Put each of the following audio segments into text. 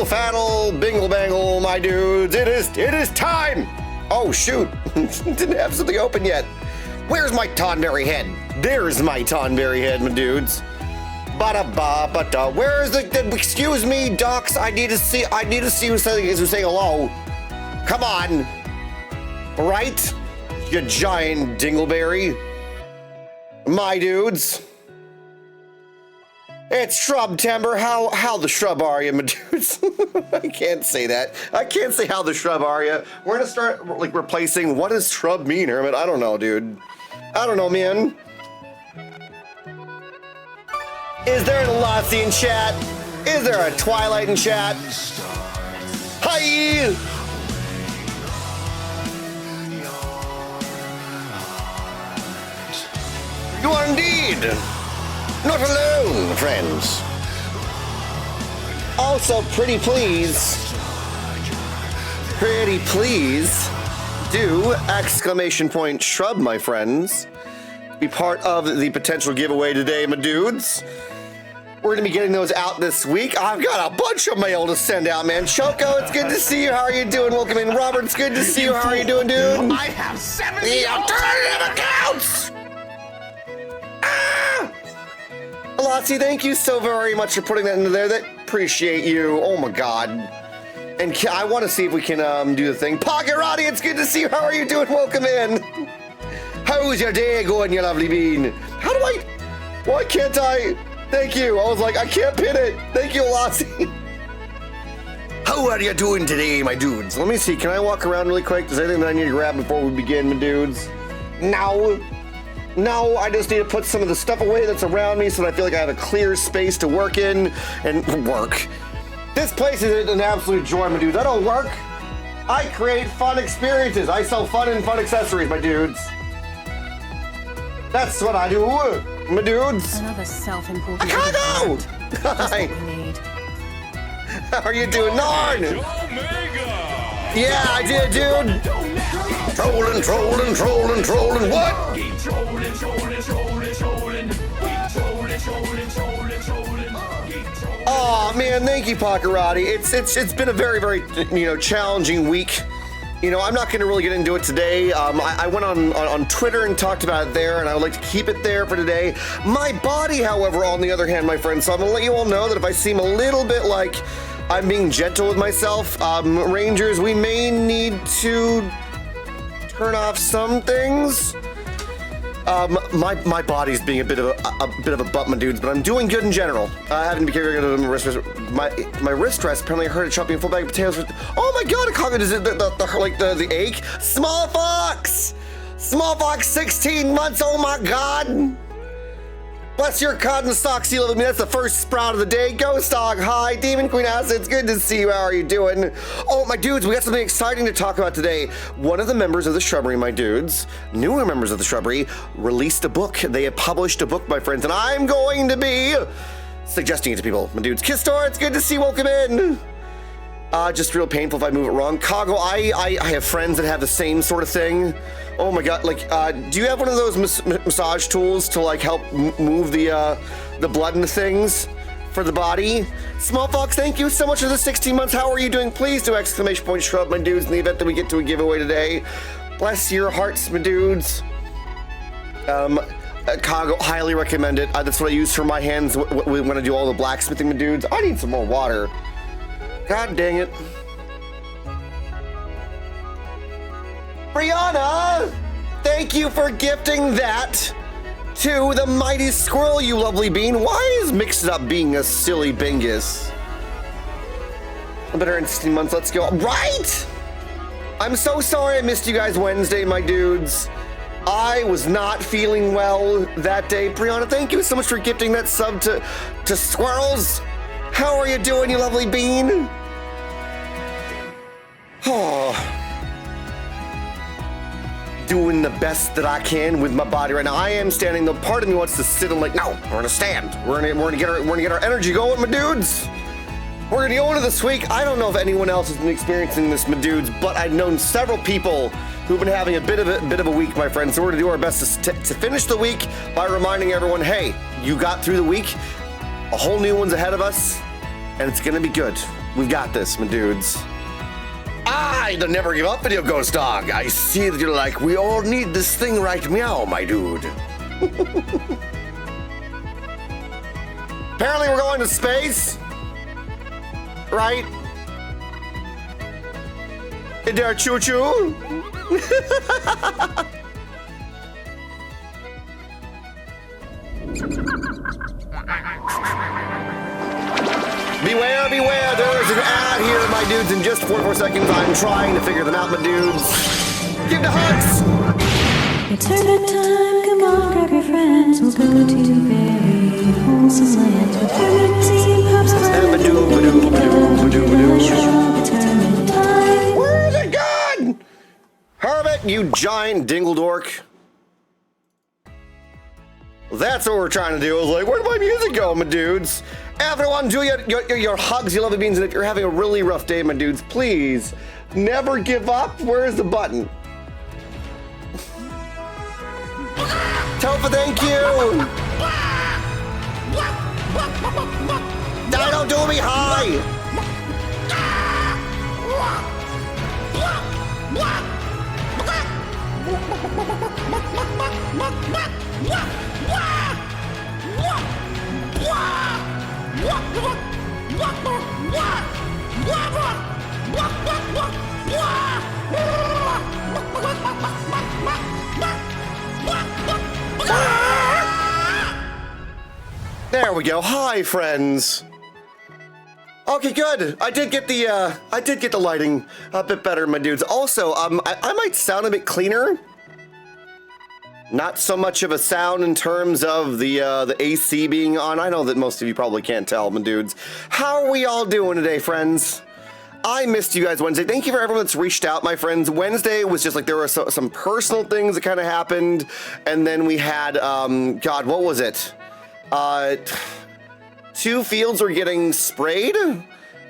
fiddle faddle, bingle bangle, my dudes. It is time. Oh shoot, didn't have something open yet. Where's my Tonberry head? There's my Tonberry head, my dudes. Ba-da-ba-ba-da. Where is the excuse me, Docs? I need to see who's saying hello. Come on. Right? You giant dingleberry. My dudes. It's Shrub Timber. How the shrub are you, my dudes? I can't say that. I can't say how the shrub are you. We're gonna start like replacing what does shrub mean, Hermit? I don't know, dude. I don't know, man. Is there an Lassie in chat? Is there a Twilight in chat? Hi! You are indeed not alone, friends. Also, pretty please do exclamation point shrub, my friends. Be part of the potential giveaway today, my dudes. We're gonna be getting those out this week. I've got a bunch of mail to send out, man. Choco, it's good to see you. How are you doing? Welcome in. Robert, it's good to see you. How are you doing, dude? I have 70 alternative accounts! Lassie, thank you so very much for putting that into there. That appreciate you. Oh my god. And I want to see if we can do the thing. Pocket Roddy, it's good to see you. How are you doing? Welcome in. How's your day going, you lovely bean? How do I? Why can't I? Thank you. I was like, I can't pin it. Thank you, Lassie. How are you doing today, my dudes? Let me see. Can I walk around really quick? Is there anything that I need to grab before we begin, my dudes? No, I just need to put some of the stuff away that's around me so that I feel like I have a clear space to work in and work. This place is an absolute joy, my dudes. I don't work. I create fun experiences. I sell fun and fun accessories, my dudes. That's what I do, my dudes. Another self-important. Chicago! Hi. How are you doing, Narn? Yeah, I did, dude. Trolling. What? Oh man, thank you, Pakarati. It's been a very challenging week. You know, I'm not going to really get into it today. I went on Twitter and talked about it there, and I would like to keep it there for today. My body, however, on the other hand, my friends, so I'm going to let you all know that if I seem a little bit like I'm being gentle with myself, Rangers, we may need to turn off some things. My body's being a bit of a butt, my dudes, but I'm doing good in general. I haven't been carrying my wrist rest. My wrist rest apparently hurt a chopping a full bag of potatoes. Oh my god! Is it the ache? Small Fox, 16 months. Oh my god! Bless your cotton socks, you love me. That's the first sprout of the day. Ghost Dog, hi. Demon Queen Acid, it's good to see you. How are you doing? Oh, my dudes, we got something exciting to talk about today. One of the members of the Shrubbery, my dudes, newer members of the Shrubbery, released a book. They have published a book, my friends, and I'm going to be suggesting it to people. My dudes, Kistor, it's good to see you. Welcome in. Just real painful if I move it wrong. Kago, I have friends that have the same sort of thing. Oh my god, like, do you have one of those massage tools to, like, help move the blood into things for the body? Small Fox, thank you so much for the 16 months. How are you doing? Please do exclamation point shrub, my dudes, in the event that we get to a giveaway today. Bless your hearts, my dudes. Kago, highly recommend it. That's what I use for my hands when I do all the blacksmithing, my dudes. I need some more water. God dang it. Brianna, thank you for gifting that to the mighty squirrel, you lovely bean. Why is Mixed Up being a silly bingus? I better in 16 months, let's go. Right? I'm so sorry I missed you guys Wednesday, my dudes. I was not feeling well that day. Brianna, thank you so much for gifting that sub to Squirrels. How are you doing, you lovely bean? Oh. Doing the best that I can with my body right now. I am standing, though part of me wants to sit and like, no, we're gonna stand. We're gonna get our energy going, my dudes. We're gonna go into this week. I don't know if anyone else has been experiencing this, my dudes, but I've known several people who've been having a bit of a week, my friends. So we're gonna do our best to finish the week by reminding everyone, hey, you got through the week. A whole new one's ahead of us. and it's gonna be good. We've got this, my dudes. The never give up video, Ghost Dog. I see that you're like, we all need this thing right meow, my dude. Apparently we're going to space, right? Is there a choo-choo? Beware, beware, there's an ad here, my dudes. In just 44 seconds, I'm trying to figure them out, my dudes. Give the hugs! It's hermit time, come on, grab your friends. We'll go to very wholesome lands with hermits eating pops, Where's it gone? Hermit, you giant dingledork. That's what we're trying to do. I was like, where'd my music go, my dudes? Everyone, do your hugs, you lovely beans, and if you're having a really rough day, my dudes, please never give up. Where's the button? Tofa, thank you. Dino, do me high. There we go. Hi, friends. Okay, good. I did get the lighting a bit better, my dudes. Also, I might sound a bit cleaner. Not so much of a sound in terms of the AC being on. I know that most of you probably can't tell, my dudes. How are we all doing today, friends? I missed you guys Wednesday. Thank you for everyone that's reached out, my friends. Wednesday was just like there were some personal things that kind of happened, and then we had God, what was it? 2 fields were getting sprayed,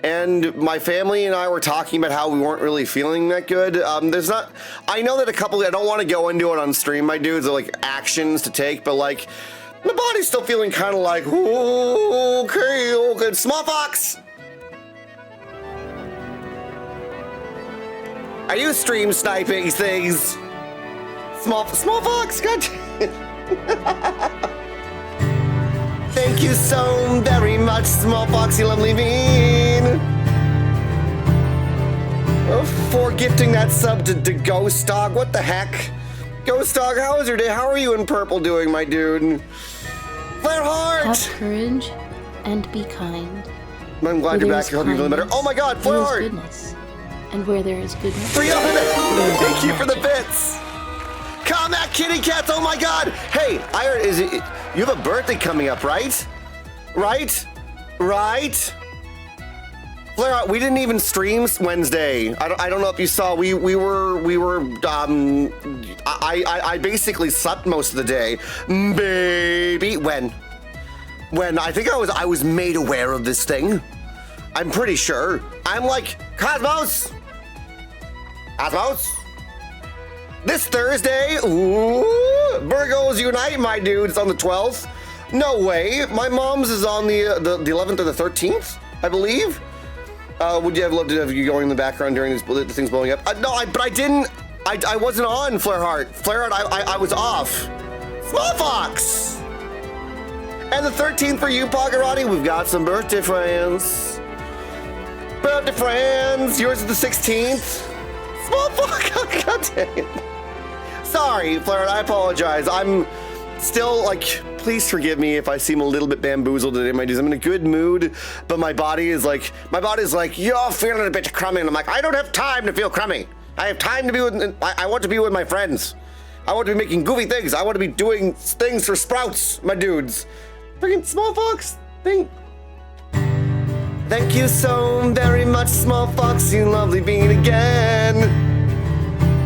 and my family and I were talking about how we weren't really feeling that good. I know that a couple, I don't want to go into it on stream, my dudes, are like actions to take, but like, my body's still feeling kind of like, okay, small fox. Are you stream sniping things? Small fox, god. Thank you so very much, small foxy lovely bean, for gifting that sub to Ghost Dog. What the heck? Ghost Dog, how was your day? How are you in purple doing, my dude? Flare Heart! Have courage and be kind. I'm glad you're back. I hope you're feeling better. Oh my god, Flare Heart! Goodness. And where there is goodness. 300! Thank you for the bits! Combat kitty cats, oh my god! Hey, I heard, you have a birthday coming up, right? Right? Flare, we didn't even stream Wednesday. I don't know if you saw. I basically slept most of the day. Baby, when I think I was made aware of this thing. I'm pretty sure. I'm like, Cosmos! This Thursday, ooh, Virgos Unite, my dude. It's on the 12th. No way. My mom's is on the 11th or the 13th, I believe. Would you have loved to have you going in the background during the things blowing up? But I didn't. I wasn't on Flare Heart. I was off. Small Fox. And the 13th for you, Pagarati. We've got some birthday friends. Yours is the 16th. Small Fox. God dang it. Sorry, Flare, I apologize. I'm still like, please forgive me if I seem a little bit bamboozled today, my dudes. I'm in a good mood, but my body's like, you're feeling a bit crummy. And I'm like, I don't have time to feel crummy. I have time to be with, I want to be with my friends. I want to be making goofy things. I want to be doing things for sprouts, my dudes. Freaking Small Fox, thank you so very much, Small Fox, you lovely being again.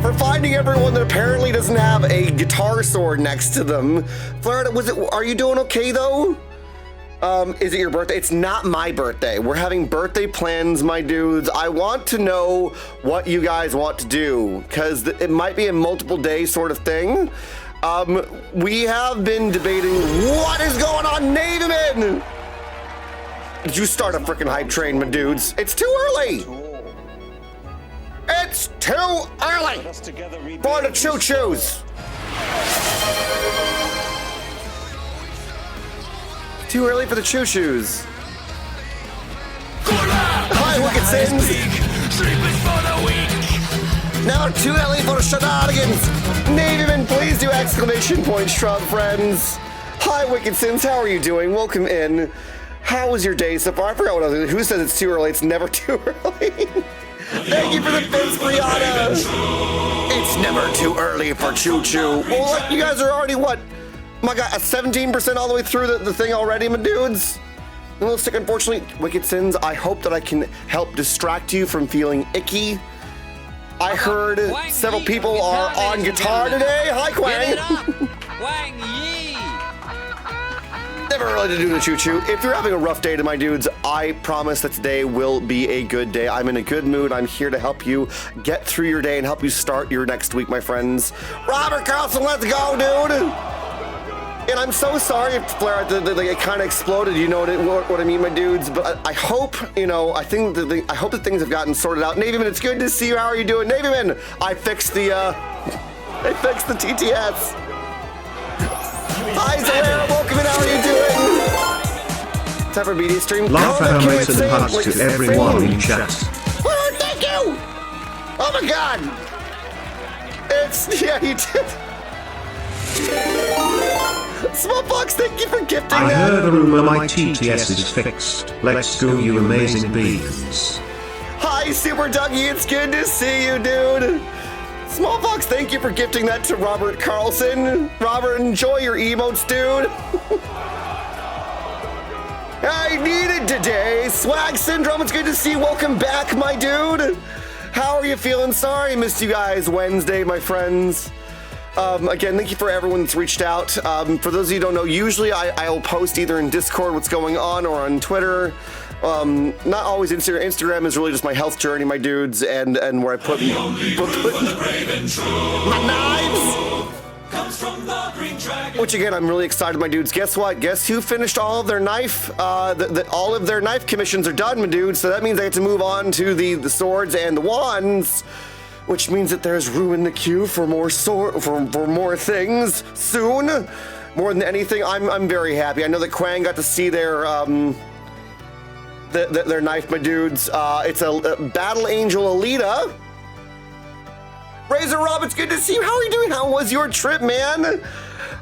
For finding everyone that apparently doesn't have a guitar sword next to them. Florida, are you doing okay though? Is it your birthday? It's not my birthday. We're having birthday plans, my dudes. I want to know what you guys want to do, because it might be a multiple day sort of thing. We have been debating what is going on, Naveman. Did you start a freaking hype train, my dudes? It's too early! It's too early for the choo-choos! Too early for the choo-choos. Hi, Wicked Sins! Now too early for the shenanigans! Navyman, please do exclamation point shrub, friends. Hi, Wicked Sins, how are you doing? Welcome in. How was your day so far? I forgot what I was. Who says it's too early? It's never too early. Thank you for the fence, Brianna. It's never too early for choo-choo. Well, look, you guys are already, what? My God, 17% all the way through the thing already, my dudes. A little sick, unfortunately. Wicked Sins, I hope that I can help distract you from feeling icky. I heard several people are on guitar today. Hi, Quang. Wang Yi! Never early to do the choo-choo. If you're having a rough day, to my dudes, I promise that today will be a good day. I'm in a good mood. I'm here to help you get through your day and help you start your next week, my friends. Robert Carlson, let's go, dude! And I'm so sorry if Flare, it kind of exploded, you know what I mean, my dudes. But I hope, you know, I hope that things have gotten sorted out. Navyman, it's good to see you. How are you doing? Navyman, I fixed the TTS. Hi, Zara, welcome in. How are you doing? Time for media stream. Laugh Hermit and hugs to everyone in chat. Oh, thank you! Oh my God! Yeah, you did. Smallpox, thank you for gifting I that. heard a rumor my TTS is fixed. Let's go, you amazing beings. Hi, Super Dougie, it's good to see you, dude. Smallpox, thank you for gifting that to Robert Carlson. Robert, enjoy your emotes, dude. I need it today. Swag Syndrome, it's good to see you. Welcome back, my dude. How are you feeling? Sorry I missed you guys Wednesday, my friends. Again, thank you for everyone that's reached out. For those of you who don't know, usually I'll post either in Discord what's going on or on Twitter. Not always Instagram. Instagram is really just my health journey, my dudes, and where I put my knives. Which again, I'm really excited, my dudes. Guess what? Guess who finished all of their knife? All of their knife commissions are done, my dudes. So that means I get to move on to the swords and the wands, which means that there's room in the queue for more for more things soon. More than anything, I'm very happy. I know that Quang got to see their knife, my dudes. It's a Battle Angel Alita. Razor Rob, it's good to see you. How are you doing? How was your trip, man?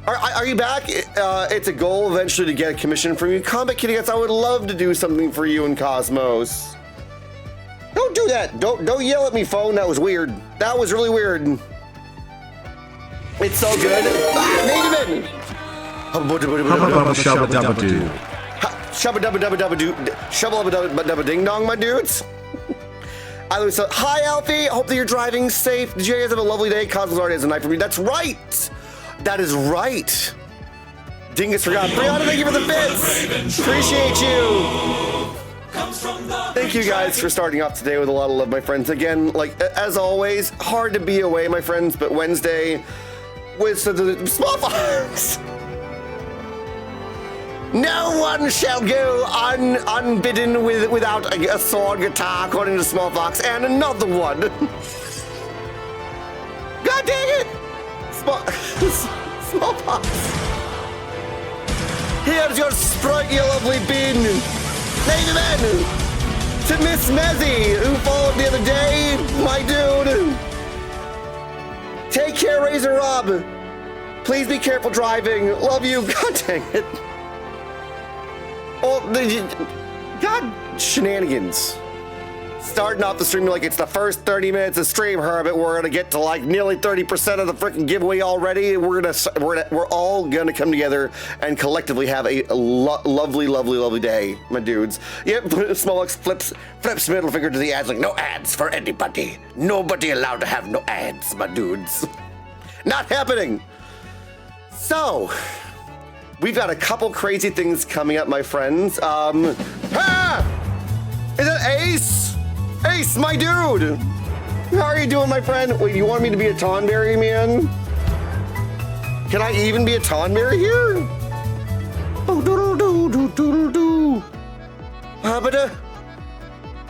Are you back? It's a goal eventually to get a commission from you. Combat Kitty Cats, I would love to do something for you and Cosmos. Don't do that. Don't yell at me, phone. That was weird. That was really weird. It's so good. Native Hubba-bubba-shabba-dabba-doo. Shabba-dubba-dubba-dubba-doo. Shabba-dubba-dubba-ding dong, my dudes. Hi, Alfie. Hope that you're driving safe. Did you guys have a lovely day? Cosmos already has a night for me. That's right. That is right. Dingus forgot. Brianna, thank you for the bits. Appreciate you. Thank you guys for starting off today with a lot of love, my friends. Again, like as always, hard to be away, my friends, but Wednesday with the small fox. No one shall go unbidden without a sword guitar, according to Small Fox, and another one. God dang it! Small Fox. Here's your sprite, you lovely bean. Native men to Miss Mezzy, who followed the other day, my dude. Take care, Razor Rob. Please be careful driving. Love you. God dang it. Oh, God, shenanigans. Starting off the stream like it's the first 30 minutes of stream, Herbert. We're gonna get to like nearly 30% of the freaking giveaway already. We're all gonna come together and collectively have a lovely day, my dudes. Yep, Smolux flips middle finger to the ads like no ads for anybody. Nobody allowed to have no ads, my dudes. Not happening. So. We've got a couple crazy things coming up, my friends. Is it Ace? Ace, my dude! How are you doing, my friend? Wait, you want me to be a Tonberry, man? Can I even be a Tonberry here? Oh, doodle-doo, doodle-doo. But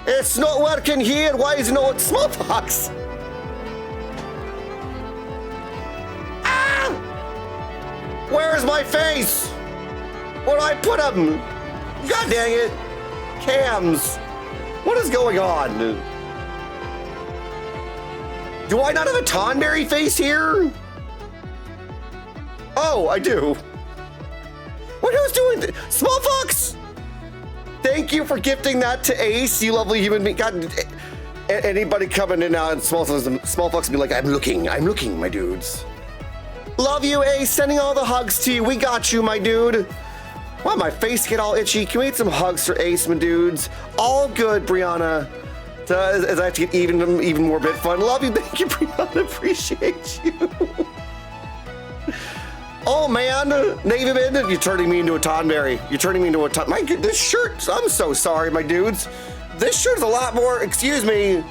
it's not working here. Why is it not Smallpox? Ah! Where's my face? Where'd I put him? God dang it. Cams. What is going on? Do I not have a Tonberry face here? Oh, I do. What who's doing this? Smallfox! Thank you for gifting that to Ace, you lovely human being. God, anybody coming in now and Smallfox will be like, I'm looking, my dudes. Love you, Ace. Sending all the hugs to you. We got you, my dude. Why my face get all itchy? Can we get some hugs for Ace, my dudes? All good, Brianna. As I have to get even more bit fun. Love you. Thank you, Brianna. Appreciate you. Oh man, Navy Man, you're turning me into a Tonberry. You're turning me into a Ton. My God, this shirt, I'm so sorry, my dudes. This shirt's a lot more, excuse me,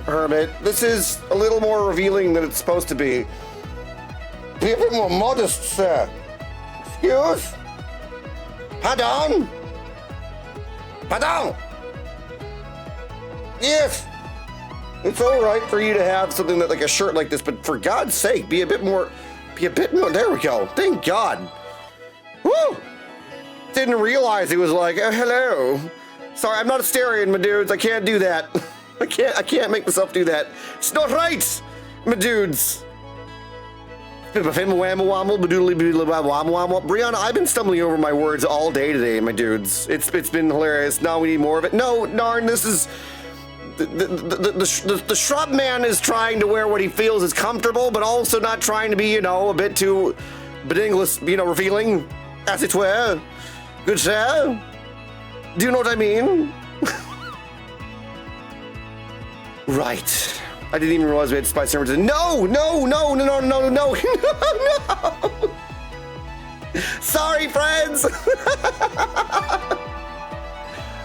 Hermit. This is a little more revealing than it's supposed to be. Be a bit more modest, sir. Excuse? Pardon? Pardon? Yes. It's all right for you to have something that like a shirt like this, but for God's sake, be a bit more, there we go. Thank God. Woo! Didn't realize he was like, oh, hello. Sorry, I'm not a Asterian, my dudes. I can't do that. I can't make myself do that. It's not right, my dudes. Brianna, I've been stumbling over my words all day today, my dudes. It's been hilarious. Now we need more of it. No, Narn, this is... The shrub man is trying to wear what he feels is comfortable, but also not trying to be, you know, a bit too bedingless, you know, revealing, as it were. Good sir? Do you know what I mean? Right. I didn't even realize we had Spice Sermons. No! Sorry, friends!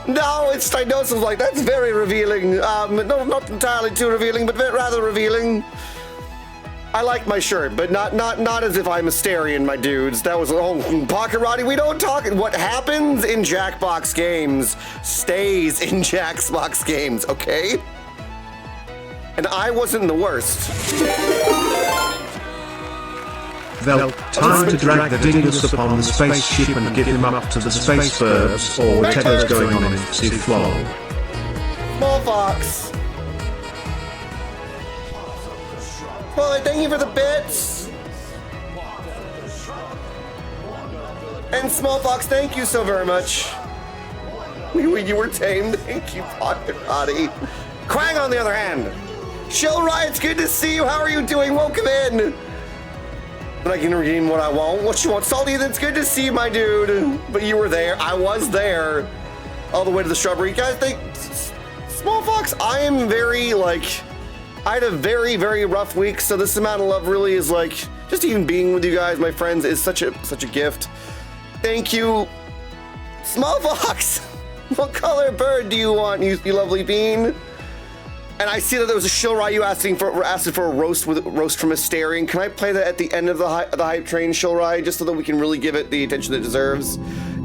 No, it's Stinosis was like, that's very revealing. No, not entirely too revealing, but rather revealing. I like my shirt, but not as if I'm a Asterian, my dudes. That was Pokerati. We don't talk. What happens in Jackbox games stays in Jackbox games, okay? And I wasn't the worst. Well, time to drag the dingus upon the spaceship and give him up to the space birds or whatever's going on in Sea Flow. Small Fox. Well, thank you for the bits. And Small Fox, thank you so very much. You were tame. Thank you, Pocket Potty. Quang, on the other hand. Shell Riot's good to see you. How are you doing? Welcome in. But I can redeem what I want. What you want? Salty, that's good to see you, my dude. But you were there. I was there. All the way to the shrubbery. Guys, Small Fox, I am very, like... I had a very, very rough week, so this amount of love really is like... Just even being with you guys, my friends, is such a gift. Thank you. Small Fox! What color bird do you want, you lovely bean? And I see that there was a Shilrai you asking for a roast from Asterian. Can I play that at the end of the hype train, Shilrai, just so that we can really give it the attention it deserves?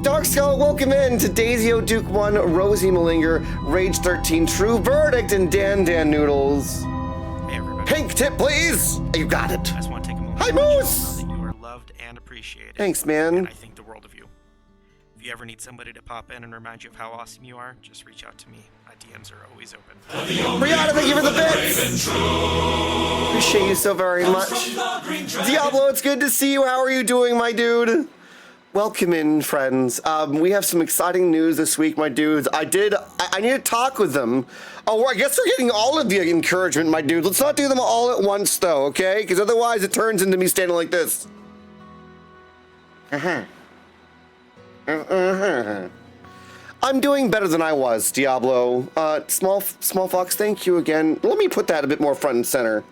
Dark Skull, welcome in to Daisyo Duke 1, Rosie Malinger, Rage 13, True Verdict, and Dan Noodles. Hey everybody. Pink tip, please. You got it. I just want to take a moment Hi, to let you Moose. know that you are loved and appreciated. Thanks, man. And I think the world of you. If you ever need somebody to pop in and remind you of how awesome you are, just reach out to me. My DMs are always open. Brianna, thank you for the bits. Appreciate you so very much. Diablo, it's good to see you. How are you doing, my dude? Welcome in, friends. We have some exciting news this week, my dudes. I need to talk with them. Oh, I guess we're getting all of the encouragement, my dude. Let's not do them all at once, though, okay? Because otherwise it turns into me standing like this. I'm doing better than I was, Diablo. Small Fox, thank you again. Let me put that a bit more front and center.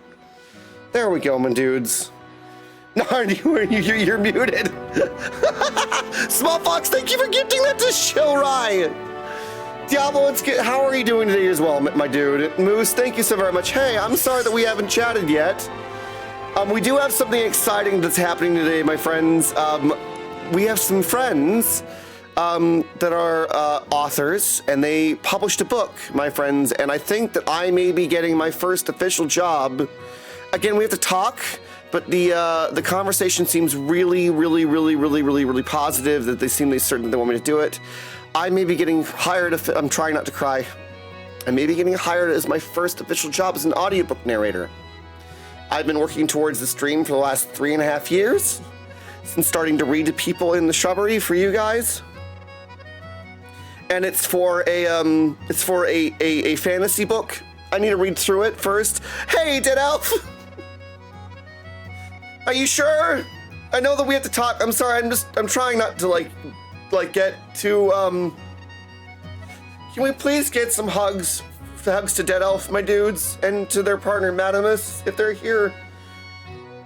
There we go, my dudes. No, you're muted. Small Fox, thank you for gifting that to Shilrai. Diablo, it's good. How are you doing today as well, my dude? Moose, thank you so very much. Hey, I'm sorry that we haven't chatted yet. We do have something exciting that's happening today, my friends. We have some friends that are authors, and they published a book, my friends, and I think that I may be getting my first official job. Again, we have to talk, but the conversation seems really positive, that they seem certain they want me to do it. I may be getting hired, I'm trying not to cry. I may be getting hired as my first official job as an audiobook narrator. I've been working towards this dream for the last 3.5 years, since starting to read to people in the shrubbery for you guys. And it's for a fantasy book. I need to read through it first. Hey, Dead Elf! Are you sure? I know that we have to talk. I'm sorry, I'm trying not to like get too, Can we please get some hugs? Hugs to Dead Elf, my dudes, and to their partner, Madamus, if they're here.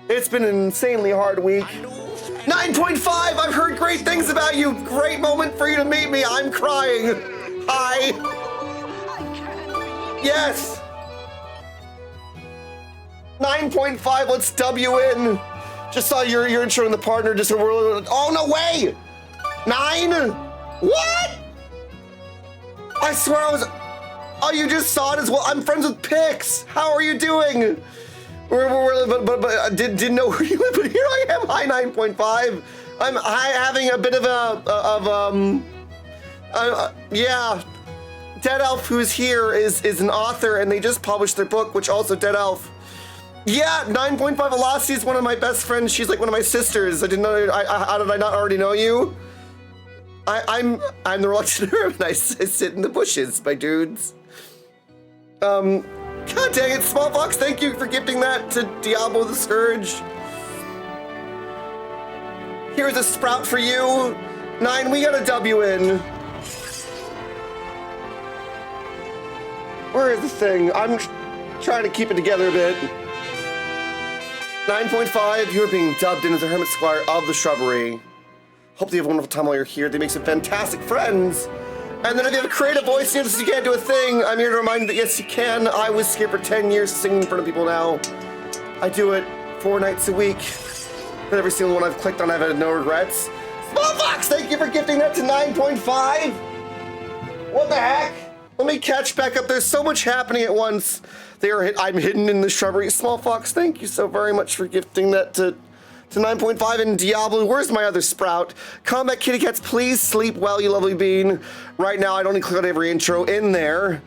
It's been an insanely hard week. 9.5, I've heard great things about you. Great moment for you to meet me. I'm crying. Hi. Yes. 9.5, let's W in. Just saw your intro in the partner. Oh, no way. 9? What? I swear I was... Oh, you just saw it as well. I'm friends with Pix. How are you doing? But I didn't know who you were, but here I am, high 9.5. I'm having a bit of yeah. Dead Elf, who's here, is an author, and they just published their book, which also Dead Elf. Yeah, 9.5. Velocity is one of my best friends. She's like one of my sisters. I didn't know. How did I not already know you? I'm the Reluctant Hermit. I sit in the bushes, my dudes. God dang it, Smallbox, thank you for gifting that to Diablo the Scourge. Here's a sprout for you. 9, we got a W in. Where is the thing? I'm trying to keep it together a bit. 9.5, you're being dubbed in as the Hermit Squire of the Shrubbery. Hope you have a wonderful time while you're here. They make some fantastic friends. And then if you have a creative voice, yes, you can't do a thing. I'm here to remind you that yes, you can. I was here for 10 years singing in front of people now. I do it 4 nights a week. But every single one I've clicked on, I've had no regrets. Smallbox, thank you for gifting that to 9.5. What the heck? Let me catch back up. There's so much happening at once. I'm hidden in the shrubbery. Smallbox, thank you so very much for gifting that to 9.5. And Diablo, where's my other sprout? Combat Kitty Cats, please sleep well, you lovely bean. Right now, I don't need to click on every intro in there.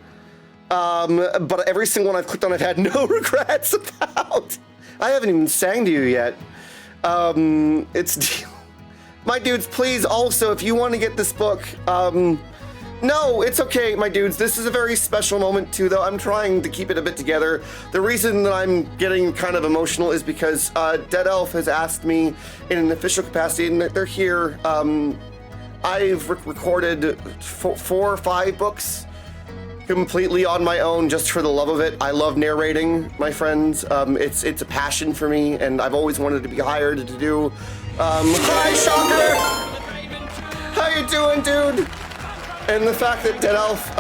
But every single one I've clicked on, I've had no regrets about. I haven't even sang to you yet. My dudes, please also, if you want to get this book, no, it's okay, my dudes. This is a very special moment too, though. I'm trying to keep it a bit together. The reason that I'm getting kind of emotional is because Dead Elf has asked me in an official capacity, and they're here. I've recorded 4 or 5 books completely on my own, just for the love of it. I love narrating, my friends. It's a passion for me, and I've always wanted to be hired to do. Hi, Shocker! How you doing, dude? And the fact that Dead Elf,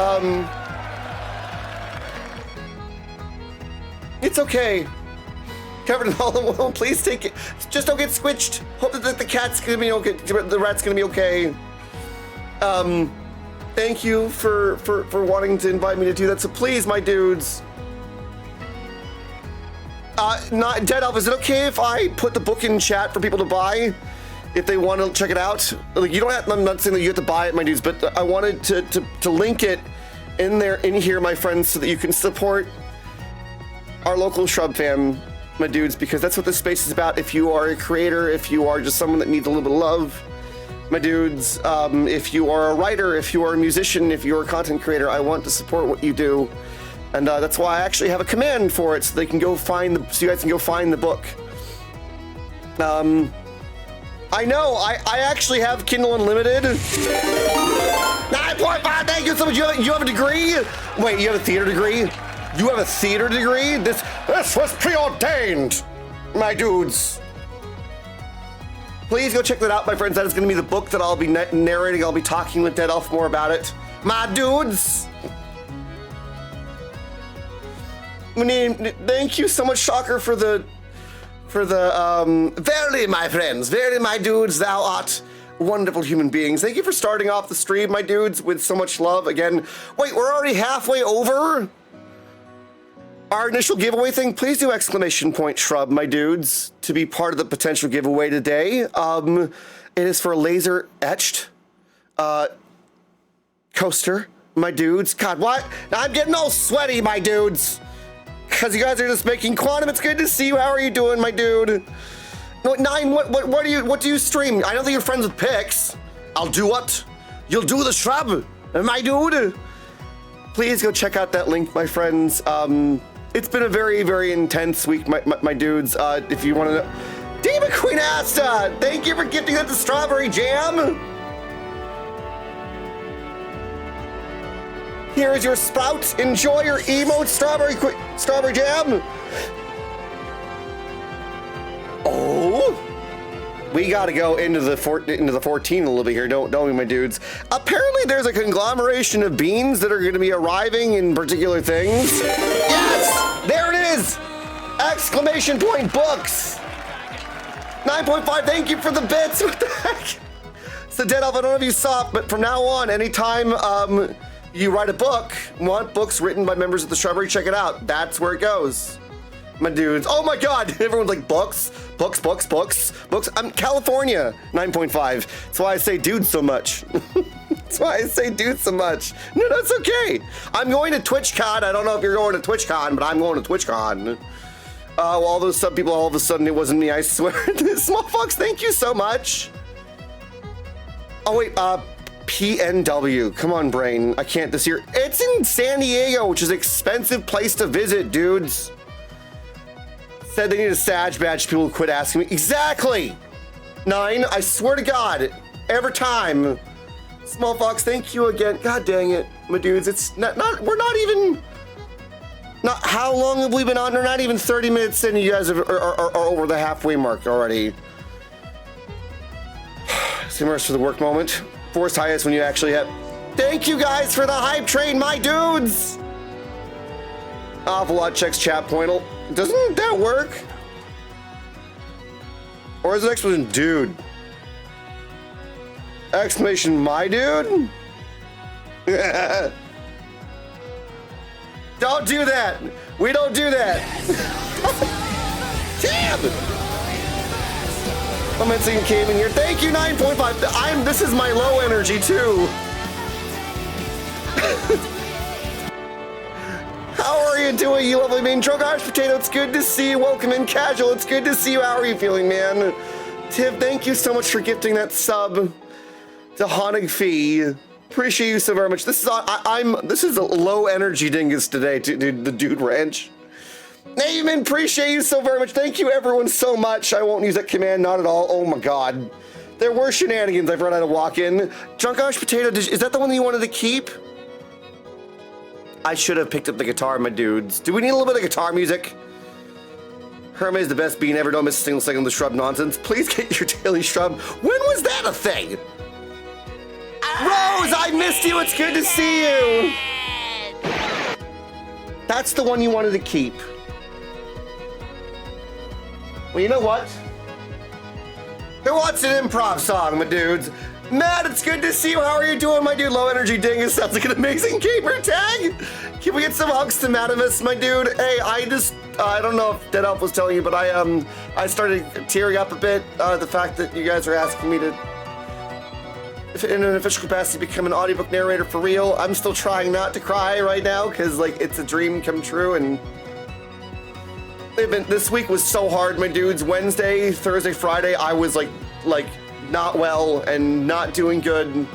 it's okay. Covered in all in one, please take it. Just don't get squished. Hope that the cat's gonna be okay, the rat's gonna be okay. Thank you for wanting to invite me to do that. So please, my dudes. Not Dead Elf, is it okay if I put the book in chat for people to buy? If they want to check it out, like, you don't have. I'm not saying that you have to buy it, my dudes, but I wanted to link it in here, my friends, so that you can support our local shrub fam, my dudes, because that's what this space is about. If you are a creator, if you are just someone that needs a little bit of love, my dudes, if you are a writer, if you are a musician, if you're a content creator, I want to support what you do, and that's why I actually have a command for it, so they can go find so you guys can go find the book. I know, I actually have Kindle Unlimited. 9.5, thank you so much. You have a degree? Wait, you have a theater degree? You have a theater degree? This was preordained, my dudes. Please go check that out, my friends. That is going to be the book that I'll be narrating. I'll be talking with Dead Elf more about it. My dudes. Thank you so much, Shocker, for the verily, my friends, verily, my dudes, thou art wonderful human beings. Thank you for starting off the stream, my dudes, with so much love. Again, wait, we're already halfway over our initial giveaway thing. Please do exclamation point shrub, my dudes, to be part of the potential giveaway today. It is for a laser etched coaster, my dudes. God, what? I'm getting all sweaty, my dudes, because you guys are just making Quantum. It's good to see you. How are you doing, my dude? No, Nine, what do you stream? I don't think you're friends with Pix. I'll do what? You'll do the shrub, my dude. Please go check out that link, my friends. It's been a very, very intense week, my dudes. If you want to know. Demon Queen Asta, thank you for gifting us the strawberry jam. Here is your Sprout. Enjoy your emote strawberry jam. Oh, we gotta go into the 14 a little bit here, don't we, my dudes? Apparently, there's a conglomeration of beans that are going to be arriving in particular things. Yes, there it is! Exclamation point books. 9.5. Thank you for the bits. What the heck? So, Dead Elf, I don't know if you saw it, but from now on, anytime you write a book, want books written by members of the Shrubbery, check it out. That's where it goes. My dudes. Oh my God. Everyone's like, books. I'm California. 9.5. That's why I say dude so much. That's why I say dude so much. No, that's okay. I'm going to TwitchCon. I don't know if you're going to TwitchCon, but I'm going to TwitchCon. All those sub people, all of a sudden it wasn't me, I swear. Small Fox, thank you so much. Oh wait, PNW. Come on, brain. I can't this year. It's in San Diego, which is an expensive place to visit, dudes. Said they need a Sag badge. People quit asking me. Exactly. 9. I swear to God, every time. Small Fox, thank you again. God dang it, my dudes. It's not. We're not even. Not how long have we been on? We're not even 30 minutes in. You guys are over the halfway mark already. Simmers for the work moment. Forced highest when you actually have. Thank you guys for the hype train, my dudes. Awful lot checks chat pointal. Doesn't that work? Or is the exclamation dude? Exclamation my dude? Don't do that. We don't do that. Damn! Commenting came in here. Thank you, 9.5. This is my low energy too. How are you doing, you lovely bean? Trogosh Potato, it's good to see you. Welcome in, Casual. It's good to see you. How are you feeling, man? Tiv, thank you so much for gifting that sub to Honig Fee. Appreciate you so very much. This is this is a low energy dingus today, the Dude Ranch. Naaman, appreciate you so very much. Thank you, everyone, so much. I won't use that command, not at all. Oh my God, there were shenanigans. I've run out of walk-in. Drunkosh Potato, is that the one that you wanted to keep? I should have picked up the guitar, my dudes. Do we need a little bit of guitar music? Hermit is the best bean ever. Don't miss a single second of the shrub nonsense. Please get your daily shrub. When was that a thing? Rose, I missed you. It's good to see you. That's the one you wanted to keep. Well, you know what? Who wants an improv song, my dudes? Matt, it's good to see you. How are you doing, my dude? Low energy dingus sounds like an amazing gamer tag. Can we get some hugs to Madamus, my dude? Hey, I don't know if Dead Elf was telling you, but I started tearing up a bit. The fact that you guys are asking me to, if in an official capacity, become an audiobook narrator for real. I'm still trying not to cry right now because like it's a dream come true, and this week was so hard, my dudes. Wednesday, Thursday, Friday, I was like not well and not doing good,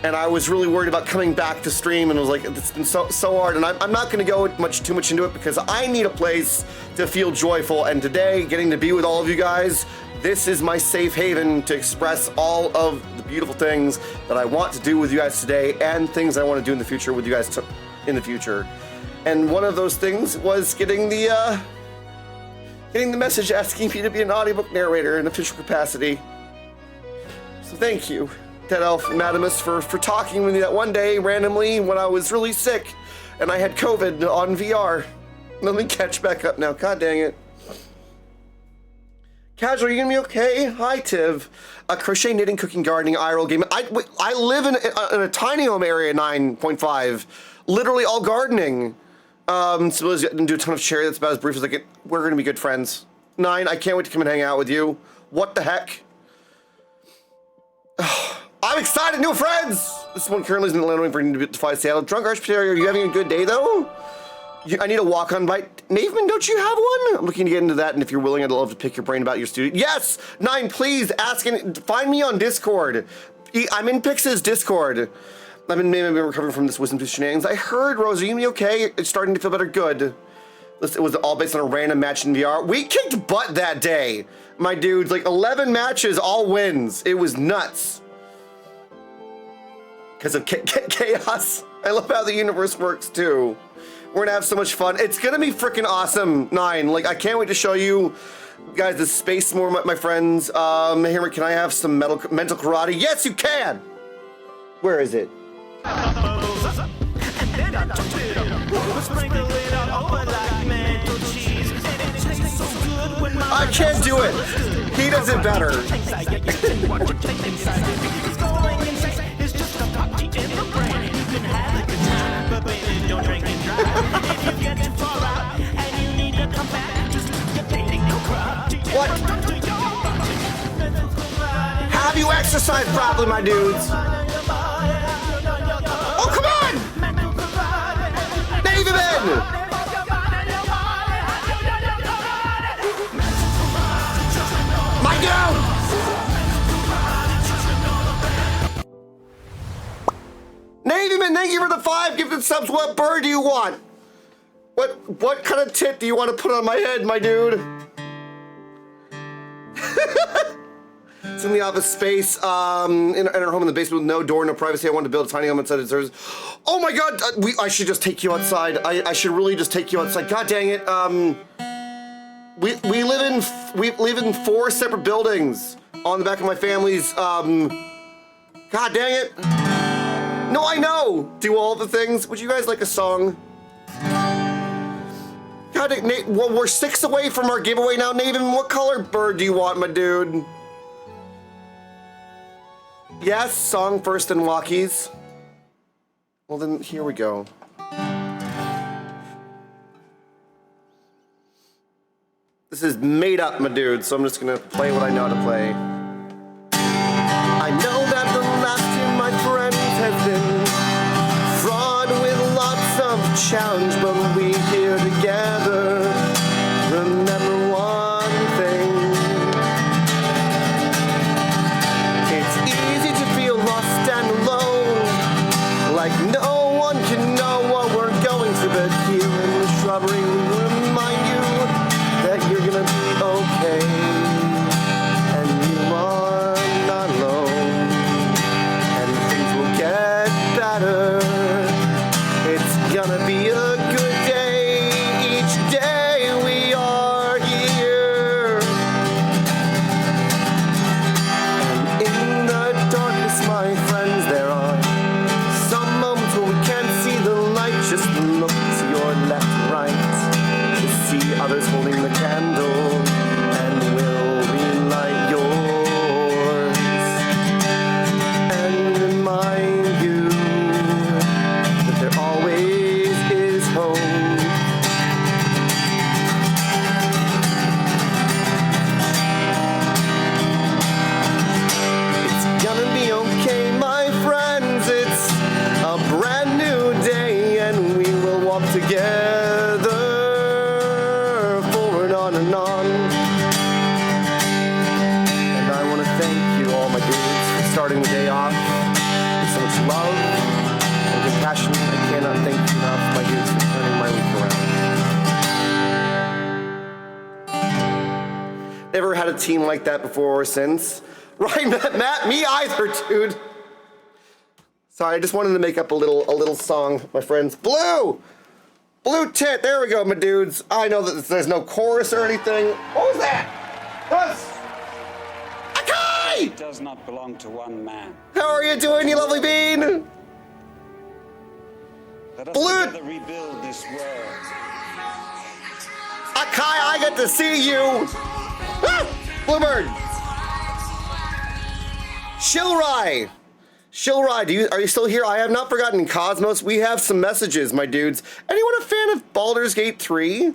and I was really worried about coming back to stream, and I was like, it's been so hard, and I'm not going to go too much into it because I need a place to feel joyful, and today, getting to be with all of you guys, this is my safe haven to express all of the beautiful things that I want to do with you guys today, and things I want to do in the future with you guys in the future. And one of those things was getting the message asking me to be an audiobook narrator in official capacity. So thank you, Dead Elf and Madamus, for talking with me that one day randomly when I was really sick and I had COVID on VR. Let me catch back up now. God dang it. Casual, are you gonna be okay? Hi, Tiv. Crochet, knitting, cooking, gardening, IRL gaming. I live in a tiny home area, 9.5. Literally all gardening. So Liz didn't do a ton of cherry. That's about as brief as I get. We're gonna be good friends. 9, I can't wait to come and hang out with you. What the heck? I'm excited, new friends! This one currently is in Atlanta waiting for you to defy Seattle. Drunk Arch Potato, are you having a good day though? I need a walk-on bite. Naveman, don't you have one? I'm looking to get into that, and if you're willing, I'd love to pick your brain about your studio. Yes! 9, please, find me on Discord. I'm in Pix's Discord. I've been maybe recovering from this wisdom tooth shenanigans. I heard, Rose, are you gonna be okay? It's starting to feel better. Good. It was all based on a random match in VR. We kicked butt that day, my dudes. Like 11 matches, all wins. It was nuts. Because of chaos. I love how the universe works too. We're gonna have so much fun. It's gonna be freaking awesome, 9. Like, I can't wait to show you guys the space more, my friends. Hermit, can I have some mental karate? Yes, you can! Where is it? I can't do it. He does it better. What? Have you exercised properly, my dudes? Oh, come on! Navy men! My dude! Navyman, thank you for the 5 gifted subs. What bird do you want? What kind of tit do you want to put on my head, my dude? It's in the office space, in our home in the basement with no door, no privacy. I wanted to build a tiny home inside it. Oh my god, I should just take you outside. I should really just take you outside. God dang it. We live in 4 separate buildings on the back of my family's, God dang it. No, I know. Do all the things. Would you guys like a song? God, Nate, well, we're 6 away from our giveaway now. Nathan, what color bird do you want, my dude? Yes, song first and walkies. Well, then here we go. This is made up, my dude, so I'm just gonna play what I know how to play. I know that the last year, my friends, has been fraught with lots of challenge, but we here together remember one thing. It's easy to feel lost and alone, like no one can know what we're going through, but here in the shrubbery we remind you that you're gonna be okay, and you are not alone, and things will get better. It's gonna be a good day, each day we are here. And in the darkness, my friends, there are some moments where we can't see the light. Just look to your left and right to see others holding the candle, and we'll relight yours and remind you that there always is hope. It's gonna be okay, my friends. It's a brand new day, and we will walk together forward on and on. And I want to thank you, all my dudes, for starting the day off with so much love and compassion. I cannot thank you enough, my dudes, for turning my week around. Never had a team like that before or since. Right, Matt? Me either, dude. Sorry, I just wanted to make up a little song, my friends. Blue tit, there we go, my dudes. I know that there's no chorus or anything. What was that? Akai! It does not belong to one man. How are you doing, you lovely bean? Let us Blue- together rebuild this world. Akai, I get to see you. Ah! Bluebird! Shilrai! Shilrai, are you still here? I have not forgotten Cosmos. We have some messages, my dudes. Anyone a fan of Baldur's Gate 3?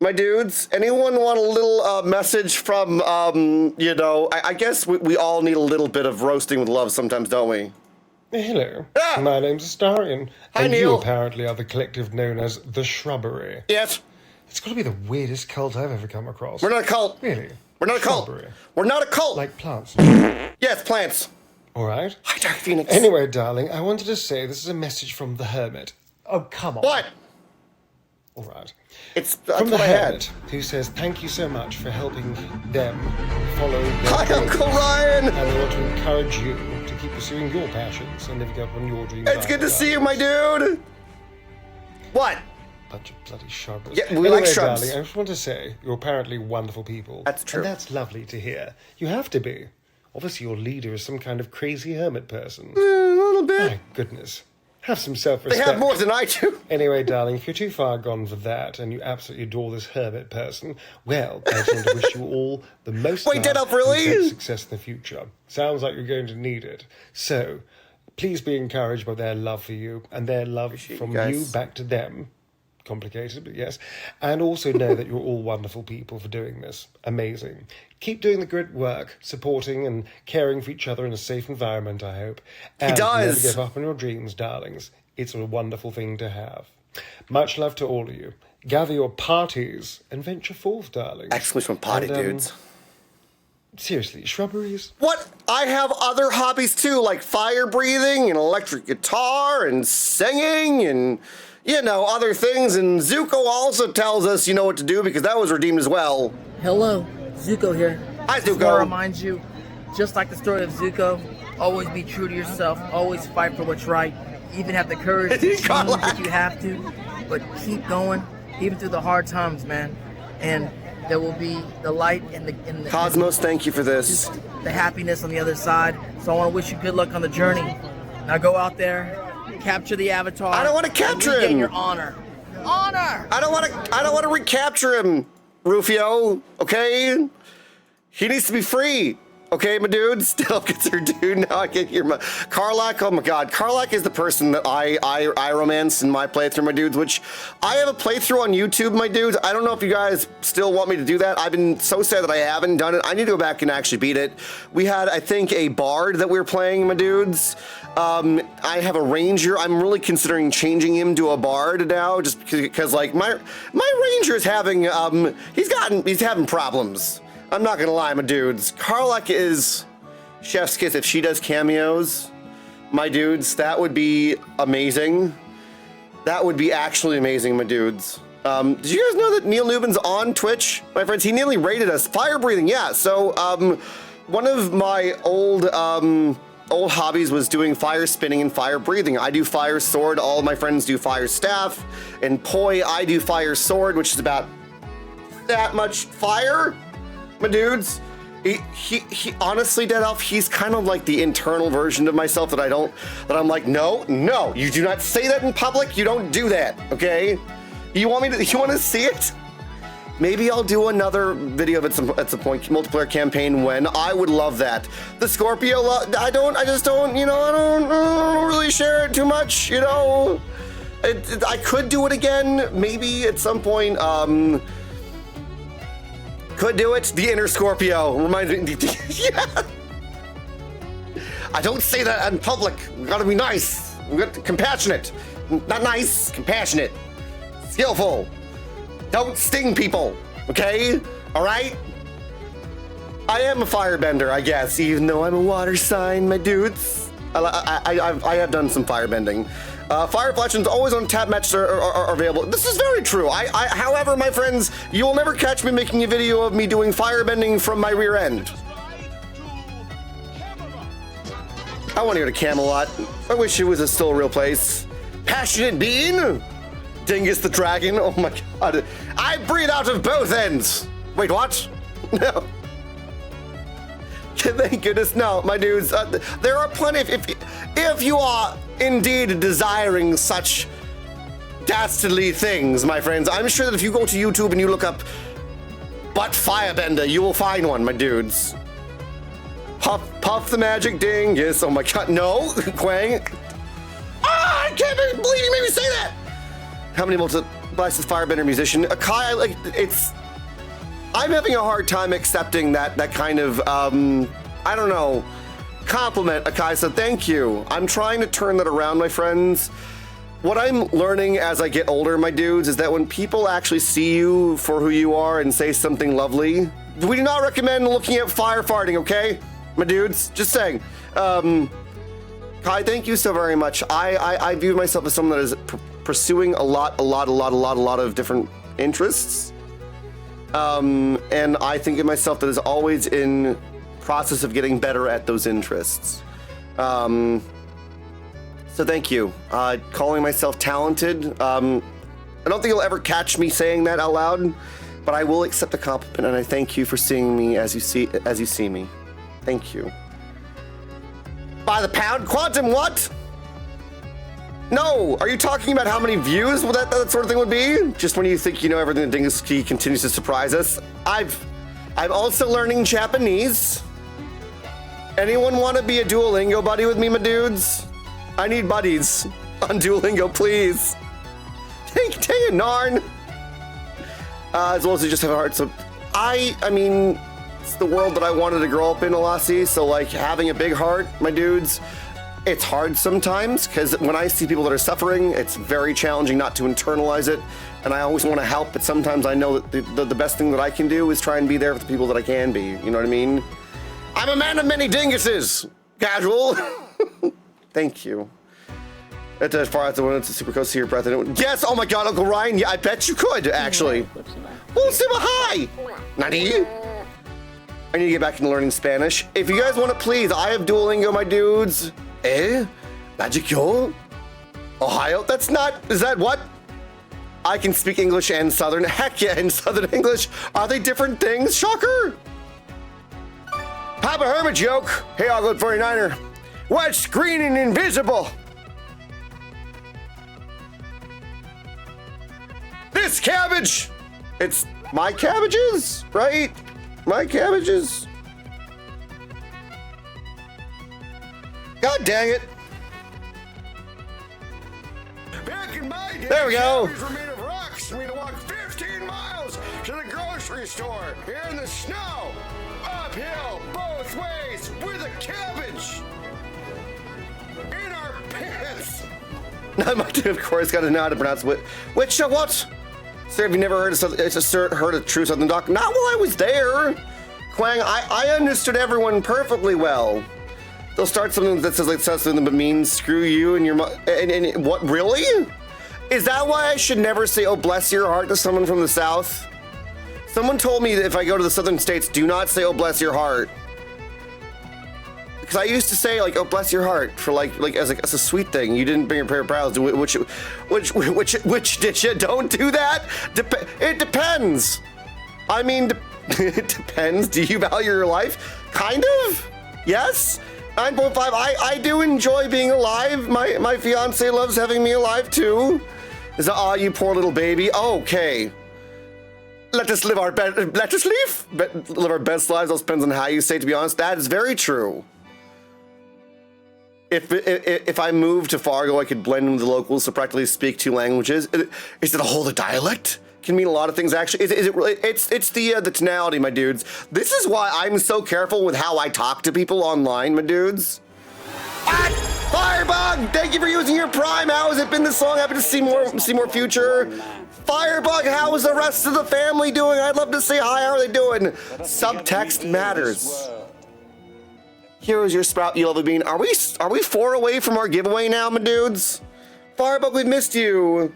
My dudes, anyone want a little message from, you know, I guess we all need a little bit of roasting with love sometimes, don't we? Hello, Ah! my name's Astarion, Hi, and Neil. you apparently are the collective known as the Shrubbery. Yes. It's got to be the weirdest cult I've ever come across. We're not a cult. Really? We're not a cult. Shrubbery. We're not a cult. Like plants. Yes, plants. All right. Hi, Dark Phoenix. Anyway, darling, I wanted to say this is a message from the Hermit. Oh, come on. What? All right. That's From the what I had. Hermit, who says, thank you so much for helping them follow their Hi, dreams. Uncle Ryan. And I want to encourage you to keep pursuing your passions and living up on your dreams. It's good to see you, my dude. What? Bunch of bloody shrubs. Yeah, we like Anyway, shrubs. darling, I just want to say, you're apparently wonderful people. That's true. And that's lovely to hear. You have to be. Obviously, your leader is some kind of crazy hermit person. A little bit. My goodness. Have some They self-respect. have more than I do. Anyway, darling, if you're too far gone for that and you absolutely adore this hermit person, well, I just want to wish you all the most Wait, love Dead Elf, really? and great success in the future. Sounds like you're going to need it. So, please be encouraged by their love for you and their love Appreciate from you guys. you back to them. Complicated, but yes. And also know that you're all wonderful people for doing this. Amazing. Keep doing the good work, supporting and caring for each other in a safe environment, I hope. And does. never give up on your dreams, darlings. It's a wonderful thing to have. Much love to all of you. Gather your parties and venture forth, darlings. Exclamation party, And, dudes. Seriously, shrubberies? What? I have other hobbies too, like fire breathing and electric guitar and singing and, you know, other things. And Zuko also tells us, you know, what to do because that was redeemed as well. Hello, Zuko here. Hi, Just Zuko. want to remind you, just like the story of Zuko, always be true to yourself, always fight for what's right, even have the courage to change Carla. if you have to, but keep going, even through the hard times, man. And there will be the light and the Cosmos, thank you for this. just the happiness on the other side. So I want to wish you good luck on the journey. Now go out there, capture the avatar. I don't wanna and capture regain him. your honor. Honor! I don't want to recapture him, Rufio. Okay, he needs to be free. Okay, my dude. Still gets her dude. Now I can hear my Karlak. Oh my God, Karlak is the person that I romance in my playthrough, my dudes. Which I have a playthrough on YouTube, my dudes. I don't know if you guys still want me to do that. I've been so sad that I haven't done it. I need to go back and actually beat it. We had, I think, a bard that we were playing, my dudes. I have a ranger. I'm really considering changing him to a bard now, just because like my ranger is having he's having problems. I'm not gonna lie, my dudes. Karlak is chef's kiss. If she does cameos, my dudes, that would be amazing. That would be actually amazing, my dudes. Did you guys know that Neil Newman's on Twitch? My friends, he nearly rated us. Fire breathing, yeah. So, one of my old hobbies was doing fire spinning and fire breathing. I do fire sword. All of my friends do fire staff. And Poi, I do fire sword, which is about that much fire. My dudes, he honestly, Dead Elf, he's kind of like the internal version of myself that I'm like, no, you do not say that in public. You don't do that, okay? You want to see it? Maybe I'll do another video of it at some point, multiplayer campaign when I would love that. The Scorpio, I don't really share it too much, you know? I could do it again, maybe at some point, could do it. The inner Scorpio reminds me. Yeah. I don't say that in public. We gotta be nice. We got compassionate. Not nice, compassionate. Skillful. Don't sting people. Okay? All right? I am a firebender, I guess, even though I'm a water sign, my dudes. I have done some firebending. Fire flashes always on tap matches are available. This is very true. However, my friends, you will never catch me making a video of me doing firebending from my rear end. I want to go to Camelot. I wish it was still a real place. Passionate being? Dingus the dragon? Oh my God. I breathe out of both ends. Wait, what? No. Thank goodness, no, my dudes. There are plenty of, if you are indeed desiring such dastardly things, my friends, I'm sure that if you go to YouTube and you look up butt firebender. You will find one, my dudes. Puff the magic dingus. Oh my god, no, Quang. Ah, I can't believe you made me say that. How many multi-blasted firebender musician? Akai, like, it's... I'm having a hard time accepting that kind of, I don't know, compliment, Akai, so thank you. I'm trying to turn that around, my friends. What I'm learning as I get older, my dudes, is that when people actually see you for who you are and say something lovely, we do not recommend looking at firefarting, okay? My dudes, just saying. Kai, thank you so very much. I view myself as someone that is pursuing a lot of different interests. And I think of myself that is always in process of getting better at those interests. So thank you. Calling myself talented. I don't think you'll ever catch me saying that out loud, but I will accept the compliment, and I thank you for seeing me as you see me. Thank you. By the pound, quantum what? No, are you talking about how many views that sort of thing would be? Just when you think you know everything, the Dingus Key continues to surprise us. I'm also learning Japanese. Anyone want to be a Duolingo buddy with me, my dudes? I need buddies on Duolingo, please. Dang it, Narn. As well as you just have a heart. So I mean, it's the world that I wanted to grow up in, Alasi. So like having a big heart, my dudes, it's hard sometimes because when I see people that are suffering, it's very challenging not to internalize it. And I always want to help, but sometimes I know that the best thing that I can do is try and be there for the people that I can be. You know what I mean? I'm a man of many dinguses. Casual. Thank you. That's as far as the one that's super close to your breath. Yes, oh my god, Uncle Ryan. Yeah, I bet you could, actually. Well, super hi. Nani? I need to get back into learning Spanish. If you guys want to, please, I have Duolingo, my dudes. Magico? Ohio? That's not, is that what? I can speak English and Southern. Heck yeah, in Southern English. Are they different things? Shocker. Papa Hermit joke. Hey, I'll go 49er. What's green and invisible? This cabbage. It's my cabbages, right? My cabbages. God dang it. Back in my day, there we go. Were made of rocks. We had to walk 15 miles to the grocery store here in the snow. Uphill, both ways, with a cabbage. In our pants. Not my dude, of course, got to know how to pronounce it. Which, what? Sir, have you never heard of true Southern talk? Not while I was there. Quang, I understood everyone perfectly well. They'll start something that says like something but means screw you and your and what, really? Is that why I should never say, oh, bless your heart to someone from the South? Someone told me that if I go to the Southern states, do not say, oh, bless your heart. Because I used to say like, oh, bless your heart for like as a sweet thing. You didn't bring your pair of pals, which did you? Don't do that. It depends. I mean, it depends. Do you value your life? Kind of. Yes. 9.5. I do enjoy being alive. My fiance loves having me alive too. Is that, oh, you poor little baby. Okay. Let us live our best. Live our best lives. All depends on how you say it, to be honest. That is very true. If I moved to Fargo, I could blend in with the locals, so practically speak two languages. Is it a whole dialect? Can mean a lot of things, actually. Is it really? It's the tonality, my dudes. This is why I'm so careful with how I talk to people online, my dudes. What? Firebug, thank you for using your Prime. How has it been this long? Happy to see more future. Firebug, how is the rest of the family doing? I'd love to say hi. How are they doing? Subtext matters. Here's your sprout, you lovely bean. Are we 4 away from our giveaway now, my dudes? Firebug, we missed you.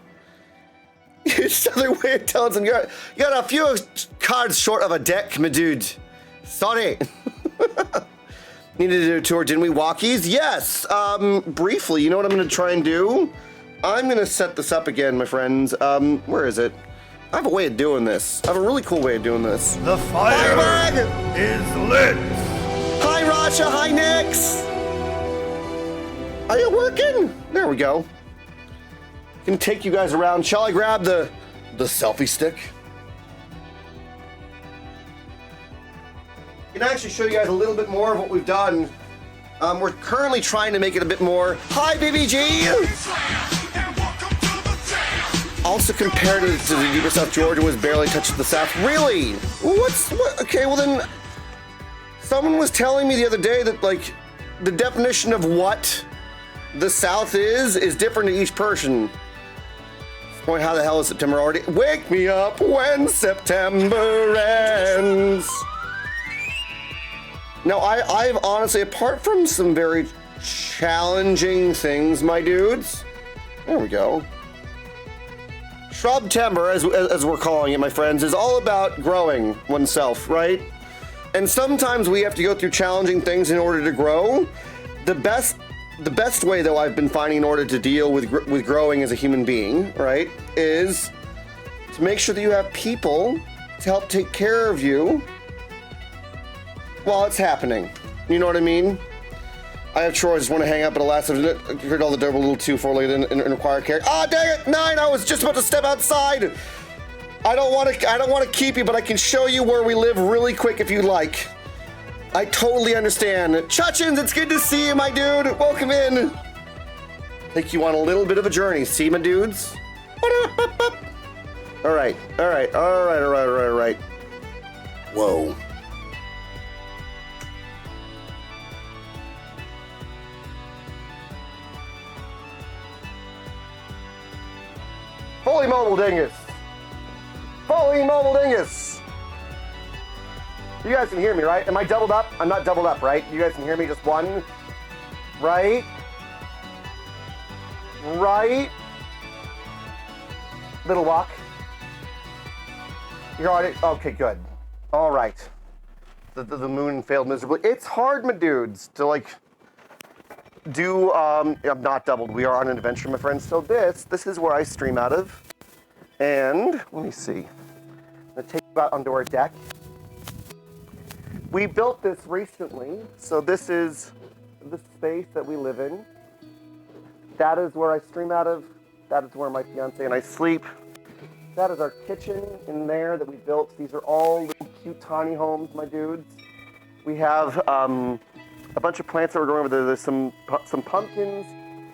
Southern way of telling them you got a few cards short of a deck, my dude. Sorry. Needed to do a tour, didn't we? Walkies? Yes. Briefly, you know what I'm gonna try and do? I'm gonna set this up again, my friends. Where is it? I have a way of doing this. I have a really cool way of doing this. The fire is lit. Hi, Rasha. Hi, Nix. Are you working? There we go. Can take you guys around. Shall I grab the selfie stick? can actually show you guys a little bit more of what we've done. We're currently trying to make it a bit more. Hi, BBG! Also compared to the deeper South, Georgia was barely touched the South. Really? What? Okay, well then, someone was telling me the other day that, like, the definition of what the South is different to each person. Boy, how the hell is September already? Wake me up when September ends. Now, I've honestly, apart from some very challenging things, my dudes, there we go. Shrubtember, as we're calling it, my friends, is all about growing oneself, right? And sometimes we have to go through challenging things in order to grow. The best way, though, I've been finding in order to deal with growing as a human being, right, is to make sure that you have people to help take care of you while it's happening. You know what I mean? I have chores, just want to hang out, but alas, I've heard all the dope a little too forward and require care. Ah, dang it! 9, I was just about to step outside! I don't want to keep you, but I can show you where we live really quick if you like. I totally understand. Chuchins, it's good to see you, my dude. Welcome in. Take you on a little bit of a journey. See, my dudes? All right. Whoa. Fully mobile dingus. Fully mobile dingus. You guys can hear me, right? Am I doubled up? I'm not doubled up, right? You guys can hear me just one? Right? Right? Little walk. You're already, okay, good. All right. The moon failed miserably. It's hard, my dudes, to like do, I'm not doubled. We are on an adventure, my friends. So this is where I stream out of. And let me see. I'm gonna take you out onto our deck. We built this recently, so this is the space that we live in. That is where I stream out of. That is where my fiance and I sleep. That is our kitchen in there that we built. These are all little cute tiny homes, my dudes. We have a bunch of plants that we're growing over there. There's some pumpkins,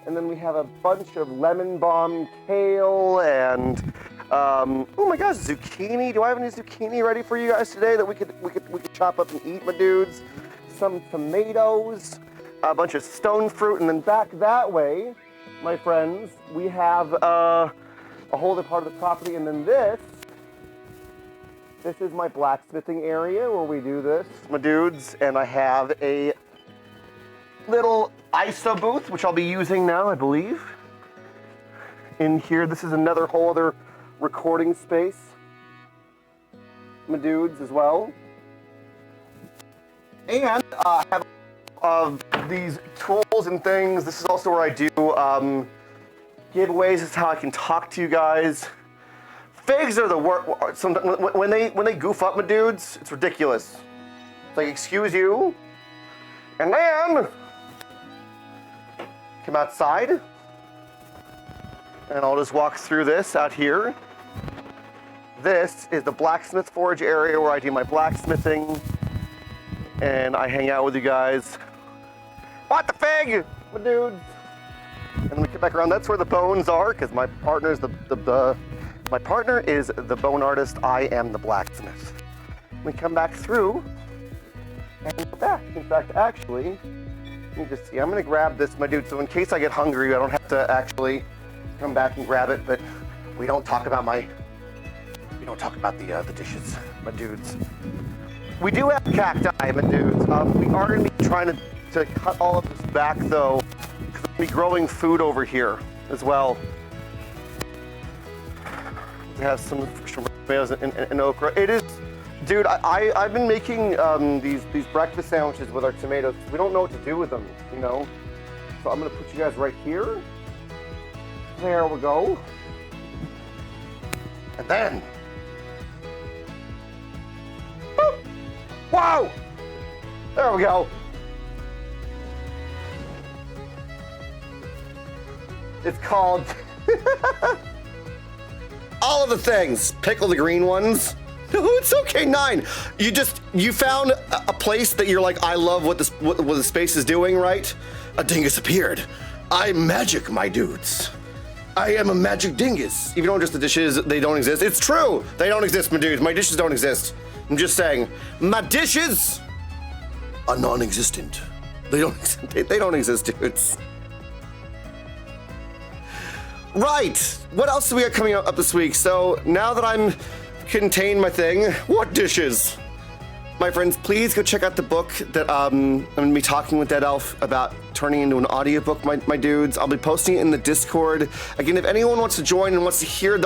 and then we have a bunch of lemon balm, kale, and oh my gosh, zucchini. Do I have any zucchini ready for you guys today that we could chop up and eat, my dudes? Some tomatoes, a bunch of stone fruit, and then back that way, my friends, we have a whole other part of the property, and then this is my blacksmithing area where we do this, my dudes, and I have a little ISO booth, which I'll be using now, I believe. In here, this is another whole other recording space, my dudes, as well. And I have these tools and things. This is also where I do giveaways. This is how I can talk to you guys. Figs are the worst. When they goof up, my dudes, it's ridiculous. It's like, excuse you, and then come outside, and I'll just walk through this out here. This is the blacksmith forge area where I do my blacksmithing, and I hang out with you guys. What the fig, my dudes? And then we get back around. That's where the bones are, because my partner is my partner is the bone artist. I am the blacksmith. We come back through, and we're back. In fact, actually, let me just see. I'm gonna grab this, my dude. So in case I get hungry, I don't have to actually come back and grab it. But we don't talk about the dishes, my dudes. We do have cacti, my dudes. We are gonna be trying to cut all of this back though, because we're gonna be growing food over here as well. We have some tomatoes and okra. It is, dude. I've been making these breakfast sandwiches with our tomatoes. We don't know what to do with them, you know. So I'm gonna put you guys right here. There we go. And then, boop. Wow! There we go. It's called all of the things. Pickle the green ones. No, it's okay, 9. You found a place that you're like, I love what the space is doing, right? A dingus appeared. I'm magic, my dudes. I am a magic dingus. Even though just the dishes, they don't exist. It's true. They don't exist, my dudes. My dishes don't exist. I'm just saying. My dishes are non-existent. They don't exist, dudes. Right. What else do we got coming up this week? So now that I'm contained my thing, what dishes? My friends, please go check out the book that I'm going to be talking with Dead Elf about turning into an audiobook, my dudes. I'll be posting it in the Discord. Again, if anyone wants to join and wants to hear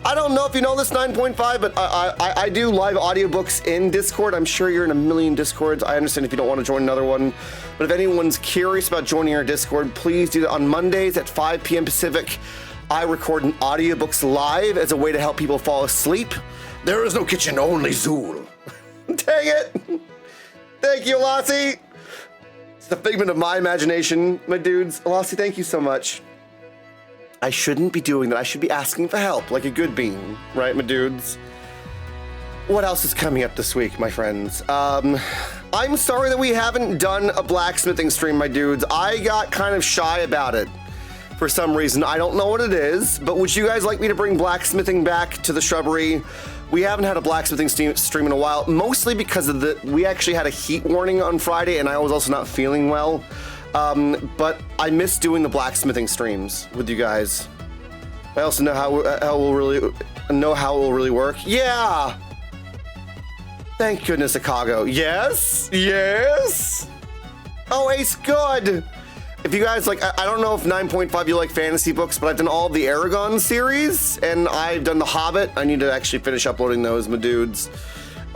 I don't know if you know this 9.5, but I do live audiobooks in Discord. I'm sure you're in a million Discords. I understand if you don't want to join another one. But if anyone's curious about joining our Discord, please do that on Mondays at 5 p.m. Pacific. I record audiobooks live as a way to help people fall asleep. There is no kitchen, only Zool. Dang it! Thank you, Lassie! It's the figment of my imagination, my dudes. Lassie, thank you so much. I shouldn't be doing that. I should be asking for help, like a good bean, right, my dudes? What else is coming up this week, my friends? I'm sorry that we haven't done a blacksmithing stream, my dudes. I got kind of shy about it for some reason. I don't know what it is, but would you guys like me to bring blacksmithing back to the shrubbery? We haven't had a blacksmithing stream in a while, mostly because we actually had a heat warning on Friday, and I was also not feeling well. But I miss doing the blacksmithing streams with you guys. I also know how it will really work. Yeah. Thank goodness, Chicago. Yes. Yes. Oh, Ace, good. If you guys like, I don't know if 9.5 you like fantasy books, but I've done all of the Aragon series, and I've done The Hobbit. I need to actually finish uploading those, my dudes.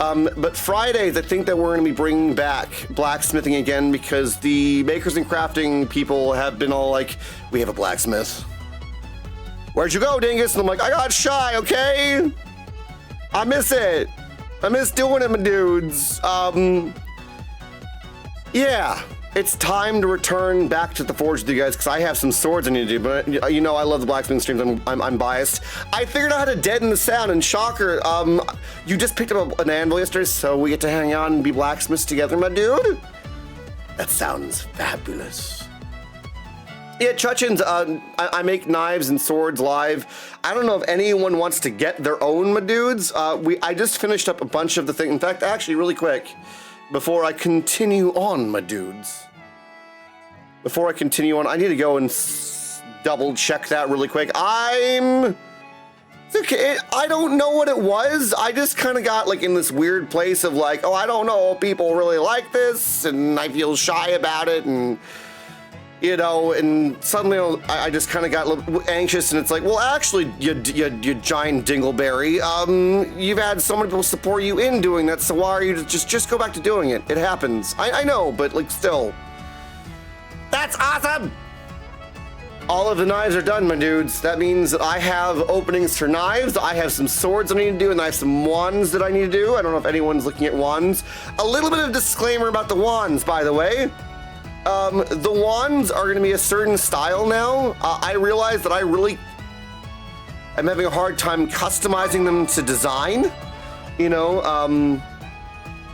But Fridays, I think that we're going to be bringing back blacksmithing again because the makers and crafting people have been all like, we have a blacksmith. Where'd you go, dingus? And I'm like, I got shy, okay? I miss it. I miss doing it, my dudes. Yeah. It's time to return back to the forge with you guys because I have some swords I need to do, but you know I love the blacksmithing streams. I'm biased. I figured out how to deaden the sound, and shocker, you just picked up an anvil yesterday, so we get to hang out and be blacksmiths together, my dude. That sounds fabulous. Yeah, Chuchins, I make knives and swords live. I don't know if anyone wants to get their own, my dudes. I just finished up a bunch of the things. In fact, actually, really quick, before I continue on, my dudes. Before I continue on, I need to go and double check that really quick. It's okay. I don't know what it was. I just kind of got like in this weird place of like, oh, I don't know, people really like this, and I feel shy about it, and you know, and suddenly I just kind of got a little anxious, and it's like, well, actually, you giant dingleberry, you've had so many people support you in doing that, so why are you just go back to doing it? It happens. I know, but like still. That's awesome! All of the knives are done, my dudes. That means that I have openings for knives, I have some swords I need to do, and I have some wands that I need to do. I don't know if anyone's looking at wands. A little bit of disclaimer about the wands, by the way. The wands are going to be a certain style now. I realize that I'm having a hard time customizing them to design. You know,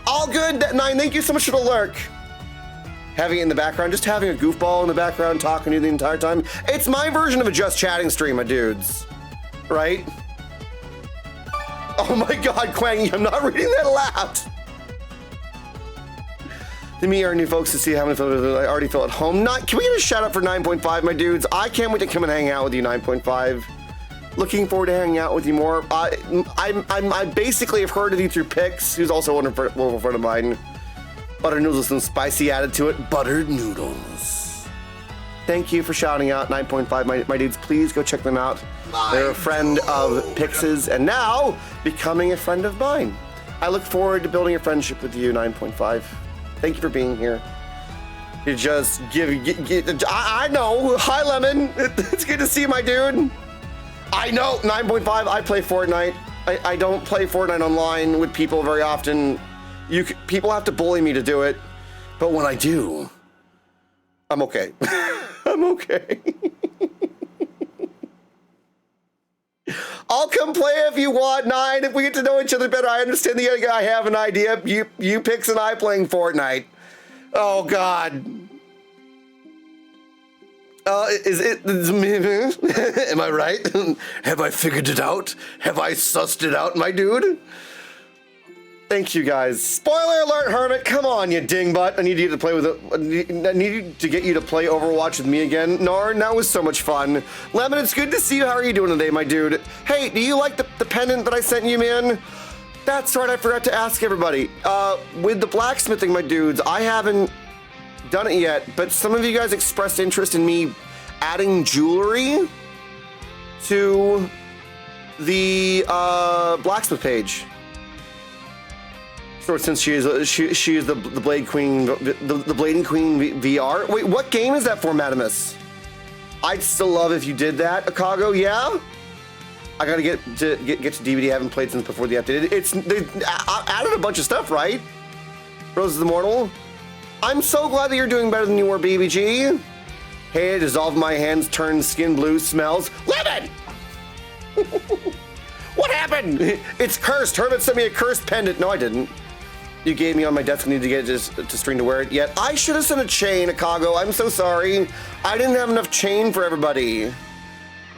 all good. 9, thank you so much for the lurk. Having it in the background, just having a goofball in the background talking to you the entire time. It's my version of a just chatting stream, my dudes. Right? Oh my God, Quangy, I'm not reading that aloud. To me, our new folks to see how many folks I already feel at home. Can we get a shout out for 9.5, my dudes? I can't wait to come and hang out with you, 9.5. Looking forward to hanging out with you more. I basically have heard of you through Pix, who's also a wonderful friend of mine. Buttered noodles with some spicy added to it. Buttered noodles. Thank you for shouting out 9.5, my dudes. Please go check them out. They're a friend of Pix's and now becoming a friend of mine. I look forward to building a friendship with you, 9.5. Thank you for being here. You just I know. Hi, Lemon. It's good to see you, my dude. I know. 9.5. I play Fortnite. I don't play Fortnite online with people very often. People have to bully me to do it, but when I do, I'm okay. I'm okay. I'll come play if you want, 9. If we get to know each other better, I understand the other guy. I have an idea. You Pix and I playing Fortnite. Oh, God. Am I right? Have I figured it out? Have I sussed it out, my dude? Thank you, guys. Spoiler alert, Hermit. Come on, you dingbutt. I need you to play with I need to get you to play Overwatch with me again. Narn, that was so much fun. Lemon, it's good to see you. How are you doing today, my dude? Hey, do you like the pendant that I sent you, man? That's right, I forgot to ask everybody. With the blacksmithing, my dudes, I haven't done it yet, but some of you guys expressed interest in me adding jewelry to the blacksmith page. So since she is the Blade Queen, the Blading Queen VR. Wait, what game is that for, Madamus? I'd still love if you did that, Akago. Yeah, I gotta get to DVD. I haven't played since before the update. They added a bunch of stuff, right? Rose is Immortal. I'm so glad that you're doing better than you were, BBG. Hey, dissolve my hands, turn skin blue, smells lemon. What happened? It's cursed. Hermit sent me a cursed pendant. No, I didn't. You gave me on my desk. I need to get it to string to wear it yet. I should have sent a chain, Akago. I'm so sorry. I didn't have enough chain for everybody.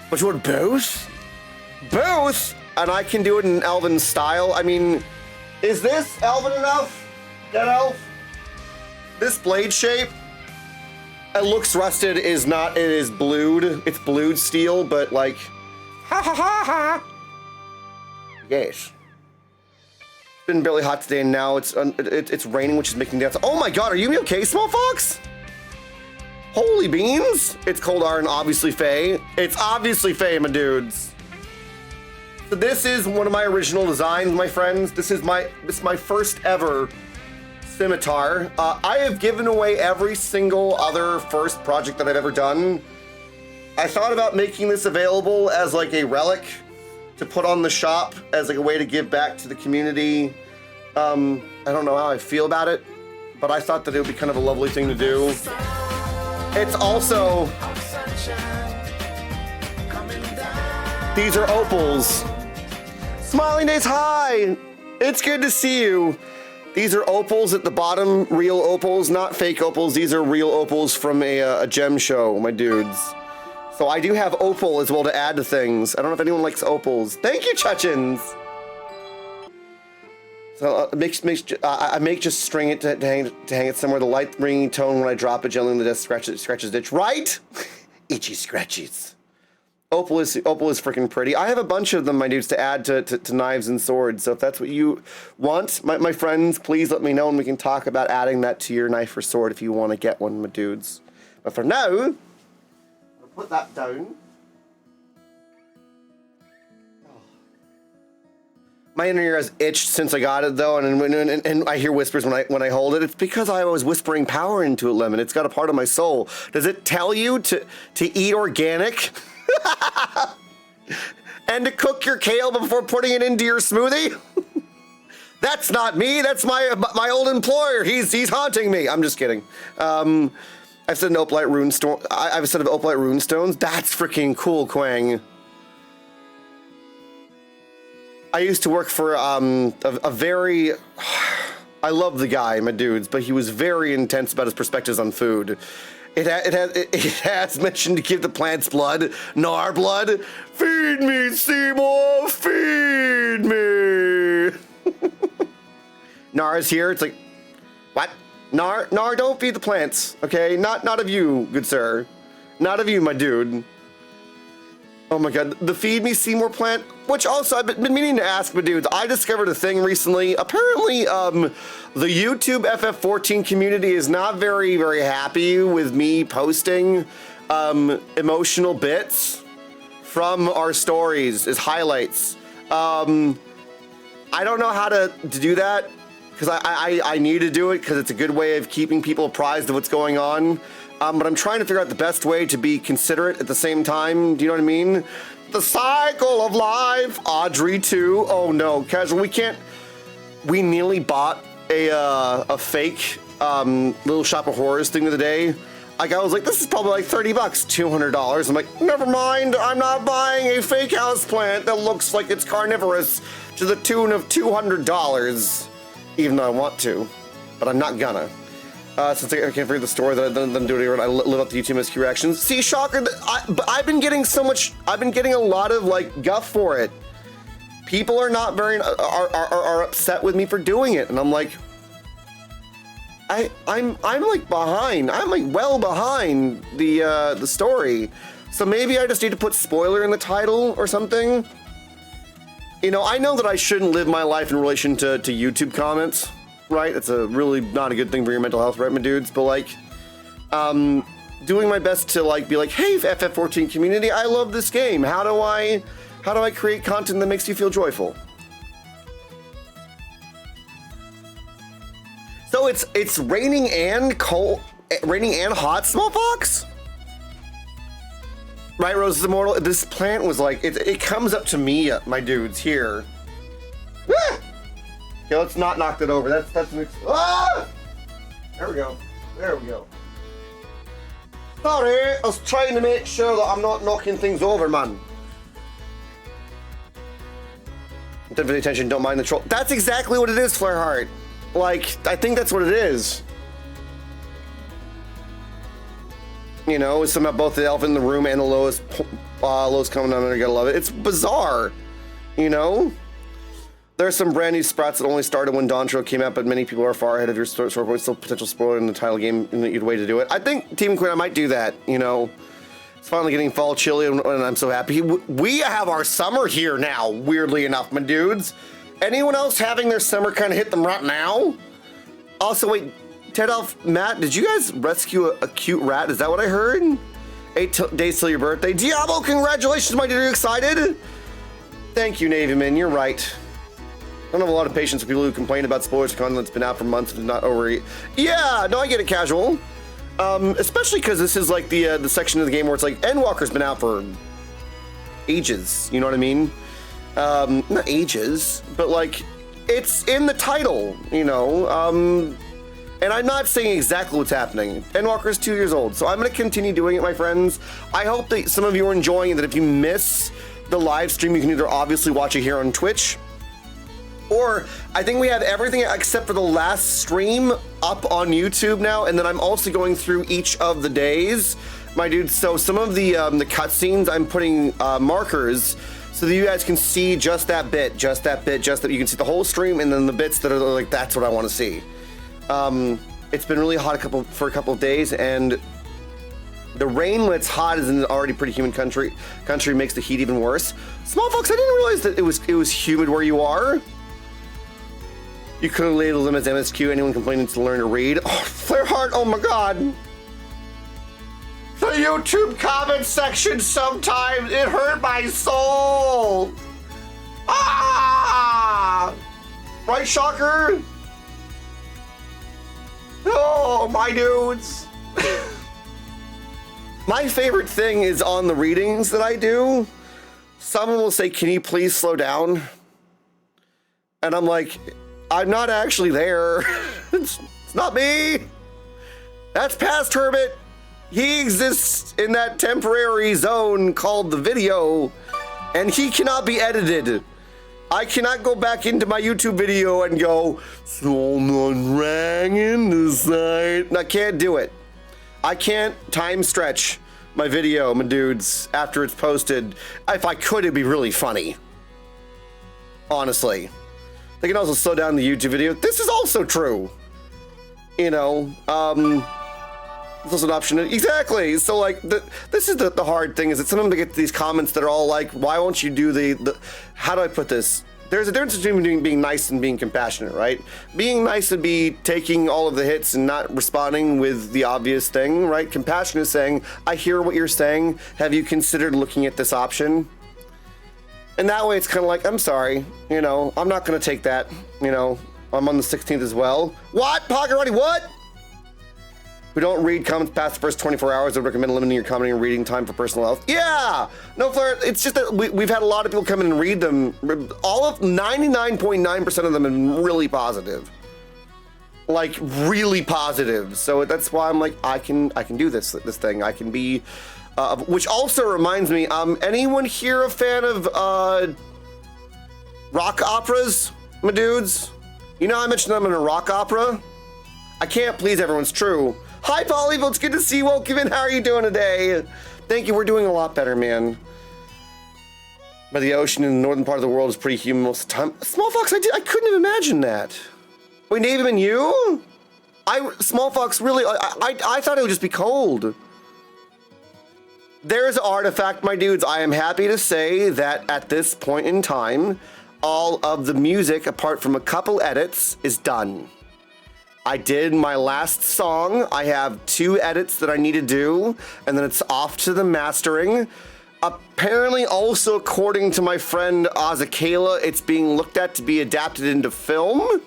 But you want both? Both? And I can do it in Elven style. I mean, is this Elven enough? That elf? This blade shape? It looks rusted. Is not. It is blued. It's blued steel, but like, ha ha ha ha. Yes. It's been barely hot today, and now it's raining, which is making me dance. Oh my God, are you okay, Small Fox? Holy beans! It's cold iron, obviously Faye. It's obviously Faye, my dudes. So this is one of my original designs, my friends. This is my first ever scimitar. I have given away every single other first project that I've ever done. I thought about making this available as like a relic to put on the shop as like a way to give back to the community. I don't know how I feel about it, but I thought that it would be kind of a lovely thing to do. It's also, these are opals. Smiling Days, hi! It's good to see you. These are opals at the bottom, real opals, not fake opals. These are real opals from a gem show, my dudes. So I do have opal as well to add to things. I don't know if anyone likes opals. Thank you, Chuchins. So I make just string it to hang it somewhere. The light ringing tone when I drop it gently on the desk scratches itch. Right? Itchy scratches. Opal is freaking pretty. I have a bunch of them, my dudes, to add to knives and swords. So if that's what you want, my friends, please let me know and we can talk about adding that to your knife or sword if you want to get one, my dudes. But for now, put that down. My inner ear has itched since I got it though, and I hear whispers when I hold it. It's because I was whispering power into it, Lemon. It's got a part of my soul. Does it tell you to eat organic? And to cook your kale before putting it into your smoothie? That's not me. That's my old employer. He's haunting me. I'm just kidding. I've said an opalite runestone. I've said of opalite runestones. That's freaking cool, Quang. I used to work for a very. I love the guy, my dudes, but he was very intense about his perspectives on food. It has mentioned to give the plants blood, Nar blood. Feed me, Seymour. Feed me. Nar is here. It's like, what? Nar, don't feed the plants, okay? Not of you, good sir. Not of you, my dude. Oh my God, the Feed Me Seymour plant, which also I've been meaning to ask, my dudes. I discovered a thing recently. Apparently, the YouTube FF14 community is not very, very happy with me posting emotional bits from our stories as highlights. I don't know how to do that, because I need to do it because it's a good way of keeping people apprised of what's going on. But I'm trying to figure out the best way to be considerate at the same time. Do you know what I mean? The cycle of life. Audrey too. Oh no, Casual. We nearly bought a fake Little Shop of Horrors thing the other day. Like, I was like, this is probably like 30 bucks, $200. I'm like, never mind, I'm not buying a fake houseplant that looks like it's carnivorous to the tune of $200, even though I want to, but I'm not gonna. Since I can't read the story, then do it. I live up the YouTube MSQ reactions. See, shocker, but I've been getting a lot of like guff for it. People are not are upset with me for doing it, and I'm like, I'm like behind. I'm like well behind the story. So maybe I just need to put spoiler in the title or something. You know, I know that I shouldn't live my life in relation to YouTube comments, right? It's a really not a good thing for your mental health, right, my dudes? But like, doing my best to like be like, hey, FF14 community, I love this game. How do I create content that makes you feel joyful? So it's raining and cold, raining and hot, Smallpox? Right, Rose is Immortal? This plant was like, it comes up to me, my dudes, here. Ah! Okay, let's not knock that over. That's an ah! There we go. There we go. Sorry, I was trying to make sure that I'm not knocking things over, man. Don't pay attention, don't mind the troll. That's exactly what it is, Flareheart. Like, I think that's what it is. You know, it's somehow both the elephant in the room and the lowest coming down there. You gotta love it. It's bizarre, you know? There's some brand new sprouts that only started when Dawntrail came out, but many people are far ahead of your story point. Still potential spoiler in the title game in the way to do it. I think Team Quinn, I might do that, you know? It's finally getting fall chilly, and I'm so happy. We have our summer here now, weirdly enough, my dudes. Anyone else having their summer kind of hit them right now? Also, wait, Ted Elf, Matt, did you guys rescue a cute rat? Is that what I heard? 8 days till your birthday. Diablo, congratulations, my dude. Are you excited? Thank you, Navyman. You're right. I don't have a lot of patience with people who complain about spoilers for content that's been out for months and not overeat. Yeah, no, I get it, casual. Especially because this is like the section of the game where it's like Endwalker's been out for ages. You know what I mean? Not ages, but like it's in the title. You know. And I'm not saying exactly what's happening. Endwalker's 2 years old, so I'm going to continue doing it, my friends. I hope that some of you are enjoying it, that if you miss the live stream, you can either obviously watch it here on Twitch, or I think we have everything except for the last stream up on YouTube now, and then I'm also going through each of the days, my dudes. So some of the cutscenes, I'm putting markers so that you guys can see just that bit, you can see the whole stream, and then the bits that are like, that's what I want to see. It's been really hot for a couple of days, and the rain when it's hot is in an already pretty humid country makes the heat even worse. Small folks, I didn't realize that it was humid where you are. You could have labeled them as MSQ. Anyone complaining to learn to read? Oh, Flareheart, oh my god. The YouTube comment section sometimes, it hurt my soul. Ah! Right, Shocker? Oh, my dudes. My favorite thing is on the readings that I do, someone will say, can you please slow down? And I'm like, I'm not actually there. It's not me. That's past Hermit. He exists in that temporary zone called the video, and he cannot be edited. I cannot go back into my YouTube video and go, someone rang in the site. I can't do it. I can't time stretch my video, my dudes, after it's posted. If I could, it'd be really funny. Honestly. They can also slow down the YouTube video. This is also true. You know, it's also an option. Exactly. So like, this is the hard thing, is that sometimes I get these comments that are all like, why won't you do the how do I put this? There's a difference between being nice and being compassionate, right? Being nice would be taking all of the hits and not responding with the obvious thing, right? Compassion is saying, I hear what you're saying. Have you considered looking at this option? And that way it's kind of like, I'm sorry, you know, I'm not going to take that, you know, I'm on the 16th as well. What? Pogarati, what? We don't read comments past the first 24 hours. I would recommend limiting your commenting and reading time for personal health. Yeah, no, Flare, it's just that we've had a lot of people come in and read them. All of 99.9% of them have been really positive. like really positive. So that's why I'm like, I can do this thing. I can be, which also reminds me, anyone here a fan of rock operas, my dudes? You know, I mentioned I'm in a rock opera. I can't please everyone's true. Hi, Polyville, it's good to see you. Welcome in. How are you doing today? Thank you. We're doing a lot better, man. But the ocean in the northern part of the world is pretty humid most of the time. Small Fox, I couldn't have imagined that. Wait, Navy and you? Small Fox, really? I thought it would just be cold. There's Artifact, my dudes. I am happy to say that at this point in time, all of the music, apart from a couple edits, is done. I did my last song. I have 2 edits that I need to do, and then it's off to the mastering. Apparently, also according to my friend Azakela, it's being looked at to be adapted into film.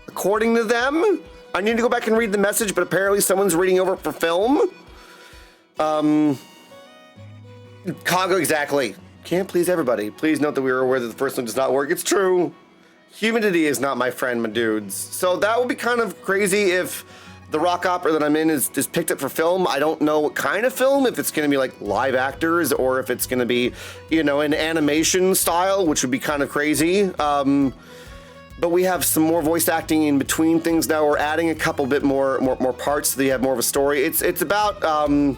According to them, I need to go back and read the message, but apparently someone's reading over it for film. Congo, exactly. Can't please everybody. Please note that we are aware that the first one does not work. It's true. Humidity is not my friend, my dudes. So that would be kind of crazy if the rock opera that I'm in is picked up for film. I don't know what kind of film, if it's going to be like live actors or if it's going to be, you know, an animation style, which would be kind of crazy. But we have some more voice acting in between things now. We're adding a couple bit more parts so that you have more of a story. It's about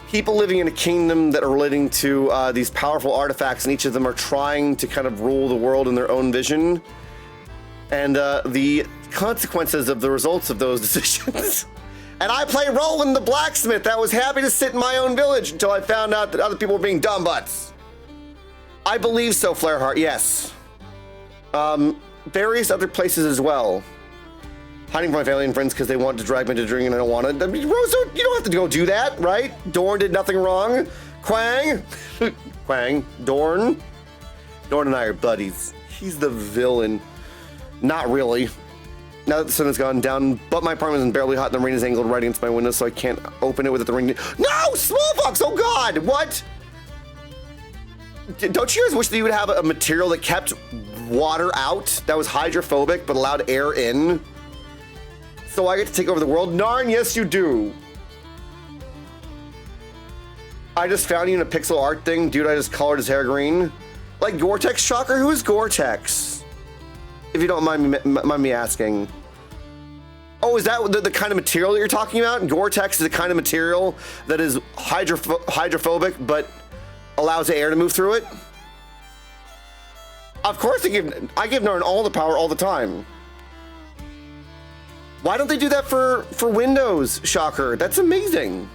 people living in a kingdom that are relating to these powerful artifacts, and each of them are trying to kind of rule the world in their own vision. And the consequences of the results of those decisions. And I play Roland the blacksmith that was happy to sit in my own village until I found out that other people were being dumb butts. I believe so, Flareheart, yes. Various other places as well. Hiding from my family and friends because they wanted to drag me to drink and I don't want to. I mean, Rose, you don't have to go do that, right? Dorn did nothing wrong. Quang. Quang. Dorn. Dorn and I are buddies. He's the villain. Not really. Now that the sun has gone down, but my apartment is barely hot and the rain is angled right against my window, so I can't open it without the rain. No! Small Fox! Oh God! What? Don't you guys wish that you would have a material that kept water out, that was hydrophobic, but allowed air in? So I get to take over the world? Narn, yes you do. I just found you in a pixel art thing. Dude, I just colored his hair green. Like Gore-Tex Shocker? Who is Gore-Tex? If you don't mind me asking. Oh, is that the kind of material that you're talking about? Gore-Tex is the kind of material that is hydrophobic, but allows the air to move through it? Of course I give Narn all the power all the time. Why don't they do that for Windows, Shocker? That's amazing.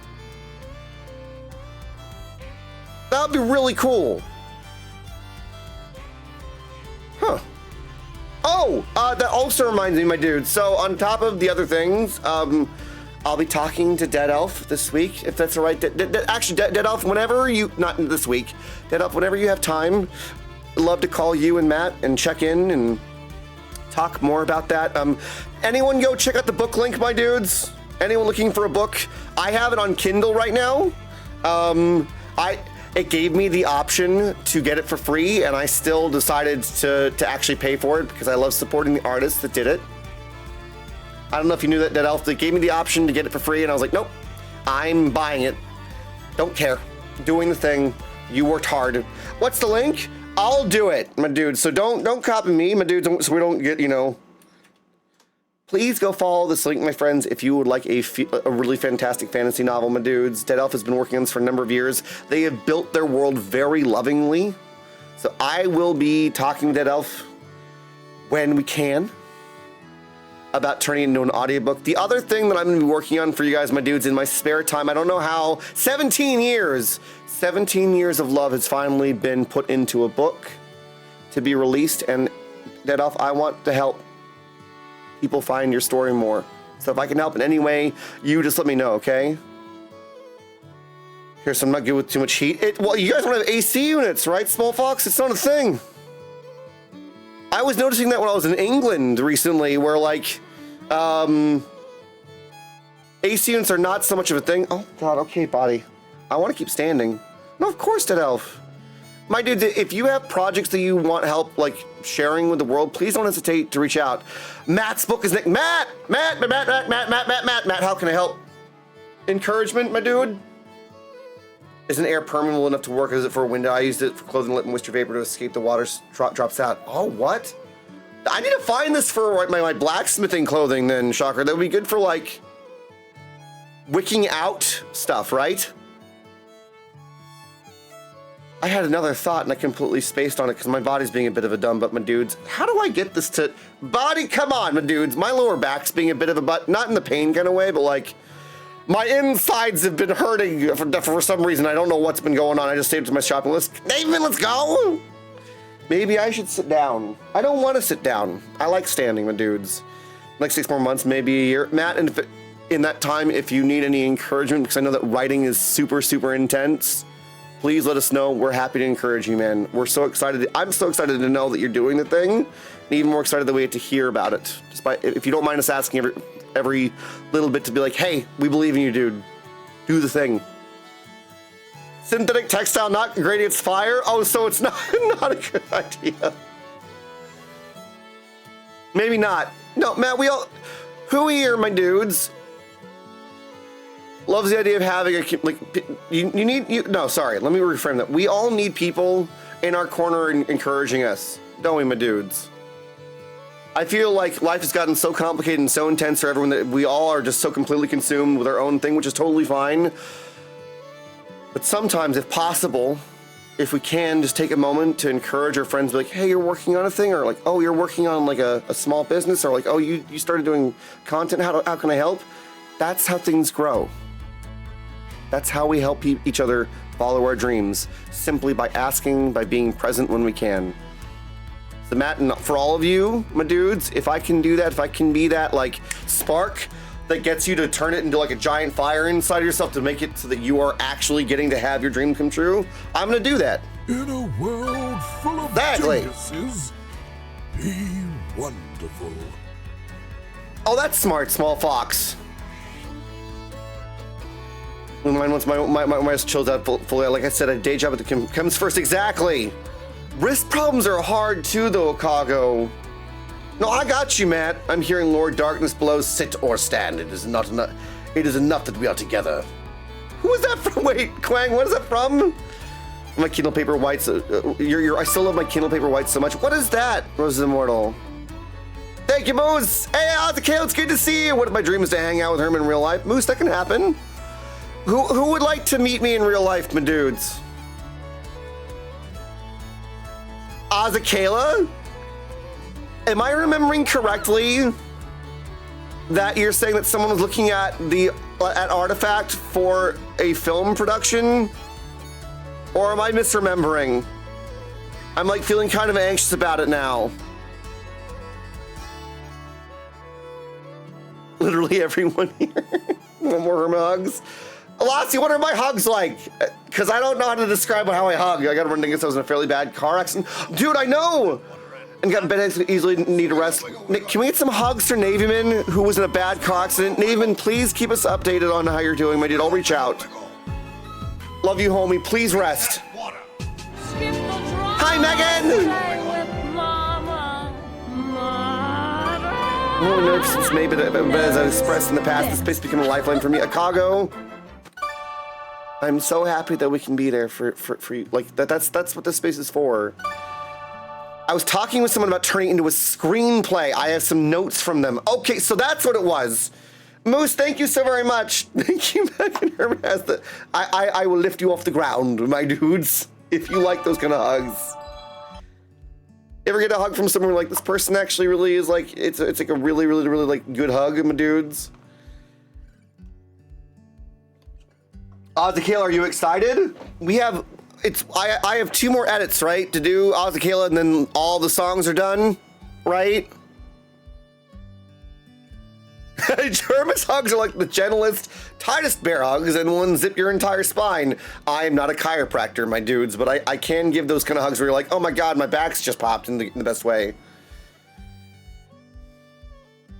That would be really cool. Huh. Oh, that also reminds me, my dude. So on top of the other things, I'll be talking to Dead Elf this week, if that's all right. Actually, Dead Elf, whenever you, not this week, Dead Elf, whenever you have time, I'd love to call you and Matt and check in and talk more about that. Anyone go check out the book link, my dudes? Anyone looking for a book? I have it on Kindle right now. It gave me the option to get it for free, and I still decided to actually pay for it because I love supporting the artists that did it. I don't know if you knew that Dead Elf, they gave me the option to get it for free, and I was like, nope, I'm buying it. Don't care. Doing the thing. You worked hard. What's the link? I'll do it, my dude. So don't copy me, my dude, so we don't get, you know. Please go follow this link, my friends, if you would like a really fantastic fantasy novel, my dudes. Dead Elf has been working on this for a number of years. They have built their world very lovingly. So I will be talking to Dead Elf when we can about turning it into an audiobook. The other thing that I'm going to be working on for you guys, my dudes, in my spare time, I don't know how, 17 years of love has finally been put into a book to be released, and Dead Elf, I want to help people find your story more. So if I can help in any way, you just let me know, okay? Here, so I'm not good with too much heat. Well, you guys don't have AC units, right, Small Fox? It's not a thing. I was noticing that when I was in England recently, where like, AC units are not so much of a thing. Oh God, okay, body. I want to keep standing. No, of course, Dead Elf. My dudes, if you have projects that you want help, like, sharing with the world, please don't hesitate to reach out. Matt's book is Matt, how can I help? Encouragement, my dude? Isn't air permeable enough to work as it for a window? I used it for clothing, let moisture vapor to escape the water drops out. Oh, what? I need to find this for my blacksmithing clothing then, Shocker. That would be good for, like, wicking out stuff, right? I had another thought and I completely spaced on it because my body's being a bit of a dumb butt, my dudes. How do I get this to... Body, come on, my dudes. My lower back's being a bit of a butt, not in the pain kind of way, but like... My insides have been hurting for some reason. I don't know what's been going on. I just saved to my shopping list. Nathan, let's go! Maybe I should sit down. I don't want to sit down. I like standing, my dudes. Like 6 more months, maybe a year. Matt, and in that time, if you need any encouragement, because I know that writing is super, super intense, please let us know. We're happy to encourage you, man. We're so excited. I'm so excited to know that you're doing the thing, and even more excited that we get to hear about it. If you don't mind us asking every little bit to be like, hey, we believe in you, dude. Do the thing. Synthetic textile not great against fire? Oh, so it's not a good idea. Maybe not. No, Matt, who here, my dudes, loves the idea of having let me reframe that. We all need people in our corner encouraging us, don't we, my dudes? I feel like life has gotten so complicated and so intense for everyone that we all are just so completely consumed with our own thing, which is totally fine. But sometimes, if possible, if we can, just take a moment to encourage our friends, be like, hey, you're working on a thing, or like, oh, you're working on like a small business, or like, oh, you started doing content, how can I help? That's how things grow. That's how we help each other follow our dreams, simply by asking, by being present when we can. So Matt, and for all of you, my dudes, if I can do that, if I can be that like spark that gets you to turn it into like a giant fire inside yourself to make it so that you are actually getting to have your dream come true, I'm gonna do that. In a world full of geniuses, be wonderful. Oh, that's smart, small fox. Mine once my chilled out fully. Like I said, a day job at the comes first. Exactly. Wrist problems are hard too, though, Kago. No, I got you, Matt. I'm hearing Lord Darkness below. Sit or stand. It is not enough. It is enough that we are together. Who is that from? Wait, Quang. What is that from? My Kindle Paper Whites. I still love my Kindle Paper Whites so much. What is that? Rose is Immortal. Thank you, Moose. Hey, how's it, Kale? It's good to see you. What if my dream is to hang out with Herman in real life? Moose, that can happen. Who would like to meet me in real life, my dudes? Azakela? Am I remembering correctly that you're saying that someone was looking at Artifact for a film production? Or am I misremembering? I'm like feeling kind of anxious about it now. Literally everyone here. One more Herman hugs. Lassie, what are my hugs like? Because I don't know how to describe how I hug. I got to run against I was in a fairly bad car accident. Dude, I know! And got in bed easily need a rest. Nick, can we get some hugs for Navyman who was in a bad car accident? Navyman, please keep us updated on how you're doing, my dude. I'll reach out. Love you, homie. Please rest. Hi, Megan! No one noticed since maybe as I expressed in the past, this space became a lifeline for me. Akago, I'm so happy that we can be there for you. Like that's what this space is for. I was talking with someone about turning it into a screenplay. I have some notes from them. Okay, so that's what it was. Moose, thank you so very much. Thank you, Megan Herman has the. I will lift you off the ground, my dudes. If you like those kind of hugs. Ever get a hug from someone like this person actually really is like it's like a really like good hug, my dudes? Azakela, are you excited? I have 2 more edits, right? To do Azakela and then all the songs are done, right? Jermis hugs are like the gentlest, tightest bear hugs and will unzip your entire spine. I am not a chiropractor, my dudes, but I can give those kind of hugs where you're like, oh my god, my back's just popped in the best way.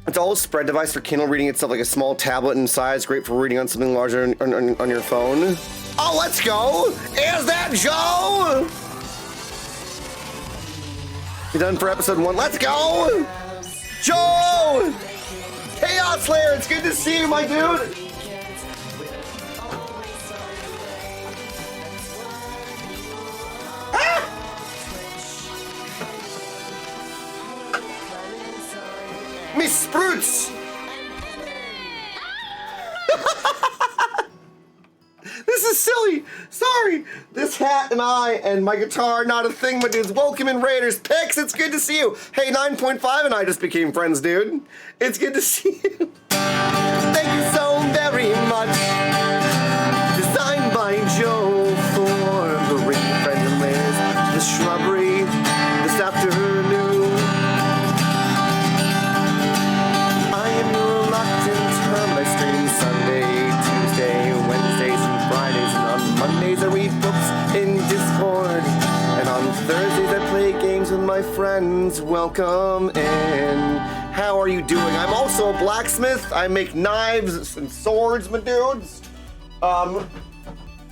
It's all a spread device for Kindle reading itself, like a small tablet in size, great for reading on something larger on your phone. Oh, let's go! Is that Joe? You done for episode 1? Let's go! Joe! Chaos Slayer, it's good to see you, my dude! Ah! Miss Spruce! This is silly. Sorry. This hat and I and my guitar, not a thing, my dudes. Welcome in Raiders. Pix, it's good to see you. Hey, 9.5 and I just became friends, dude. It's good to see you. Thank you so very much. Designed by Joe for bringing friends and ways to the shrubbery this afternoon. I am the reluctant hermit. I stream Sunday, Tuesday, Wednesdays, and Fridays, and on Mondays I read books in Discord, and on Thursdays I play games with my friends. Welcome in. How are you doing? I'm also a blacksmith. I make knives and swords, my dudes.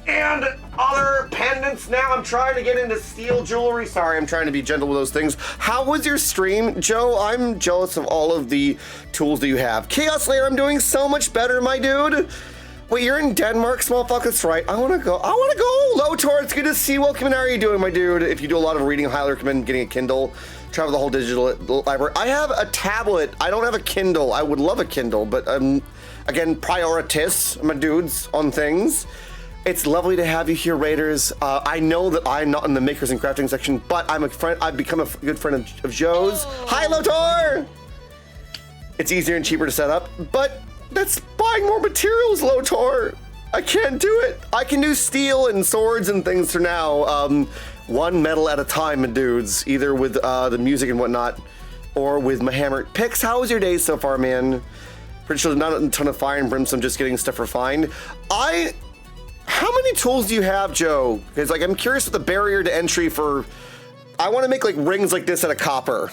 And other pendants now. I'm trying to get into steel jewelry. Sorry, I'm trying to be gentle with those things. How was your stream, Joe? I'm jealous of all of the tools that you have. Chaos Slayer, I'm doing so much better, my dude. Wait, you're in Denmark, small fuck, that's right. I wanna go. Lotor, it's good to see you. Welcome in. How are you doing, my dude? If you do a lot of reading, I highly recommend getting a Kindle. Travel the whole digital library. I have a tablet. I don't have a Kindle. I would love a Kindle, but again, priorities, my dudes, on things. It's lovely to have you here, Raiders. I know that I'm not in the makers and crafting section, but I'm a friend. I've become a good friend of Joe's. Hi, Lotor! It's easier and cheaper to set up, but that's buying more materials, Lotor. I can't do it. I can do steel and swords and things for now. One metal at a time, my dudes. Either with the music and whatnot, or with my hammer. Pix, how was your day so far, man? Pretty sure there's not a ton of fire and brimstone, just getting stuff refined. How many tools do you have, Joe? Because like I'm curious what the barrier to entry for. I want to make like rings like this out of copper.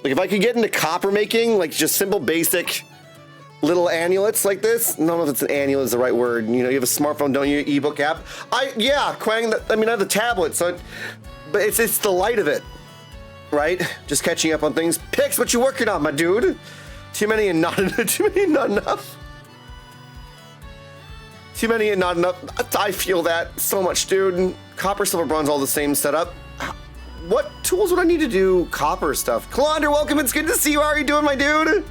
Like if I could get into copper making, like just simple basic little amulets like this. I don't know if it's an amulet is the right word. You know, you have a smartphone, don't you? Ebook app. Quang. I mean, I have the tablet, so, but it's the light of it, right? Just catching up on things. Pix, what you working on, my dude? Too many and not enough. Too many and not enough. Too many and not enough. I feel that so much, dude. Copper, silver, bronze, all the same setup. What tools would I need to do copper stuff? Kalonder, welcome. It's good to see you. How are you doing, my dude?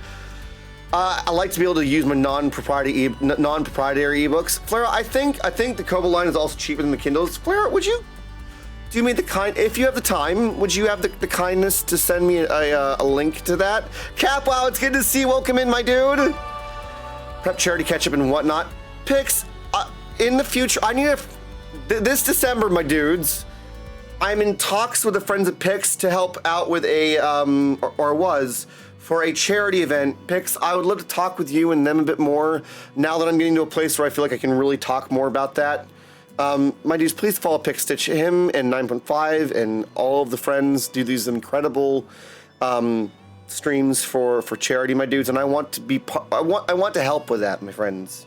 I like to be able to use my non-proprietary ebooks. Flora, I think the Kobo line is also cheaper than the Kindles. Flora, would you do me the kind? If you have the time, would you have the kindness to send me a link to that? Cap, wow, it's good to see you. Welcome in, my dude. Prep charity ketchup and whatnot. Pix. In the future, I need this December, my dudes. I'm in talks with the friends at Pix to help out with a for a charity event. Pix, I would love to talk with you and them a bit more now that I'm getting to a place where I feel like I can really talk more about that. My dudes, please follow Pix Stitch, him and 9.5 and all of the friends do these incredible streams for charity, my dudes, and I want to help with that, my friends.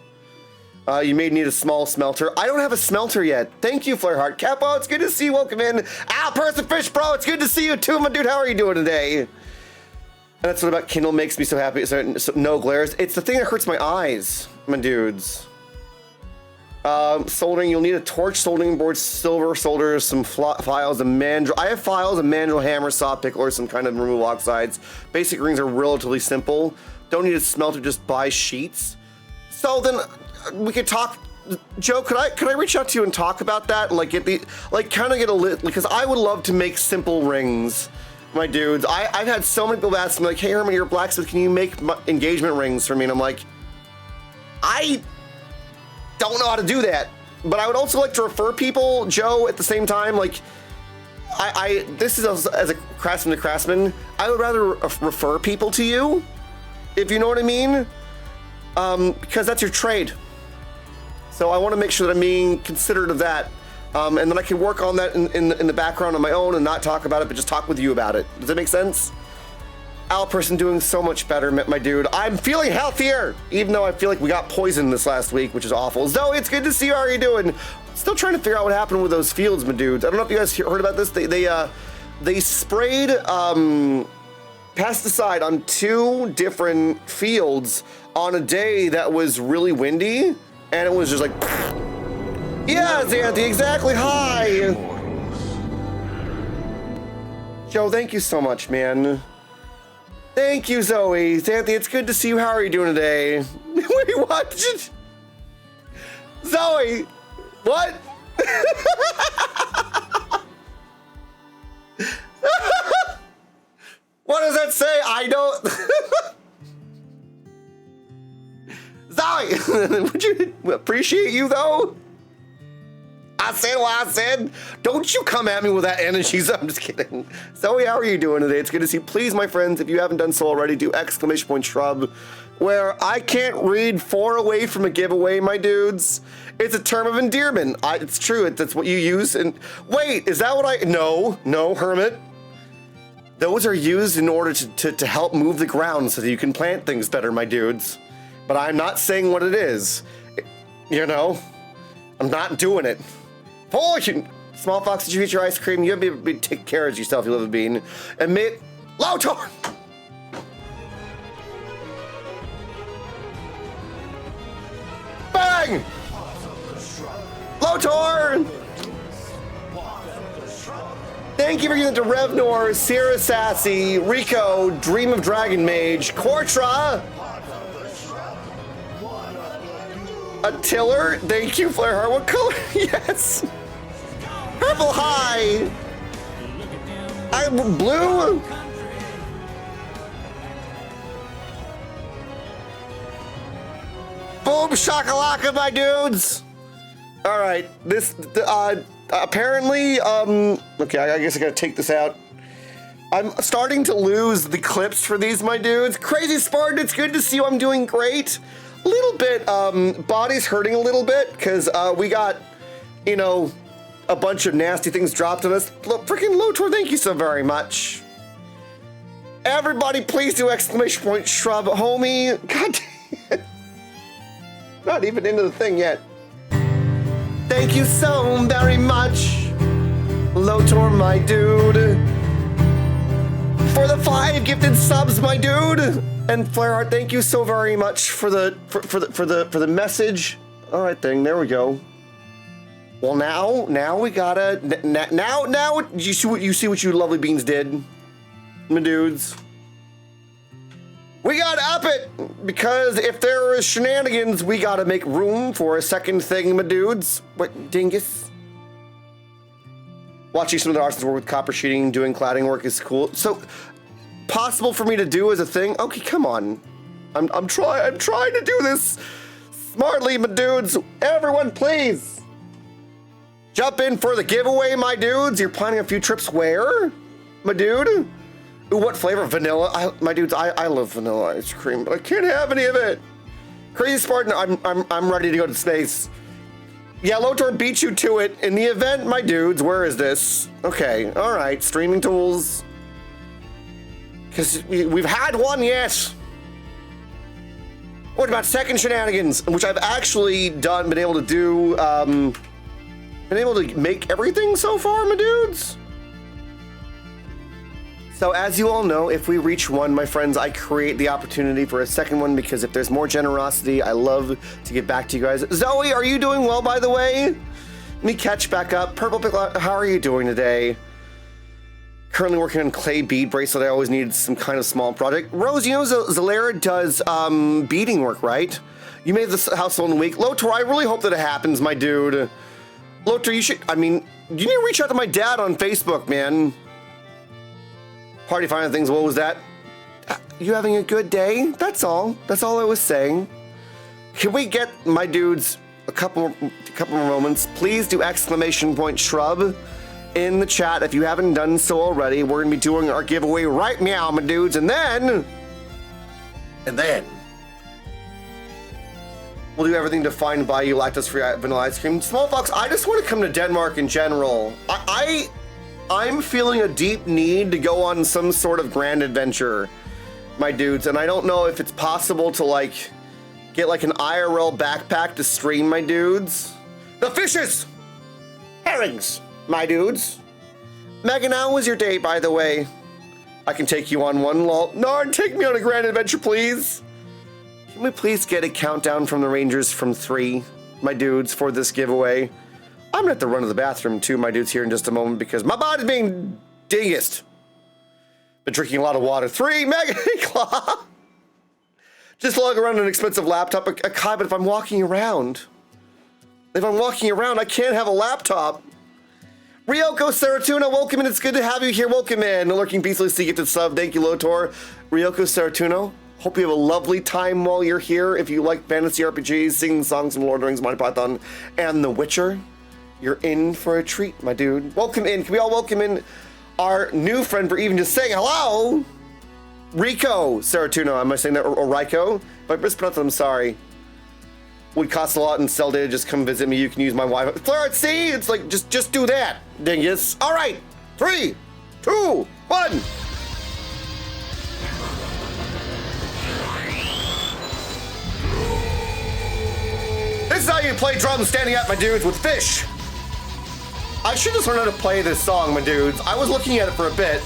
You may need a small smelter. I don't have a smelter yet. Thank you, Flareheart. Capo, it's good to see you. Welcome in. Al, Person Fish Bro, it's good to see you too, my dude. How are you doing today? And that's what about Kindle makes me so happy. So no glares. It's the thing that hurts my eyes, my dudes. Soldering, you'll need a torch, soldering board, silver solders, some files, a mandrel. I have files, a mandrel, hammer, saw, pickler, some kind of removable oxides. Basic rings are relatively simple. Don't need a smelter, just buy sheets. So then we could talk. Joe, could I reach out to you and talk about that and like get the because I would love to make simple rings, my dudes. I've had so many people ask me like, hey Herman, you're a blacksmith, can you make engagement rings for me? And I'm like, I don't know how to do that, but I would also like to refer people, Joe, at the same time. Like, this is as a craftsman to craftsman, I would rather refer people to you, if you know what I mean, because that's your trade. So I want to make sure that I'm being considerate of that, and then I can work on that in the background on my own and not talk about it, but just talk with you about it. Does that make sense? Al Person doing so much better, my dude. I'm feeling healthier, even though I feel like we got poisoned this last week, which is awful. Zoe, it's good to see you. How are you doing? Still trying to figure out what happened with those fields, my dudes. I don't know if you guys heard about this. they sprayed pesticide on 2 different fields on a day that was really windy, and it was just like, yeah, Xanthi, exactly. Hi. Joe, thank you so much, man. Thank you, Zoe. Xanthi, it's good to see you. How are you doing today? Wait, what? Zoe, what? What does that say? I don't. Zoe, would you appreciate you though? I said what I said. Don't you come at me with that energy. I'm just kidding. Zoe, how are you doing today? It's good to see you. Please, my friends, if you haven't done so already, do !shrub, where I can't read 4 away from a giveaway, my dudes. It's a term of endearment. It's true. That's what you use. And wait, is that what I? No, Hermit. Those are used in order to help move the ground so that you can plant things better, my dudes. But I'm not saying what it is. You know, I'm not doing it. Oh, small fox, did you eat your ice cream? You have to be take care of yourself, you little bean. Admit, Lotor! Bang! Lotor! Thank you for giving it to Revnor, Sierra Sassy, Rico, Dream of Dragon Mage, Kortra, Attiller, thank you, Flare Heart. What color? Yes. Purple High. I'm blue. Boom shakalaka, my dudes. All right, this apparently okay, I guess I gotta take this out. I'm starting to lose the clips for these, my dudes. Crazy Spartan, it's good to see you. I'm doing great. A little bit, body's hurting a little bit because we got, you know, a bunch of nasty things dropped on us. Freaking Lotor, thank you so very much. Everybody, please do !shrub, homie. God damn it. Not even into the thing yet. Thank you so very much, Lotor, my dude. For the 5 gifted subs, my dude. And Flareheart, thank you so very much for the message. All right, thing. There we go. Well, now we gotta now you see what you lovely beans did, my dudes. We gotta up it because if there is shenanigans, we gotta make room for a second thing, my dudes. What dingus? Watching some of the artists work with copper sheeting, doing cladding work is cool. So possible for me to do as a thing? Okay, come on. I'm trying to do this smartly, my dudes. Everyone, please jump in for the giveaway, my dudes. You're planning a few trips where, my dude? Ooh, what flavor? Vanilla. My dudes, I love vanilla ice cream, but I can't have any of it. Crazy Spartan, I'm ready to go to space. Yeah, Lotor beat you to it in the event, my dudes. Where is this? Okay, all right, streaming tools. Because we've had one, yes. What about second shenanigans, which I've actually been able to do, been able to make everything so far, my dudes. So as you all know, if we reach 1, my friends, I create the opportunity for a second one because if there's more generosity, I love to get back to you guys. Zoe, are you doing well, by the way? Let me catch back up. Purple Pickle, how are you doing today? Currently working on clay bead bracelet. I always needed some kind of small project. Rose, you know Zalera does beading work, right? You made this house in a week. Lotor, I really hope that it happens, my dude. Lotor, you need to reach out to my dad on Facebook, man. Party finding things, what was that? You having a good day? That's all. That's all I was saying. Can we get my dudes a couple more moments? Please do !shrub in the chat if you haven't done so already. We're gonna be doing our giveaway right now, my dudes, and then we'll do everything to find and buy you lactose-free vanilla ice cream. Small Fox, I just want to come to Denmark in general. I'm feeling a deep need to go on some sort of grand adventure, my dudes, and I don't know if it's possible to get an IRL backpack to stream, my dudes. The fishes! Herrings, my dudes. Megan, how was your date, by the way? I can take you on one, lol. Nard, take me on a grand adventure, please. Can we please get a countdown from the Rangers from 3, my dudes, for this giveaway? I'm gonna have to run to the bathroom too, my dudes, here in just a moment because my body's being dingest. Been drinking a lot of water. 3, Megan, Claw. Just log around an expensive laptop, a Kai, but if I'm walking around, I can't have a laptop. Ryoko Saratuna, welcome in. It's good to have you here. Welcome in. Lurking peacefully, so you get to sub. Thank you, Lotor. Ryoko Saratuna, hope you have a lovely time while you're here. If you like fantasy RPGs, singing songs from Lord of the Rings, Monty Python, and The Witcher, you're in for a treat, my dude. Welcome in. Can we all welcome in our new friend for even just saying hello? Rico Saratuna, am I saying that? Or Ryko? If I mispronounced it, I'm sorry. Would cost a lot and sell data, just come visit me. You can use my Wi-Fi. Flare, see? It's like, just do that, dingus. All right, 3, 2, 1. This is how you play drums standing up, my dudes, with fish. I should just learn how to play this song, my dudes. I was looking at it for a bit.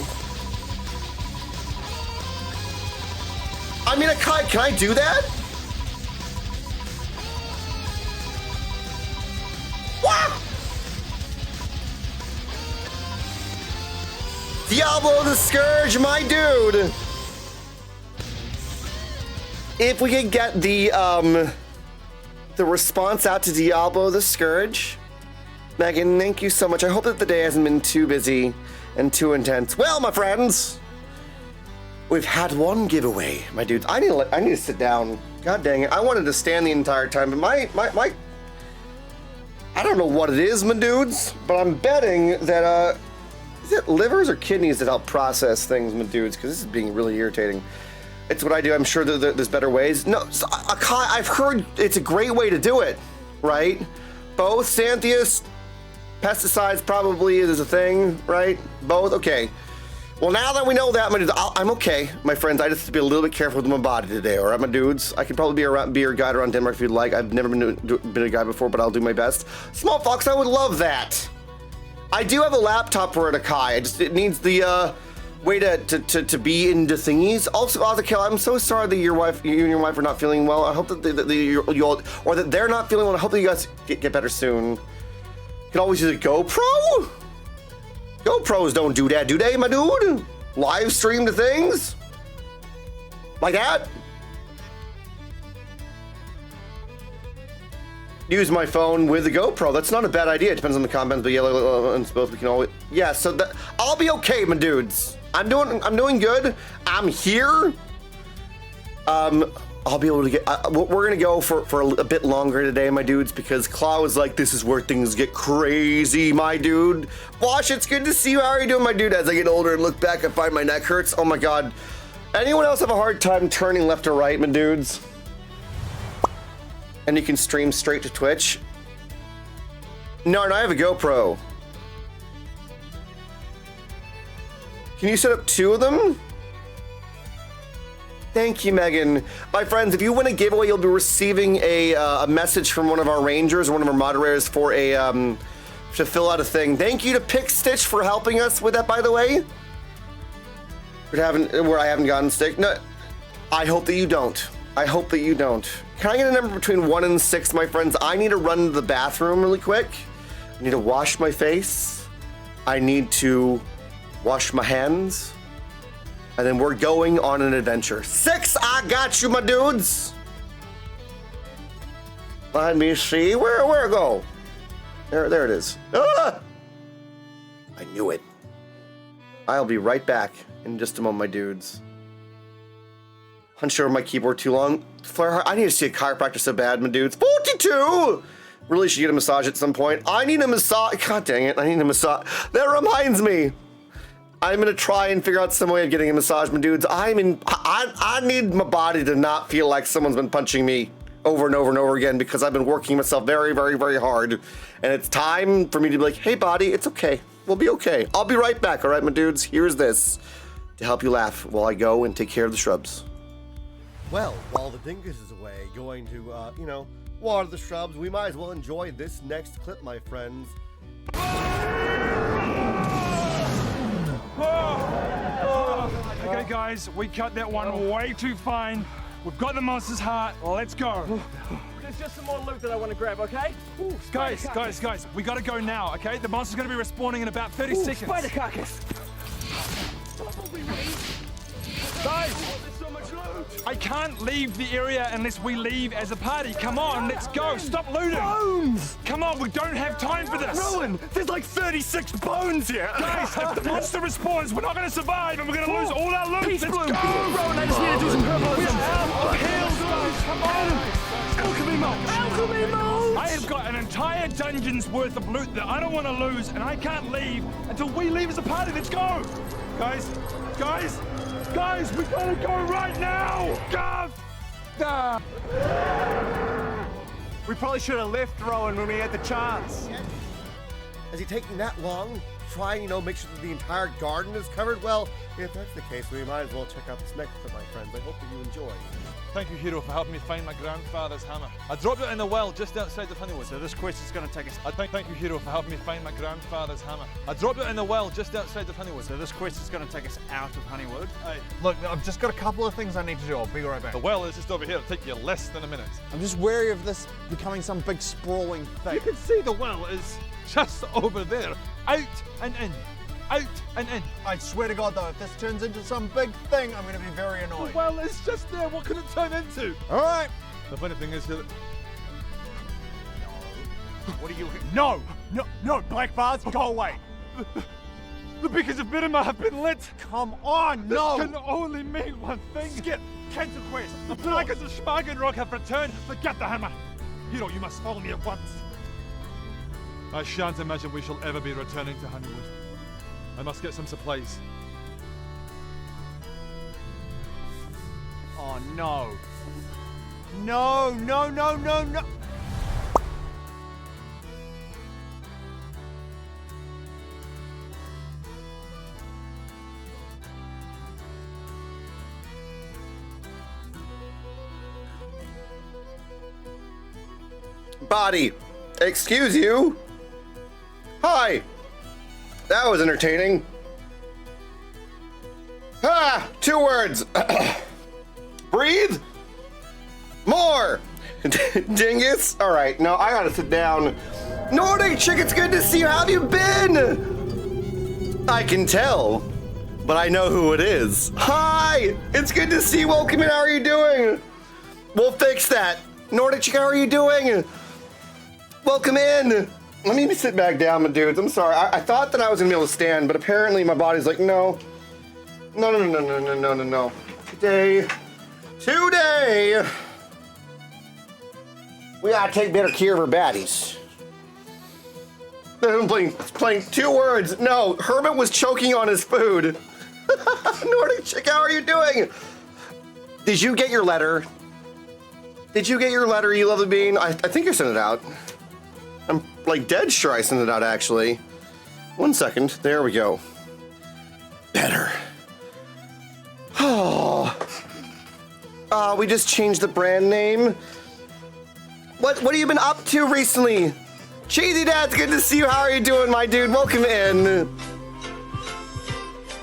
I mean, can I do that? What? Diablo the Scourge, my dude. If we could get the response out to Diablo the Scourge. Megan, thank you so much. I hope that the day hasn't been too busy and too intense. Well, my friends, we've had one giveaway, my dudes. I need to sit down. God dang it. I wanted to stand the entire time, but my I don't know what it is, my dudes, but I'm betting that, is it livers or kidneys that help process things, my dudes? Because this is being really irritating. It's what I do. I'm sure that there's better ways. No, so I've heard it's a great way to do it, right? Both Xanthias, pesticides probably is a thing, right? Both, okay. Well, now that we know that, my dudes, I'm okay, my friends. I just have to be a little bit careful with my body today, all right, my dudes? I could probably be your guide around Denmark if you'd like. I've never been a guide before, but I'll do my best. Small Fox, I would love that. I do have a laptop for it, Akai. It needs the way to be into thingies. Also, Azakel, I'm so sorry that you and your wife are not feeling well. I hope that that they're not feeling well. I hope that you guys get better soon. You can always use a GoPro. GoPros don't do that, do they, my dude? Live stream to things? Like that? Use my phone with the GoPro. That's not a bad idea. It depends on the comments, but yeah, it's both. We can always. Yeah, so I'll be okay, my dudes. I'm doing good. I'm here. I'll be able to get. We're gonna go for a bit longer today, my dudes, because Claw was like, "This is where things get crazy, my dude." Wash, it's good to see you. How are you doing, my dude? As I get older and look back, I find my neck hurts. Oh my god. Anyone else have a hard time turning left or right, my dudes? And you can stream straight to Twitch. No, I have a GoPro. Can you set up 2 of them? Thank you, Megan. My friends, if you win a giveaway, you'll be receiving a message from one of our rangers, one of our moderators, for a to fill out a thing. Thank you to Pick Stitch for helping us with that, by the way. Where I haven't gotten sick. No, I hope that you don't. I hope that you don't. Can I get a number between 1 and 6, my friends? I need to run to the bathroom really quick. I need to wash my face. I need to wash my hands. And then we're going on an adventure. 6, I got you, my dudes. Let me see. Where go? There it is. Ah! I knew it. I'll be right back in just a moment, my dudes. Hunched over my keyboard too long. Flare, I need to see a chiropractor so bad, my dudes. 42! Really should get a massage at some point. I need a massage. God dang it, I need a massage. That reminds me. I'm gonna try and figure out some way of getting a massage, my dudes. I need my body to not feel like someone's been punching me over and over and over again, because I've been working myself very, very, very hard. And it's time for me to be like, hey, body, it's okay. We'll be okay. I'll be right back, all right, my dudes? Here's this to help you laugh while I go and take care of the shrubs. Well, while the dingus is away going to, water the shrubs, we might as well enjoy this next clip, my friends. guys. We cut that one way too fine. We've got the monster's heart. Let's go. There's just some more loot that I want to grab, okay? Ooh, Guys, we gotta go now, okay? The monster's gonna be respawning in about 30 seconds. Spider carcass. Guys, There's so much loot. I can't leave the area unless we leave as a party. Come on, let's go. Stop looting. Bones. Come on, we don't have time for this. Rowan, there's like 36 bones here. Guys, if the monster respawns, we're not gonna survive and we're gonna lose all our loot. Peace Let's bloom. go. Rowan, I just need to do some herbalism. Guys, come on. Alchemy mulch. Alchemy mulch. I have got an entire dungeon's worth of loot that I don't want to lose, and I can't leave until we leave as a party. Let's go. Guys, we gotta go right now. Go. We probably should have left Rowan when we had the chance. Is he taking that long? Try, make sure that the entire garden is covered? Well, if that's the case, we might as well check out this next one, my friends. I hope that you enjoy. Thank you, Hero, for helping me find my grandfather's hammer. I dropped it in the well just outside of Honeywood. So this quest is going to take us... Thank you, Hero, for helping me find my grandfather's hammer. I dropped it in the well just outside of Honeywood. So this quest is going to take us out of Honeywood. Hey. Look, I've just got a couple of things I need to do. I'll be right back. The well is just over here. It'll take you less than a minute. I'm just wary of this becoming some big sprawling thing. You can see the well is just over there. Out and in. Out and in. I swear to God, though, if this turns into some big thing, I'm going to be very annoyed. Well, it's just there. What could it turn into? All right. The funny thing is that... What are you... No, black bars, go away. The beacons of Miramar have been lit. Come on, no. This can only mean one thing. Skip, cancel quest. The Blackers of Schmagenrock have returned. Forget the hammer. Hero, you must follow me at once. I shan't imagine we shall ever be returning to Honeywood. I must get some supplies. Oh, no. No. Body, excuse you. Hi. That was entertaining. 2 words. Breathe. More. Dingus. All right, now I gotta sit down. Nordic Chick, it's good to see you. How have you been? I can tell, but I know who it is. Hi, it's good to see you. Welcome in. How are you doing? We'll fix that. Nordic Chick, how are you doing? Welcome in. Let me sit back down, my dudes. I'm sorry. I thought that I was gonna be able to stand, but apparently my body's like, no. Today, we gotta take better care of our baddies. I'm playing 2 words. No, Hermit was choking on his food. Nordic Chick, how are you doing? Did you get your letter? You lovely bean? I think you sent it out. I'm like dead sure I sent it out, actually. 1 second. There we go. Better. Oh. We just changed the brand name. What have you been up to recently? Cheesy Dad's good to see you. How are you doing, my dude? Welcome in.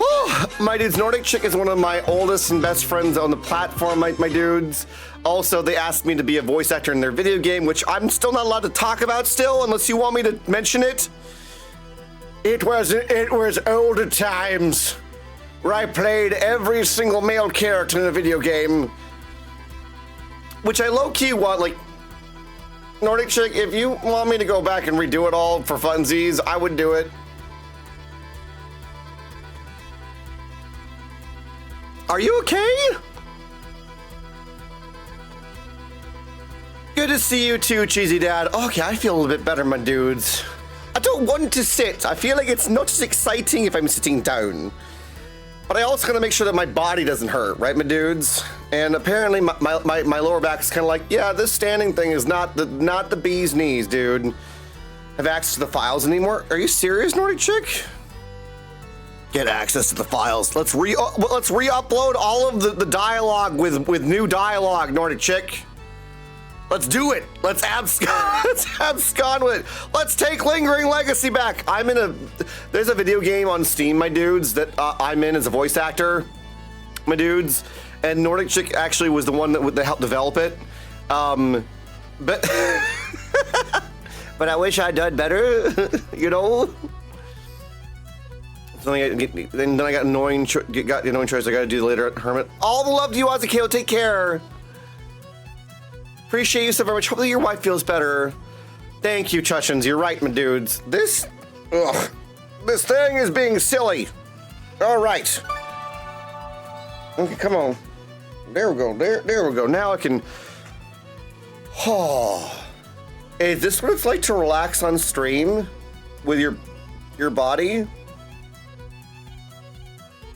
Oh, my dudes, Nordic Chick is one of my oldest and best friends on the platform, my dudes. Also, they asked me to be a voice actor in their video game, which I'm still not allowed to talk about still, unless you want me to mention it. It was older times where I played every single male character in a video game, which I low-key want, like, Nordic Chick, if you want me to go back and redo it all for funsies, I would do it. Are you okay? Good to see you too, Cheesy Dad. Okay, I feel a little bit better, my dudes. I don't want to sit. I feel like it's not as exciting if I'm sitting down. But I also gotta make sure that my body doesn't hurt, right, my dudes? And apparently my lower back is kind of like, yeah, this standing thing is not the bee's knees, dude. Have access to the files anymore? Are you serious, Nordic Chick? Get access to the files. Let's re-upload all of the dialogue with new dialogue, Nordic Chick. Let's do it. Let's abscond with it. Let's take Lingering Legacy back. There's a video game on Steam, my dudes, that I'm in as a voice actor. my dudes, and Nordic Chick actually was the one that helped develop it. But but I wish I'd done better, you know. Then I got annoying choice. I got to do later at Hermit. All the love to you, Ozzy. Take care. Appreciate you so very much. Hopefully your wife feels better. Thank you, Chuchins. You're right, my dudes. This thing is being silly. All right. Okay, come on. There we go. There we go. Now I can. Oh, is this what it's like to relax on stream with your body?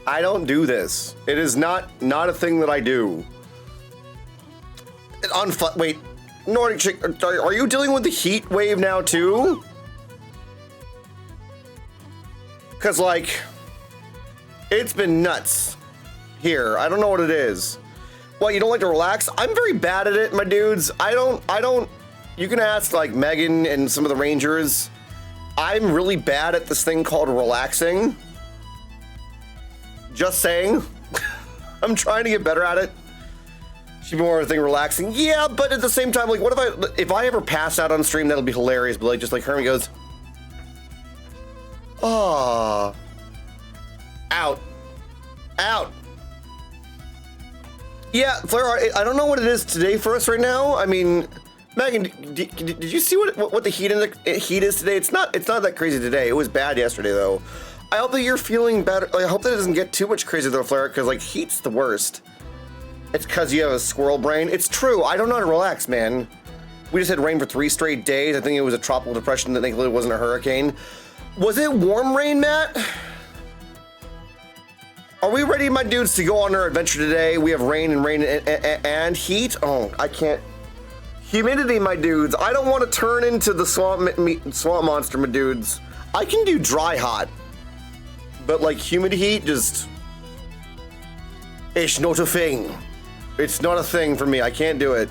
I don't do this. It is not a thing that I do. Wait, Nordic Chick, are you dealing with the heat wave now too? Cause like, it's been nuts here. I don't know what it is. What, you don't like to relax? I'm very bad at it, my dudes. I don't, you can ask like Megan and some of the Rangers. I'm really bad at this thing called relaxing. Just saying. I'm trying to get better at it. Should be more of a thing relaxing. Yeah, but at the same time, like, what if I ever pass out on stream, that'll be hilarious. But like, just like Hermit goes, oh, out. Yeah, Flare, I don't know what it is today for us right now. I mean, Megan, did you see what the heat is today? It's not that crazy today. It was bad yesterday though. I hope that you're feeling better. I hope that it doesn't get too much crazy though, Flare, because like heat's the worst. It's because you have a squirrel brain. It's true. I don't know how to relax, man. We just had rain for 3 straight days. I think it was a tropical depression that thankfully wasn't a hurricane. Was it warm rain, Matt? Are we ready, my dudes, to go on our adventure today? We have rain and heat. Oh, I can't. Humidity, my dudes. I don't want to turn into the swamp monster, my dudes. I can do dry hot. But like humid heat, just, it's not a thing. It's not a thing for me. I can't do it.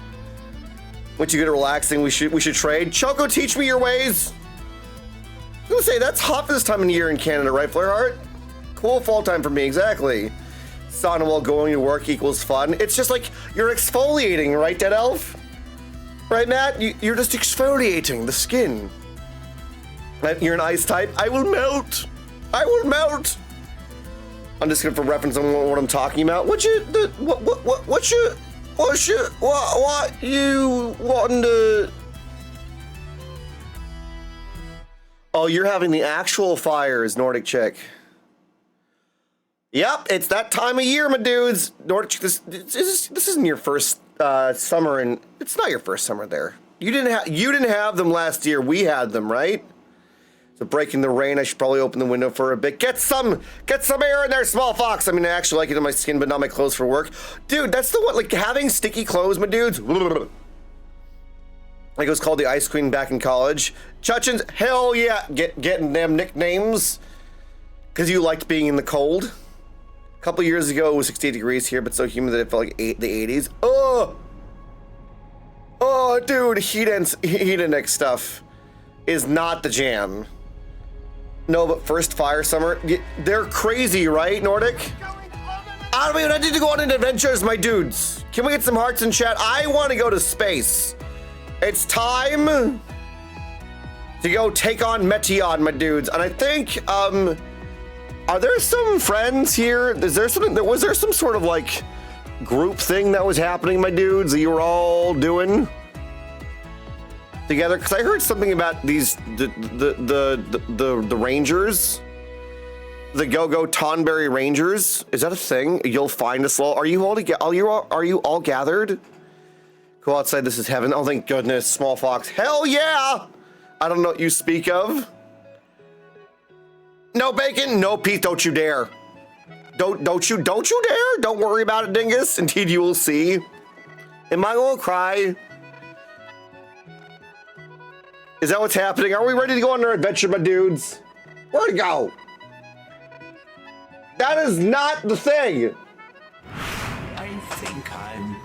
Once you get relaxing, we should trade. Choco, teach me your ways. I was gonna say that's hot for this time of year in Canada, right, Flareheart? Cool fall time for me, exactly. Sauna while going to work equals fun. It's just like you're exfoliating, right, Dead Elf? Right, Matt? You're just exfoliating the skin. You're an ice type. I will melt. I will melt. I'm just gonna for reference on what I'm talking about. What you wanting to? Oh, you're having the actual fires, Nordic Chick. Yep, it's that time of year, my dudes. Nordic Chick, this isn't your first summer, and it's not your first summer there. You didn't have them last year. We had them, right? So breaking the rain, I should probably open the window for a bit. Get some air in there, small fox. I mean, I actually like it in my skin, but not my clothes for work. Dude, that's the one, like having sticky clothes, my dudes. Like it was called the Ice Queen back in college. Chuchins, hell yeah, getting them nicknames. Because you liked being in the cold. A couple years ago, it was 68 degrees here, but so humid that it felt like the 80s. Oh, dude, heat index stuff is not the jam. No, but first fire summer, they're crazy, right, Nordic? I don't even need to go on into adventures, my dudes. Can we get some hearts in chat? I want to go to space. It's time to go take on Meteon, my dudes. And I think, are there some friends here? Was there some sort of like group thing that was happening, my dudes, that you were all doing together? Because I heard something about these the Rangers, the Go-Go Tonberry Rangers. Is that a thing? You'll find us all. Are you all gathered? Go outside. This is heaven. Oh, thank goodness, small fox. Hell yeah! I don't know what you speak of. No bacon, no peace. Don't you dare. Don't you dare. Don't worry about it, dingus. Indeed, you will see. Am I gonna cry? Is that what's happening? Are we ready to go on our adventure, my dudes? Where'd it go? That is not the thing. I think I'm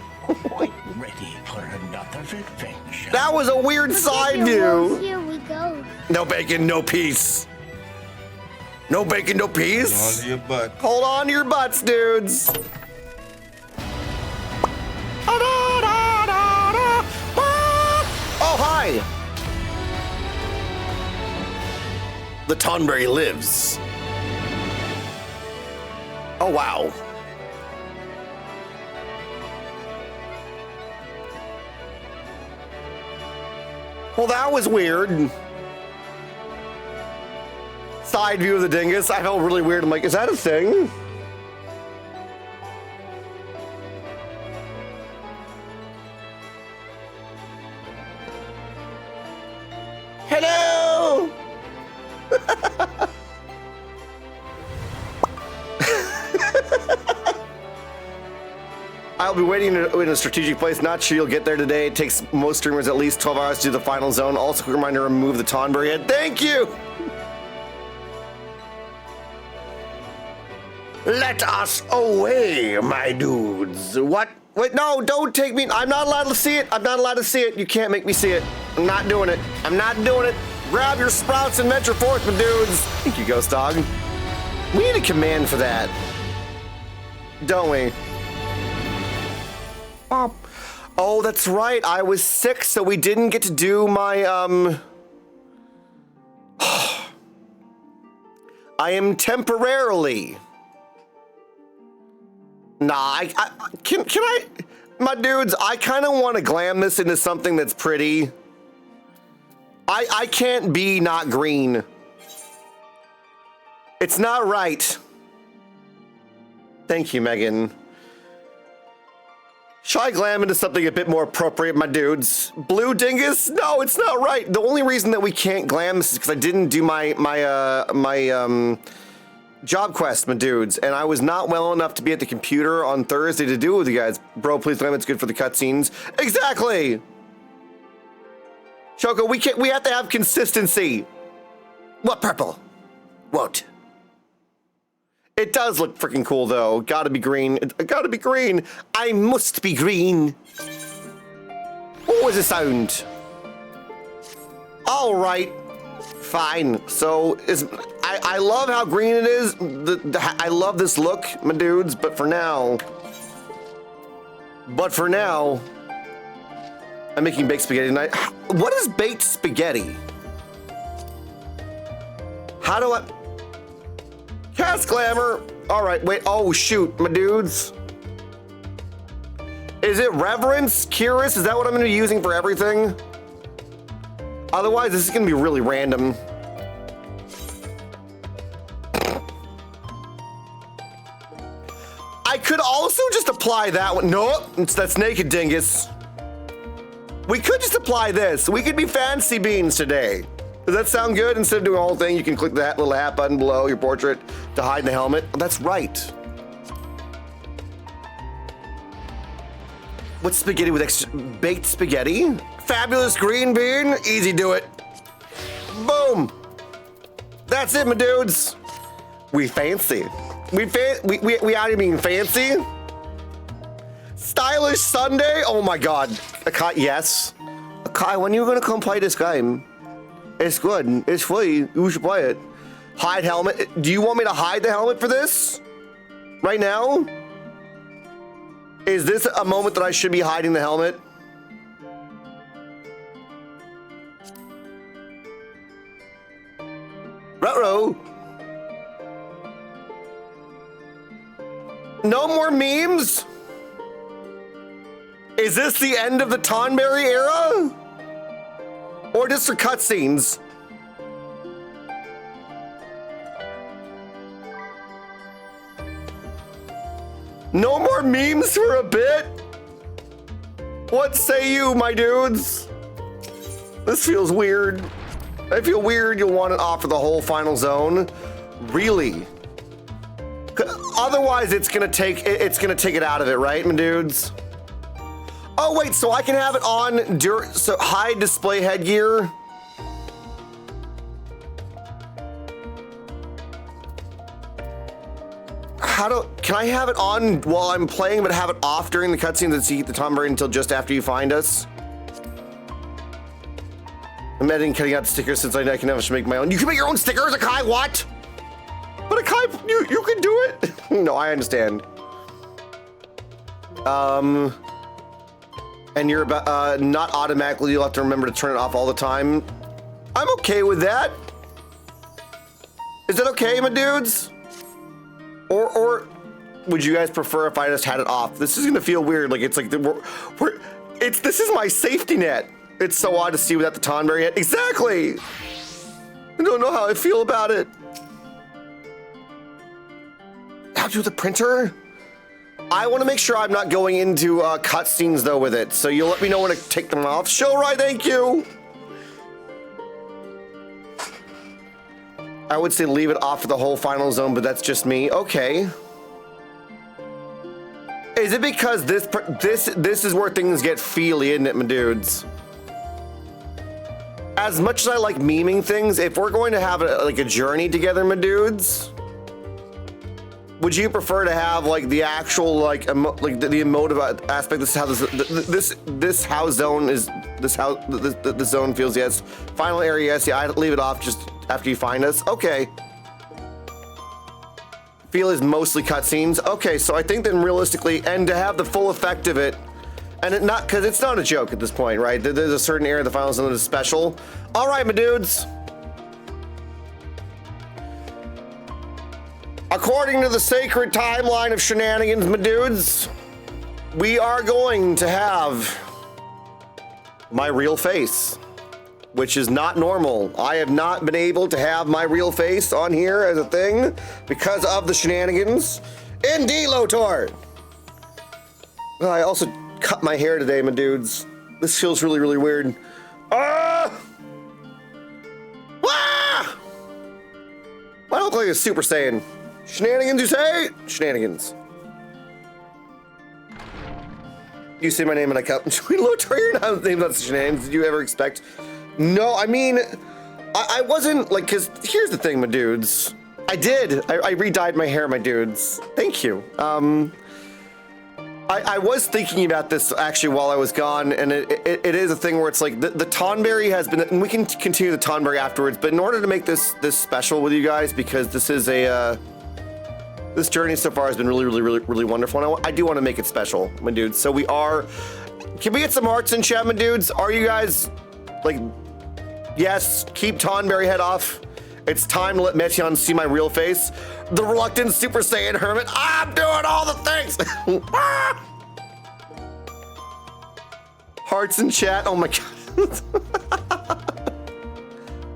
quite ready for another adventure. That was a weird side view. Here we go. No bacon, no peace. No bacon, no peace. Hold on to your butt. Hold on to your butts, dudes. Aye! The Tonberry lives. Oh, wow. Well, that was weird. Side view of the dingus. I felt really weird. I'm like, is that a thing? Hello! I'll be waiting in a strategic place. Not sure you'll get there today. It takes most streamers at least 12 hours to do the final zone. Also, quick reminder, remove the Tonberry head. Thank you! Let us away, my dudes. What? Wait, no, don't take me. I'm not allowed to see it. I'm not allowed to see it. You can't make me see it. I'm not doing it. I'm not doing it. Grab your sprouts and venture forth, my dudes. Thank you, Ghost Dog. We need a command for that. Don't we? Oh, that's right. I was sick, so we didn't get to do my, I am temporarily. Nah, can I, my dudes, I kind of want to glam this into something that's pretty. I can't be not green. It's not right. Thank you, Megan. Should I glam into something a bit more appropriate, my dudes? Blue dingus? No, it's not right. The only reason that we can't glam this is because I didn't do my job quest, my dudes, and I was not well enough to be at the computer on Thursday to do it with you guys. Bro, please glam, it's good for the cutscenes. Exactly! Choco, we have to have consistency. What purple? Won't. It does look freaking cool, though. Gotta be green. It gotta be green. I must be green. What was the sound? All right. Fine. So, I love how green it is. I love this look, my dudes, but for now, I'm making baked spaghetti tonight. What is baked spaghetti? How do I... Cast glamour. All right, wait. Oh, shoot, my dudes. Is it reverence? Curious? Is that what I'm going to be using for everything? Otherwise, this is going to be really random. I could also just apply that one. No, that's naked dingus. We could just apply this. We could be fancy beans today. Does that sound good? Instead of doing the whole thing, you can click that little hat button below your portrait to hide the helmet. That's right. What's spaghetti with extra baked spaghetti? Fabulous green bean. Easy do it. Boom. That's it, my dudes. We fancy. We out here being fancy. Stylish Sunday. Oh my God. Akai, yes. Akai, when are you gonna come play this game? It's good. It's free. You should play it. Hide helmet. Do you want me to hide the helmet for this? Right now? Is this a moment that I should be hiding the helmet? Ruh-roh. No more memes? Is this the end of the Tonberry era? Or just for cutscenes? No more memes for a bit? What say you, my dudes? This feels weird. I feel weird you'll want it off for the whole final zone. Really? Otherwise, it's gonna take it out of it, right, my dudes? Oh wait, so I can have it on so hide display headgear. Can I have it on while I'm playing, but have it off during the cutscenes and see the Tonberry until just after you find us? I'm editing, cutting out stickers since I can never make my own. You can make your own stickers, Akai, what? But Akai, you can do it. No, I understand. and you're about not automatically, you'll have to remember to turn it off all the time. I'm okay with that. Is that okay, my dudes? Or would you guys prefer if I just had it off? This is gonna feel weird. Like it's like this is my safety net. It's so odd to see without the Tonberry head. Exactly. I don't know how I feel about it. How do the printer? I want to make sure I'm not going into cutscenes though with it. So you'll let me know when to take them off. Show right, thank you. I would say leave it off for the whole final zone, but that's just me. Okay. Is it because this is where things get feely, isn't it, my dudes? As much as I like memeing things, if we're going to have like a journey together, my dudes, would you prefer to have like the actual like the emotive aspect? This is how this how zone is. This how the zone feels. Yes. Final area. Yes. Yeah. I'd leave it off just after you find us. Okay. Feel is mostly cutscenes. Okay. So I think then realistically, and to have the full effect of it, and it not because it's not a joke at this point, right? There's a certain area of the final zone that is special. All right, my dudes. According to the sacred timeline of shenanigans, my dudes, we are going to have my real face, which is not normal. I have not been able to have my real face on here as a thing because of the shenanigans. Indeed, Lotor. I also cut my hair today, my dudes. This feels really, really weird. Ah! Ah! I look like a Super Saiyan. Shenanigans, you say? Shenanigans. You say my name and I cut. Lotor, you're not named on shenanigans. Did you ever expect? No, I mean, I wasn't like, because here's the thing, my dudes. I did. I re-dyed my hair, my dudes. Thank you. I was thinking about this actually while I was gone, and it is a thing where it's like the Tonberry has been, and we can continue the Tonberry afterwards, but in order to make this special with you guys, because this is a, this journey so far has been really, really, really, really wonderful, and I do want to make it special, my dudes. So we are, can we get some hearts in chat, my dudes? Are you guys, like, yes, keep Tonberry head off. It's time to let Meteion see my real face. The reluctant Super Saiyan Hermit. I'm doing all the things. Hearts in chat. Oh my God.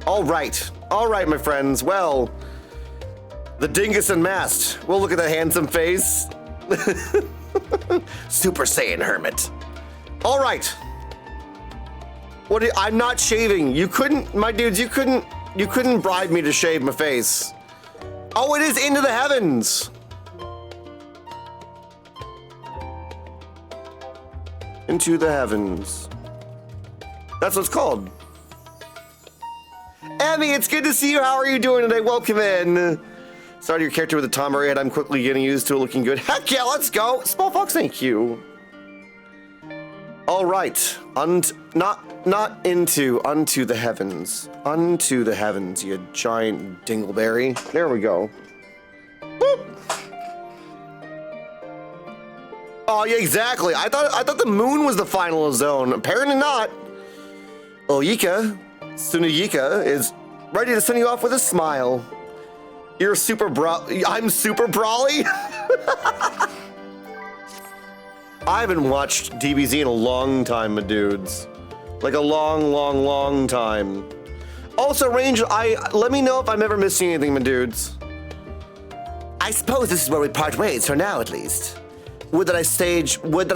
All right, my friends. Well, the dingus unmasked. We'll look at that handsome face. Super Saiyan Hermit. All right. I'm not shaving. You couldn't, my dudes. You couldn't bribe me to shave my face. Oh, it is Into the Heavens. Into the Heavens. That's what it's called. Emmy, it's good to see you. How are you doing today? Welcome in. Started your character with a Tonberry head. I'm quickly getting used to it, looking good. Heck yeah, let's go. Small Fox, thank you. All right. Unto the heavens. Unto the heavens, you giant dingleberry. There we go. Boop. Oh yeah, exactly. I thought the moon was the final zone. Apparently not. Oyika, Sunayika is ready to send you off with a smile. You're I'm super brawly. I haven't watched DBZ in a long time, my dudes. Like a long time. Also, Ranger, let me know if I'm ever missing anything, my dudes. I suppose this is where we part ways, for now at least. Would that I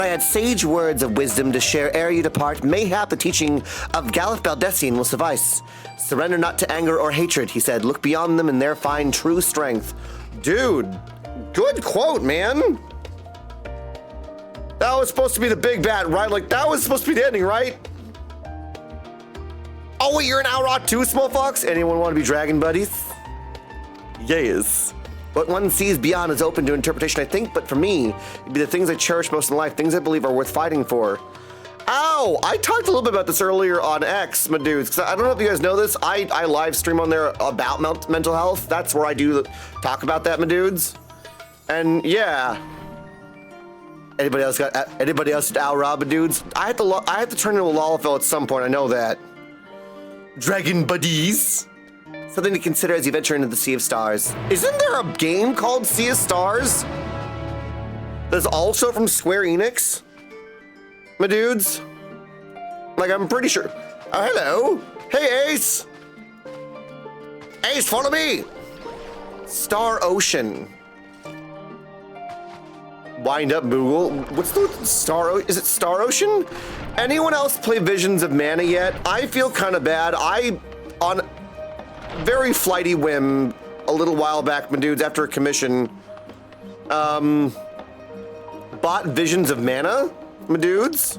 had sage words of wisdom to share ere you depart. Mayhap the teaching of Galif Baldessian will suffice. Surrender not to anger or hatred, he said. Look beyond them and there find true strength. Dude, good quote, man. That was supposed to be the big bad, right? Like, that was supposed to be the ending, right? Oh, wait, you're an Alrot too, Small Fox? Anyone want to be dragon buddies? Yes. What one sees beyond is open to interpretation, I think, but for me, it'd be the things I cherish most in life, things I believe are worth fighting for. Ow! I talked a little bit about this earlier on X, my dudes, because I don't know if you guys know this. I live stream on there about mental health. That's where I do talk about that, my dudes. And yeah. Anybody else Al Rabba dudes? I have to turn into a Lalafell at some point. I know that. Dragon buddies. Something to consider as you venture into the Sea of Stars. Isn't there a game called Sea of Stars? That's also from Square Enix? My dudes? Like, I'm pretty sure. Oh, hello. Hey, Ace. Ace, follow me. Star Ocean. Wind up, Google. What's the is it Star Ocean? Anyone else play Visions of Mana yet? I feel kind of bad. On very flighty whim, a little while back, my dudes, after a commission, bought Visions of Mana, my dudes.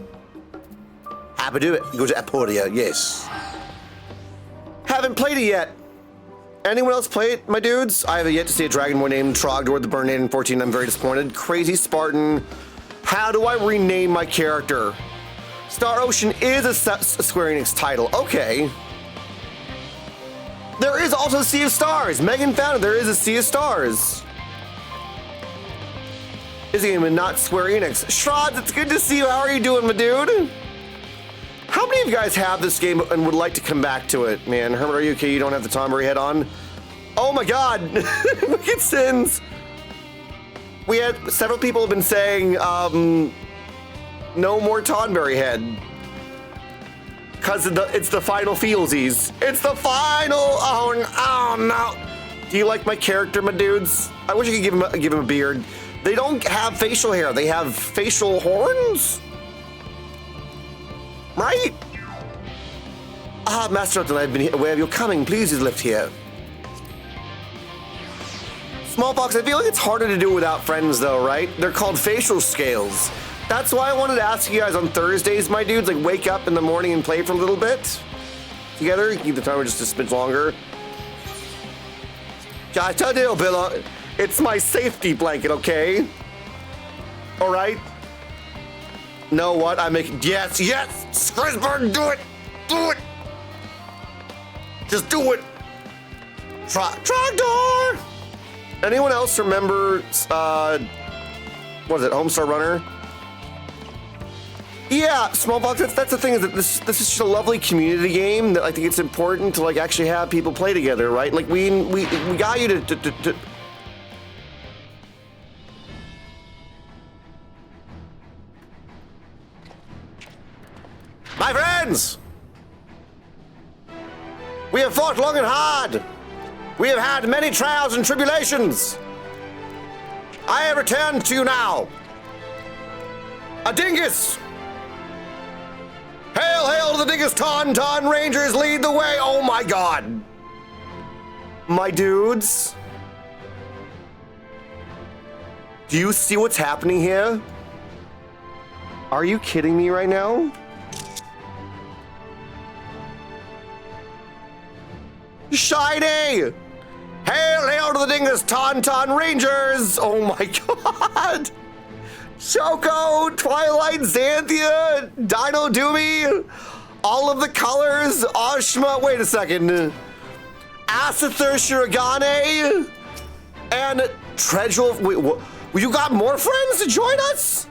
Happy to do it. Go to Aporia, yes. Haven't played it yet. Anyone else play it, my dudes? I have yet to see a dragon boy named Trogdor the Burn in 14. I'm very disappointed. Crazy Spartan. How do I rename my character? Star Ocean is a Square Enix title. Okay. There is also Sea of Stars. Megan found it. There is a Sea of Stars. Is a game and not Square Enix. Shrods, it's good to see you. How are you doing, my dude? How many of you guys have this game and would like to come back to it? Man, Hermit, are you okay? You don't have the Tomberry head on? Oh my God. Wicked Sins. We had several people have been saying, no more Tonberry head. Because it's the final feelsies. It's the final. Oh no. Do you like my character, my dudes? I wish I could give him a beard. They don't have facial hair. They have facial horns? Right? Ah, Master Upton, I've been aware of your coming. Please use lift here. Smallpox, I feel like it's harder to do without friends though, right? They're called facial scales. That's why I wanted to ask you guys on Thursdays, my dudes, like wake up in the morning and play for a little bit together. Keep the timer just a smidge longer. I tell you, Bill, it's my safety blanket, okay? All right. Know what? Yes, Skrisberg, do it, just do it. Trogdor. Anyone else remember? What is it? Homestar Runner. Yeah, Smallbox. That's the thing is that this is just a lovely community game that I think it's important to like actually have people play together, right? Like we got you to My friends! We have fought long and hard. We have had many trials and tribulations. I have returned to you now. A dingus! Hail, hail to the dingus! Tauntaun Rangers lead the way! Oh my God! My dudes? Do you see what's happening here? Are you kidding me right now? Shiny! Hail, hail to the dingus! Tauntaun Rangers! Oh my God! Choco, Twilight, Xanthia, Dino Doomy, all of the colors, Oshma, wait a second, Asather Shirogane, and Tredrel, wait, what? You got more friends to join us?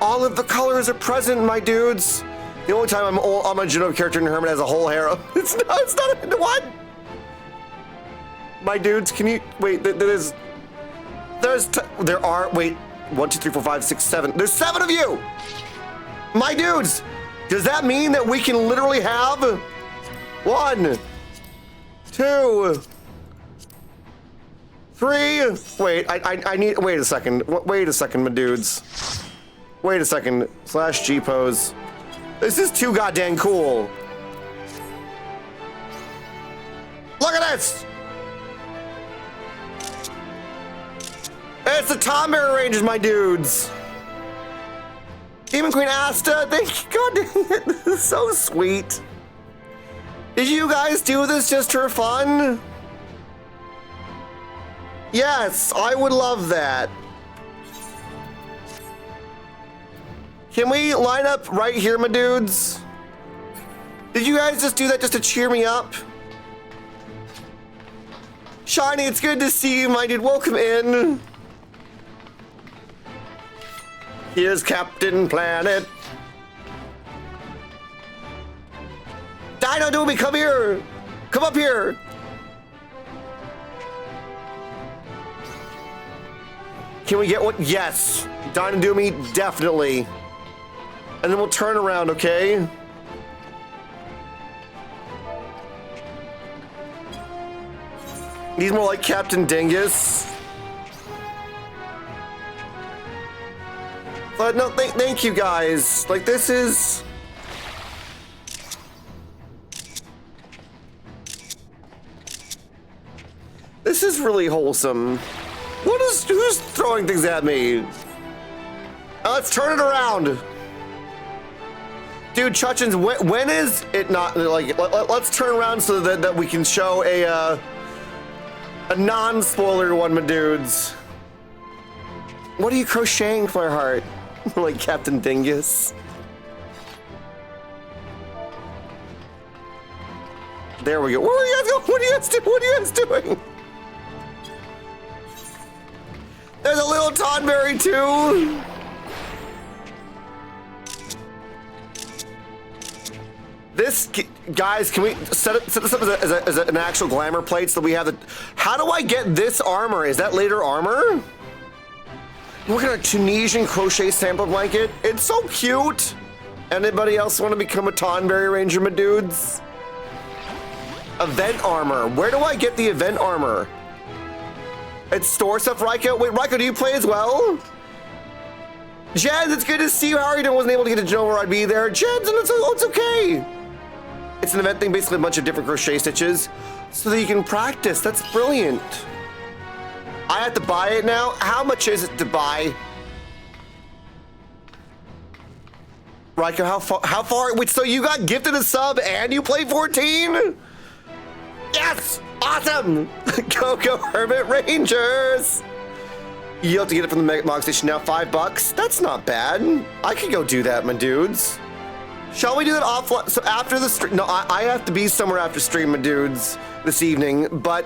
All of the colors are present, my dudes. The only time I'm a Genova character in Hermit has a whole harem. It's not, what? My dudes, can you, wait, there are, wait, 1, 2, 3, 4, 5, 6, 7. There's 7 of you! My dudes! Does that mean that we can literally have 1, 2, 3? Wait, I need, wait a second, my dudes. Wait a second, /G pose. This is too goddamn cool. Look at this! It's the Tonberry Rangers, my dudes. Demon Queen Asta, thank you. God dang it, this is so sweet. Did you guys do this just for fun? Yes, I would love that. Can we line up right here, my dudes? Did you guys just do that just to cheer me up? Shiny, it's good to see you, my dude. Welcome in. Here's Captain Planet. Dino Doobie, come here! Come up here! Can we get one? Yes! Dino Doobie, definitely. And then we'll turn around, okay? He's more like Captain Dingus. But no, thank you guys. Like, this is... This is really wholesome. Who's throwing things at me? Let's turn it around. Dude, Chuchins, when is it not, like, let's turn around so that we can show a non-spoiler one, my dudes. What are you crocheting, Fireheart? Like Captain Dingus. There we go. Where are you guys going? What are you guys doing? What are you guys doing? There's a little Tonberry too. This, guys, can we set this up as an actual glamour plate so that we have the... How do I get this armor? Is that later armor? Look at a Tunisian crochet sample blanket. It's so cute. Anybody else want to become a Tonberry Ranger, my dudes? Event armor. Where do I get the event armor? It's store stuff, Ryko. Wait, Ryko, do you play as well? Jens, it's good to see you. How are you doing? Wasn't able to get to know where I'd be there. Jens, and it's okay. It's an event thing, basically a bunch of different crochet stitches so that you can practice. That's brilliant. I have to buy it now? How much is it to buy? Ryko, how far? Wait, so you got gifted a sub and you play 14? Yes! Awesome! Go Hermit Rangers! You have to get it from the Mog Station now, $5. That's not bad. I could go do that, my dudes. Shall we do that offline? So after the stream, no, I have to be somewhere after stream, my dudes, this evening, but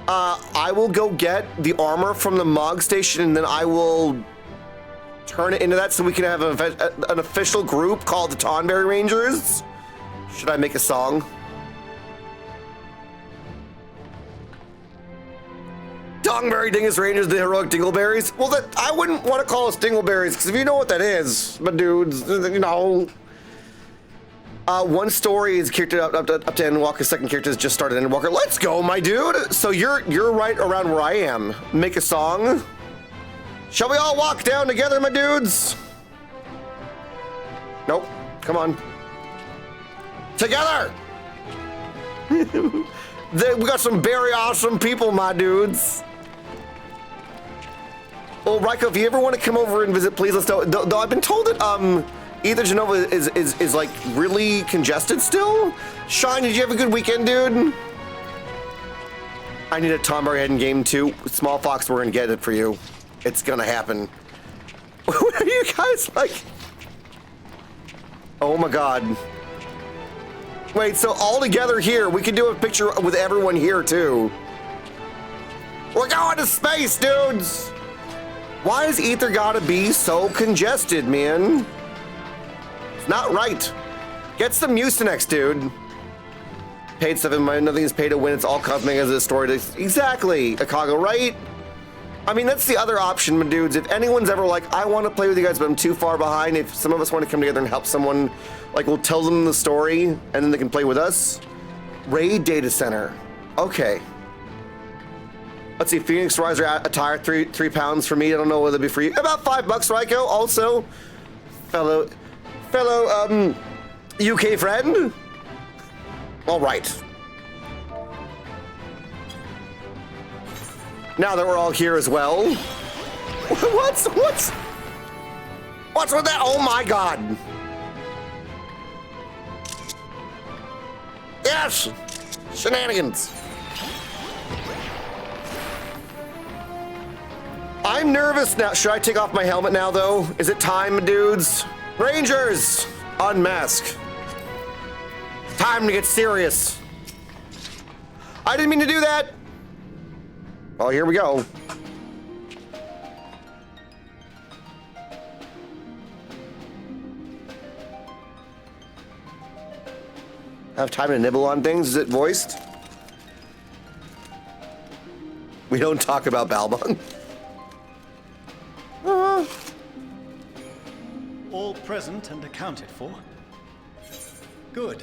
I will go get the armor from the Mog Station and then I will turn it into that so we can have an official group called the Tonberry Rangers. Should I make a song? Dongberry Dingus Rangers, the heroic Dingleberries. Well, that I wouldn't want to call us Dingleberries because if you know what that is, my dudes, you know. One story is character up to Endwalker. Second character has just started Endwalker. Let's go, my dude. So you're right around where I am. Make a song. Shall we all walk down together, my dudes? Nope. Come on. Together. We got some very awesome people, my dudes. Well, Ryko, if you ever want to come over and visit, please let's know. Though I've been told that Ether Genova is like really congested still. Sean, did you have a good weekend, dude? I need a Tonberry head in game 2. Small Fox, we're gonna get it for you. It's gonna happen. What are you guys like? Oh my god. Wait, so all together here, we can do a picture with everyone here too. We're going to space, dudes! Why is Ether gotta be so congested, man? It's not right. Get some Mucinex, dude. Paid stuff in mind, nothing is paid to win, it's all cosmetic as a story. Exactly, Akago, right? I mean, that's the other option, my dudes. If anyone's ever like, I want to play with you guys, but I'm too far behind, if some of us want to come together and help someone, like we'll tell them the story and then they can play with us. Raid Data Center. Okay. Let's see, Phoenix Riser attire, three pounds for me. I don't know whether it'd be for you. About $5, Ryko. Also, fellow UK friend. All right. Now that we're all here as well. What's with that? Oh my god. Yes! Shenanigans. I'm nervous now. Should I take off my helmet now, though? Is it time, dudes? Rangers! Unmask. Time to get serious. I didn't mean to do that. Oh, here we go. have time to nibble on things? Is it voiced? We don't talk about Balbon. All present and accounted for? Good.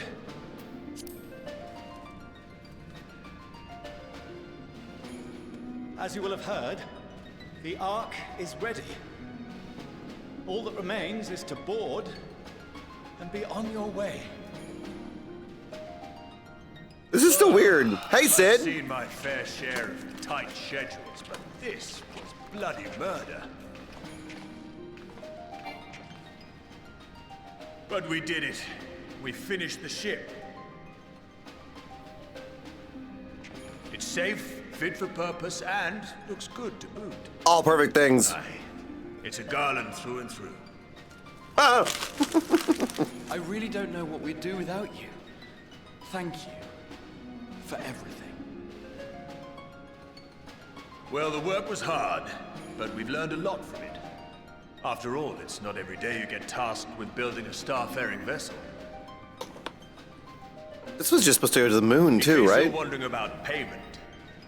As you will have heard, the Ark is ready. All that remains is to board and be on your way. This is still weird. Hey, Sid. I've seen my fair share of tight schedules, but this was bloody murder. But we did it. We finished the ship. It's safe, fit for purpose, and looks good to boot. All perfect things. Aye. It's a garland through and through. Ah. I really don't know what we'd do without you. Thank you for everything. Well, the work was hard, but we've learned a lot from it. After all, it's not every day you get tasked with building a star-faring vessel. This was just supposed to go to the moon, too, If right? you're wondering about payment,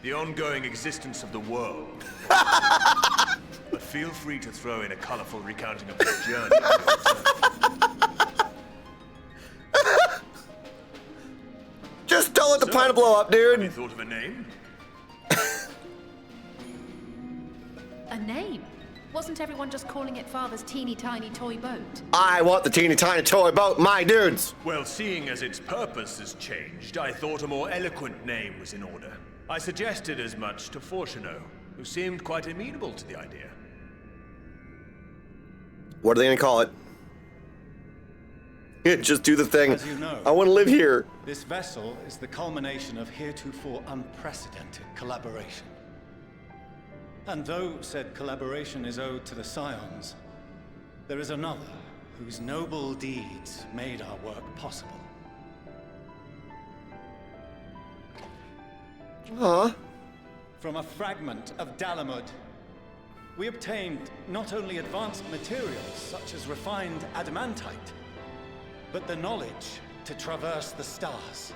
the ongoing existence of the world. But feel free to throw in a colorful recounting of the journey. Just don't let the planet blow up, dude. Have you thought of a name? A name? Wasn't everyone just calling it Father's teeny tiny toy boat? I want the teeny tiny toy boat, my dudes. Well, seeing as its purpose has changed, I thought a more eloquent name was in order. I suggested as much to Fortuno, who seemed quite amenable to the idea. What are they gonna call it? Just do the thing. As you know, I want to live here. This vessel is the culmination of heretofore unprecedented collaboration. And though said collaboration is owed to the Scions, there is another whose noble deeds made our work possible. Huh? From a fragment of Dalamud, we obtained not only advanced materials such as refined adamantite, but the knowledge to traverse the stars.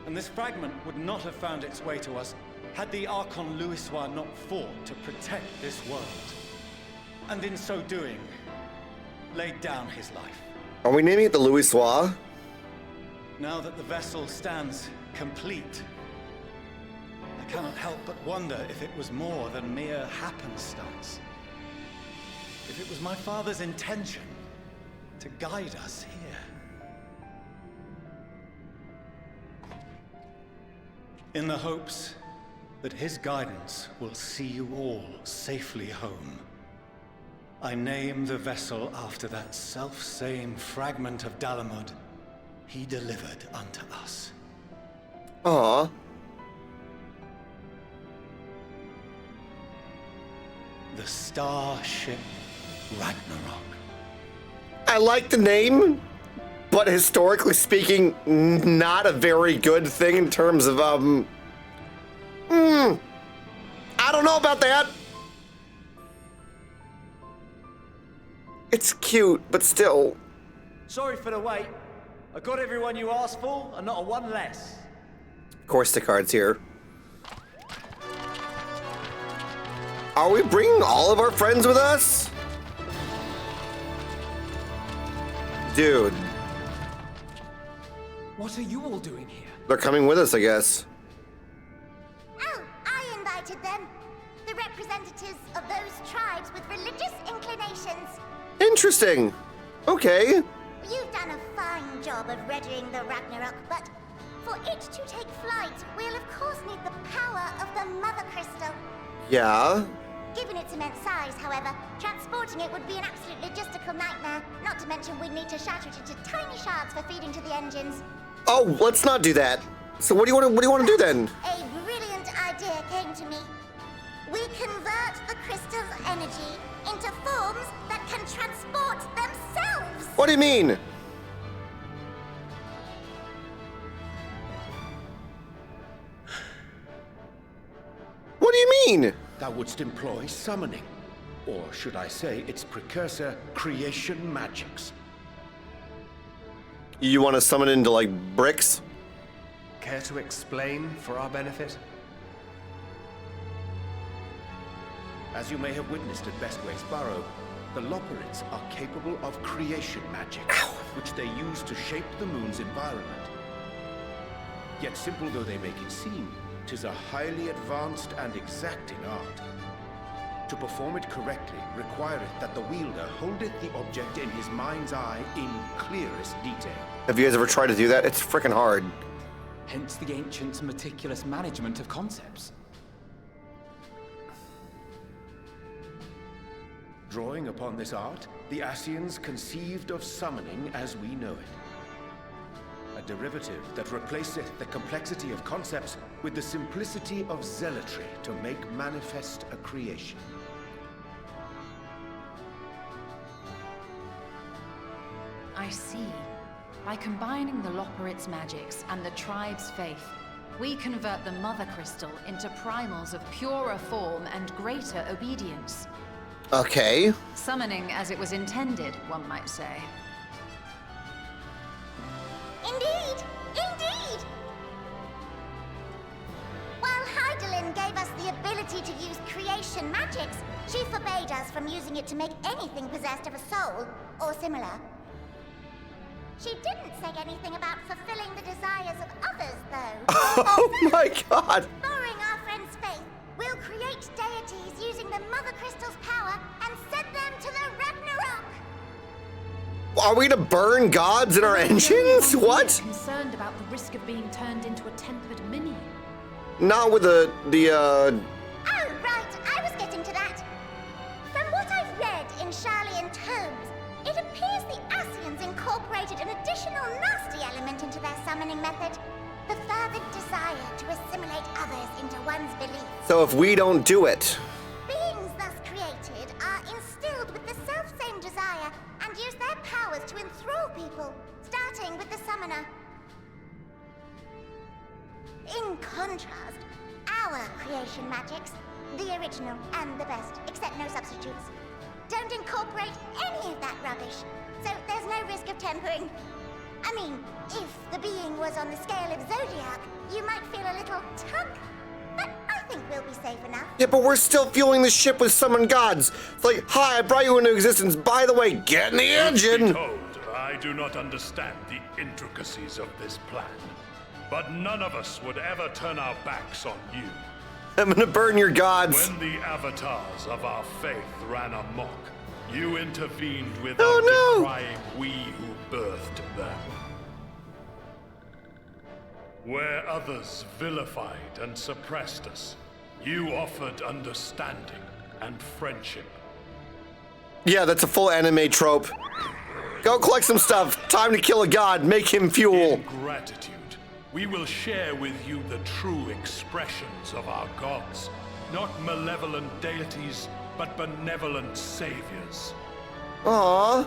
And this fragment would not have found its way to us had the Archon Louisois not fought to protect this world. And in so doing, laid down his life. Are we naming it the Louisois? Now that the vessel stands complete, I cannot help but wonder if it was more than mere happenstance. If it was my father's intention to guide us here. In the hopes that his guidance will see you all safely home, I name the vessel after that self-same fragment of Dalamud he delivered unto us. Aww. The Starship Ragnarok. I like the name, but historically speaking, not a very good thing in terms of, I don't know about that. It's cute, but still. Sorry for the wait. I got everyone you asked for, and not a one less. Of course, the card's here. Are we bringing all of our friends with us? Dude. What are you all doing here? They're coming with us, I guess. Oh, I invited them. The representatives of those tribes with religious inclinations. Interesting. Okay. You've done a fine job of readying the Ragnarok, but for it to take flight, we'll of course need the power of the Mother Crystal. Yeah. Given its immense size, however, transporting it would be an absolute logistical nightmare. Not to mention we'd need to shatter it into tiny shards for feeding to the engines. Oh, let's not do that. So what do you want to do then? A brilliant idea came to me. We convert the crystal's energy into forms that can transport themselves. What do you mean? What do you mean? Thou wouldst employ summoning, or should I say its precursor, creation magics. You want to summon into, like, bricks? Care to explain for our benefit? As you may have witnessed at Bestways Burrow, the Loporrits are capable of creation magic, which they use to shape the moon's environment. Yet simple though they make it seem, 'tis a highly advanced and exacting art. To perform it correctly requireth that the wielder holdeth the object in his mind's eye in clearest detail. Have you guys ever tried to do that? It's freaking hard. Hence the ancients' meticulous management of concepts. Drawing upon this art, the Ascians conceived of summoning as we know it. A derivative that replaceth the complexity of concepts with the simplicity of zealotry to make manifest a creation. I see. By combining the Loporrits' magics and the tribe's faith, we convert the Mother Crystal into primals of purer form and greater obedience. Okay. Summoning as it was intended, one might say. Indeed! Indeed! While Heidelin gave us the ability to use creation magics, she forbade us from using it to make anything possessed of a soul, or similar. She didn't say anything about fulfilling the desires of others, though. Oh my god! Borrowing our friend's faith, we'll create deities using the Mother Crystal's power and send them to the Ragnarok! Are we gonna burn gods in our engines? What? Concerned about the risk of being turned into a tempered minion. Not with Oh, right, I was getting to that. From what I've read in Sharlayan tomes, it appears the Ascians incorporated an additional nasty element into their summoning method. The fervent desire to assimilate others into one's beliefs. So if we don't do it... Beings thus created are instilled with the self-same desire and use their powers to enthrall people, starting with the summoner. In contrast, our creation magics, the original and the best, except no substitutes, don't incorporate any of that rubbish, so there's no risk of tempering. I mean, if the being was on the scale of Zodiac, you might feel a little tug, but I think we'll be safe enough. Yeah, but we're still fueling the ship with summoned gods. It's like, hi, I brought you into existence. By the way, get in the engine! Told, I do not understand the intricacies of this plan, but none of us would ever turn our backs on you. I'm gonna burn your gods. When the avatars of our faith ran amok, you intervened without decrying we who birthed them. Where others vilified and suppressed us, you offered understanding and friendship. Yeah, that's a full anime trope. Go collect some stuff. Time to kill a god. Make him fuel. In gratitude, we will share with you the true expressions of our gods. Not malevolent deities, but benevolent saviors. Aww.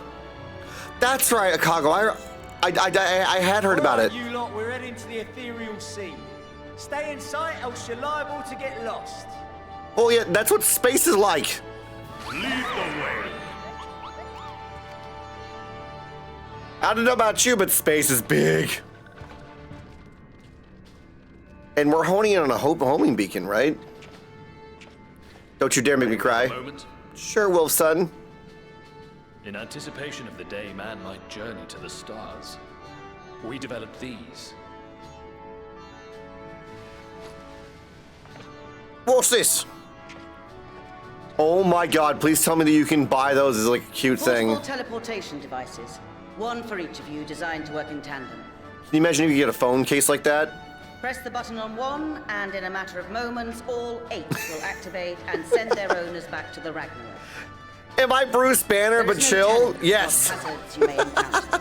That's right, Akago. I had heard about it. You lot, we're heading to the ethereal sea. Stay in sight, else you're liable to get lost. Oh yeah, that's what space is like. Lead the way. I don't know about you, but space is big. And we're honing in on a homing beacon, right? Don't you dare make me cry. Moment. Sure, Wolf Son. In anticipation of the day man might journey to the stars, we developed these. What's this? Oh my god, please tell me that you can buy those as like a cute thing. Multiple teleportation devices. One for each of you, designed to work in tandem. Can you imagine if you could get a phone case like that? Press the button on one, and in a matter of moments, all 8 will activate and send their owners back to the Ragnarok. Am I Bruce Banner, but chill? Yes. Hazards you may encounter.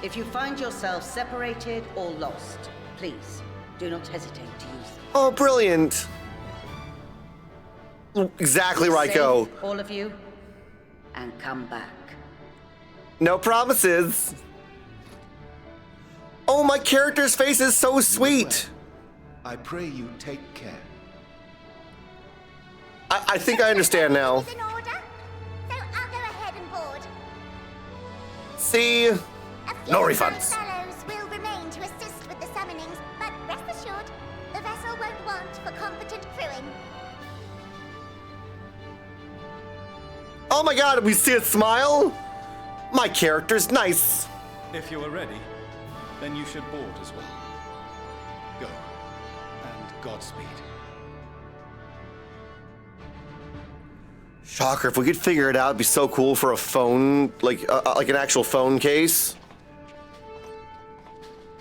If you find yourself separated or lost, please do not hesitate to use them. Oh, brilliant. Exactly, Be Raiko. safe, all of you, and come back. No promises. Oh, my character's face is so sweet. I pray you take care. I think I understand now. In order, so I'll go ahead and board. See? No refunds. Fellows my god, we see a smile? My character's nice. If you are ready, then you should board as well. Go. And Godspeed. Shocker, if we could figure it out, it'd be so cool for a phone, like an actual phone case.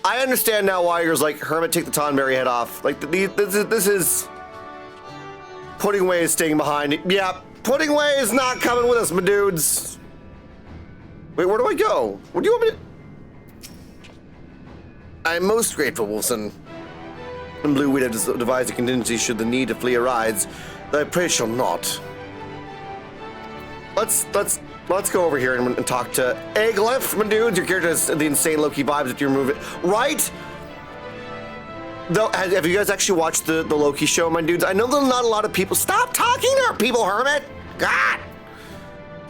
I understand now why you're like, Hermit, take the Tonberry head off. Like, this is... Pudding Way is staying behind. Yeah, Pudding Way is not coming with us, my dudes. Wait, where do I go? What do you want me to... I'm most grateful, Wilson. And Blue Weed has devised a contingency should the need to flee arise, that I pray shall not. Let's go over here and talk to Eorzea, my dudes. Your character has the insane Loki vibes if you remove it, right? Though, have you guys actually watched the Loki show, my dudes? I know that not a lot of people. Stop talking to our people, Hermit. God.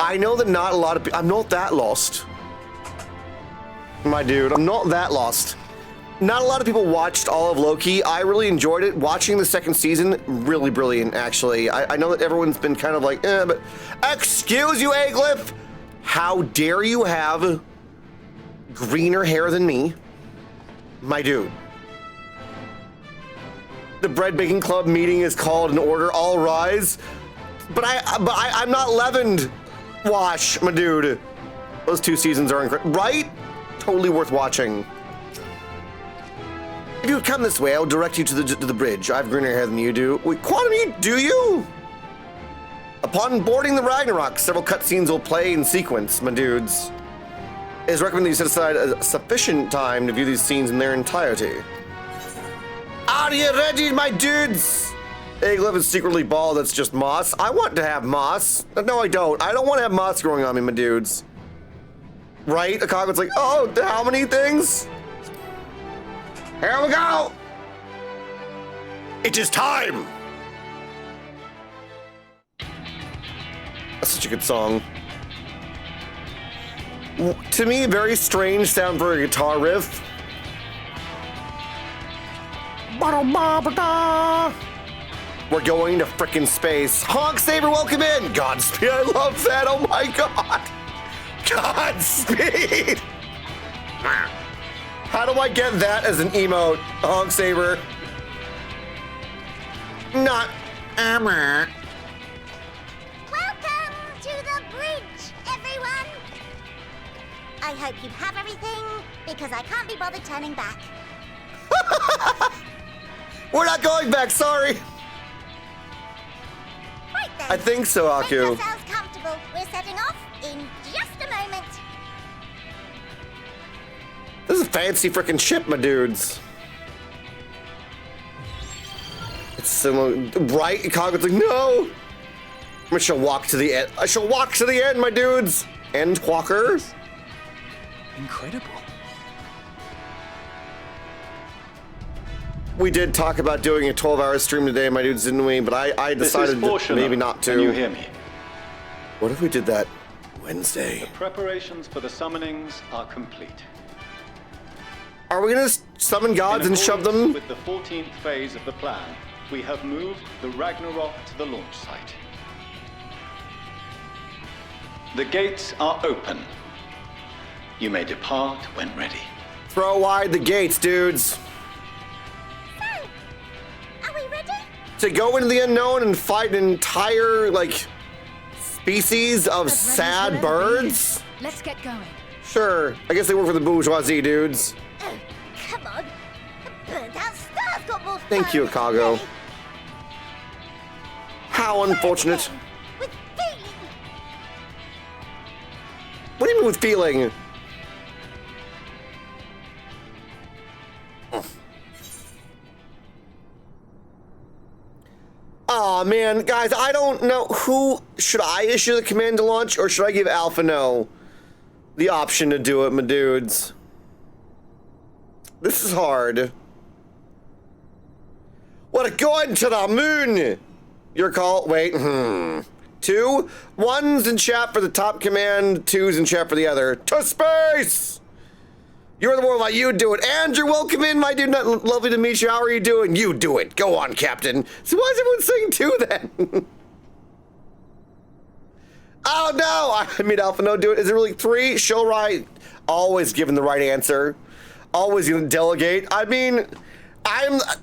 I know that not a lot of people. I'm not that lost, my dude. I'm not that lost. Not a lot of people watched all of Loki. I really enjoyed it. Watching the second season, really brilliant, actually. I know that everyone's been kind of like, but... Excuse you, Eorzea! How dare you have greener hair than me? My dude. The bread baking club meeting is called in order. All rise. But I'm not leavened. Wash, my dude. Those 2 seasons are incredible. Right? Totally worth watching. If you would come this way, I will direct you to the bridge. I have greener hair than you do. Wait, Quantum, do you? Upon boarding the Ragnarok, several cutscenes will play in sequence, my dudes. It is recommended you set aside a sufficient time to view these scenes in their entirety. Are you ready, my dudes? Eorzea is secretly bald, that's just moss. I want to have moss. No, I don't. I don't want to have moss growing on me, my dudes. Right? Akago's like, oh, how many things? Here we go! It is time! That's such a good song. To me, very strange sound for a guitar riff. We're going to frickin' space. Honk Saber, welcome in! Godspeed, I love that, oh my god! Godspeed! How do I get that as an emote? Honk Saber. Not armor. Welcome to the bridge, everyone. I hope you have everything, because I can't be bothered turning back. We're not going back, sorry. Right then. I think so, Aku. Make yourselves comfortable. We're setting off in just a moment. This is a fancy freaking ship, my dudes. It's similar, right? Kago's like, no! I shall walk to the end. I shall walk to the end, my dudes! Endwalker. Incredible. We did talk about doing a 12-hour stream today, my dudes, didn't we? But I decided maybe not to. Can you hear me? What if we did that Wednesday? The preparations for the summonings are complete. Are we gonna summon gods and shove them? With the 14th phase of the plan, we have moved the Ragnarok to the launch site. The gates are open. You may depart when ready. Throw wide the gates, dudes. So, are we ready? To go into the unknown and fight an entire, like, species of sad birds? Let's get going. Sure. I guess they work for the bourgeoisie, dudes. Oh, come on. The burnt-out star's got more Thank you, Akago. How unfortunate. With feeling. What do you mean with feeling? Aw, man. Guys, I don't know. Who should I issue the command to launch, or should I give Alpha No the option to do it, my dudes? This is hard. What, going to the moon? Your call. Wait. 2 1s in chat for the top command, 2s in chat for the other. To space! You're the one like you do it. Andrew, welcome in, my dude. Not lovely to meet you. How are you doing? You do it. Go on, Captain. So why is everyone saying 2 then? Oh no! I mean, Alpha, no, do it. Is it really 3? Show right. Always giving the right answer. Always gonna delegate. I mean,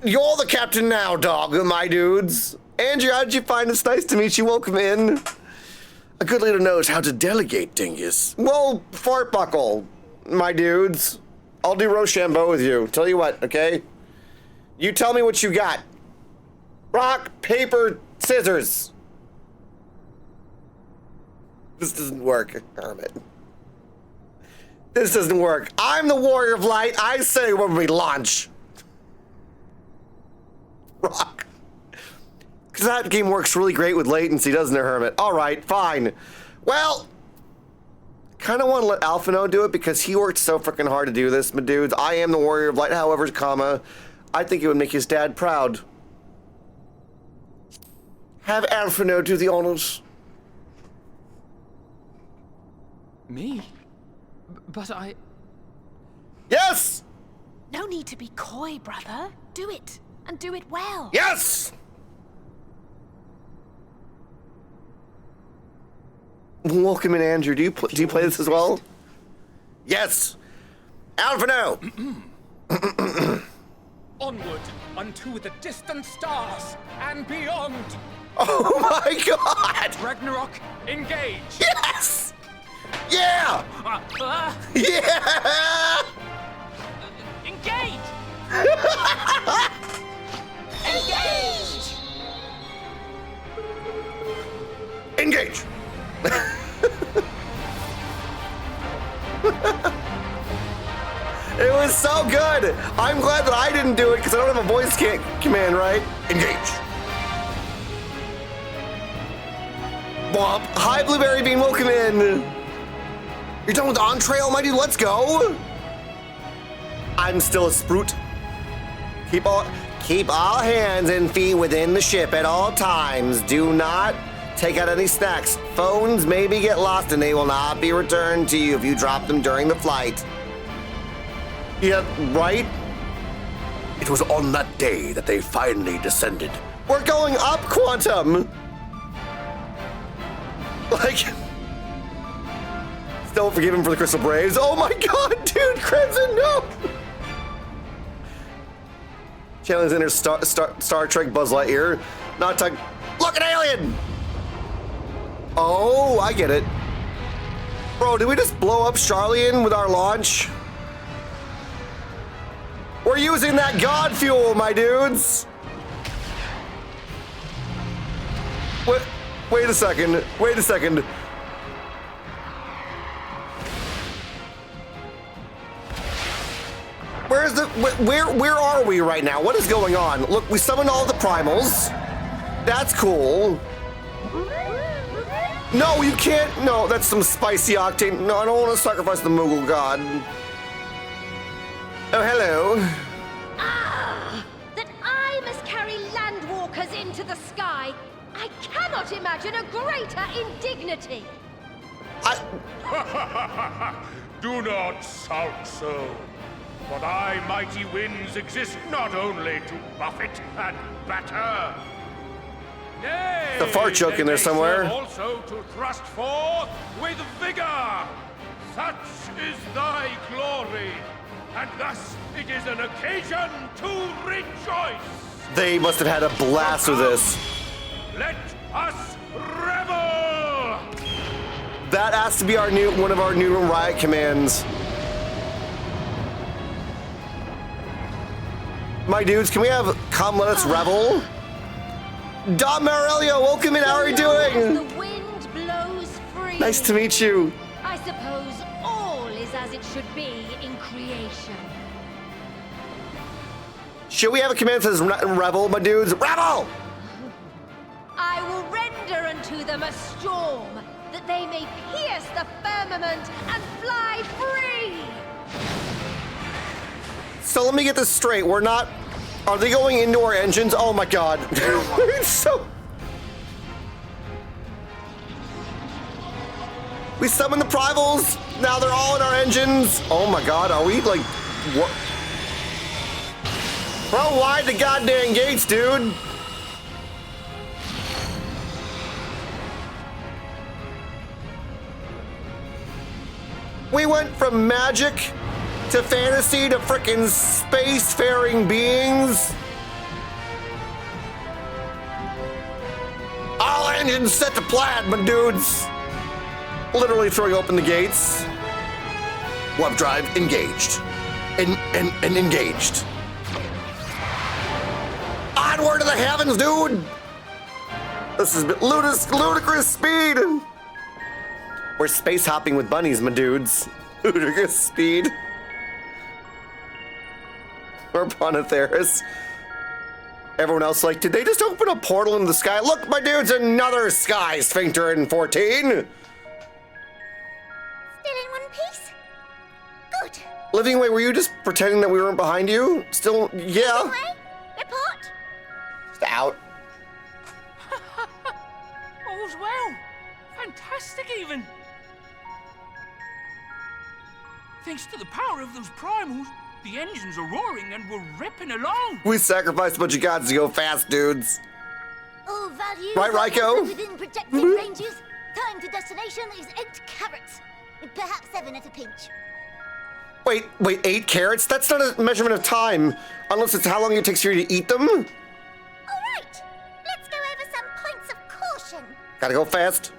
you're the captain now, dog, my dudes. Andrew, how did you find us? Nice to meet you. Welcome in. A good leader knows how to delegate, dingus. Well, fart buckle, my dudes. I'll do Rochambeau with you. Tell you what, okay? You tell me what you got. Rock, paper, scissors. This doesn't work, Hermit. This doesn't work. I'm the warrior of light. I say when we launch. Rock. Because that game works really great with latency, doesn't it, Hermit? All right, fine. Well, kind of want to let Alphino do it because he worked so freaking hard to do this, my dudes. I am the warrior of light, however, comma, I think it would make his dad proud. Have Alphino do the honors. Me? But I... Yes! No need to be coy, brother. Do it, and do it well. Yes! Welcome in, Andrew. Do you play this as well? Yes! Alphino! Onward unto the distant stars and beyond. Oh my god! Ragnarok, engage! Yes! Yeah! Yeah! Engage! Engage! Engage! It was so good! I'm glad that I didn't do it because I don't have a voice command, right? Engage. Womp. Hi, Blueberry Bean, welcome in. You're done with the entree, almighty? Let's go! I'm still a sprout. Keep all hands and feet within the ship at all times. Do not take out any snacks. Phones maybe get lost and they will not be returned to you if you drop them during the flight. Yeah, right? It was on that day that they finally descended. We're going up, Quantum! Like... Still forgive him for the Crystal Braves. Oh my god, dude, Crimson, no! Channel's inner Star Trek Buzz Lightyear. Not talk. Look, an alien! Oh, I get it. Bro, did we just blow up Charlian with our launch? We're using that god fuel, my dudes! Wait a second. Wait a second. Where are we right now? What is going on? Look, we summoned all the primals. That's cool. No, you can't. No, that's some spicy octane. No, I don't want to sacrifice the Moogle god. Oh, hello. Ah! That I must carry landwalkers into the sky. I cannot imagine a greater indignity. Do not sulk so. For thy mighty winds exist not only to buffet and batter. Nay, the fart joke in there somewhere. Also to thrust forth with vigor. Such is thy glory, and thus it is an occasion to rejoice. They must have had a blast with this. Let us revel. That has to be one of our new riot commands. My dudes, can we have come let us revel? Don Marelio, welcome in. How are you doing? The wind blows free. Nice to meet you. I suppose all is as it should be in creation. Should we have a command that says revel, my dudes? Revel! I will render unto them a storm, that they may pierce the firmament and fly free. So let me get this straight. We're not... Are they going into our engines? Oh my god. So... We summoned the Privals. Now they're all in our engines. Oh my god. Are we like... What? Bro, wide the goddamn gates, dude. We went from magic to fantasy to frickin' spacefaring beings. All engines set to plaid, my dudes. Literally throwing open the gates. Warp drive engaged. And engaged. Onward to the heavens, dude. This is ludicrous speed. We're space hopping with bunnies, my dudes. Ludicrous speed. Or Ponotheris. Everyone else like, did they just open a portal in the sky? Look, my dudes, another sky sphincter in 14. Still in one piece? Good. Living Way, were you just pretending that we weren't behind you? Still, yeah. Living Way, report. Just out. All's well. Fantastic, even. Thanks to the power of those primals, the engines are roaring and we're ripping along. We sacrificed a bunch of gods to go fast, dudes. All value Right, Raiko? within protected ranges. Time to destination is 8 carats. Perhaps 7 at a pinch. Wait, 8 carats? That's not a measurement of time, unless it's how long it takes for you to eat them. All right, let's go over some points of caution. Gotta go fast.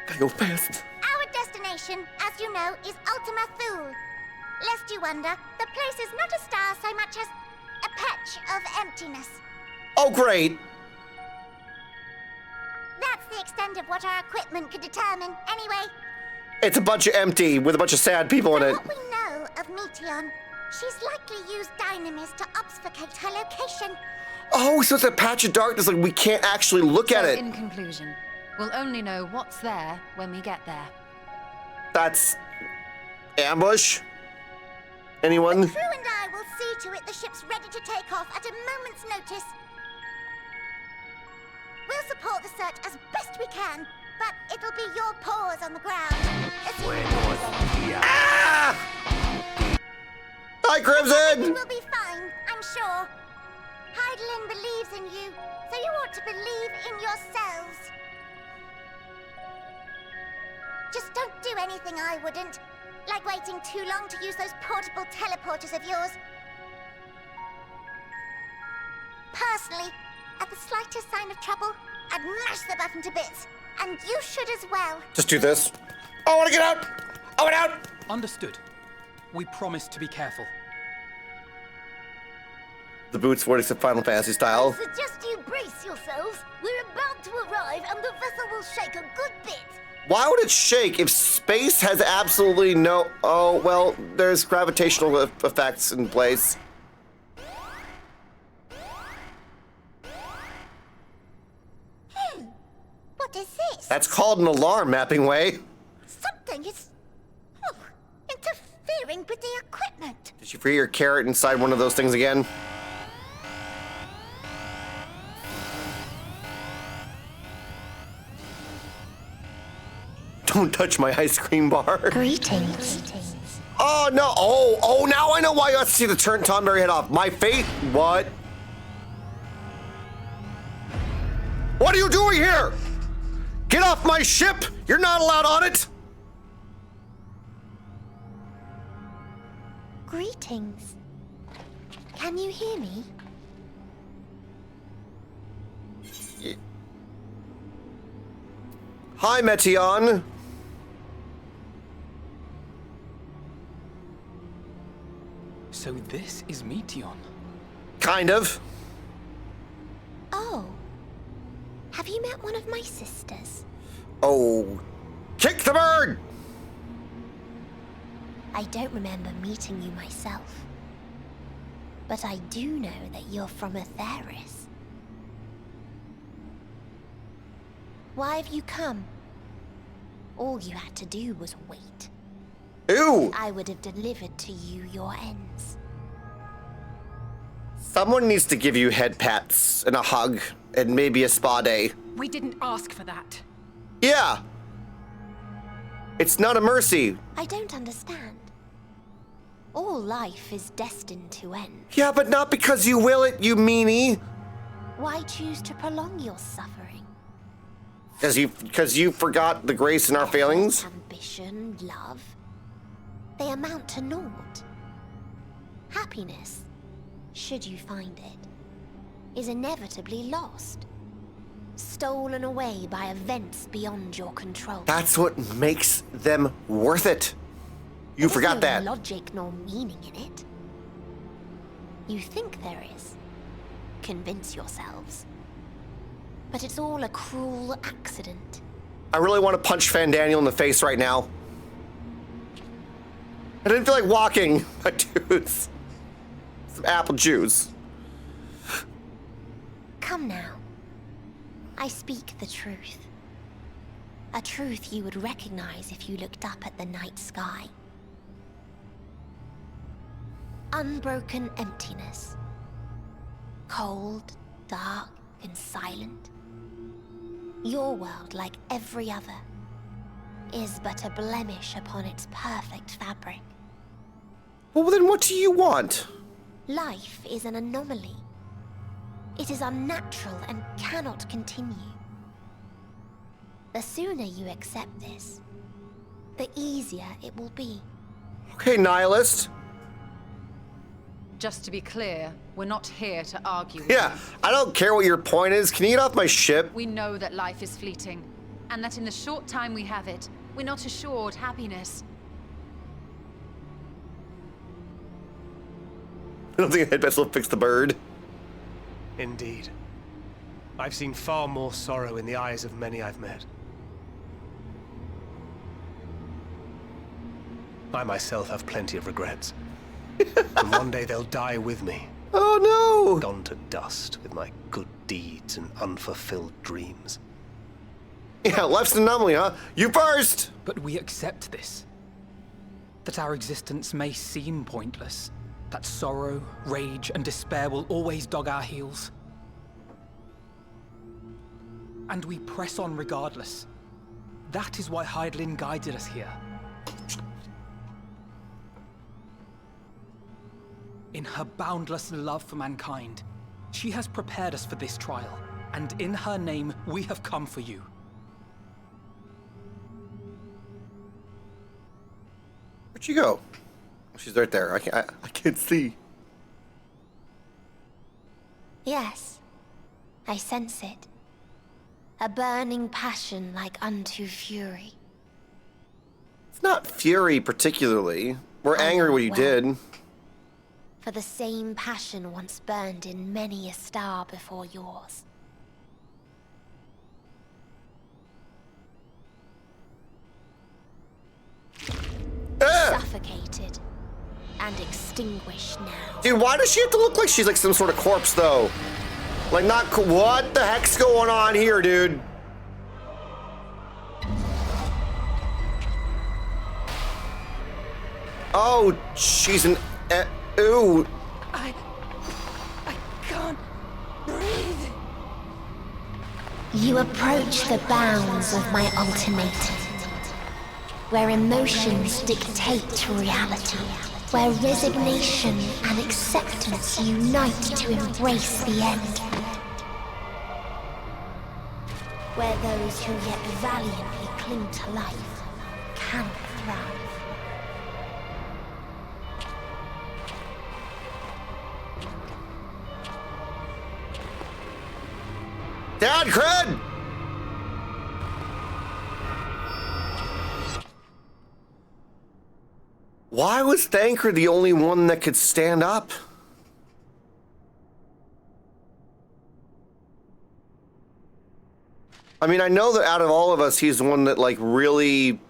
Gotta go fast. Our destination, as you know, is Ultima Thule. Lest you wonder, the place is not a star so much as a patch of emptiness. Oh, great. That's the extent of what our equipment could determine, anyway. It's a bunch of empty with a bunch of sad people in it. What we know of Meteon, she's likely used dynamis to obfuscate her location. Oh, so it's a patch of darkness, like we can't actually look at it. In conclusion, we'll only know what's there when we get there. That's ambush. Anyone? The crew and I will see to it the ship's ready to take off at a moment's notice. We'll support the search as best we can, but it'll be your paws on the ground. Ah! Hi, Crimson! We'll be fine, I'm sure. Heidelin believes in you, so you ought to believe in yourselves. Just don't do anything I wouldn't. Like waiting too long to use those portable teleporters of yours. Personally, at the slightest sign of trouble, I'd mash the button to bits. And you should as well. Just do this. I want to get out! I want out! Understood. We promise to be careful. The boots 46 Final Fantasy style. I suggest you brace yourselves. We're about to arrive and the vessel will shake a good bit. Why would it shake if space has absolutely no... Oh, well, there's gravitational effects in place. What is this? That's called an alarm, Mapping Way. Something is... interfering with the equipment. Did you free your carrot inside one of those things again? Don't touch my ice cream bar. Greetings. Oh, no. Oh, now I know why you have to see the turn Tonberry head off. My fate? What? What are you doing here? Get off my ship! You're not allowed on it! Greetings. Can you hear me? Hi, Meteon. So this is Meteon? Kind of. Oh. Have you met one of my sisters? Oh. Kick the bird! I don't remember meeting you myself. But I do know that you're from Eorzea. Why have you come? All you had to do was wait. Ew! I would have delivered to you your ends. Someone needs to give you head pats and a hug and maybe a spa day. We didn't ask for that. Yeah! It's not a mercy. I don't understand. All life is destined to end. Yeah, but not because you will it, you meanie. Why choose to prolong your suffering? Because you forgot the grace in our failings? Ambition, love, they amount to naught. Happiness, should you find it, is inevitably lost. Stolen away by events beyond your control. That's what makes them worth it. You forgot that. There's no logic nor meaning in it. You think there is. Convince yourselves. But it's all a cruel accident. I really want to punch Fandaniel in the face right now. I didn't feel like walking. My dudes. Some apple juice. Come now. I speak the truth. A truth you would recognize if you looked up at the night sky. Unbroken emptiness. Cold, dark, and silent. Your world, like every other, is but a blemish upon its perfect fabric. Well, then what do you want? Life is an anomaly. It is unnatural and cannot continue. The sooner you accept this, the easier it will be. Okay, nihilist. Just to be clear, we're not here to argue with Yeah, you. I don't care what your point is. Can you get off my ship? We know that life is fleeting, and that in the short time we have it, we're not assured happiness. I don't think a headbest will fix the bird. Indeed. I've seen far more sorrow in the eyes of many I've met. I myself have plenty of regrets. And one day they'll die with me. Oh no! Gone to dust with my good deeds and unfulfilled dreams. Yeah, life's an anomaly, huh? You first! But we accept this. That our existence may seem pointless. That sorrow, rage, and despair will always dog our heels. And we press on regardless. That is why Hydaelyn guided us here. In her boundless love for mankind, she has prepared us for this trial, and in her name, we have come for you. Where'd she go? She's right there. I can't see. Yes, I sense it. A burning passion like unto fury. It's not fury particularly. We're angry what you did. For the same passion once burned in many a star before yours. Suffocated and extinguished now. Dude, why does she have to look like she's like some sort of corpse though? Like not what the heck's going on here, dude? Oh, she's an ooh. I can't breathe. You approach the bounds of my ultimatum, where emotions dictate reality, where resignation and acceptance unite to embrace the end, where those who yet valiantly cling to life cannot thrive. Dad, cred! Why was Thancred the only one that could stand up? I mean, I know that out of all of us, he's the one that, like, really...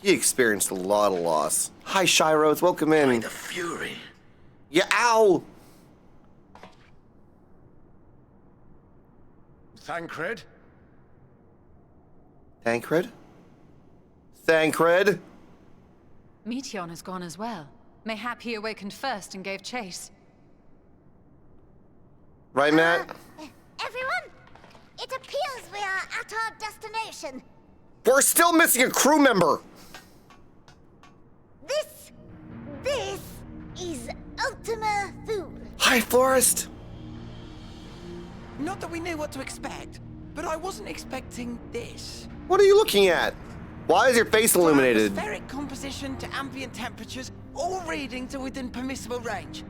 He experienced a lot of loss. Hi, Shiros. Welcome in. By the fury. Yeah, ow! Thancred? Thancred? Thancred? Meteon has gone as well. Mayhap he awakened first and gave chase. Right, Matt? Everyone, it appears we are at our destination. We're still missing a crew member! This is Ultima Thule. Hi, Forrest! Not that we knew what to expect, but I wasn't expecting this. What are you looking at? Why is your face illuminated? Atmospheric composition to ambient temperatures, all reading to within permissible range.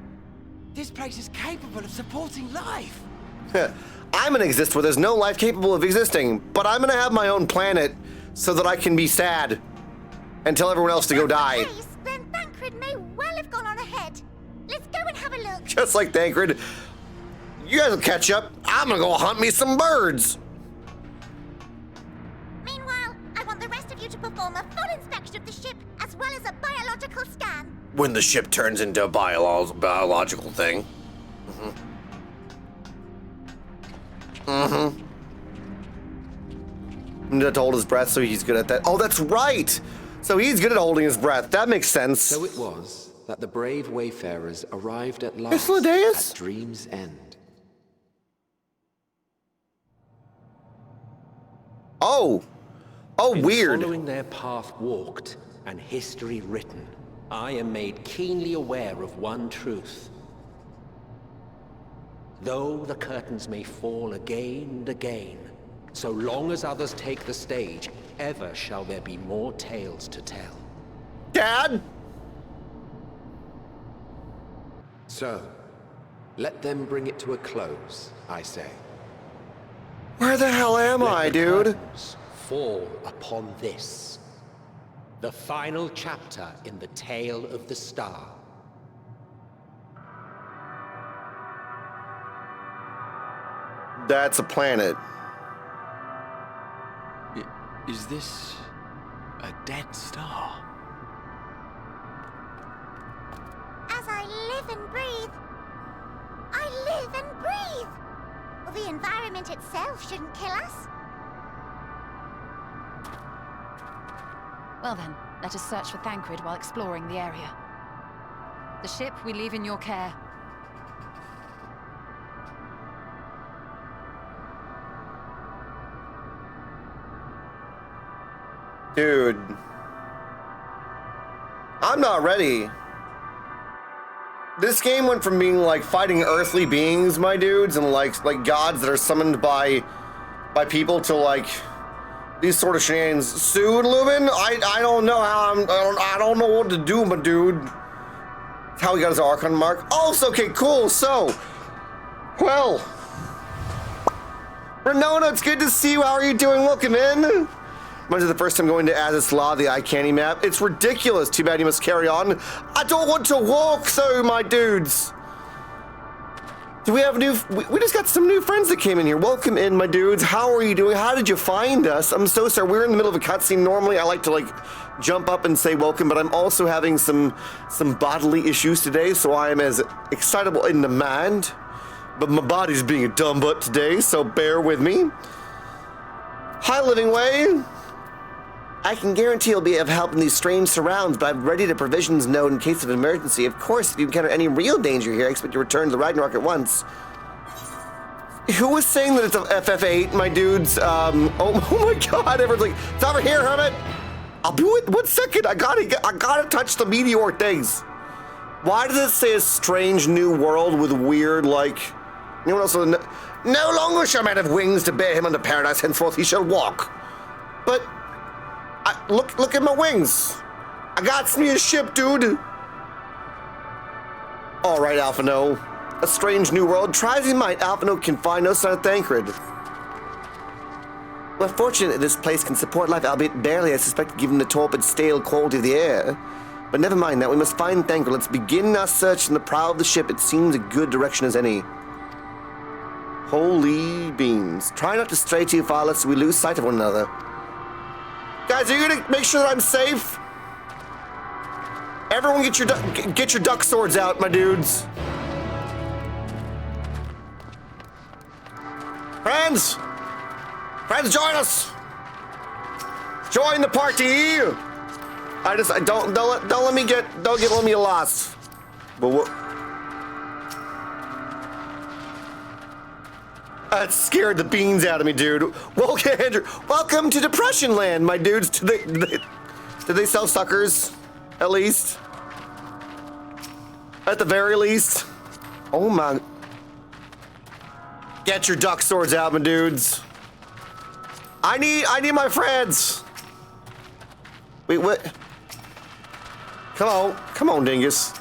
This place is capable of supporting life. I'm gonna exist where there's no life capable of existing, but I'm gonna have my own planet so that I can be sad and tell everyone else to go die. Then Thancred may well have gone on ahead. Let's go and have a look. Just like Thancred. You guys will catch up. I'm gonna go hunt me some birds. Meanwhile, I want the rest of you to perform a full inspection of the ship as well as a biological scan. When the ship turns into a biological thing. To hold his breath, so he's good at that. Oh, that's right! So he's good at holding his breath. That makes sense. So it was that the brave wayfarers arrived at last at Dream's End. Oh! Oh, weird. Following their path walked, and history written, I am made keenly aware of one truth. Though the curtains may fall again and again, so long as others take the stage, ever shall there be more tales to tell. Dad? So, let them bring it to a close, I say. Where the hell am I, dude? Curtains fall upon this. The final chapter in the tale of the star. That's a planet. Is this a dead star? As I live and breathe, I live and breathe. Well, the environment itself shouldn't kill us. Well then, let us search for Thancred while exploring the area. The ship we leave in your care. Dude. I'm not ready. This game went from being like fighting earthly beings, my dudes, and like gods that are summoned by people to like these sort of shenanigans. Soon, Lubin? I don't know how I don't know what to do, my dude. That's how he got his Archon mark. Oh, so okay, cool. So, well, Renona, it's good to see you. How are you doing? Welcome in. Mine's the first time going to Azis Law, the iCandy map. It's ridiculous. Too bad you must carry on. I don't want to walk, though, my dudes. Do we have we just got some new friends that came in here. Welcome in, my dudes. How are you doing? How did you find us? I'm so sorry. We're in the middle of a cutscene. Normally, I like to like jump up and say welcome, but I'm also having some bodily issues today, so I am as excitable in the mind, but my body's being a dumb butt today, so bear with me. Hi, Living Way. I can guarantee you'll be of help in these strange surrounds, but I've readied a provisions note in case of an emergency. Of course, if you encounter any real danger here, I expect you to return to the Ragnarok at once. Who was saying that it's a FF8, my dudes? Oh my god, everyone's like, it's over here, Hermit! I'll be with 1 second, I gotta touch the meteor things. Why does it say a strange new world with weird, like, you know what else? No longer shall man have wings to bear him unto paradise, henceforth he shall walk. But look at my wings. I got me a ship, dude. All right, Alphino. A strange new world. Try as he might, Alphino can find no sign of Thancred. We're fortunate that this place can support life, albeit barely, I suspect, given the torpid, stale quality of the air. But never mind that. We must find Thancred. Let's begin our search in the prow of the ship. It seems a good direction as any. Holy beans. Try not to stray too far lest we lose sight of one another. Guys, are you gonna make sure that I'm safe? Everyone get your duck swords out, my dudes. Friends, join us. Join the party. Don't let me get lost. But what? That scared the beans out of me, dude. Welcome to Depression Land, my dudes. Did they sell suckers? At least? At the very least? Oh my. Get your duck swords out, my dudes. I need my friends. Wait, what? Come on, dingus.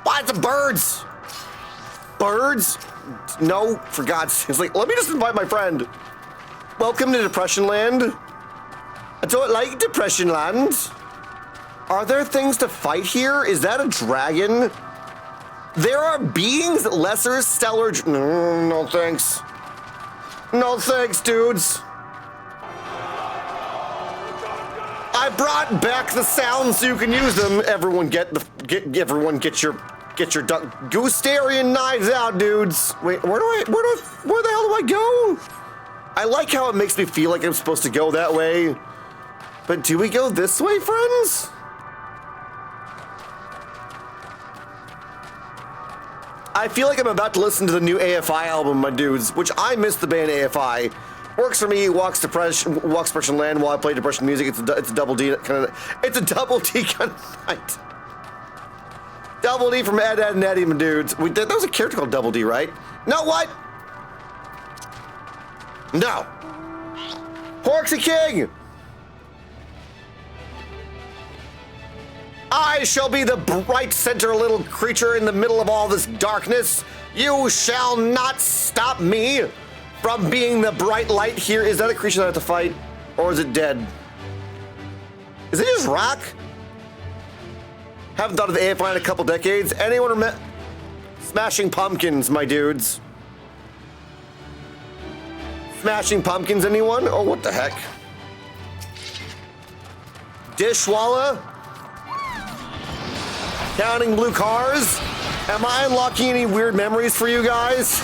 Why, it's the birds! Birds? No, for God's sake. It's like, let me just invite my friend. Welcome to Depression Land. I don't like Depression Land. Are there things to fight here? Is that a dragon? There are beings lesser stellar. No thanks. No thanks, dudes. I brought back the sounds so you can use them. Everyone get your duck goosterian knives out, dudes. Wait, where the hell do I go? I like how it makes me feel like I'm supposed to go that way. But do we go this way, friends? I feel like I'm about to listen to the new AFI album, my dudes, which I miss the band AFI. Works for me, walks Depression Land while I play Depression music. It's a double D kind of, it's a double D kind of night. Double D from Ed, and Eddie, my dudes. That was a character called Double D, right? No, what? No. Horksy King! I shall be the bright center little creature in the middle of all this darkness. You shall not stop me from being the bright light here. Is that a creature that I have to fight? Or is it dead? Is it just rock? Haven't thought of the AFI in a couple decades. Anyone remember? Smashing Pumpkins, my dudes. Smashing Pumpkins, anyone? Oh, what the heck? Dishwalla? Counting blue cars? Am I unlocking any weird memories for you guys?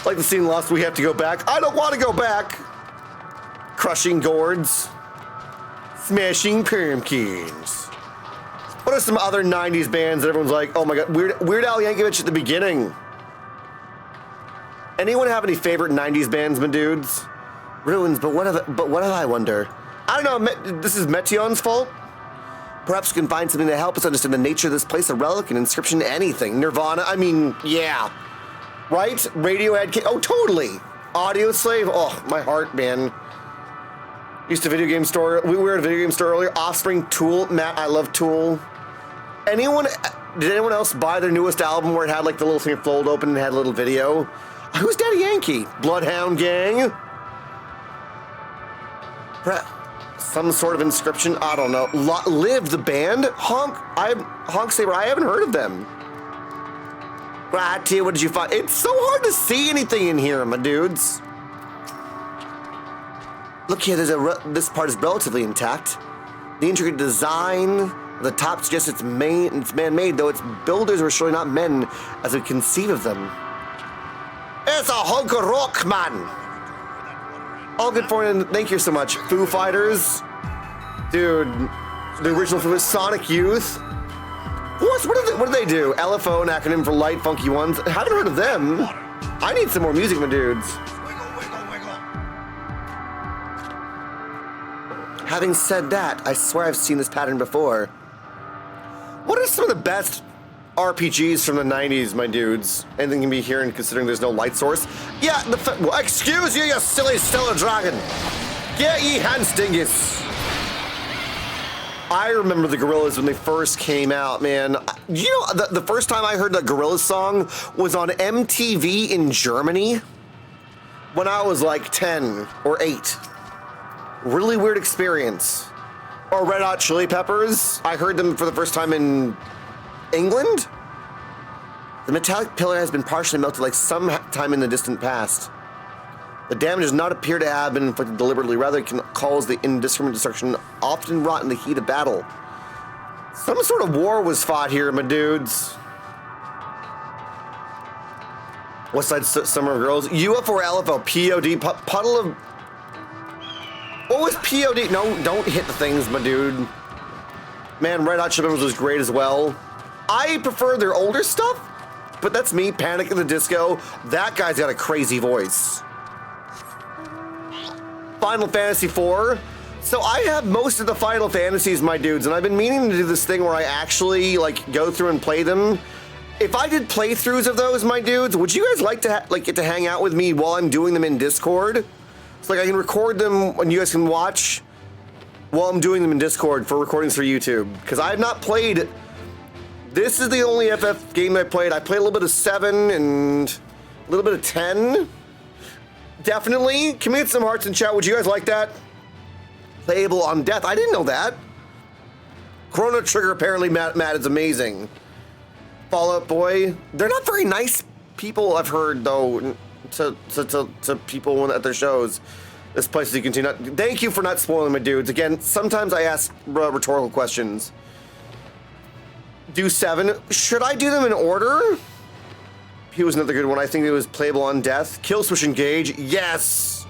Like the scene Lost, we have to go back. I don't want to go back. Crushing gourds. Smashing pumpkins. What are some other 90s bands that everyone's like, oh my god, Weird Al Yankovic at the beginning? Anyone have any favorite 90s bands, my dudes? Ruins, but what have I wonder? I don't know, this is Metion's fault? Perhaps we can find something to help us understand the nature of this place, a relic, an inscription, anything. Nirvana, I mean, yeah. Right? Radiohead, oh, totally. Audio Slave, oh, my heart, man. Used to video game store, we were at a video game store earlier. Offspring, Tool, Matt, I love Tool. Did anyone else buy their newest album where it had like the little thing that folded open and had a little video? Who's Daddy Yankee? Bloodhound Gang? Some sort of inscription, I don't know. Live, the band? Honk Saber, I haven't heard of them. Right here, what did you find? It's so hard to see anything in here, my dudes. Look here, this part is relatively intact. The intricate design of the top suggests it's man-made, though its builders were surely not men as we conceive of them. It's a hunk of rock, man. All good for you, thank you so much. Foo Fighters. Dude, the original Foo Sonic Youth. What do they do? LFO, an acronym for Light Funky Ones. I haven't heard of them. I need some more music, my dudes. Having said that, I swear I've seen this pattern before. What are some of the best RPGs from the 90s, my dudes? Anything can be here, and considering there's no light source. Yeah, well, excuse you, you silly stellar dragon. Get ye hands, dingus. I remember the Gorillaz when they first came out, man. You know, the first time I heard that Gorillaz song was on MTV in Germany when I was like 10 or 8. Really weird experience. Or Red Hot Chili Peppers. I heard them for the first time in England? The metallic pillar has been partially melted like some time in the distant past. The damage does not appear to have been inflicted deliberately, rather it can cause the indiscriminate destruction often wrought in the heat of battle. Some sort of war was fought here, my dudes. West Side Summer of Girls, UFO or LFO, POD, puddle of... What was POD? No, don't hit the things, my dude. Man, Red Hot Chili Peppers was great as well. I prefer their older stuff, but that's me, Panic at the Disco. That guy's got a crazy voice. Final Fantasy IV. So I have most of the Final Fantasies, my dudes, and I've been meaning to do this thing where I actually like go through and play them. If I did playthroughs of those, my dudes, would you guys like to get to hang out with me while I'm doing them in Discord? It's like I can record them and you guys can watch while I'm doing them in Discord for recordings for YouTube. Because I have not played. This is the only FF game I played. I played a little bit of 7 and a little bit of 10. Definitely. Can we get some hearts in chat? Would you guys like that? Playable on death. I didn't know that. Chrono Trigger apparently Matt is amazing. Fallout Boy. They're not very nice people, I've heard, though, to people at their shows. This place you continue. Thank you for not spoiling my dudes. Again, sometimes I ask rhetorical questions. Do 7. Should I do them in order? He was another good one. I think it was playable on death. Kill, switch, engage. Yes.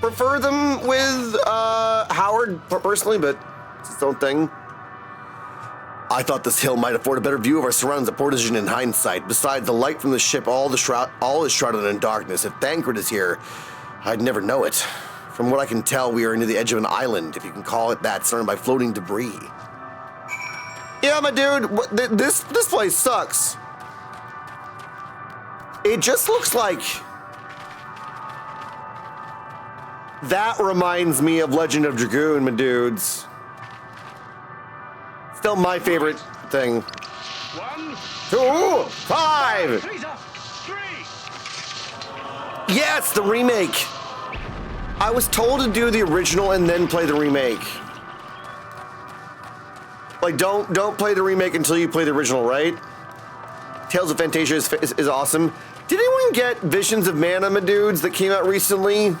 Prefer them with Howard personally, but it's its own thing. I thought this hill might afford a better view of our surroundings at poor decision in hindsight. Besides the light from the ship, all is shrouded in darkness. If Thancred is here, I'd never know it. From what I can tell, we are near the edge of an island, if you can call it that, surrounded by floating debris. Yeah, my dude, this place sucks. It just looks like... That reminds me of Legend of Dragoon, my dudes. Still my favorite thing. 1, 2, 5! Yes, the remake! I was told to do the original and then play the remake. Like, don't play the remake until you play the original, right? Tales of Fantasia is awesome. Did anyone get Visions of Mana, my dudes, that came out recently?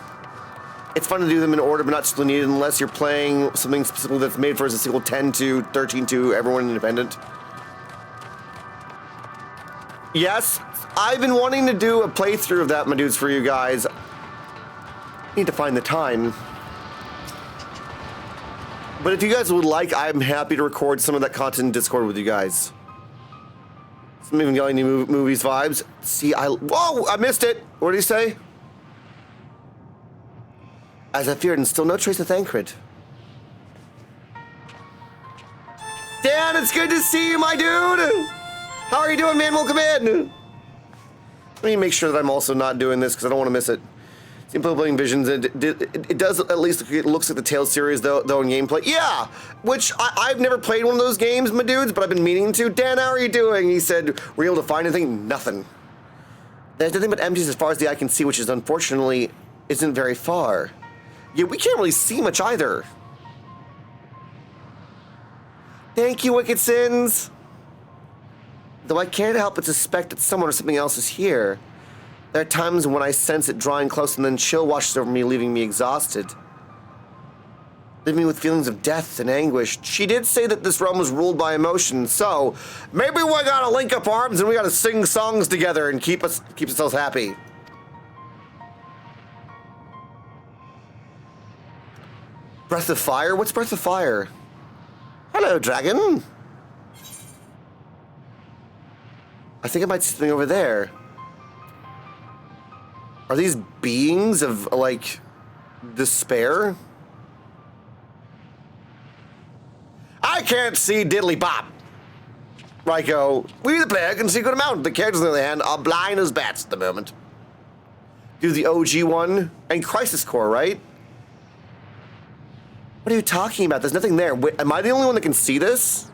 It's fun to do them in order, but not still needed unless you're playing something specifically that's made for as a sequel 10 to 13 to everyone independent. Yes, I've been wanting to do a playthrough of that, my dudes, for you guys. Need to find the time. But if you guys would like, I'm happy to record some of that content in Discord with you guys. Some even yelling new movies vibes. See, whoa, I missed it. What did he say? As I feared, and still no trace of Thancred. Dan, it's good to see you, my dude. How are you doing, man? Welcome in. Let me make sure that I'm also not doing this because I don't want to miss it. Simple playing Visions. It does at least it looks like the Tales series though in gameplay. Yeah, which I've never played one of those games, my dudes, but I've been meaning to. Dan, how are you doing? He said, were you able to find anything? Nothing. There's nothing but empties as far as the eye can see, which is unfortunately isn't very far. Yeah, we can't really see much either. Thank you, Wicked Sins. Though I can't help but suspect that someone or something else is here. There are times when I sense it drawing close and then chill washes over me, leaving me exhausted. Leaving me with feelings of death and anguish. She did say that this realm was ruled by emotion, so maybe we gotta link up arms and we gotta sing songs together and keep ourselves happy. Breath of Fire? What's Breath of Fire? Hello, dragon. I think I might see something over there. Are these beings of, like, despair? I can't see diddly bop. Ryko, we the player can see good amount. The characters on the other hand are blind as bats at the moment. Do the OG one and Crisis Core, right? What are you talking about? There's nothing there. Wait, am I the only one that can see this?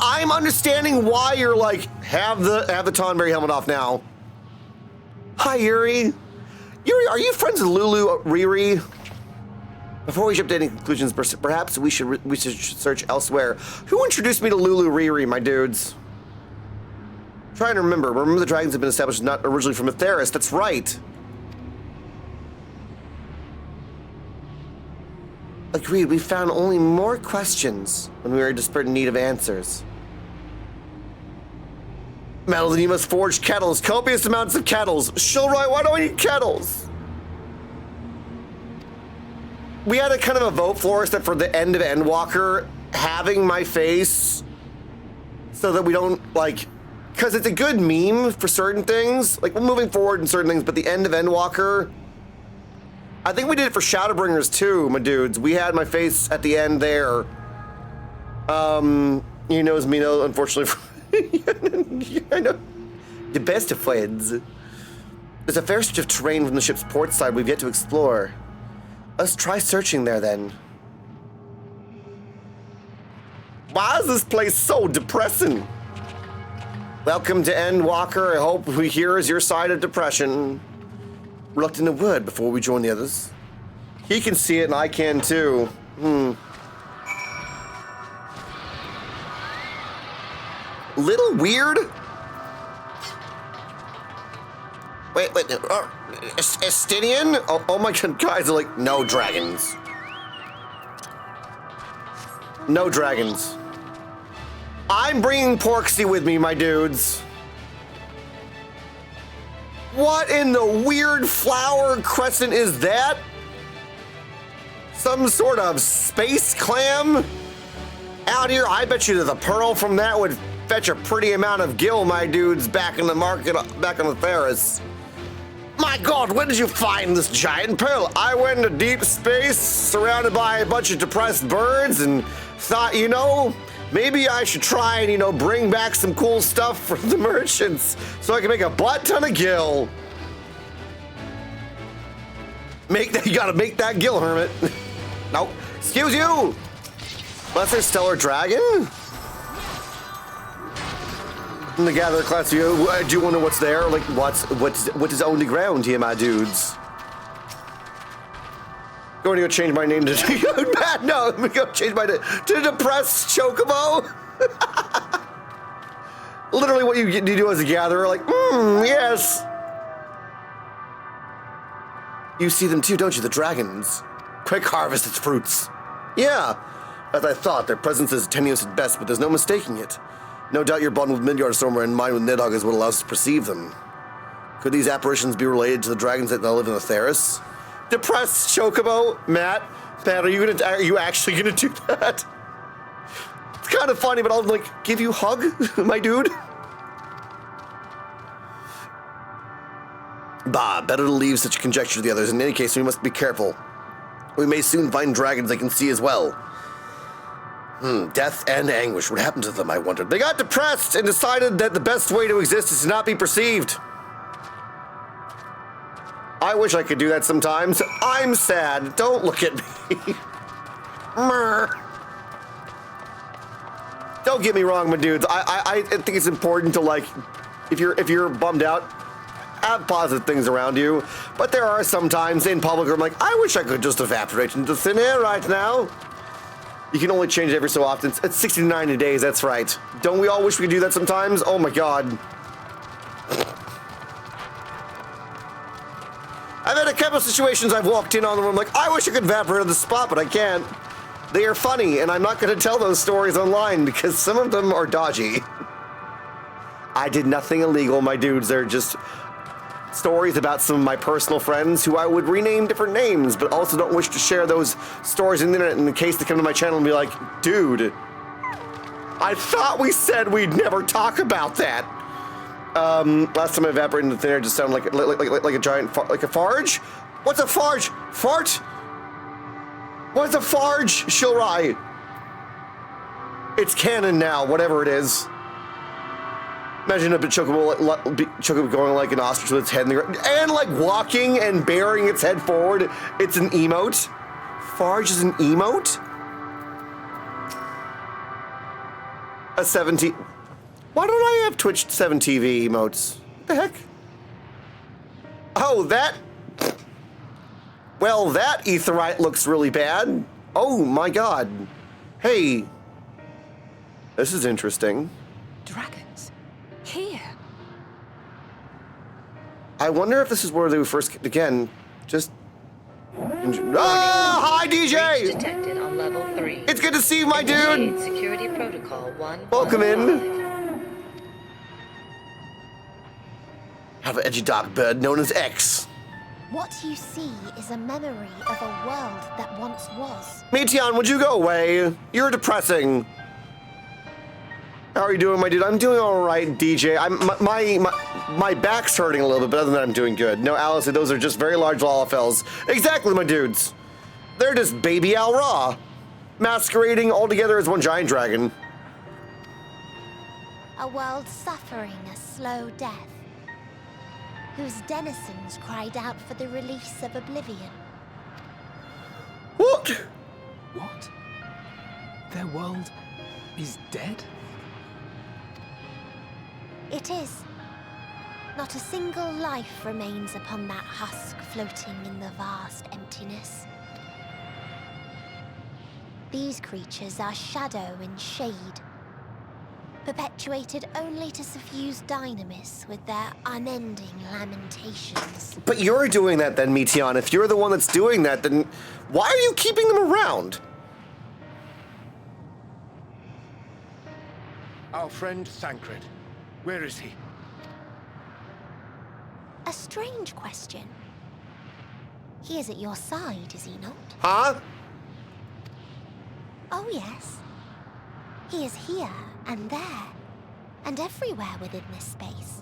I'm understanding why you're like, have the Tonberry helmet off now. Hi, Yuri. Yuri, are you friends with Lulu Riri? Before we jump to any conclusions, perhaps we should search elsewhere. Who introduced me to Lulu Riri, my dudes? Trying to remember. Remember the dragons have been established not originally from Atheris. That's right. Agreed, we found only more questions when we were in desperate need of answers. Metal, then you must forge kettles, copious amounts of kettles. Shilroy, why do I need kettles? We had a kind of a vote for us that for the end of Endwalker, having my face so that we don't, like, because it's a good meme for certain things. Like, we're moving forward in certain things, but the end of Endwalker, I think we did it for Shadowbringers too, my dudes. We had my face at the end there. You knows me, no, unfortunately. I know. The best of friends. There's a fair stretch of terrain from the ship's port side we've yet to explore. Let's try searching there then. Why is this place so depressing? Welcome to Endwalker. I hope we hear is your side of depression. Reluctant a word before we join the others. He can see it and I can too. Little weird? Wait, Estinian? Oh my god, guys are like, no dragons. No dragons. I'm bringing Porksy with me, my dudes. What in the weird flower crescent is that? Some sort of space clam? Out here, I bet you that the pearl from that would fetch a pretty amount of gil, my dudes, back in the market, back on the Theris. My god, when did you find this giant pearl? I went into deep space, surrounded by a bunch of depressed birds, and thought, you know, maybe I should try and, you know, bring back some cool stuff for the merchants so I can make a butt ton of gil. You gotta make that gil, hermit. No, excuse you. Unless there's stellar dragon? In the gatherer class, do you wonder what's there? Like, what is on the ground here, my dudes? Going to go change my name to no, I'm gonna go change my name to Depressed Chocobo. Literally what you do as a gatherer, like, yes. You see them too, don't you? The dragons. Quick harvest its fruits. Yeah, as I thought, their presence is tenuous at best, but there's no mistaking it. No doubt your bond with Midgard somewhere in mind with Nidhogg is what allows us to perceive them. Could these apparitions be related to the dragons that now live in the Theris? Depressed Chocobo, Matt, are you actually gonna do that? It's kind of funny, but I'll like give you a hug, my dude. Bah, better to leave such conjecture to the others. In any case, we must be careful. We may soon find dragons they can see as well. Death and anguish. What happened to them, I wondered. They got depressed and decided that the best way to exist is to not be perceived. I wish I could do that sometimes. I'm sad. Don't look at me. Don't get me wrong, my dudes. I think it's important to, like, if you're bummed out, have positive things around you. But there are some times in public where I'm like, I wish I could just evaporate into thin air right now. You can only change it every so often. It's 60 to 90 days, that's right. Don't we all wish we could do that sometimes? Oh my god. I've had a couple of situations I've walked in on them, I'm like, I wish I could evaporate on the spot, but I can't. They are funny, and I'm not going to tell those stories online because some of them are dodgy. I did nothing illegal, my dudes. They're just stories about some of my personal friends who I would rename different names, but also don't wish to share those stories on the internet in case they come to my channel and be like, dude, I thought we said we'd never talk about that. Last time I evaporated into thin air just sounded like a giant, like a farge? What's a farge? Fart? What's a farge, Shilrai? It's canon now, whatever it is. Imagine a chocobo going like an ostrich with its head in the ground, and like walking and burying its head forward. It's an emote. Farge is an emote? A 17. Why don't I have Twitch 7 TV emotes? What the heck? Oh, that. Well, that etherite looks really bad. Oh my god. Hey. This is interesting. Dragons. Here. I wonder if this is where they were first, again, just... hi, DJ! Detected on level 3. It's good to see you, my dude! Security protocol 1. Welcome in. Have an edgy dark bird known as X. What you see is a memory of a world that once was. Meteon, would you go away? You're depressing. How are you doing, my dude? I'm doing all right, DJ. My back's hurting a little bit, but other than that, I'm doing good. No, Alice, those are just very large Lalafels. Exactly, my dudes. They're just baby Al-Ra, masquerading all together as one giant dragon. A world suffering a slow death. whose denizens cried out for the release of oblivion. What? What? Their world is dead? It is. Not a single life remains upon that husk floating in the vast emptiness. These creatures are shadow and shade, perpetuated only to suffuse dynamis with their unending lamentations. But you're doing that then, Meteon. If you're the one that's doing that, then why are you keeping them around? Our friend Thancred. Where is he? A strange question. He is at your side, is he not? Huh? Oh, yes. He is here and there, and everywhere within this space.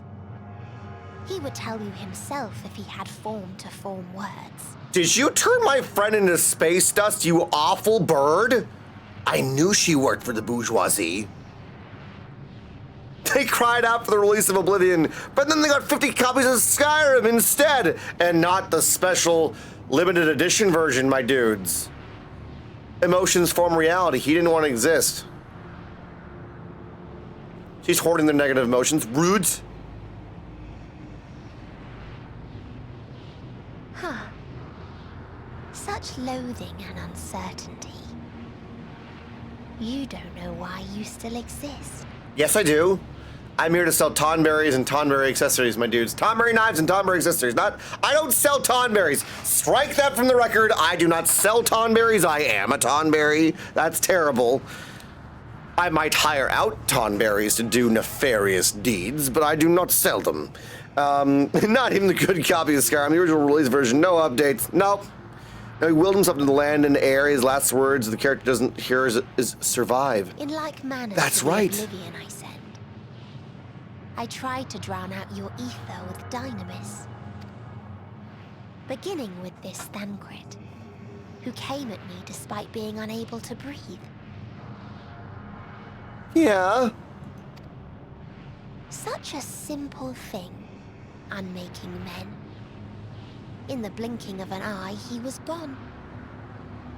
He would tell you himself if he had form to form words. Did you turn my friend into space dust, you awful bird? I knew she worked for the bourgeoisie. They cried out for the release of Oblivion, but then they got 50 copies of Skyrim instead, and not the special limited edition version, my dudes. Emotions form reality. He didn't want to exist. She's hoarding their negative emotions. Rude. Huh. Such loathing and uncertainty. You don't know why you still exist. Yes, I do. I'm here to sell tonberries and tonberry accessories, my dudes. Tonberry knives and tonberry accessories. I don't sell tonberries. Strike that from the record. I do not sell tonberries. I am a tonberry. That's terrible. I might hire out tonberries to do nefarious deeds, but I do not sell them. Not even the good copy of Skyrim, the original release version. No updates. Nope. No, he willed himself into the land and air. His last words the character doesn't hear is survive. In like manner That's to the right. oblivion I send. I tried to drown out your ether with dynamis. Beginning with this Thancred, who came at me despite being unable to breathe. Yeah. Such a simple thing, unmaking men. In the blinking of an eye, he was gone.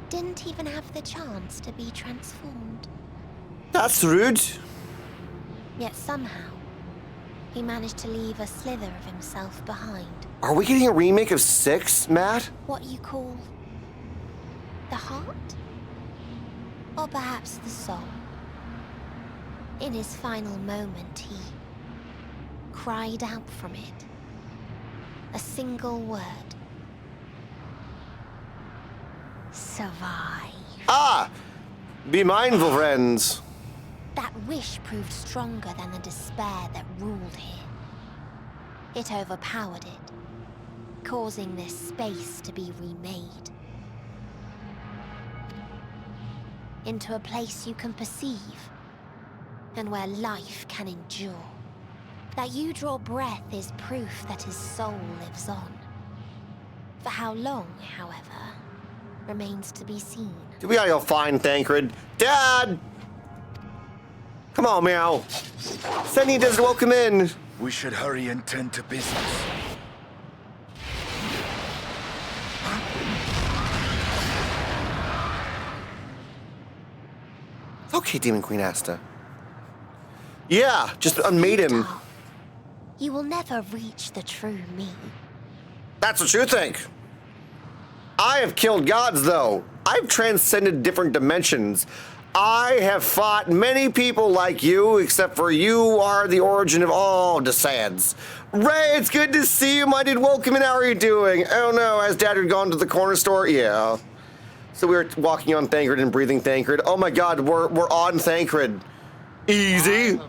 Didn't even have the chance to be transformed. That's rude. Yet somehow, he managed to leave a slither of himself behind. Are we getting a remake of 6, Matt? What you call the heart? Or perhaps the soul? In his final moment, he cried out from it. A single word. Survive. Ah! Be mindful, friends. That wish proved stronger than the despair that ruled here. It overpowered it, causing this space to be remade. Into a place you can perceive, and where life can endure. That you draw breath is proof that his soul lives on. For how long, however, remains to be seen. We gotta go find Thancred. Dad! Come on, meow. Senny doesn't welcome in. We should hurry and tend to business. Okay, Demon Queen Asta. Yeah, just unmade him. You will never reach the true me. That's what you think. I have killed gods, though. I've transcended different dimensions. I have fought many people like you, except for you are the origin of all Desads. Ray, it's good to see you, my dude. Welcome in. How are you doing? Oh no, has Dad gone to the corner store? Yeah. So we were walking on Thancred and breathing Thancred. Oh my God, we're on Thancred. Easy.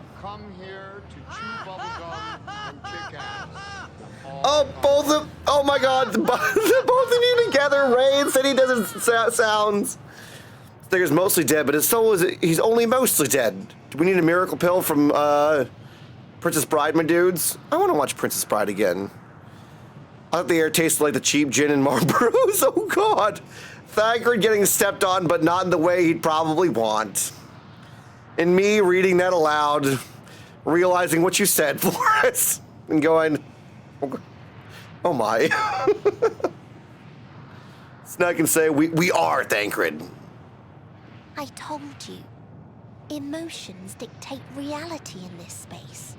Oh my God, both of you together. Ray and City doesn't sounds. Sticker's mostly dead, but his soul he's only mostly dead. Do we need a miracle pill from Princess Bride, my dudes? I want to watch Princess Bride again. I thought the air tasted like the cheap gin and Marlboros. Oh God. Thancred getting stepped on, but not in the way he'd probably want. And me reading that aloud, realizing what you said for us, and going, Oh my. So now I can say we are Thancred. I told you. Emotions dictate reality in this space.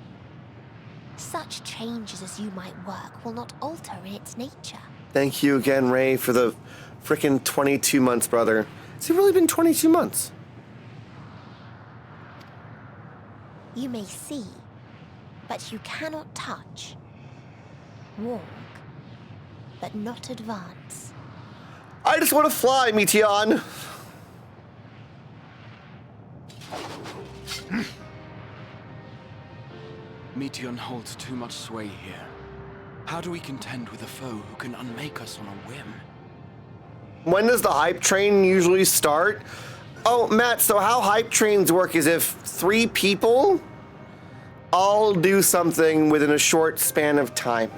Such changes as you might work will not alter its nature. Thank you again, Ray, for the frickin' 22 months, brother. Has it really been 22 months? You may see, but you cannot touch. Walk, but not advance. I just want to fly, Meteon. Meteon holds too much sway here. How do we contend with a foe who can unmake us on a whim? When does the hype train usually start? Oh, Matt, so how hype trains work is if 3 people all do something within a short span of time.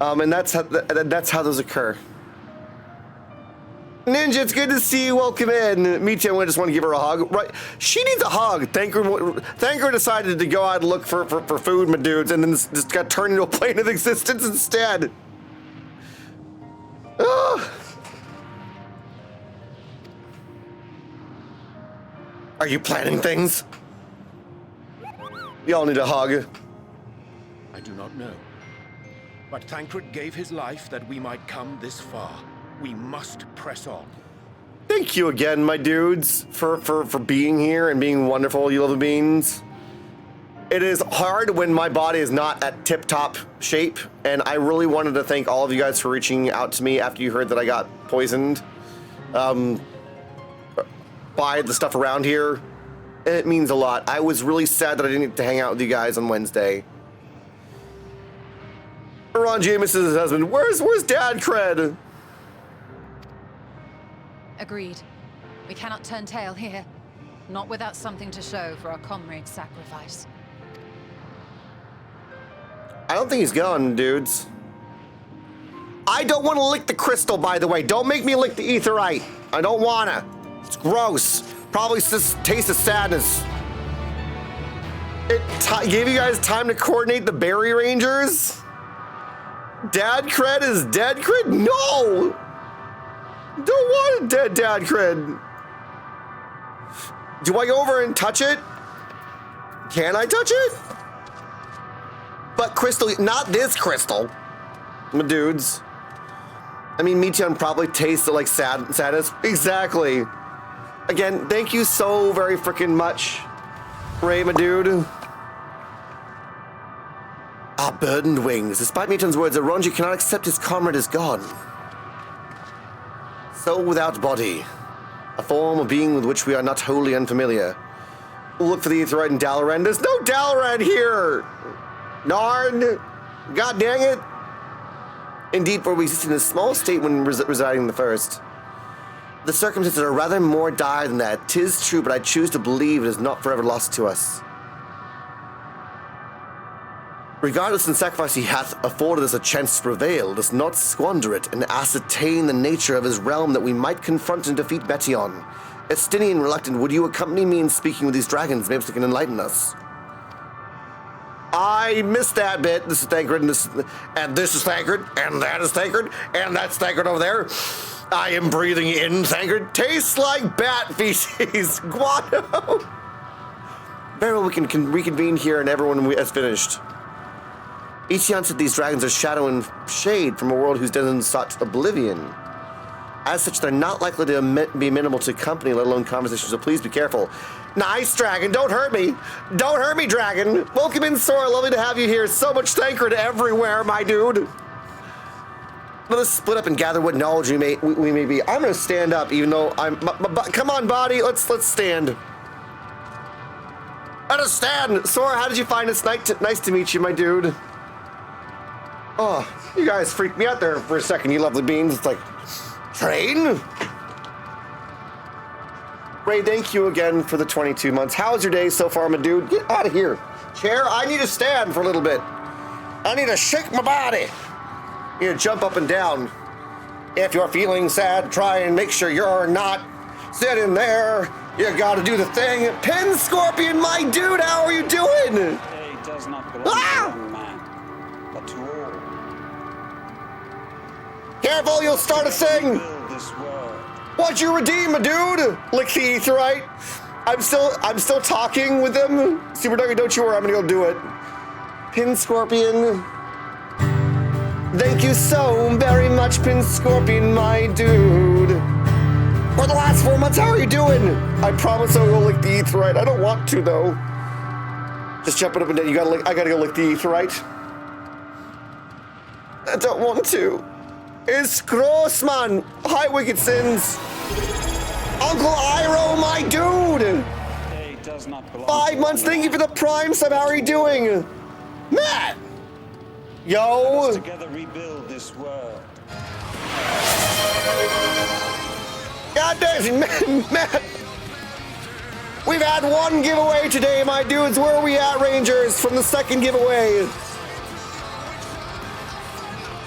And that's how those occur. Ninja, it's good to see you. Welcome in. Me too. I just want to give her a hug. Right, she needs a hug. Thanker decided to go out and look for food, my dudes, and then just got turned into a plane of existence instead. Oh. Are you planning things? Y'all need a hug. I do not know. But Thancred gave his life that we might come this far. We must press on. Thank you again, my dudes, for being here and being wonderful, you little beans. It is hard when my body is not at tip-top shape, and I really wanted to thank all of you guys for reaching out to me after you heard that I got poisoned by the stuff around here. It means a lot. I was really sad that I didn't get to hang out with you guys on Wednesday. Ron James is his husband. Where's Dad Cred? Agreed. We cannot turn tail here. Not without something to show for our comrade's sacrifice. I don't think he's gone, dudes. I don't want to lick the crystal, by the way. Don't make me lick the aetheryte. I don't want to. It's gross. Probably just taste of sadness. It gave you guys time to coordinate the Berry Rangers? Dad Cred is dead Cred? No! Don't want a dead Dad Cred. Do I go over and touch it? Can I touch it? But crystal, not this crystal. My dudes. I mean, Meteon probably tastes like sadness. Exactly. Again, thank you so very freaking much, Ray, my dude. Ah, burdened wings. Despite Meteon's words, Eorzea cannot accept his comrade is gone. Soul without body. A form of being with which we are not wholly unfamiliar. We'll look for the aetheryte in Dalaran. There's no Dalaran here! Narn! God dang it! Indeed, for we exist in a small state when residing in the first. The circumstances are rather more dire than that. 'Tis true, but I choose to believe it is not forever lost to us. Regardless in sacrifice he hath afforded us a chance to prevail, let us not squander it, and ascertain the nature of his realm that we might confront and defeat Meteon. Estinian Reluctant, would you accompany me in speaking with these dragons? Maybe they can enlighten us. I missed that bit. This is Thancred, and this is Thancred, and that is Thancred, and that's Thancred over there. I am breathing in Thancred. Tastes like bat feces. Guano. Very well, we can reconvene here, and everyone has finished. Eorzea said these dragons are shadow and shade from a world whose denizens sought oblivion. As such, they're not likely to be amenable to company, let alone conversation, so please be careful. Nice, dragon. Don't hurt me. Don't hurt me, dragon. Welcome in, Sora. Lovely to have you here. So much Thancred everywhere, my dude. Let us split up and gather what knowledge we may be. I'm going to stand up, even though I'm... come on, body. Let's stand. Let us stand. Sora, how did you find us? Nice to meet you, my dude. Oh, you guys freaked me out there for a second, you lovely beans. It's like... Train? Ray, thank you again for the 22 months. How's your day so far, my dude? Get out of here. Chair, I need to stand for a little bit. I need to shake my body. You need to jump up and down. If you're feeling sad, try and make sure you're not sitting there. You gotta do the thing. Pin Scorpion, my dude, how are you doing? Day does not belong to one man, but to all. Careful, you'll start a thing! What'd you redeem, my dude? Lick the aetherite. I'm still talking with them. Super Duggy, don't you worry, I'm gonna go do it. Pin Scorpion. Thank you so very much, Pin Scorpion, my dude. For the last 4 months, how are you doing? I promise I'll go lick the aetherite. I don't want to though. Just jumping up and down. I gotta go lick the aetherite. I don't want to. It's gross, man. Hi, Wicked Sins. Uncle Iroh, my dude. 5 months. Thank you for the Prime sub. How are you doing, Matt? Yo. Together rebuild this world. God damn, Matt. We've had one giveaway today, my dudes. Where are we at, Rangers, from the second giveaway?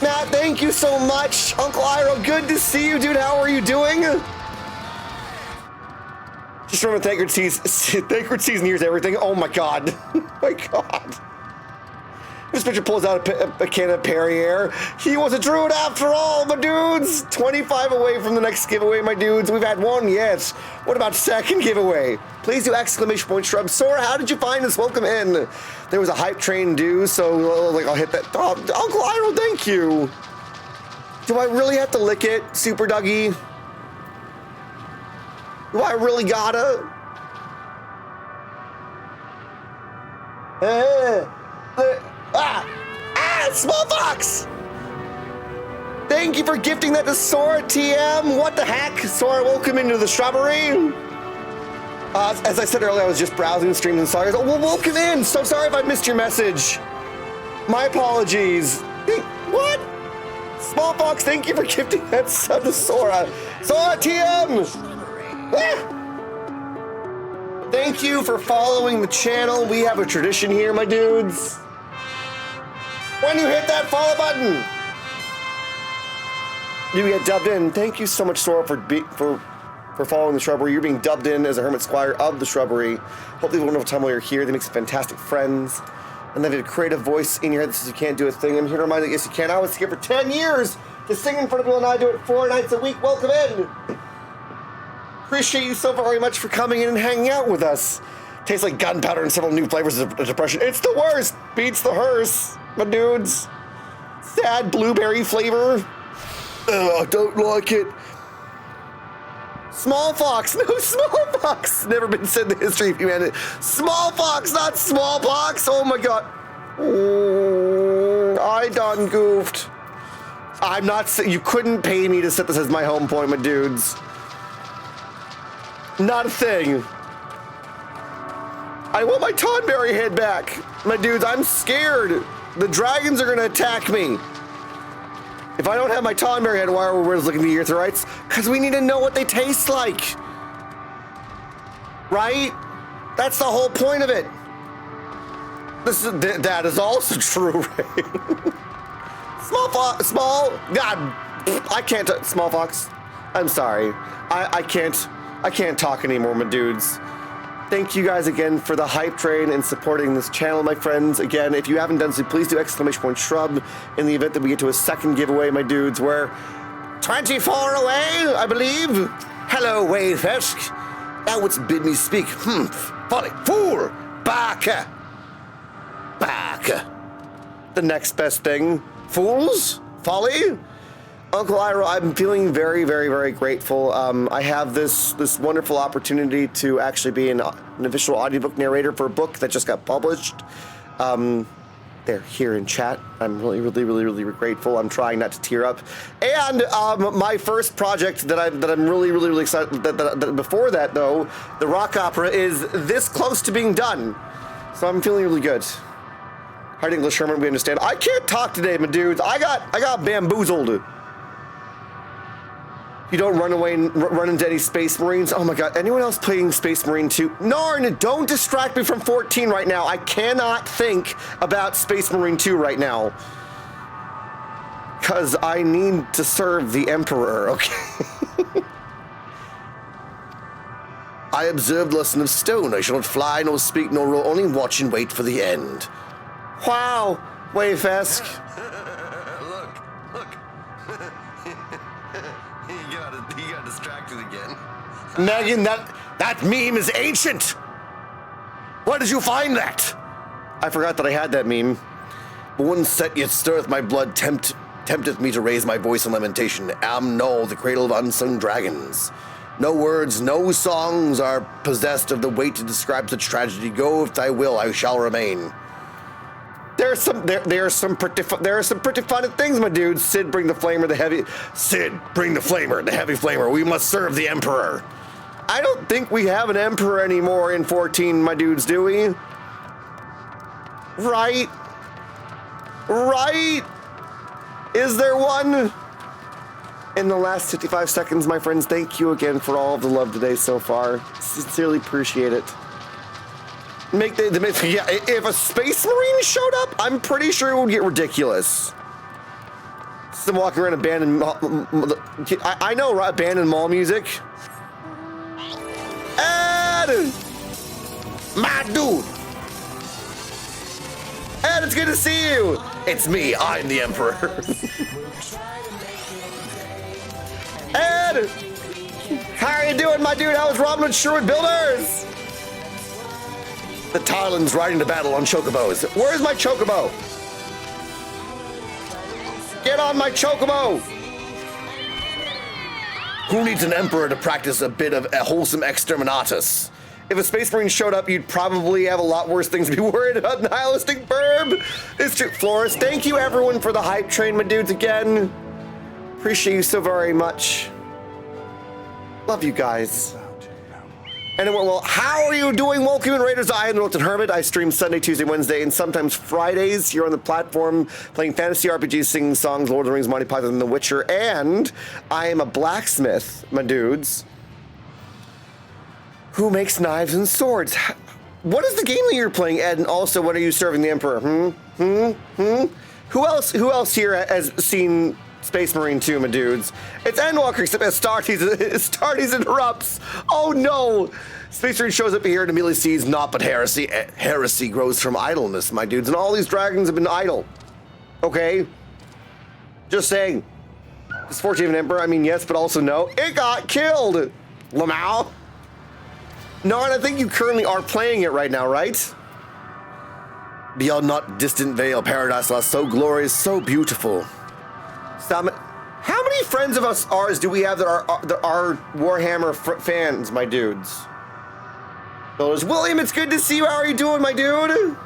Matt, thank you so much. Uncle Iroh, good to see you, dude. How are you doing? Just remember, Thancred sees and hears everything. Oh my God. My God. This picture pulls out a can of Perrier. He was a druid after all, my dudes. 25 away from the next giveaway, my dudes. We've had one yet. What about second giveaway? Please do exclamation point shrub. Sora, how did you find us? Welcome in. There was a hype train due, so like I'll hit that. Oh, Uncle Iroh, thank you. Do I really have to lick it, Super Dougie? Do I really gotta? Small Fox! Thank you for gifting that to Sora TM. What the heck? Sora, welcome into the shrubbery. As I said earlier, I was just browsing streams and saw yours. Oh, well, welcome in. So sorry if I missed your message. My apologies. What? Small Fox, thank you for gifting that sub to Sora. Sora TM! Thank you for following the channel. We have a tradition here, my dudes. When you hit that follow button, you get dubbed in. Thank you so much, Sora, for following the shrubbery. You're being dubbed in as a Hermit Squire of the shrubbery. Hope you have a wonderful time while you're here. They make some fantastic friends. And then a creative voice in your head that says you can't do a thing. I'm here to remind you, yes, you can. I was here for 10 years to sing in front of people, and I do it 4 nights a week. Welcome in. Appreciate you so very much for coming in and hanging out with us. Tastes like gunpowder and several new flavors of depression. It's the worst. Beats the hearse, my dudes. Sad blueberry flavor. I don't like it. Small Fox. No, Small Fox. Never been said in the history of humanity. Small Fox, not smallpox. Oh my God. I done goofed. I'm not. You couldn't pay me to set this as my home point, my dudes. Not a thing. I want my Tonberry head back. My dudes, I'm scared. The dragons are gonna attack me. If I don't have my Tonberry head, why are we looking at the Earthrights? Because we need to know what they taste like. Right? That's the whole point of it. That is also true, right? Small, God, I can't, Small Fox. I'm sorry. I can't talk anymore, my dudes. Thank you guys again for the hype train and supporting this channel, my friends. Again, if you haven't done so, please do exclamation point shrub in the event that we get to a second giveaway, my dudes. We're 24 away, I believe. Hello, Wayfisk. Now it's bid me speak. Folly, fool, back. The next best thing. Fools, folly. Uncle Iroh, I'm feeling very, very, very grateful. I have this wonderful opportunity to actually be an official audiobook narrator for a book that just got published. They're here in chat. I'm really, really, really, really grateful. I'm trying not to tear up. And my first project that I'm really, really, really excited. That before that though, the rock opera is this close to being done. So I'm feeling really good. Hard English Hermit, we understand. I can't talk today, my dudes. I got bamboozled. You don't run away and run into any Space Marines. Oh my God, anyone else playing Space Marine 2? Narn, don't distract me from 14 right now. I cannot think about Space Marine 2 right now. Because I need to serve the Emperor, okay? I observed lesson of stone. I shall not fly, nor speak, nor roll, only watch and wait for the end. Wow, Wayfesk. Look. he got distracted again. Megan, that meme is ancient. Where did you find that? I forgot that I had that meme. But one set yet stirreth my blood, tempteth me to raise my voice in lamentation. Am no the cradle of unsung dragons. No words, no songs are possessed of the weight to describe such tragedy. Go if thy will, I shall remain. There are some pretty fun things, my dude. Sid, bring the flamer, the heavy flamer. We must serve the Emperor. I don't think we have an Emperor anymore in 14, my dudes, do we? Right? Is there one? In the last 55 seconds, my friends, thank you again for all of the love today so far. Sincerely appreciate it. If a Space Marine showed up, I'm pretty sure it would get ridiculous. Some walking around abandoned I know, right? Abandoned mall music. Ed! My dude! Ed, it's good to see you! It's me, I'm the Emperor. Ed! How are you doing, my dude? How's Robin and Sherwood Builders? The Talons riding to battle on chocobos. Where's my chocobo? Get on my chocobo! Who needs an emperor to practice a bit of a wholesome exterminatus? If a Space Marine showed up, you'd probably have a lot worse things to be worried about. Nihilistic burb! It's true. Flores, thank you everyone for the hype train, my dudes, again. Appreciate you so very much. Love you guys. And well, how are you doing? Welcome in, Raiders. I am the Reluctant Hermit. I stream Sunday, Tuesday, Wednesday, and sometimes Fridays here on the platform, playing fantasy RPGs, singing songs, Lord of the Rings, Monty Python, and The Witcher. And I am a blacksmith, my dudes, who makes knives and swords. What is the game that you're playing, Ed? And also, what are you serving the Emperor? Who else here has seen Space Marine 2, my dudes? It's Endwalker, except as Starties interrupts. Oh no! Space Marine shows up here and immediately sees naught but heresy. Heresy grows from idleness, my dudes, and all these dragons have been idle. Okay? Just saying. Does 14 have an Emperor? I mean, yes, but also no. It got killed! Lamau? No, and I think you currently are playing it right now, right? Beyond not distant veil, paradise lost, so glorious, so beautiful. Stop it. How many friends of ours do we have that are Warhammer fans, my dudes? Builders. William, it's good to see you. How are you doing, my dude?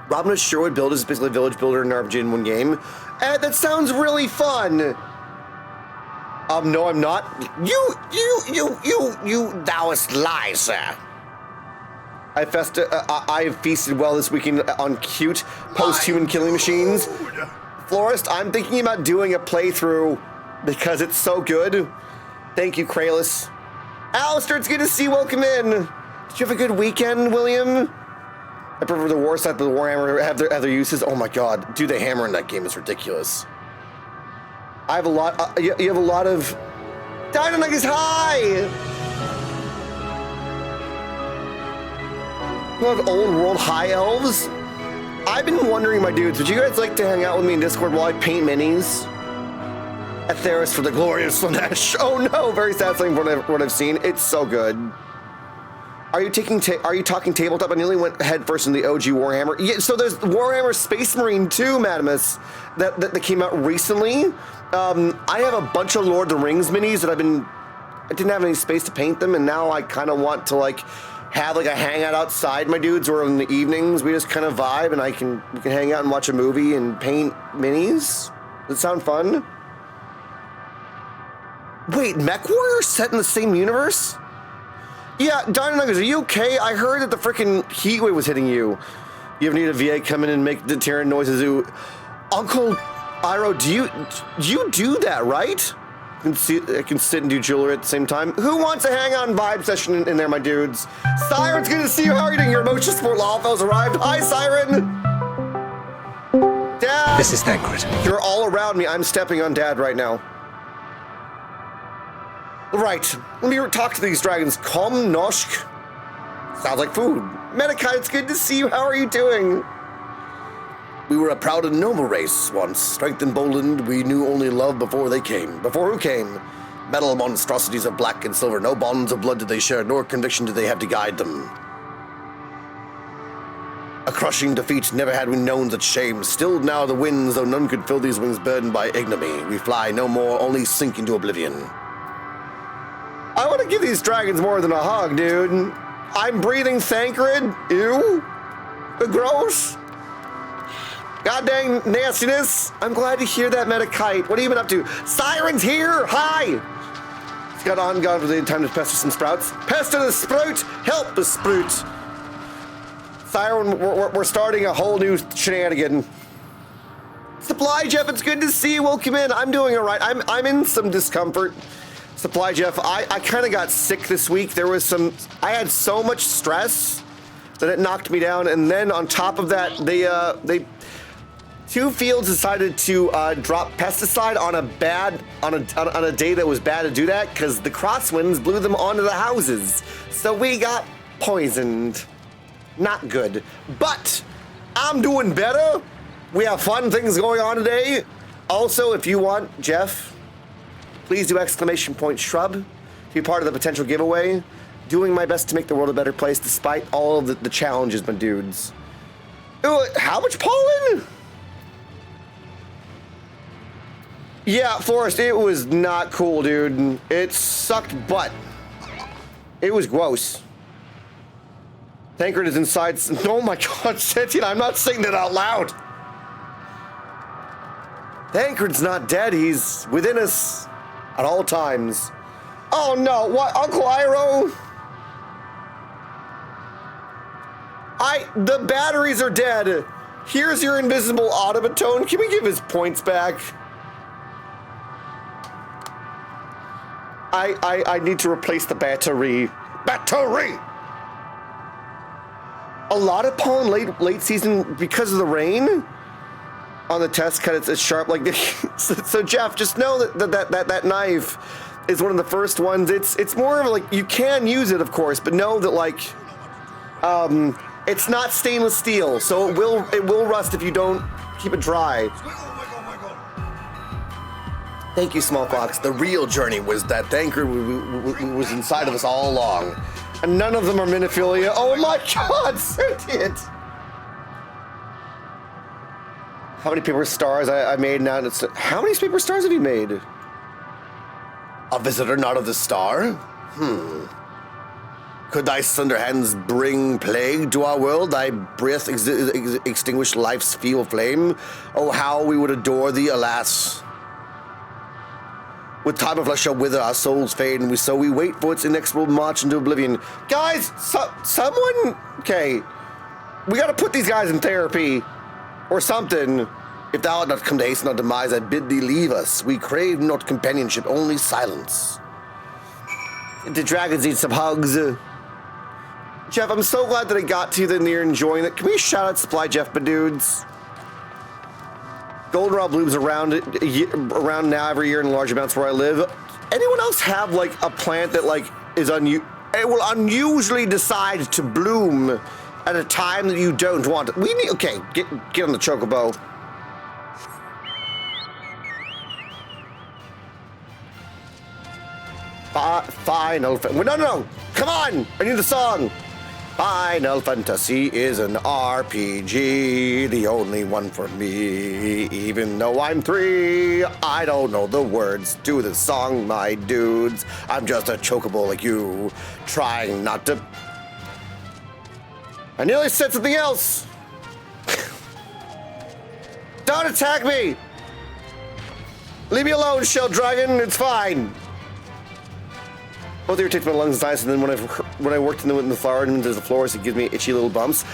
Robin of Sherwood Builders is basically a village builder in RPG in one game. That sounds really fun. No, I'm not. You thou'st lie, sir. I've feasted well this weekend on cute post-human killing machines. Florist, I'm thinking about doing a playthrough because it's so good. Thank you, Kralis. Alistair, it's good to see you. Welcome in. Did you have a good weekend, William? I prefer the war side, but the Warhammer have their uses. Oh my god, dude, the hammer in that game is ridiculous. I have a lot. You have a lot of. Dynamite is high. A lot of old world high elves. I've been wondering, my dudes, would you guys like to hang out with me in Discord while I paint minis? At Theros for the glorious Slanesh. Oh no, very sad thing from what I've seen. It's so good. Are you talking tabletop? I nearly went head first in the OG Warhammer. Yeah, so there's Warhammer Space Marine 2, Madamus, that came out recently. I have a bunch of Lord of the Rings minis that I didn't have any space to paint them, and now I kind of want to have a hangout outside, my dudes, or in the evenings we just kind of vibe, and we can hang out and watch a movie and paint minis. Does it sound fun? Wait, Mech Warrior set in the same universe? Yeah, Dynamite, are you okay? I heard that the freaking heat wave was hitting you. You ever need a VA come in and make deterrent noises? Uncle Iro, do you do that, right? I can sit and do jewelry at the same time. Who wants a hangout and vibe session in there, my dudes? Siren's good to see you. How are you doing? Your emotion support Lawfell's arrived. Hi, Siren. Dad. This is Thancred. You're all around me. I'm stepping on Dad right now. Right. Let me talk to these dragons. Kom Noshk. Sounds like food. Medicai, it's good to see you. How are you doing? We were a proud and noble race once. Strength emboldened, we knew only love before they came. Before who came? Metal monstrosities of black and silver. No bonds of blood did they share, nor conviction did they have to guide them. A crushing defeat, never had we known such shame. Still now the winds, though none could fill these wings burdened by ignominy. We fly no more, only sink into oblivion. I want to give these dragons more than a hug, dude. I'm breathing Thancred. Ew. Gross. God dang nastiness. I'm glad to hear that, Medikite. What have you been up to? Siren's here. Hi. He's got on gone for the time to pester some sprouts. Pester the sprout. Help the sprout. Siren, we're starting a whole new shenanigan. Supply Jeff, it's good to see you. Welcome in. I'm doing all right. I'm in some discomfort. Supply Jeff, I kind of got sick this week. I had so much stress that it knocked me down, and then on top of that, two fields decided to drop pesticide on a day that was bad to do that because the crosswinds blew them onto the houses. So we got poisoned. Not good. But I'm doing better. We have fun things going on today. Also, if you want, Jeff, please do ! Shrub to be part of the potential giveaway. Doing my best to make the world a better place despite all of the challenges, my dudes. Ooh, how much pollen? Yeah, Forrest, it was not cool, dude. It sucked butt. It was gross. Tancred is inside. Oh my god, Sentient, I'm not saying that out loud. Tancred's not dead. He's within us at all times. Oh no, what? Uncle Iroh? The batteries are dead. Here's your invisible automaton. Can we give his points back? I need to replace the battery. Battery! A lot of pollen late season because of the rain on the test cut. It's sharp like this. So Jeff, just know that knife is one of the first ones. It's more of like you can use it, of course, but know that like it's not stainless steel, so it will rust if you don't keep it dry. Thank you, Small Fox. The real journey was that Thancred was inside of us all along. And none of them are Minophilia. Oh my god, Sentient! How many paper stars I made now? How many paper stars have you made? A visitor not of the star? Could thy slender hands bring plague to our world? Thy breath extinguish life's feeble flame? Oh, how we would adore thee, alas. With time of flesh shall wither, our souls fade, and so we wait for its inexorable march into oblivion. Guys, someone... Okay. We gotta put these guys in therapy. Or something. If thou art not come to hasten our demise, I bid thee leave us. We crave not companionship, only silence. The dragons need some hugs. Jeff, I'm so glad that I got to you, that you're enjoying it. Can we shout out Supply Jeff, my dudes? Goldenrod blooms around now every year in large amounts where I live. Anyone else have like a plant that like is it will unusually decide to bloom at a time that you don't want it? We need, okay, get on the chocobo. Final, no, come on, I need the song. Final Fantasy is an RPG, the only one for me. Even though I'm 3, I don't know the words to the song, my dudes. I'm just a chocobo like you, trying not to... I nearly said something else. Don't attack me. Leave me alone, Shell Dragon, it's fine. Both irritates my lungs and sinuses, and then when I worked in the flower and there's the floors, it gives me itchy little bumps.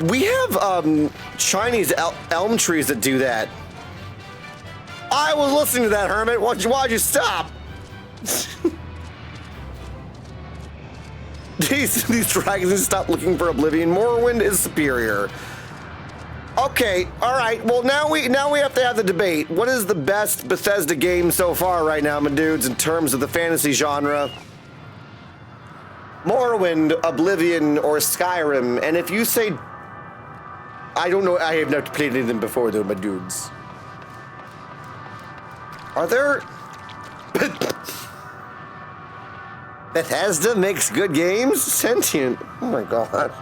We have Chinese elm trees that do that. I was listening to that, Hermit. Why'd you stop? These dragons need to stop looking for oblivion. Morrowind is superior. Okay, all right. Well, now we have to have the debate. What is the best Bethesda game so far right now, my dudes, in terms of the fantasy genre? Morrowind, Oblivion, or Skyrim. And if you say... I don't know, I have not played any of them before though, my dudes. Are there... Bethesda makes good games? Sentient. Oh my god.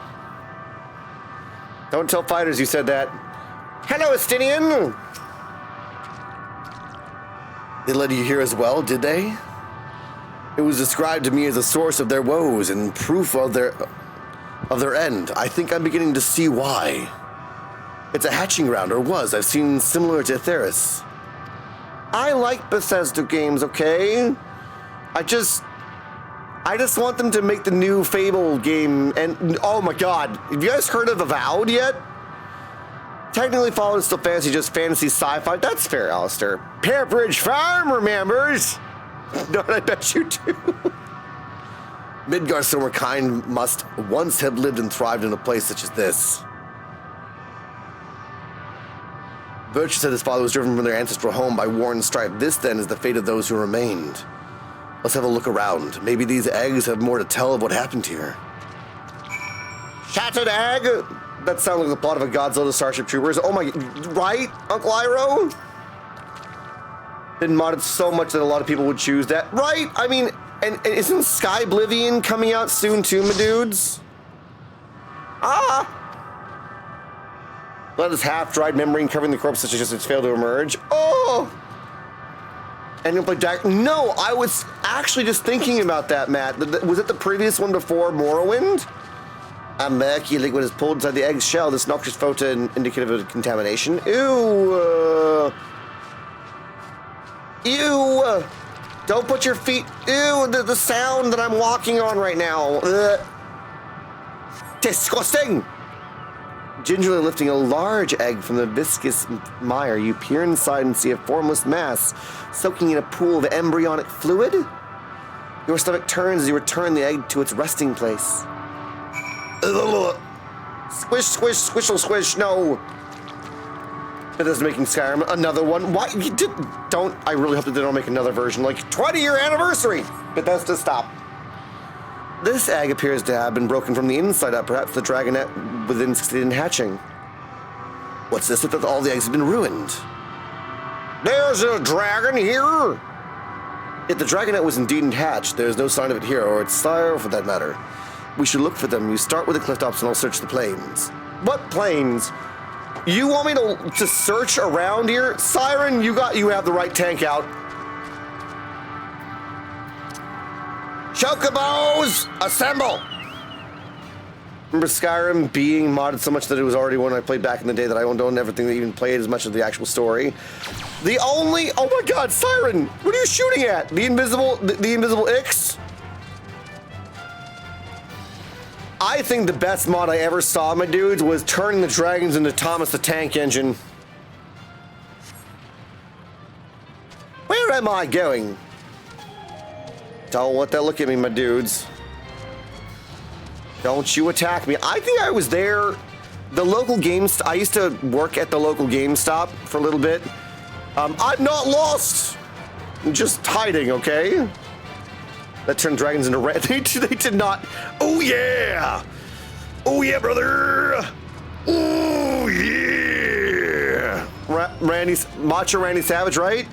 Don't tell fighters you said that. Hello, Estinian! They led you here as well, did they? It was described to me as a source of their woes and proof of their end. I think I'm beginning to see why. It's a hatching ground, or was. I've seen similar to Theris. I like Bethesda games, okay? I just want them to make the new Fable game, and oh my god, have you guys heard of Avowed yet? Technically Fallen is still fantasy, just fantasy sci-fi. That's fair, Alistair. Pepperidge Farm remembers. No, I bet you do. Midgard's former kind must once have lived and thrived in a place such as this. Virtue said his father was driven from their ancestral home by war and strife. This, then, is the fate of those who remained. Let's have a look around. Maybe these eggs have more to tell of what happened here. Shattered egg? That sounds like the plot of a Godzilla Starship Troopers. Oh my... Right, Uncle Iroh? Been modded so much that a lot of people would choose that. Right? I mean, and isn't Sky Oblivion coming out soon too, my dudes? Ah! Blood is half-dried membrane covering the corpse such as it's failed to emerge. Oh! And you'll play Jack. No, I was actually just thinking about that, Matt. Was it the previous one before Morrowind? A murky liquid is pulled inside the egg's shell. This noxious photon indicative of contamination. Ew. Ew. Don't put your feet. Ew. The sound that I'm walking on right now. Disgusting. Gingerly lifting a large egg from the viscous mire, you peer inside and see a formless mass soaking in a pool of embryonic fluid. Your stomach turns as you return the egg to its resting place. Squish, squish, squishle, squish, no. Bethesda's making Skyrim another one. Why? You did, don't, I really hope that they don't make another version. Like, 20-year anniversary. Bethesda, stop. This egg appears to have been broken from the inside up. Perhaps the dragonette within succeeded in hatching. What's this? I thought all the eggs have been ruined. There's a dragon here! If the dragonette was indeed hatched, there's no sign of it here, or its sire for that matter. We should look for them. You start with the cliff tops and I'll search the plains. What plains? You want me to search around here? Siren, you have the right tank out. Chocobos, assemble! Remember Skyrim being modded so much that it was already one I played back in the day that I don't own everything that even played as much of the actual story. The only, oh my god, Siren, what are you shooting at? The invisible Ix? I think the best mod I ever saw, my dudes, was turning the dragons into Thomas the Tank Engine. Where am I going? Don't let that look at me, my dudes. Don't you attack me. I think I was there. The local I used to work at the local GameStop for a little bit. I'm not lost. I'm just hiding, okay? That turned dragons into red. They did not. Oh yeah. Oh yeah, brother. Oh yeah. Macho Randy Savage, right?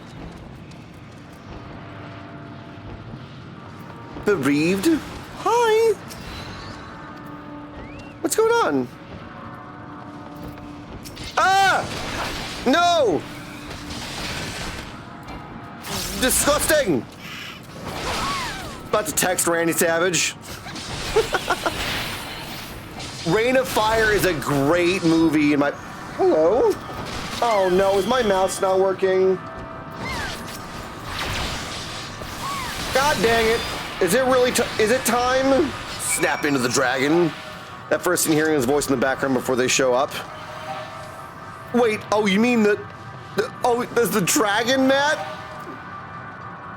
Bereaved? Hi. What's going on? Ah! No! Disgusting! About to text Randy Savage. Reign of Fire is a great movie in my... Hello? Oh no, is my mouse not working? God dang it. Is it really is it time? Snap into the dragon. That first thing hearing his voice in the background before they show up. Wait, oh, you mean oh, there's the dragon, Matt?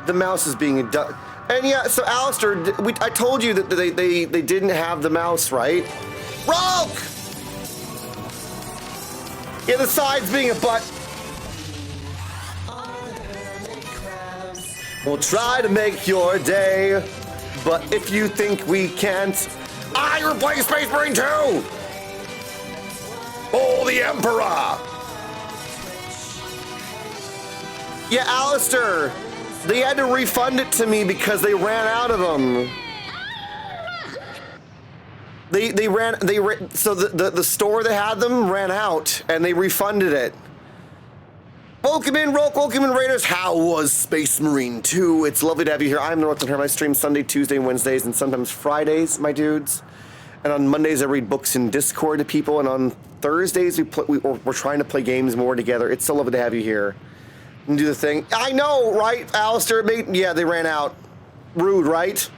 The mouse is being abducted. And yeah, so Alistair, I told you that they didn't have the mouse, right? Rogue! Yeah, the side's being a butt. We'll try to make your day. But if you think we can't, I replace Space Marine 2! Oh, the Emperor! Yeah, Alistair, they had to refund it to me because they ran out of them. So the store that had them ran out, and they refunded it. Welcome in, Raiders. How was Space Marine 2? It's lovely to have you here. I'm TheReluctantHermit. I stream Sunday, Tuesday, Wednesdays, and sometimes Fridays, my dudes. And on Mondays, I read books in Discord to people, and on Thursdays, we're trying to play games more together. It's so lovely to have you here. And do the thing. I know, right, Alistair? Yeah, they ran out. Rude, right?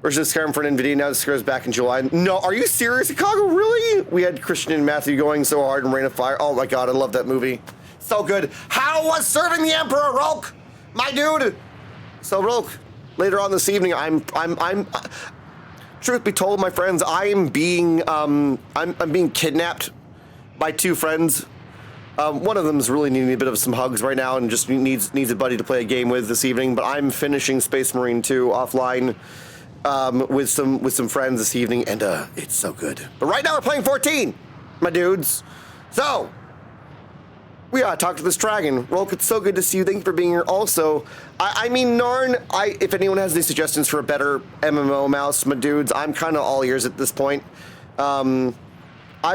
Or just Skyrim for an NVIDIA, now this goes back in July. No, are you serious, Chicago? Really? We had Christian and Matthew going so hard in Rain of Fire. Oh my god, I love that movie. So good. How was serving the Emperor, Rolk? My dude. So Rolk, later on this evening, truth be told, my friends, I'm being kidnapped by two friends. One of them is really needing a bit of some hugs right now and just needs a buddy to play a game with this evening. But I'm finishing Space Marine 2 offline with some friends this evening, and it's so good. But right now we're playing 14, my dudes. So we gotta talk to this dragon. Rolk, it's so good to see you. Thank you for being here. Also, I mean, Narn, if anyone has any suggestions for a better MMO mouse, my dudes, I'm kind of all ears at this point. I've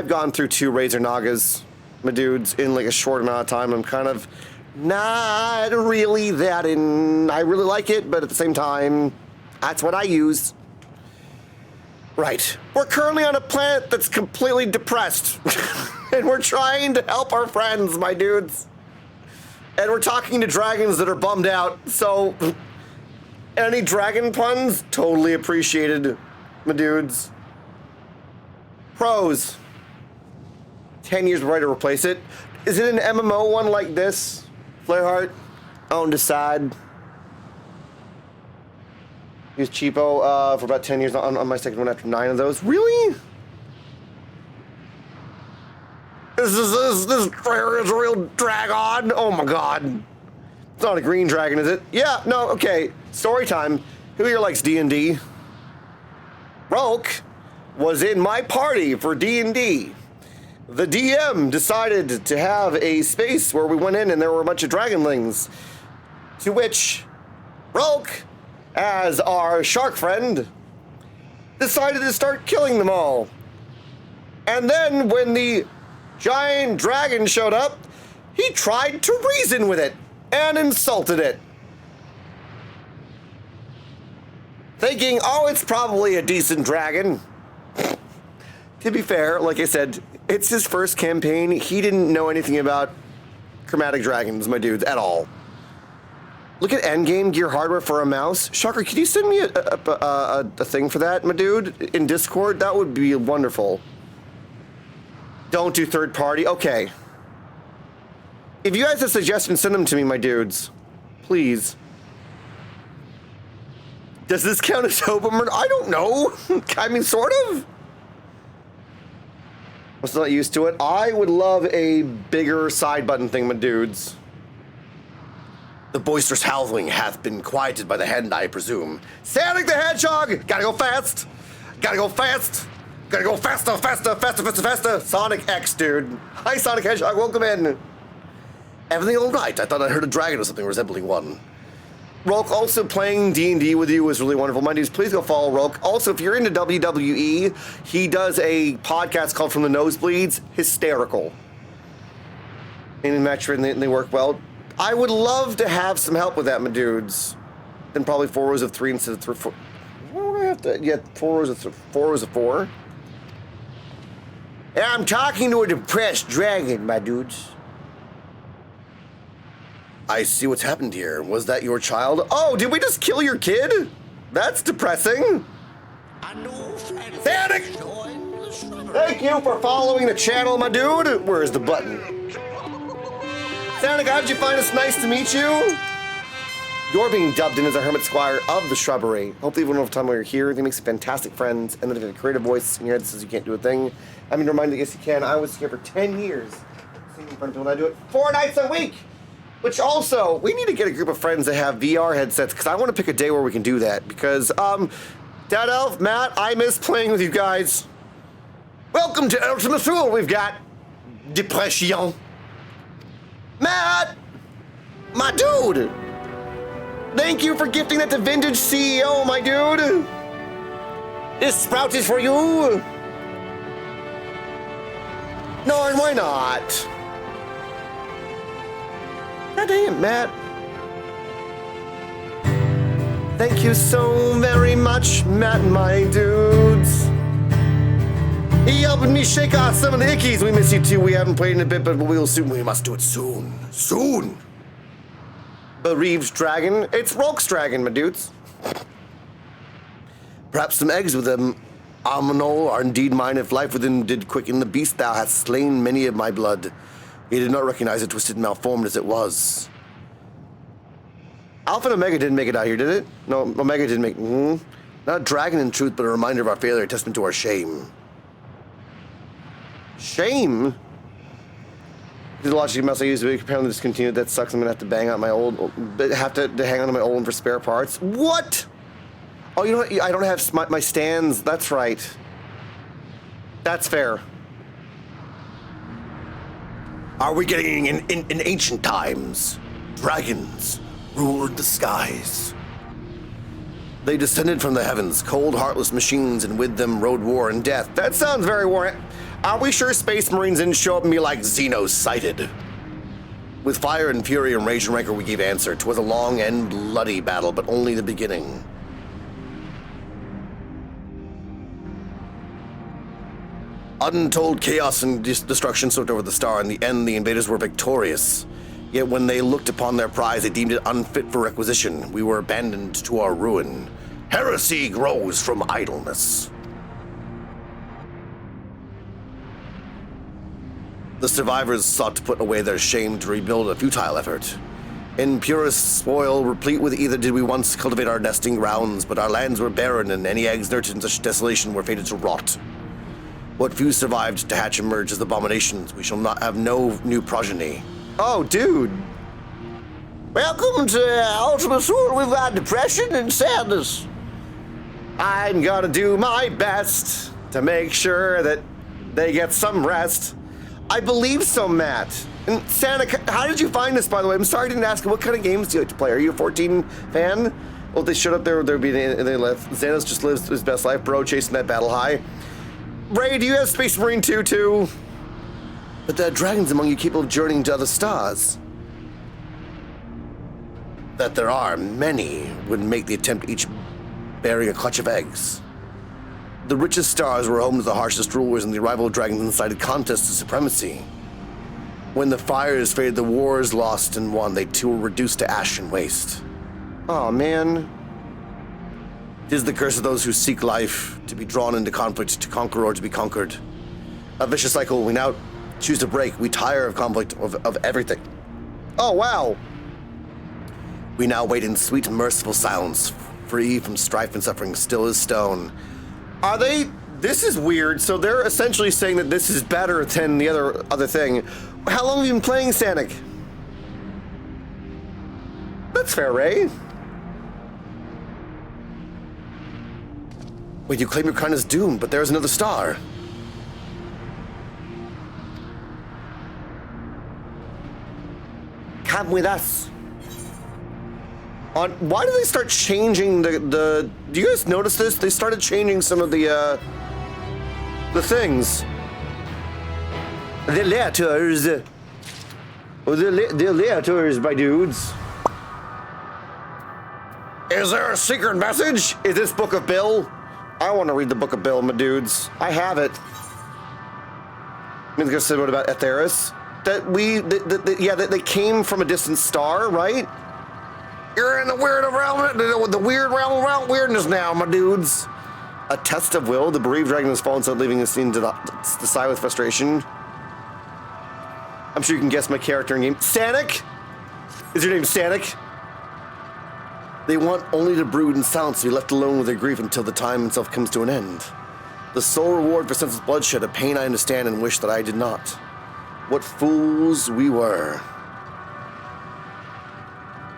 gone through 2 Razor Nagas, my dudes, in like a short amount of time. I'm kind of not really that in. I really like it, but at the same time, that's what I use. Right. We're currently on a planet that's completely depressed. And we're trying to help our friends, my dudes. And we're talking to dragons that are bummed out. So, any dragon puns? Totally appreciated, my dudes. Pros. 10 years right to replace it. Is it an MMO one like this? Flareheart? Own Decide. Use cheapo for about 10 years on my second one after 9 of those. Really? This prayer is a real dragon. Oh my god. It's not a green dragon, is it? Yeah, no, okay. Story time. Who here likes D&D? Rolk was in my party for D&D. The DM decided to have a space where we went in and there were a bunch of dragonlings. To which Rolk, as our shark friend, decided to start killing them all. And then when the giant dragon showed up, he tried to reason with it and insulted it. Thinking, oh, it's probably a decent dragon. To be fair, like I said, it's his first campaign. He didn't know anything about chromatic dragons, my dudes, at all. Look at endgame gear hardware for a mouse. Shocker, can you send me a thing for that, my dude, in Discord? That would be wonderful. Don't do third party. Okay. If you guys have suggestions, send them to me, my dudes. Please. Does this count as open murder? I don't know. I mean, sort of. I'm still not used to it. I would love a bigger side button thing, my dudes. The boisterous howling hath been quieted by the hand, I presume. Sonic the Hedgehog! Gotta go fast! Gotta go fast! Gotta go faster, faster, faster, faster, faster! Sonic X, dude. Hi, Sonic Hedgehog, welcome in. Everything all right? I thought I heard a dragon or something resembling one. Rolk, also playing D&D with you was really wonderful. My dudes, please go follow Rolk. Also, if you're into WWE, he does a podcast called From the Nosebleeds. Hysterical. And match and they work well. I would love to have some help with that, my dudes. Then probably 4 rows of 3 instead of 3, 4. What do I have to? Yeah, 4 rows of 4 rows of 4. And I'm talking to a depressed dragon, my dudes. I see what's happened here. Was that your child? Oh, did we just kill your kid? That's depressing. Sonic! Thank you for following the channel, my dude. Where's the button? Sonic, how did you find us? Nice to meet you. You're being dubbed in as a Hermit Squire of the Shrubbery. Hopefully everyone will have time while you're here. They make some fantastic friends, and then they have a creative voice in your head that says you can't do a thing. I mean, remind you, yes you can. I was here for 10 years. Singing in front of people, and I do it 4 nights a week. Which also, we need to get a group of friends that have VR headsets, because I want to pick a day where we can do that. Because, Dad Elf, Matt, I miss playing with you guys. Welcome to Ultimate Thule. We've got Depression. Matt, my dude. Thank you for gifting that to Vintage CEO, my dude. This sprout is for you. No, and why not? God dang it, Matt. Thank you so very much, Matt, my dudes. He helped me shake off some of the ickies. We miss you too. We haven't played in a bit, but we will soon. We must do it soon. Soon. Bereaved dragon. It's Rolk's dragon, my dudes. Perhaps some eggs with them. Aminol are indeed mine. If life within did quicken the beast, thou hast slain many of my blood. He did not recognize it, twisted and malformed as it was. Alpha and Omega didn't make it out here, did it? No, Omega didn't make... Not a dragon in truth, but a reminder of our failure, a testament to our shame. Shame? The logic mouse I used to be apparently discontinued. That sucks. I'm gonna have to bang out my old... Have to hang on to my old one for spare parts. What? Oh, you know what? I don't have my stands. That's right. That's fair. Are we getting in ancient times? Dragons ruled the skies. They descended from the heavens, cold, heartless machines, and with them rode war and death. That sounds very war. Are we sure Space Marines didn't show up and be like Xeno sighted? With fire and fury and rage and rancor we gave answer. 'Twas a long and bloody battle, but only the beginning. Untold chaos and destruction swept over the star. In the end, the invaders were victorious. Yet when they looked upon their prize, they deemed it unfit for requisition. We were abandoned to our ruin. Heresy grows from idleness. The survivors sought to put away their shame to rebuild a futile effort. In purest spoil, replete with either did we once cultivate our nesting grounds, but our lands were barren, and any eggs nurtured in such desolation were fated to rot. What few survived to hatch and merge as abominations. We shall not have no new progeny. Oh, dude. Welcome to Ultimate Thule. We've got depression and sadness. I'm gonna do my best to make sure that they get some rest. I believe so, Matt. And Santa, how did you find this, by the way? I'm sorry I didn't ask. What kind of games do you like to play? Are you a 14 fan? Well, they showed up there. They'd be they left. Xanos just lives his best life, bro, chasing that battle high. Ray, do you have Space Marine 2 too? But there are dragons among you capable of journeying to other stars. That there are many would make the attempt, each bearing a clutch of eggs. The richest stars were home to the harshest rulers, and the arrival of dragons incited contests to supremacy. When the fires faded, the wars lost and won, they too were reduced to ash and waste. Oh man. 'Tis the curse of those who seek life, to be drawn into conflict, to conquer or to be conquered. A vicious cycle we now choose to break. We tire of conflict, of everything. Oh, wow. We now wait in sweet, merciful silence, free from strife and suffering, still as stone. Are they? This is weird. So they're essentially saying that this is better than the other thing. How long have you been playing, Sanic? That's fair, Ray. Wait, you claim your crown is doomed, but there's another star. Come with us. Why do they start changing the do you guys notice this? They started changing some of the things. The letters. The letters, my dudes. Is there a secret message? Is this Book of Bill? I want to read the Book of Bill, my dudes. I have it. I'm gonna say what about Etheris? That they came from a distant star, right? You're in the weird realm, the weird realm of weirdness now, my dudes. A test of will. The bereaved dragon has fallen, so leaving the scene to the side with frustration. I'm sure you can guess my character in game. Sanic? Is your name Sanic? They want only to brood in silence, to be left alone with their grief until the time itself comes to an end. The sole reward for senseless bloodshed, a pain I understand and wish that I did not. What fools we were.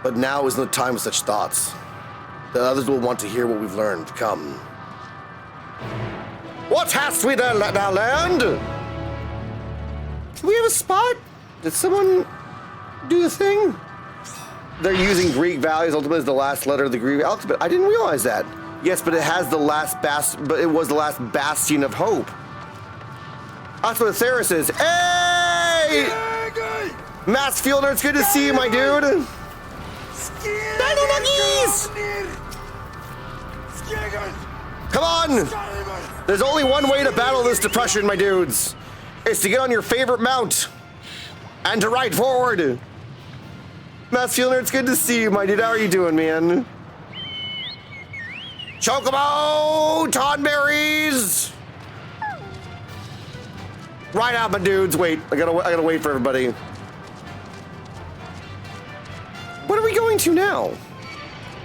But now is no time for such thoughts. The others will want to hear what we've learned. Come. What hast we there now learned? Do we have a spot? Did someone do the thing? They're using Greek values. Ultimately, is the last letter of the Greek alphabet. I didn't realize that. Yes, but it has the last but it was the last bastion of hope. That's what Theris is. Hey! Mass Fielder, it's good to see you, my dude. Come on! There's only one way to battle this depression, my dudes. It's to get on your favorite mount and to ride forward. Mass Fielder, it's good to see you, my dude. How are you doing, man? Chocobo, Tonberries. Right out, my dudes. Wait, I gotta wait for everybody. What are we going to now?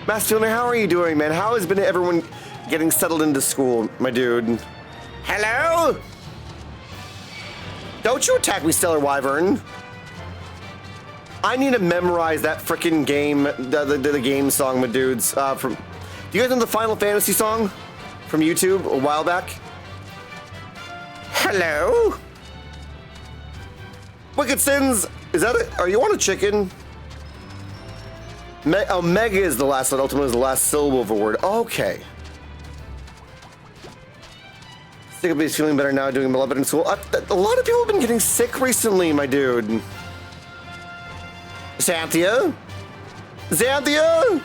Mass Fielder, how are you doing, man? How has been everyone getting settled into school, my dude? Hello? Don't you attack me, Stellar Wyvern. I need to memorize that frickin' game, the game song, my dudes. Do you guys know the Final Fantasy song from YouTube a while back? Hello? Wicked Sins, is that it? Are you on a chicken? Omega is the last, and ultimate is the last syllable of a word. Okay. Stickleby's feeling better now, doing Malevolent in school. A lot of people have been getting sick recently, my dude. Xanthia? Xanthia?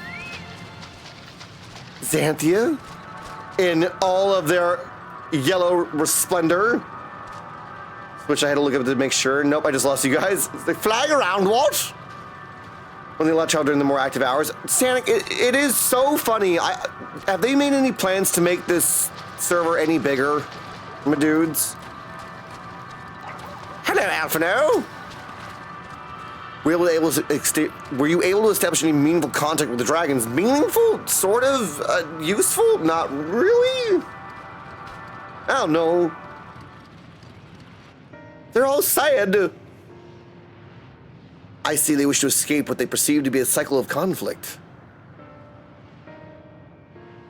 Xanthia? In all of their yellow resplendor. Which I had to look up to make sure. Nope, I just lost you guys. They flying around, what? When they let you out during the more active hours. Sanic, it is so funny. Have they made any plans to make this server any bigger, my dudes? Hello, Alphino. Were you able to establish any meaningful contact with the dragons? Meaningful? Sort of? Useful? Not really? I don't know. They're all sad. I see they wish to escape what they perceive to be a cycle of conflict.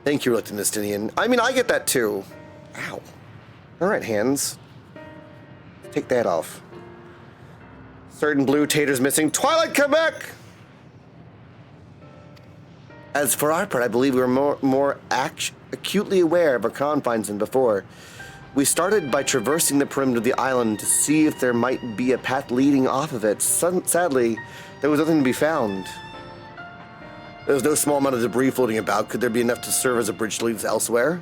Thank you, Reluctant Estinian. I mean, I get that too. Ow. All right, hands. Take that off. Certain blue taters missing. Twilight, come back! As for our part, I believe we were more acutely aware of our confines than before. We started by traversing the perimeter of the island to see if there might be a path leading off of it. Sadly, there was nothing to be found. There was no small amount of debris floating about. Could there be enough to serve as a bridge to lead us elsewhere?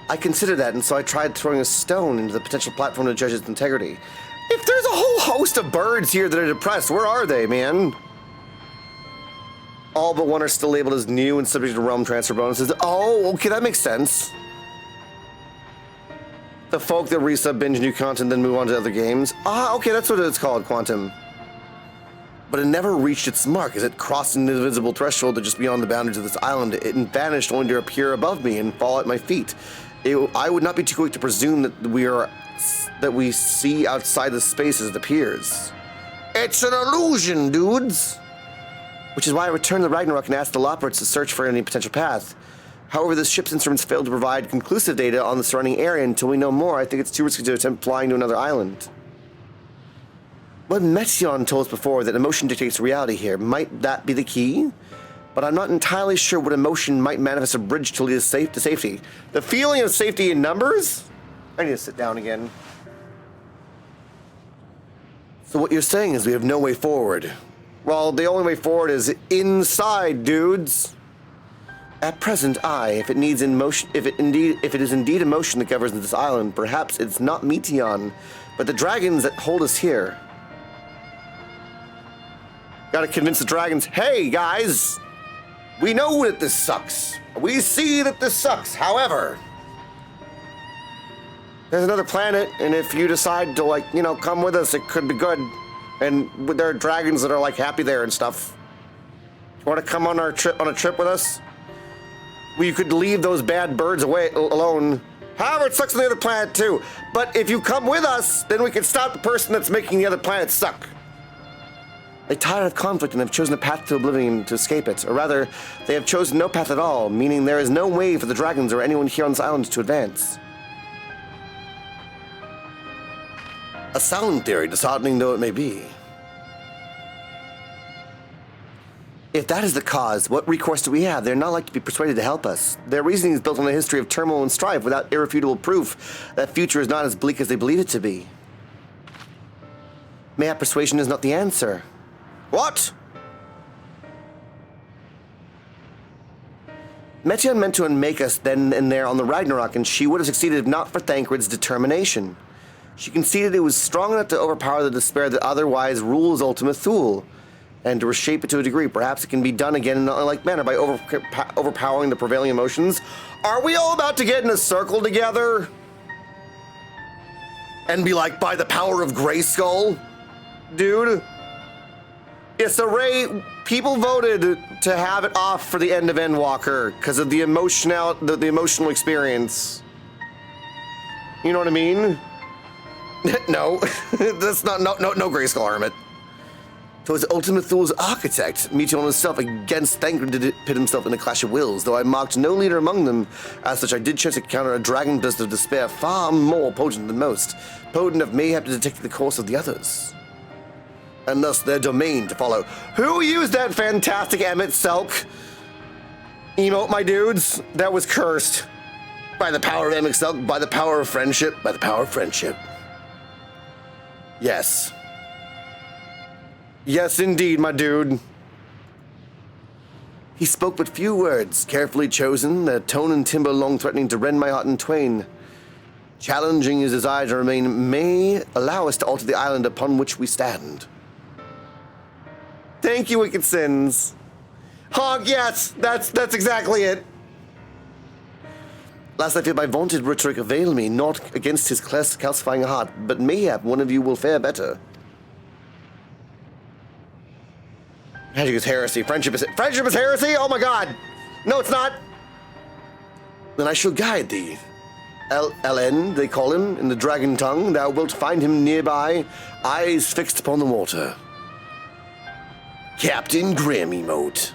I considered that, and so I tried throwing a stone into the potential platform to judge its integrity. If there's a whole host of birds here that are depressed, where are they, man? All but one are still labeled as new and subject to realm transfer bonuses. Oh, okay, that makes sense. The folk that resub binge new content then move on to other games. Ah, okay, that's what it's called, Quantum. But it never reached its mark as it crossed an invisible threshold that just beyond the boundaries of this island. It vanished only to appear above me and fall at my feet. I would not be too quick to presume that we see outside the space as it appears. It's an illusion, dudes! Which is why I returned to Ragnarok and asked the Loppers to search for any potential path. However, this ship's instruments failed to provide conclusive data on the surrounding area. Until we know more, I think it's too risky to attempt flying to another island. What Metzion told us before, that emotion dictates reality here, might that be the key? But I'm not entirely sure what emotion might manifest a bridge to lead us to safety. The feeling of safety in numbers? I need to sit down again. So what you're saying is we have no way forward. Well, the only way forward is inside, dudes. At present, if it is indeed emotion that governs this island, perhaps it's not Metzion, but the dragons that hold us here. Gotta convince the dragons, hey guys, we know that this sucks. We see that this sucks. However, there's another planet, and if you decide to come with us, it could be good. And there are dragons that are happy there and stuff. You want to come on a trip with us? Well, you could leave those bad birds alone. However, it sucks on the other planet too. But if you come with us, then we can stop the person that's making the other planet suck. They tired of conflict and have chosen a path to oblivion to escape it. Or rather, they have chosen no path at all, meaning there is no way for the dragons or anyone here on this island to advance. A sound theory, disheartening though it may be. If that is the cause, what recourse do we have? They're not like to be persuaded to help us. Their reasoning is built on a history of turmoil and strife without irrefutable proof that future is not as bleak as they believe it to be. Mayhap persuasion is not the answer. What? Meteion meant to unmake us then and there on the Ragnarok, and she would have succeeded if not for Thancred's determination. She conceded it was strong enough to overpower the despair that otherwise rules Ultima Thule, and to reshape it to a degree. Perhaps it can be done again in an unlike manner by overpowering the prevailing emotions. Are we all about to get in a circle together? And be like, by the power of Grayskull? Dude? Yeah, so Ray, people voted to have it off for the end of Endwalker because of the emotional experience. You know what I mean? No, that's not no Grayskull Hermit. So as Ultima Thule's architect, Meteion himself against Thancred did pit himself in a clash of wills, though I marked no leader among them. As such, I did chance to encounter a dragon dust of despair far more potent than most, potent enough mayhap to detect the course of the others. And thus their domain to follow. Who used that fantastic Emmett Selk emote, my dudes? That was cursed. By the power of Emmett Selk, by the power of friendship, by the power of friendship. Yes. Yes, indeed, my dude. He spoke but few words, carefully chosen, their tone and timbre long threatening to rend my heart in twain. Challenging his desire to remain may allow us to alter the island upon which we stand. Thank you, Wicked Sins. Honk, yes, that's exactly it. Last I feel my vaunted rhetoric avail me, not against his calcifying heart, but mayhap one of you will fare better. Magic is heresy. Friendship is heresy? Oh my god! No, it's not! Then I shall guide thee. Elen, they call him, in the dragon tongue. Thou wilt find him nearby, eyes fixed upon the water. Captain Grim emote.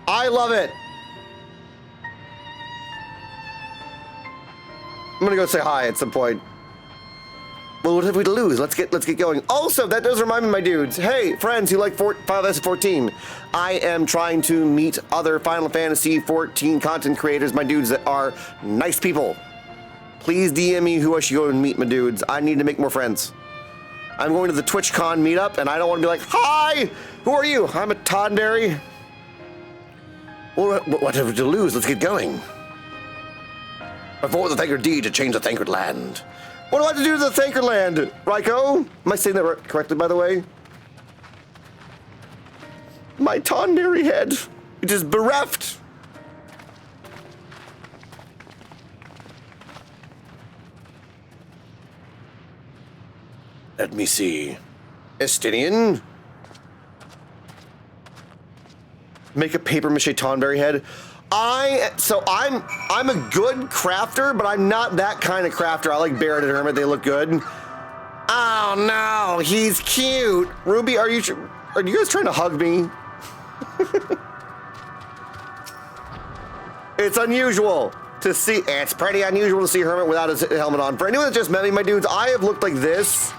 I love it! I'm gonna go say hi at some point. Well, what have we to lose? Let's get going. Also, that does remind me, my dudes. Hey, friends who like Final Fantasy 14. I am trying to meet other Final Fantasy 14 content creators, my dudes, that are nice people. Please DM me who I should go and meet, my dudes. I need to make more friends. I'm going to the TwitchCon meetup, and I don't want to be like, hi, who are you? I'm a Tonberry. Well, what have we to lose? Let's get going. Before the Thancred deed to change the Thancred land. What do I have to do to the Thancred land, Raiko? Am I saying that correctly, by the way? My Tonberry head. It is bereft. Let me see. Estinian? Make a paper mache Tonberry head. I'm a good crafter, but I'm not that kind of crafter. I like Barret and Hermit, they look good. Oh no, he's cute. Ruby, are you guys trying to hug me? It's unusual to see, it's pretty unusual to see Hermit without his helmet on. For anyone that just met me, my dudes, I have looked like this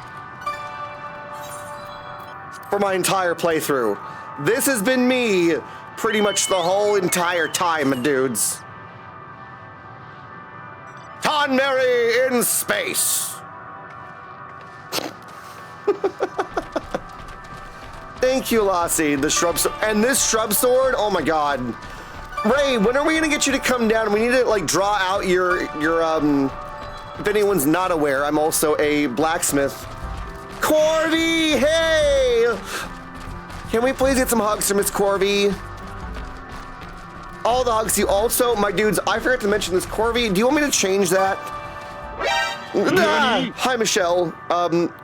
for my entire playthrough. This has been me pretty much the whole entire time, my dudes. Tonberry in space. Thank you, Lassie. The shrub and this shrub sword. Oh my god, Ray, when are we gonna get you to come down? We need to like draw out your If anyone's not aware, I'm also a blacksmith. Corby, hey! Can we please get some hugs from Miss Corby? All the hugs you also, my dudes, I forgot to mention this. Corby, do you want me to change that? Hi, Michelle.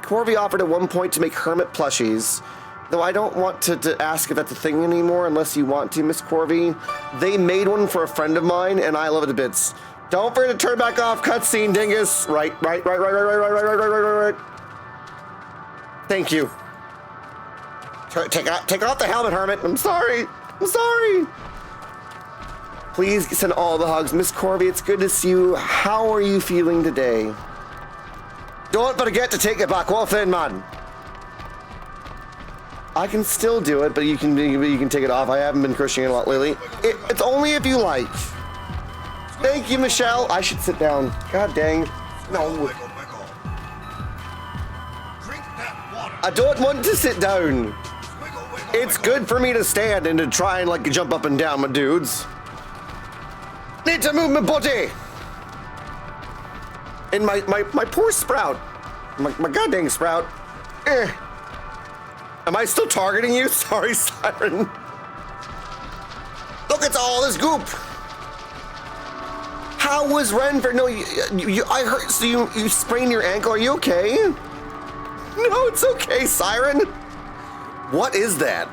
Corby offered at one point to make Hermit plushies. Though I don't want to ask if that's a thing anymore unless you want to, Miss Corby. They made one for a friend of mine, and I love it to bits. Don't forget to turn back off cutscene, dingus. Right. Thank you. Take off the helmet, Hermit. I'm sorry. I'm sorry. Please send all the hugs. Miss Corby, it's good to see you. How are you feeling today? Don't forget to take it back off then, man. I can still do it, but you can take it off. I haven't been crocheting a lot lately. It's only if you like. Thank you, Michelle. I should sit down. God dang. No. I don't want to sit down. It's good for me to stand and to try and like jump up and down, my dudes. Need to move my body. And my poor Sprout. My goddamn Sprout. Am I still targeting you? Sorry, Siren. Look, it's all this goop. How was Renford? No, I heard. So you sprained your ankle. Are you okay? No, it's okay, Siren. What is that?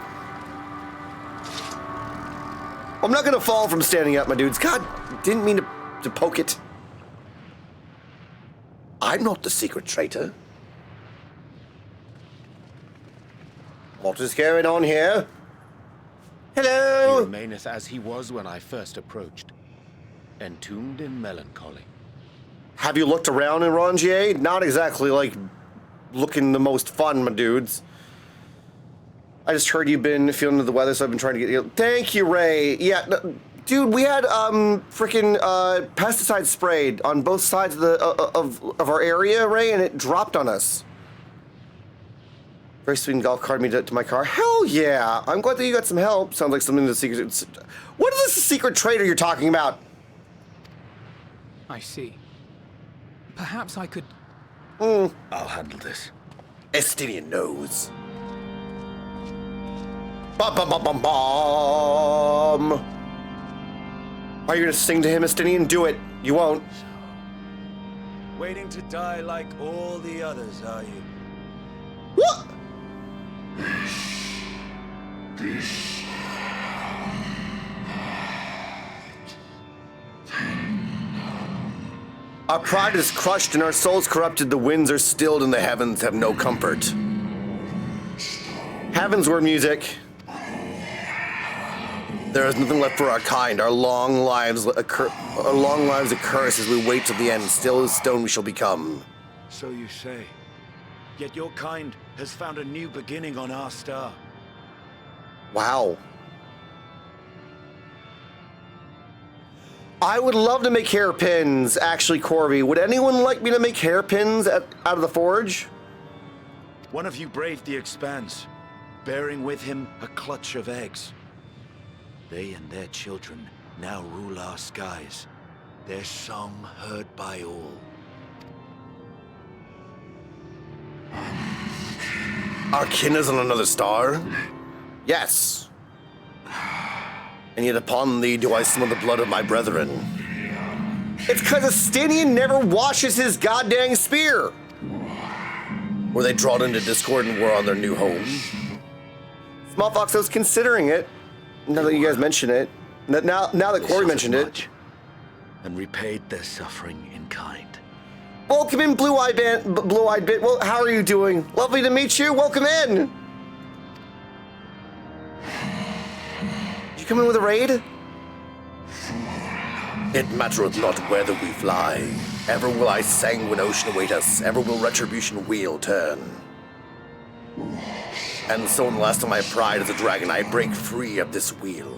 I'm not gonna fall from standing up, my dudes. God, didn't mean to poke it. I'm not the secret traitor. What is going on here? Hello? He remaineth as he was when I first approached, entombed in melancholy. Have you looked around in Rongier? Not exactly like looking the most fun, my dudes. I just heard you've been feeling under the weather, so I've been trying to get you. Thank you, Ray. Yeah, dude, we had freaking pesticide sprayed on both sides of the of our area, Ray, and it dropped on us. Very sweet golf card me to my car. Hell yeah! I'm glad that you got some help. Sounds like something the secret. What is this secret traitor you're talking about? I see. Perhaps I could. I'll handle this. Estinian knows. Bum bum bum bum bum. Are you gonna sing to him, Estinian? Do it. You won't. Waiting to die like all the others, are you? What? Our pride is crushed and our souls corrupted. The winds are stilled and the heavens have no comfort. Heavens were music. There is nothing left for our kind. Our long lives a curse as we wait till the end. Still as stone we shall become. So you say. Yet your kind has found a new beginning on our star. Wow. I would love to make hairpins, actually, Corby. Would anyone like me to make hairpins out of the forge? One of you braved the expanse, bearing with him a clutch of eggs. They and their children now rule our skies, their song heard by all. Our kin is on another star? Yes. And yet upon thee do I smell the blood of my brethren. It's because Estinian never washes his goddamn spear. Were they drawn into discord and war on their new home? Smallfox, I was considering it. Now that you guys mention it. Now that Corey mentioned it. And repaid their suffering in kind. Welcome in, Blue-Eyed Bit. Well, how are you doing? Lovely to meet you. Welcome in. Did you come in with a raid? It mattereth not whether we fly. Ever will I sanguine ocean await us. Ever will retribution wheel turn. And so in the last of my pride as a dragon, I break free of this wheel.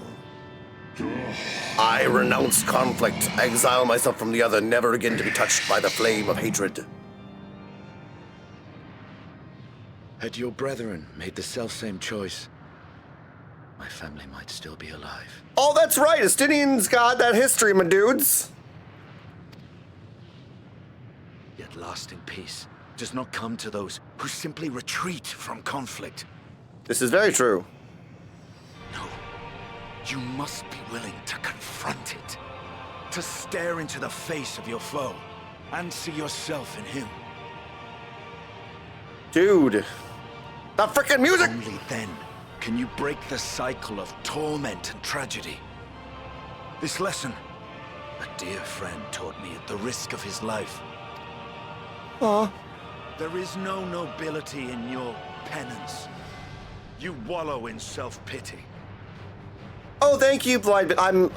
I renounce conflict, exile myself from the other, never again to be touched by the flame of hatred. Had your brethren made the selfsame choice, my family might still be alive. Oh, that's right. Estinian's got that history, my dudes. Yet lasting peace does not come to those who simply retreat from conflict. This is very true. No. You must be willing to confront it. To stare into the face of your foe and see yourself in him. Dude. The freaking music! Only then can you break the cycle of torment and tragedy. This lesson, a dear friend taught me at the risk of his life. Aw. There is no nobility in your penance. You wallow in self-pity. Oh, thank you, Blind. But I'm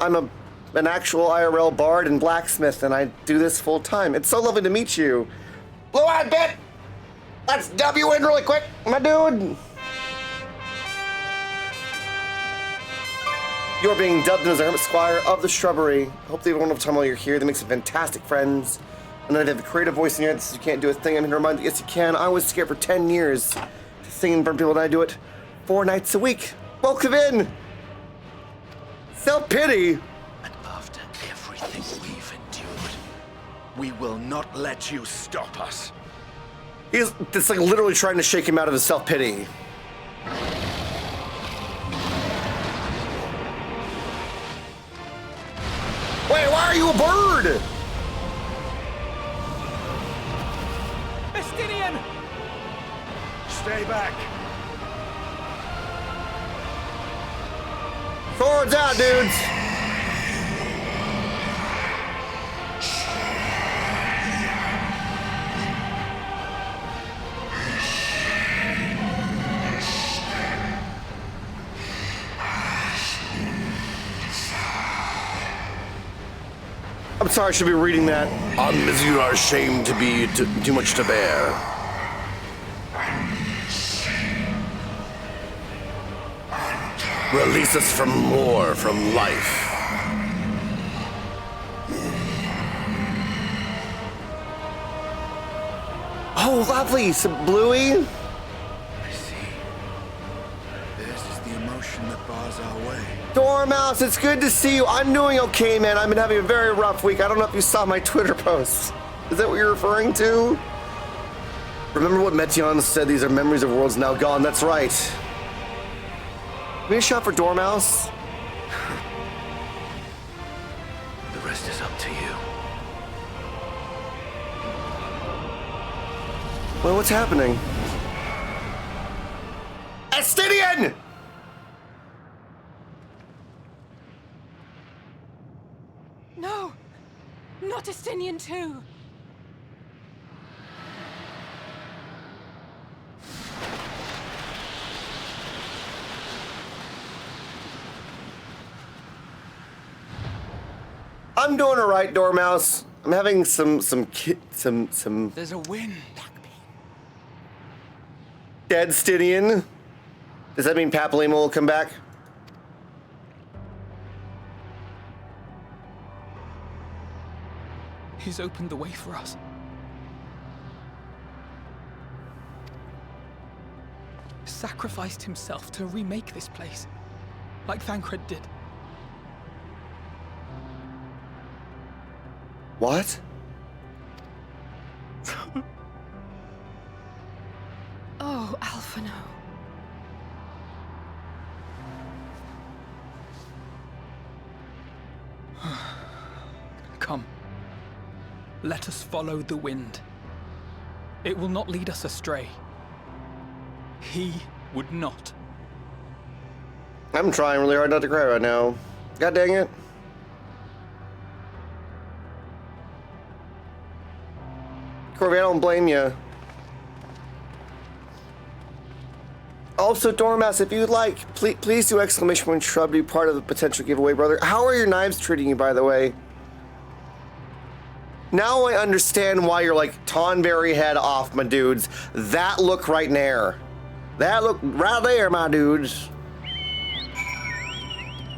an actual IRL bard and blacksmith, and I do this full time. It's so lovely to meet you. Blue-eyed bit! Let's dub you in really quick, my dude. You're being dubbed as a Hermit Squire of the Shrubbery. Hope they have a wonderful time while you're here. They make some fantastic friends. I know they have a creative voice in here that says you can't do a thing. I'm here to remind you, yes, you can. I was scared for 10 years to sing and burn people, and I do it 4 nights a week. Welcome in. Self-pity. And after everything we've endured, we will not let you stop us. It's like literally trying to shake him out of his self-pity. Wait, why are you a bird? Estinian! Stay back. Swords out, dudes. I'm sorry, I should be reading that. As you are ashamed to be too much to bear. Release us from more, from life. Oh, lovely, some Bluey. I see. This is the emotion that bars our way. Dormouse, it's good to see you. I'm doing okay, man. I've been having a very rough week. I don't know if you saw my Twitter posts. Is that what you're referring to? Remember what Metion said? These are memories of worlds now gone. That's right. Give me a shot for Dormouse. The rest is up to you. Well, what's happening? Estinian! No! Not Estinian too! I'm doing all right, Dormouse. I'm having some. There's a wind. Dead Stinian. Does that mean Papalima will come back? He's opened the way for us. Sacrificed himself to remake this place, like Thancred did. What? Oh, Alphino. Come. Let us follow the wind. It will not lead us astray. He would not. I'm trying really hard not to cry right now. God dang it. Corby, I don't blame you. Also, Dormouse, if you'd like, please do exclamation point shrub to be part of the potential giveaway, brother. How are your knives treating you, by the way? Now I understand why you're like Tonberry head off, my dudes. That look right there. That look right there, my dudes.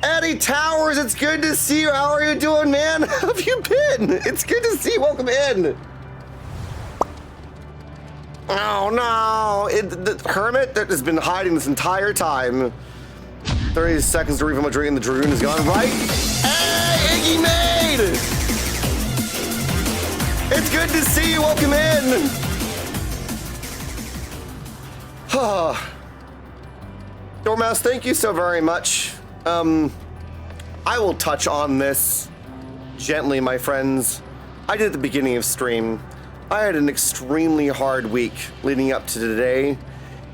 Eddie Towers, it's good to see you. How are you doing, man? How have you been? It's good to see you. Welcome in. Oh no, the Hermit that has been hiding this entire time. 30 seconds to refill my drink and the Dragoon is gone, right? Hey, Iggy Maid! It's good to see you, welcome in. Dormouse, thank you so very much. I will touch on this gently, my friends. I did at the beginning of stream. I had an extremely hard week leading up to today,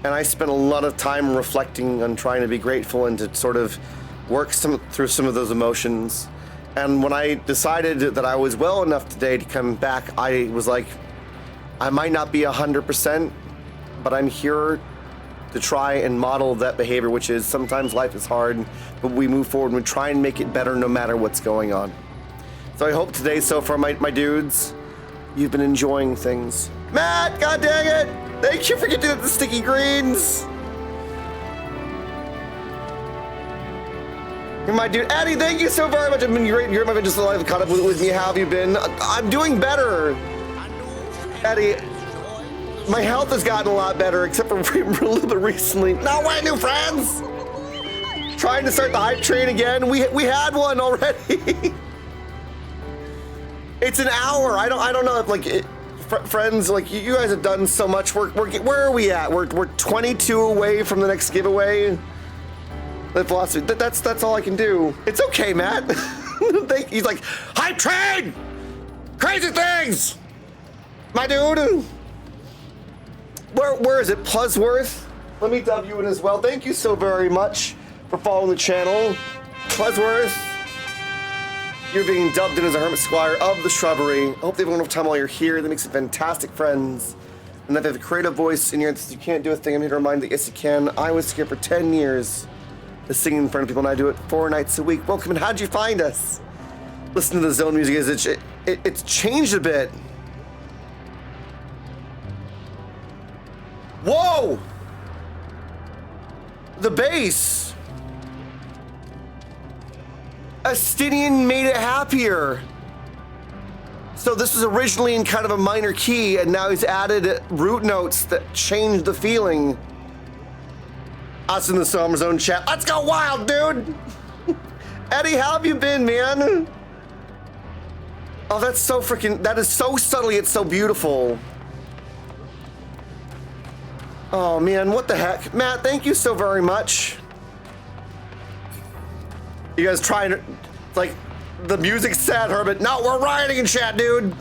and I spent a lot of time reflecting on trying to be grateful and to sort of work through some of those emotions. And when I decided that I was well enough today to come back, I was like, I might not be 100%, but I'm here to try and model that behavior, which is sometimes life is hard, but we move forward and we try and make it better no matter what's going on. So I hope today, so far, my dudes, you've been enjoying things. Matt, god dang it! Thank you for getting the sticky greens! My dude, Eddie, thank you so very much. I've been great. You're my just alive, caught up with me. How have you been? I'm doing better. Eddie, my health has gotten a lot better, except for a little bit recently. No way, new friends! Trying to start the hype train again. We had one already. It's an hour. I don't know if like friends, like you guys have done so much work. Where are we at? We're 22 away from the next giveaway. The philosophy. That's all I can do. It's okay, Matt. He's like, hype train, crazy things, my dude. Where is it? Plusworth. Let me dub you in as well. Thank you so very much for following the channel, Plusworth. You're being dubbed in as a Hermit Squire of the Shrubbery. I hope they have a wonderful time while you're here. They make some fantastic friends. And that they have a creative voice in here that you can't do a thing. I'm here to remind that yes, you can. I was here for 10 years. Singing in front of people, and I do it 4 nights a week. Welcome, and how'd you find us? Listen to the zone music. It's changed a bit. Whoa! The bass. Astinian made it happier. So this was originally in kind of a minor key, and now he's added root notes that change the feeling. Us in the Summer Zone chat. Let's go wild, dude! Eddie, how have you been, man? Oh, that's so freaking... That is so subtly, it's so beautiful. Oh, man, what the heck? Matt, thank you so very much. You guys trying to... Like, the music's sad, Hermit. No, we're rioting in chat, dude!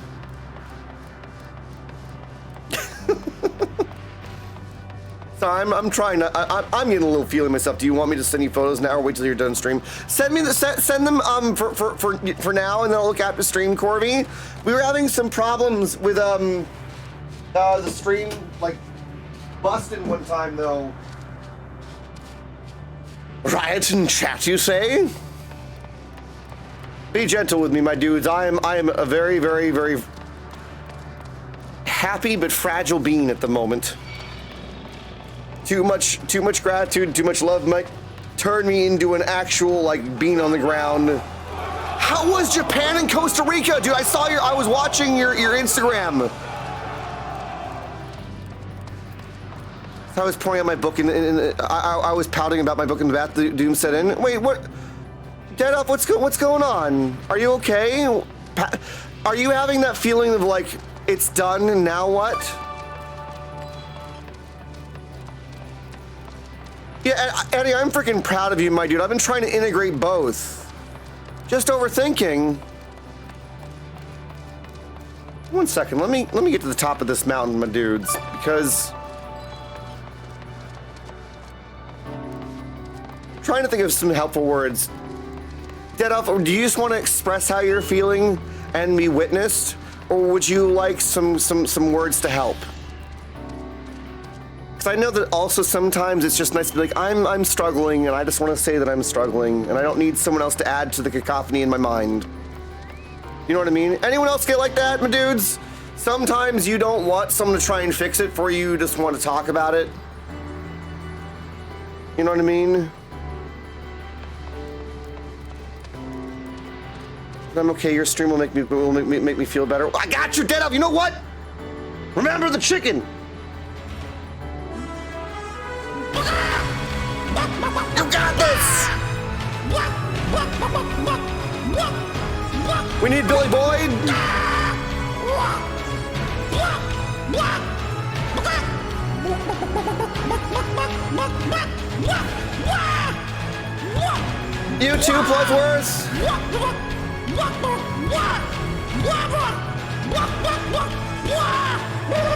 So I'm trying to, I'm getting a little feeling myself. Do you want me to send you photos now or wait till you're done stream? Send them for now, and then I'll look after stream, Corby. We were having some problems with the stream like busting one time though. Riot in chat, you say? Be gentle with me, my dudes. I am a very, very, very happy but fragile being at the moment. Too much gratitude, too much love might turn me into an actual like bean on the ground. How was Japan and Costa Rica, dude? I was watching your Instagram. I was pouring out my book and I was pouting about my book in the bath. The doom set in. Wait, what? Dead up. What's going on? Are you okay? Are you having that feeling of like it's done and now what? Yeah, Eddie, I'm freaking proud of you, my dude. I've been trying to integrate both. Just overthinking. One second, let me get to the top of this mountain, my dudes, because I'm trying to think of some helpful words. Dead off, or do you just want to express how you're feeling and be witnessed, or would you like some words to help? I know that also sometimes it's just nice to be like, I'm struggling, and I just want to say that I'm struggling, and I don't need someone else to add to the cacophony in my mind. You know what I mean? Anyone else get like that, my dudes? Sometimes you don't want someone to try and fix it for you, you just want to talk about it. You know what I mean? I'm okay, your stream will make me feel better. I got you, Dead Up, you know what? Remember the chicken! You got this! We need Billy Boyd! You too, Plusworth!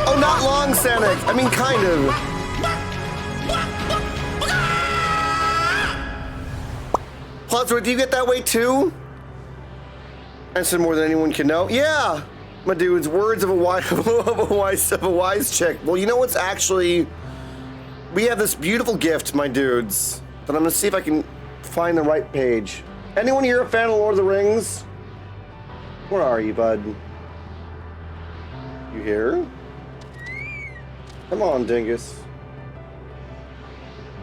Oh, not long, Sanic. I mean, kind of. Plusworth, do you get that way too? I said more than anyone can know. Yeah, my dudes, words of a wise chick. Well, you know what's actually We have this beautiful gift, my dudes, that I'm gonna see if I can find the right page. Anyone here a fan of Lord of the Rings? Where are you, bud? You here? Come on, Dingus.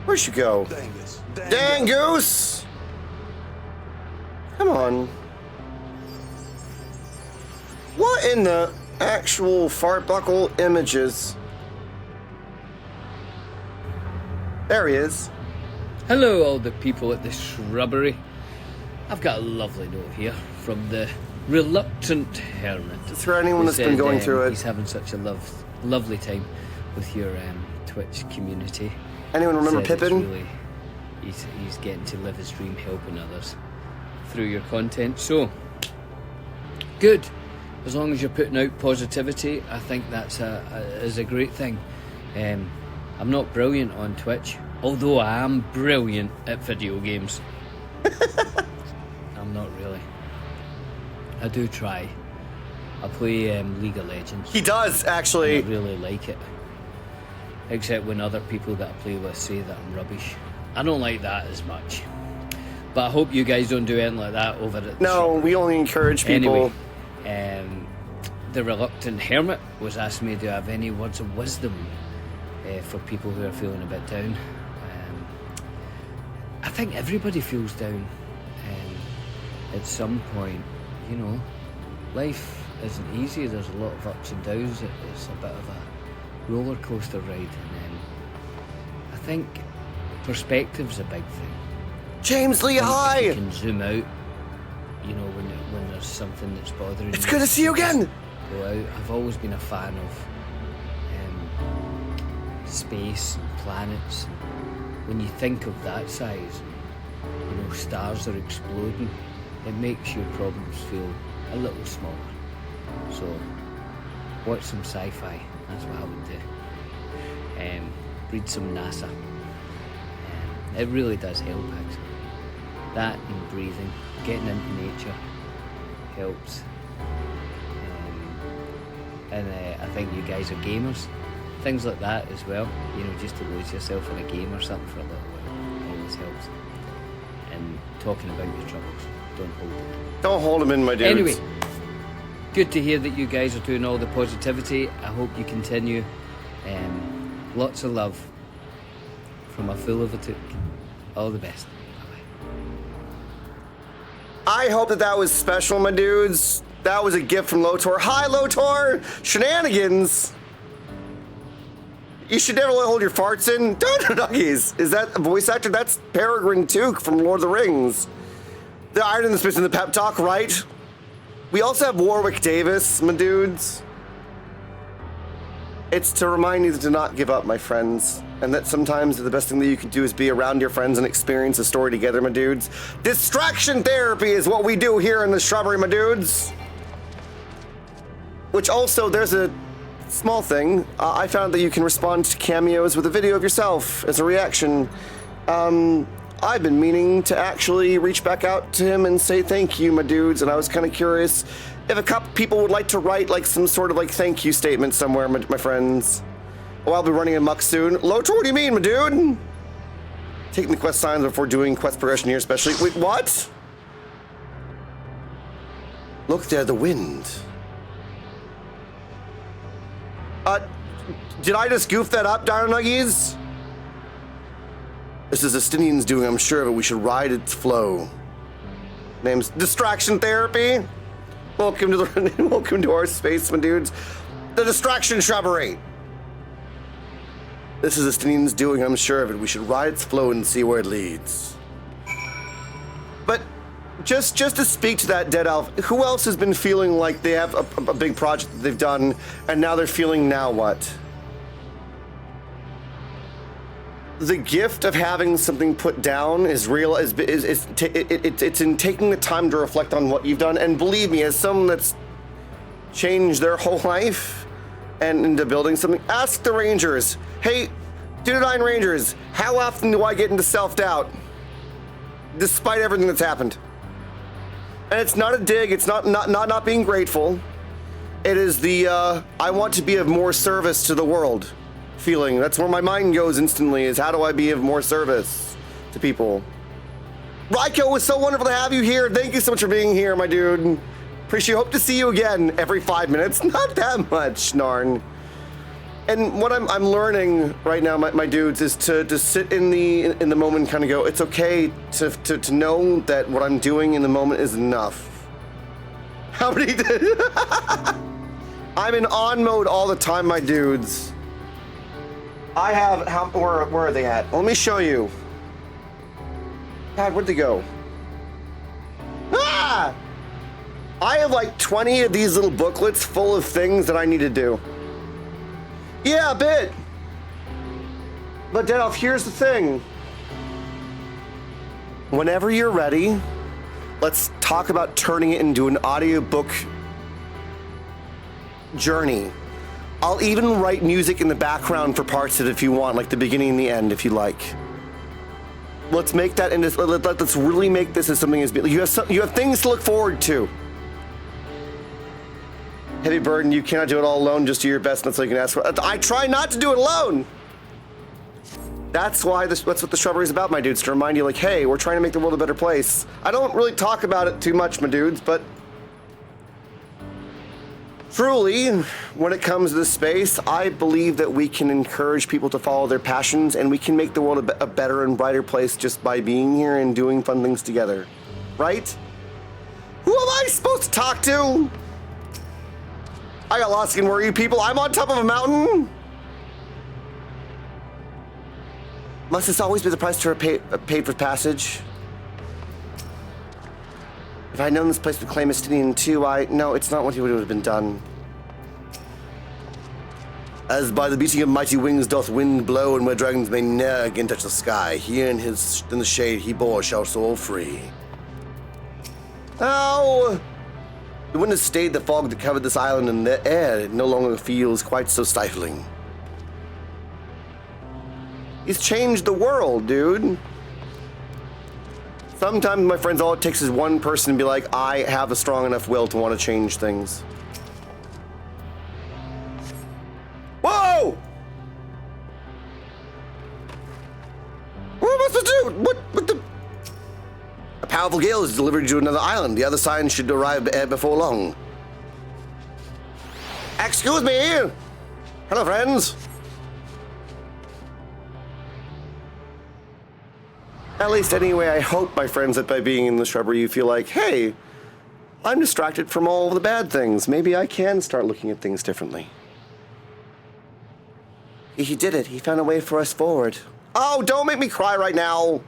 Where'd you go? Dangus. Dangoose! Come on. What in the actual fart buckle images? There he is. Hello, all the people at the shrubbery. I've got a lovely note here from the Reluctant Hermit. It's for anyone that's been going through it. He's having such a lovely time with your Twitch community. Anyone remember Pippin? Really, he's getting to live his dream helping others through your content. So, good. As long as you're putting out positivity, I think that's is a great thing. I'm not brilliant on Twitch, although I am brilliant at video games. I'm not really. I do try. I play League of Legends. He does, actually. I really like it. Except when other people that I play with say that I'm rubbish. I don't like that as much. But I hope you guys don't do anything like that over at the shop. We only encourage people. Anyway, the Reluctant Hermit was asking me, do I have any words of wisdom for people who are feeling a bit down? I think everybody feels down at some point. You know, life isn't easy. There's a lot of ups and downs. It's a bit of a roller coaster ride, and I think perspective's a big thing. James Lee, hi! You can zoom out, you know, when there's something that's bothering you. It's good to see you again! Go out. I've always been a fan of space and planets. And when you think of that size, you know, stars are exploding, it makes your problems feel a little smaller. So, watch some sci-fi. That's what I would do. Read some NASA. It really does help, actually. That and breathing, getting into nature helps. And I think you guys are gamers. Things like that as well. You know, just to lose yourself in a game or something for a little while always helps. And talking about your troubles, don't hold it. Don't hold them in, my dudes. Anyway, good to hear that you guys are doing all the positivity. I hope you continue. Lots of love from a fool of a took. All the best. I hope that was special, my dudes. That was a gift from Lotor. Hi, Lotor! Shenanigans! You should never hold your farts in. Nuggies! Is that a voice actor? That's Peregrine Took from Lord of the Rings. The Iron in the Spits in the pep talk, right? We also have Warwick Davis, my dudes. It's to remind you to not give up, my friends. And that sometimes the best thing that you can do is be around your friends and experience a story together, my dudes. Distraction therapy is what we do here in the shrubbery, my dudes. Which also, there's a small thing. I found that you can respond to cameos with a video of yourself as a reaction. I've been meaning to actually reach back out to him and say thank you, my dudes, and I was kind of curious if a couple people would like to write like some sort of like thank you statement somewhere, my friends. Oh, I'll be running amok soon. Lotor, what do you mean, my dude? Taking the quest signs before doing quest progression here, especially. Wait, what? Look there, the wind. Did I just goof that up, Dino Nuggies? This is Estinian's doing, I'm sure of it. We should ride its flow. Name's Distraction Therapy. Welcome to our space, my dudes. The Distraction Shrubbery. This is Estinian's doing, I'm sure of it. We should ride its flow and see where it leads. But just to speak to that dead elf, who else has been feeling like they have a big project that they've done, and now they're feeling now what? The gift of having something put down is real. It's in taking the time to reflect on what you've done. And believe me, as someone that's changed their whole life and into building something, ask the Rangers. Hey, Dunedain Rangers, how often do I get into self-doubt? Despite everything that's happened. And it's not a dig. It's not being grateful. It is the I want to be of more service to the world. feeling. That's where my mind goes instantly, is how do I be of more service to people? Raiko, it was so wonderful to have you here. Thank you so much for being here, my dude. Appreciate it. Hope to see you again every 5 minutes. Not that much, Narn. And what I'm learning right now, my dudes, is to sit in the moment and kind of go, it's okay to know that what I'm doing in the moment is enough. How many did? I'm in on mode all the time, my dudes. I have, where are they at? Let me show you. God, where'd they go? Ah! I have like 20 of these little booklets full of things that I need to do. Yeah, a bit. But Denolf, here's the thing. Whenever you're ready, let's talk about turning it into an audiobook journey. I'll even write music in the background for parts of it if you want, like the beginning and the end, if you like. Let's make that into. Let's really make this as something as you have things to look forward to. Heavy burden, you cannot do it all alone. Just do your best, and that's all you can ask for. I try not to do it alone. That's why that's what the shrubbery is about, my dudes. To remind you, like, hey, we're trying to make the world a better place. I don't really talk about it too much, my dudes, but truly, when it comes to this space, I believe that we can encourage people to follow their passions, and we can make the world a better and brighter place just by being here and doing fun things together. Right? Who am I supposed to talk to? I got lost in where you people. I'm on top of a mountain. Must this always be the price to paid for passage? If I'd known this place would claim Estinian too, no, it's not what would have been done. As by the beating of mighty wings doth wind blow, and where dragons may ne'er again touch the sky, here in the shade he bore shall soar free. Oh! The wind has stayed the fog that covered this island, and the air no longer feels quite so stifling. He's changed the world, dude. Sometimes, my friends, all it takes is one person to be like, I have a strong enough will to want to change things. Whoa! What am I supposed to do? What the? A powerful gale is delivered to another island. The other sign should arrive before long. Excuse me! Hello, friends. At least anyway, I hope, my friends, that by being in the shrubbery you feel like, hey, I'm distracted from all of the bad things. Maybe I can start looking at things differently. He did it. He found a way for us forward. Oh, don't make me cry right now.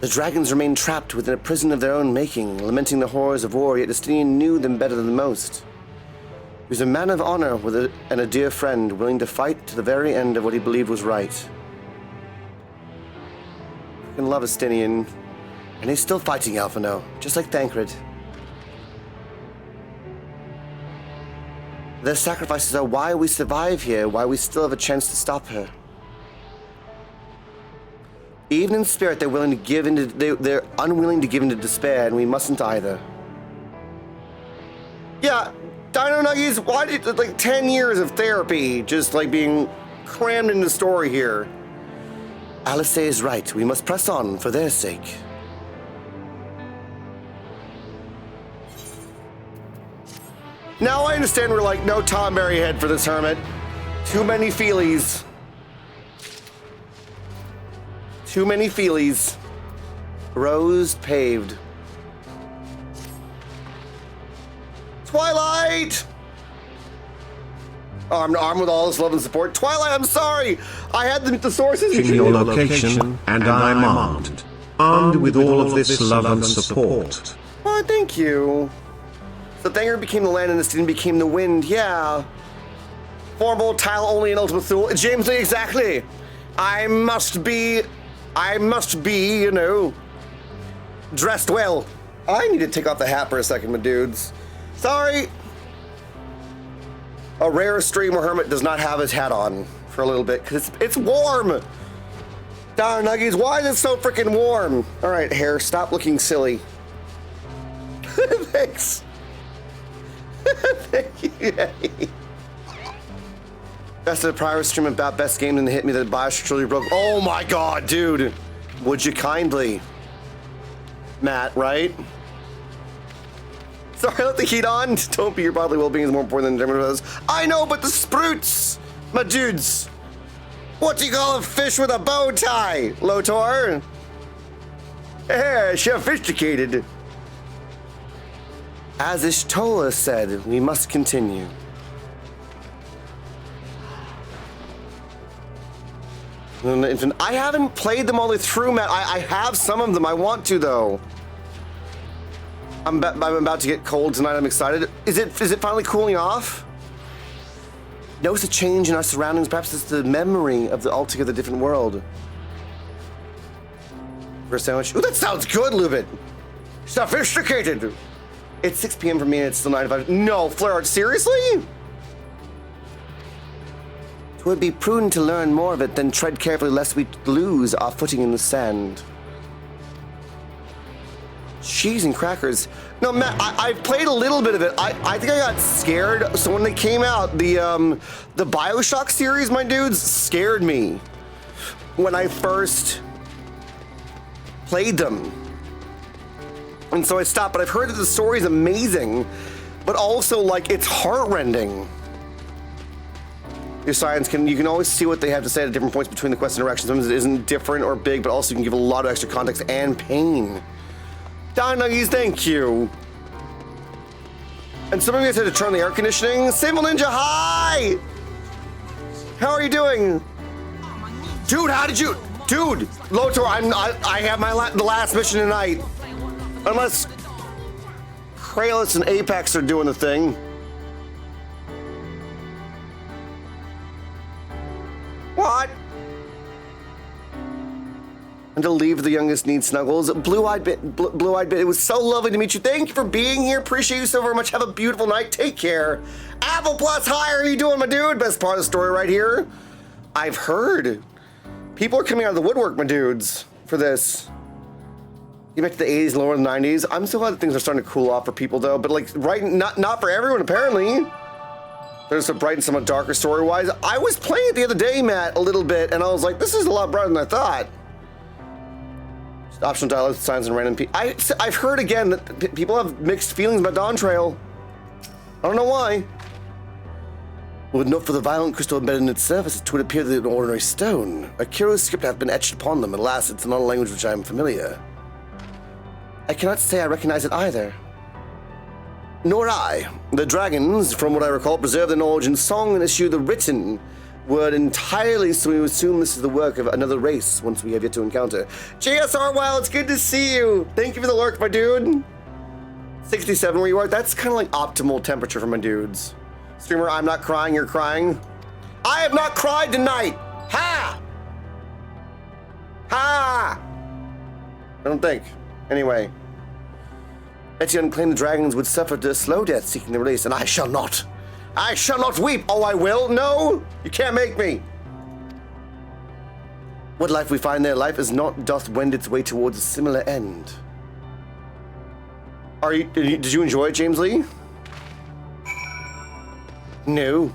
The dragons remained trapped within a prison of their own making, lamenting the horrors of war, yet Justinian knew them better than most. He was a man of honor and a dear friend, willing to fight to the very end of what he believed was right. I can love Estinian, and he's still fighting Alphino, just like Thancred. Their sacrifices are why we survive here, why we still have a chance to stop her. Even in spirit, they're unwilling to give into despair, and we mustn't either. Yeah. Dino Nuggies, why did like 10 years of therapy just like being crammed into the story here? Alice is right. We must press on for their sake. Now I understand we're like no Tom Berryhead for this hermit. Too many feelies. Too many feelies. Rose paved. Twilight! Oh, I'm armed with all this love and support. Twilight, I'm sorry! I had the sources. In your location, and I'm armed. Armed with all of this love and support. Oh, thank you. So Thanger became the land and Estinian became the wind, yeah. Formidable, tile only, and ultimate tool. James Lee, exactly. I must be, you know, dressed well. I need to take off the hat for a second, my dudes. Sorry. A rare stream where Hermit does not have his hat on for a little bit because it's warm. Darn Nuggies, why is it so freaking warm? All right, hair, stop looking silly. Thanks. Thank you. Best of the prior stream about best game, and hit me that Bioshock truly broke. Oh my god, dude. Would you kindly? Matt, right? Sorry, let the heat on. Don't be, your bodily well-being is more important than the others. I know, but the sprouts, my dudes. What do you call a fish with a bow tie, Lotor? Eh, sophisticated. As Ishtola said, we must continue. I haven't played them all the way through, Matt. I have some of them. I want to, though. I'm about to get cold tonight. I'm excited. Is it finally cooling off? Notice a change in our surroundings. Perhaps it's the memory of the altogether different world. For a sandwich. Ooh, that sounds good, Lubit. Sophisticated. It's 6 p.m. for me and it's still 9 to 5. No, Flare Art, seriously? It would be prudent to learn more of it than tread carefully lest we lose our footing in the sand. Cheese and crackers. No, Matt, I've played a little bit of it. I think I got scared. So when they came out, the Bioshock series, my dudes, scared me when I first played them. And so I stopped, but I've heard that the story is amazing, but also, like, it's heart-rending. Your science you can always see what they have to say at different points between the quest interactions. Sometimes it isn't different or big, but also you can give a lot of extra context and pain. Don Nuggies, thank you. And some of you guys had to turn on the air conditioning. Sable Ninja, hi! How are you doing? Dude, how did you... Dude, Lotor, I have the last mission tonight. Unless Kralis and Apex are doing the thing. What? And to leave the youngest needs snuggles. Blue-eyed bit, it was so lovely to meet you. Thank you for being here. Appreciate you so very much. Have a beautiful night. Take care. Apple Plus, hi, how are you doing, my dude? Best part of the story right here. I've heard. People are coming out of the woodwork, my dudes, for this. Get back to the 80s, lower than the 90s. I'm so glad that things are starting to cool off for people, though. But, like, right, not for everyone, apparently. There's a bright and somewhat darker story-wise. I was playing it the other day, Matt, a little bit, and I was like, this is a lot brighter than I thought. Just optional dialogue, signs, and random I've heard, again, that people have mixed feelings about Dawn Trail. I don't know why. Were it not for the violent crystal embedded in its surface, it would appear that an ordinary stone. A curious script hath been etched upon them, and alas, it's not a language which I am familiar. I cannot say I recognize it either. Nor I. The dragons, from what I recall, preserve their knowledge in song and eschew the written word entirely, so we assume this is the work of another race once we have yet to encounter. JSR, wow, it's good to see you. Thank you for the lurk, my dude. 67 where you are. That's kind of like optimal temperature for my dudes. Streamer, I'm not crying, you're crying. I have not cried tonight. Ha! Ha! I don't think. Anyway. Etienne claimed the dragons would suffer a slow death seeking the release, and I shall not. I shall not weep. Oh, I will? No, you can't make me. What life we find there, life is not doth wend its way towards a similar end. Did you enjoy it, James Lee? No.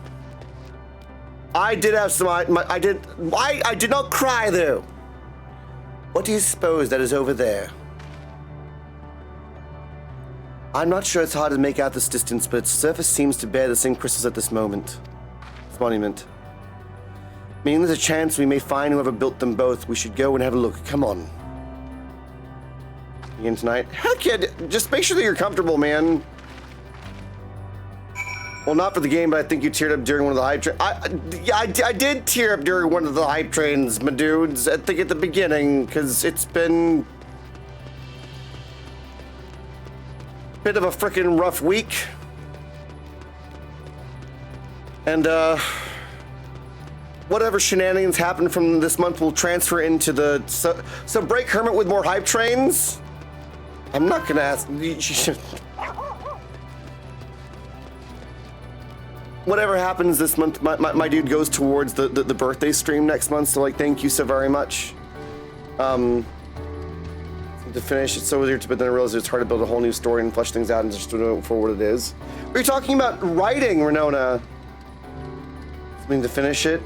I did have some, I did not cry though. What do you suppose that is over there? I'm not sure it's hard to make out this distance, but its surface seems to bear the same crystals at this moment. This monument. Meaning there's a chance we may find whoever built them both. We should go and have a look. Come on. Begin tonight? Heck yeah, just make sure that you're comfortable, man. Well, not for the game, but I think you teared up during one of the hype trains. I did tear up during one of the hype trains, my dudes. I think at the beginning, because it's been a bit of a freaking rough week. And, whatever shenanigans happen from this month will transfer into the... So break Hermit with more hype trains? I'm not gonna ask... Whatever happens this month, my dude goes towards the birthday stream next month, so, like, thank you so very much. To finish, it's so easier to, but then I realized it's hard to build a whole new story and flesh things out and just do it for what it is. We're talking about writing, Renona. Something to finish it.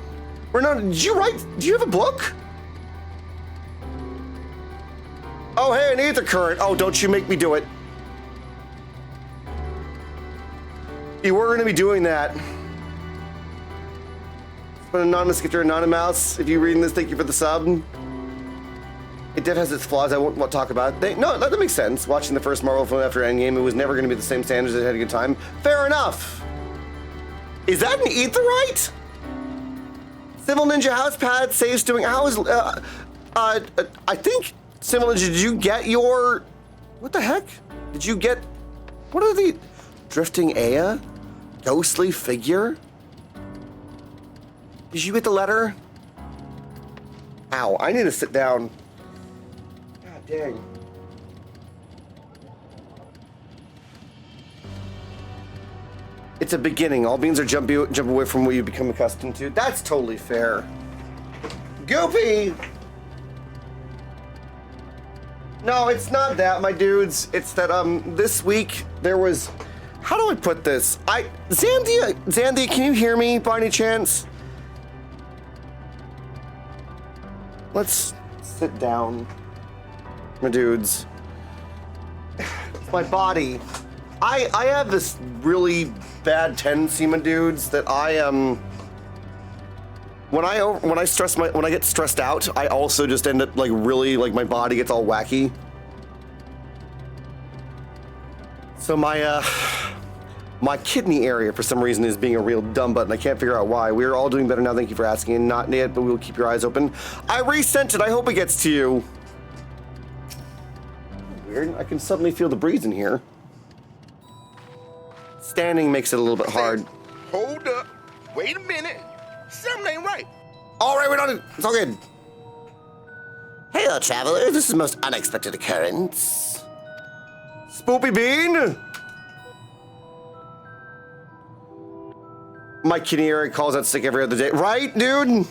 Renona, did you write? Do you have a book? Oh, hey, an ether current. Oh, don't you make me do it. You were going to be doing that. But anonymous, get your anonymous. If you're reading this, thank you for the sub. It definitely has its flaws. I won't talk about. No, that makes sense. Watching the first Marvel film after Endgame, it was never going to be the same standards. It had a good time. Fair enough. Is that an aetherite? Civil Ninja Housepad saves doing. How is? I think Civil Ninja. Did you get your? What the heck? Did you get? What are the? Drifting Aya? Ghostly figure? Did you get the letter? Ow, I need to sit down. God dang. It's a beginning. All beings are jump away from what you become accustomed to. That's totally fair. Goopy! No, it's not that, my dudes. It's that, this week there was... How do I put this? Zandia, can you hear me by any chance? Let's sit down, my dudes. My body. I have this really bad tendency, my dudes, that when I get stressed out, I also just end up like really like my body gets all wacky. So my kidney area, for some reason, is being a real dumb button. I can't figure out why. We're all doing better now. Thank you for asking. And not yet, but we'll keep your eyes open. I resent it. I hope it gets to you. Weird. I can suddenly feel the breeze in here. Standing makes it a little bit hard. Hold up. Wait a minute. Something ain't right. All right, we're done. It's all good. Hey there, traveler. This is a most unexpected occurrence. Spoopy Bean? My kidney area calls out sick every other day. Right, dude?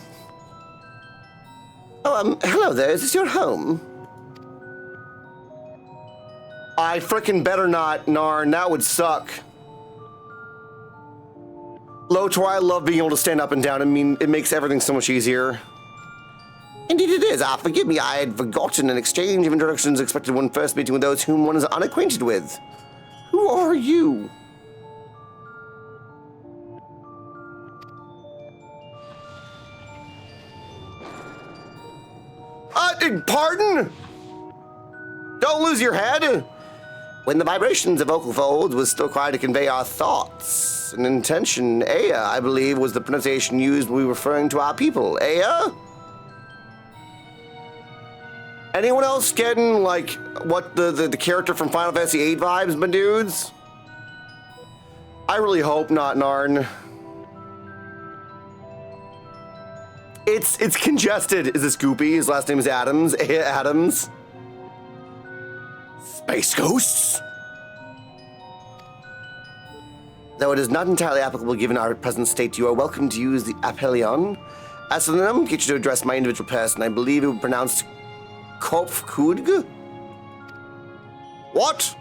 Oh, hello there. Is this your home? I frickin' better not, Narn. That would suck. Lotor, I love being able to stand up and down. I mean, it makes everything so much easier. Indeed it is. Forgive me, I had forgotten an exchange of introductions expected when first meeting with those whom one is unacquainted with. Who are you? Pardon? Don't lose your head. When the vibrations of vocal folds was still required to convey our thoughts and intention, Aya, I believe, was the pronunciation used when we were referring to our people. Aya? Anyone else getting, like, what the character from Final Fantasy VIII vibes, my dudes? I really hope not, Narn. It's congested. Is this Goopy? His last name is Adams. Adams. Space ghosts? Though it is not entirely applicable given our present state, you are welcome to use the Apelion. As for the nomenclature to address my individual person, I believe it would be pronounced Kopfkudg? What?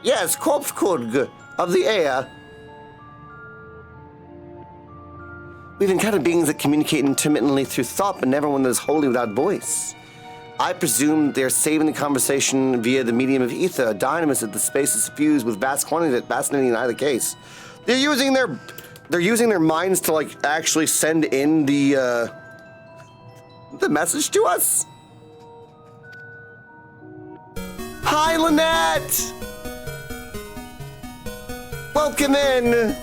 Yes, Kopfkudg of the air. We've encountered beings that communicate intermittently through thought, but never one that is wholly without voice. I presume they're saving the conversation via the medium of ether, a dynamis that the space is suffused with vast quantities, fascinating in either case. They're using their minds to like actually send in the message to us. Hi, Lynette! Welcome in!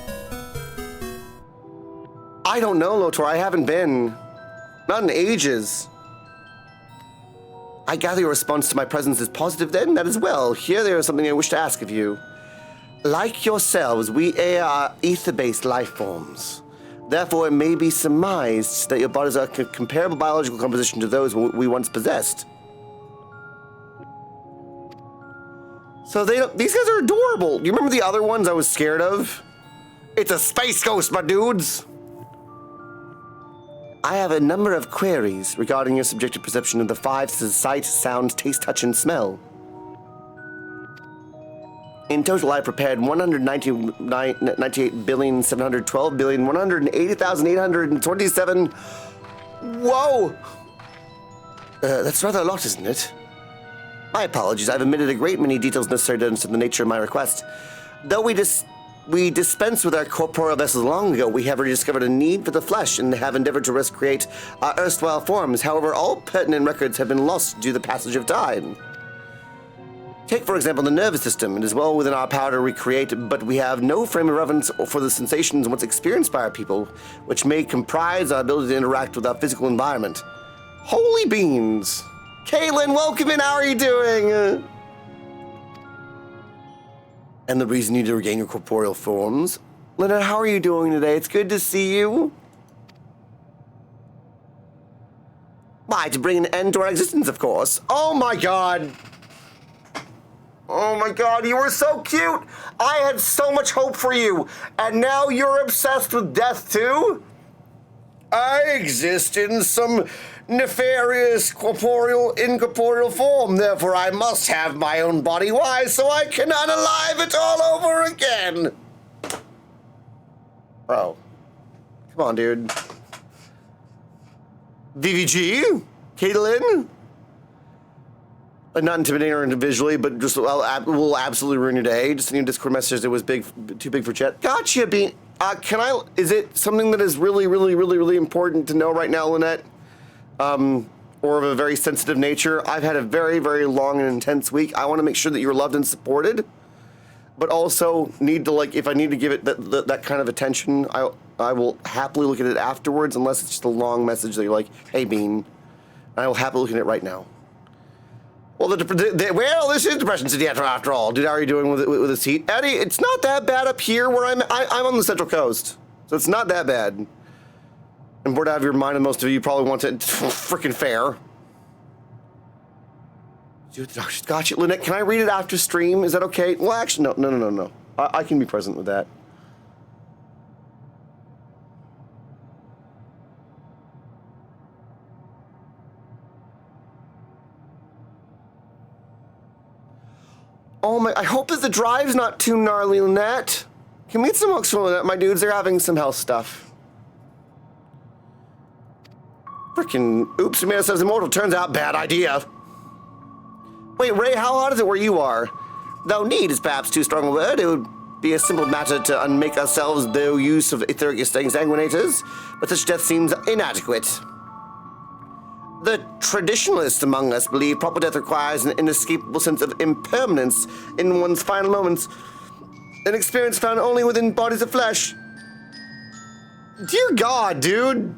I don't know, Lotor. I haven't been. Not in ages. I gather your response to my presence is positive then? That as well. Here there is something I wish to ask of you. Like yourselves, we are ether-based life forms. Therefore, it may be surmised that your bodies are a comparable biological composition to those we once possessed. So these guys are adorable. You remember the other ones I was scared of? It's a space ghost, my dudes. I have a number of queries regarding your subjective perception of the five senses: sight, sound, taste, touch, and smell. In total, I prepared 198,712,180,827. Whoa! That's rather a lot, isn't it? My apologies. I've omitted a great many details necessary to understand the nature of my request. Though we dispensed with our corporeal vessels long ago, we have rediscovered a need for the flesh and have endeavored to recreate our erstwhile forms. However, all pertinent records have been lost due to the passage of time. Take, for example, the nervous system. It is well within our power to recreate, but we have no frame of reference for the sensations once experienced by our people, which may comprise our ability to interact with our physical environment. Holy beans! Caitlin, welcome in. How are you doing? And the reason you need to regain your corporeal forms. Lynette, how are you doing today? It's good to see you. Why, to bring an end to our existence, of course. Oh my god! Oh my god, you were so cute! I had so much hope for you, and now you're obsessed with death too? I exist in some nefarious incorporeal form, therefore I must have my own body. Why? So I can unalive it all over again! Bro. Come on, dude. VVG? Caitlin? Not intimidating or visually, but just will absolutely ruin your day. Just sending a Discord message that was too big for chat. Gotcha, Bean. Is it something that is really important to know right now, Lynette? Or of a very sensitive nature? I've had a very long and intense week. I want to make sure that you're loved and supported, but also need to, like, if I need to give it that kind of attention, I will happily look at it afterwards, unless it's just a long message that you're like, hey, Bean. I will happily look at it right now. Well, this is Depression City after all. Dude, how are you doing with this heat? Eddie, it's not that bad up here where I'm on the Central Coast, so it's not that bad. I'm bored out of your mind, and most of you probably want it freaking fair. Dude, the doctor's got you. Lynette, can I read it after stream? Is that okay? Well, actually, no. I can be present with that. Oh my, I hope that the drive's not too gnarly, Lynette. Can we get some looks from Lynette, my dudes? They're having some health stuff. Frickin' oops, we made ourselves immortal. Turns out, bad idea. Wait, Ray, how hot is it where you are? Though need is perhaps too strong a word, it would be a simple matter to unmake ourselves through use of etheric exsanguinators, but such death seems inadequate. The traditionalists among us believe proper death requires an inescapable sense of impermanence in one's final moments, an experience found only within bodies of flesh. Dear God, dude.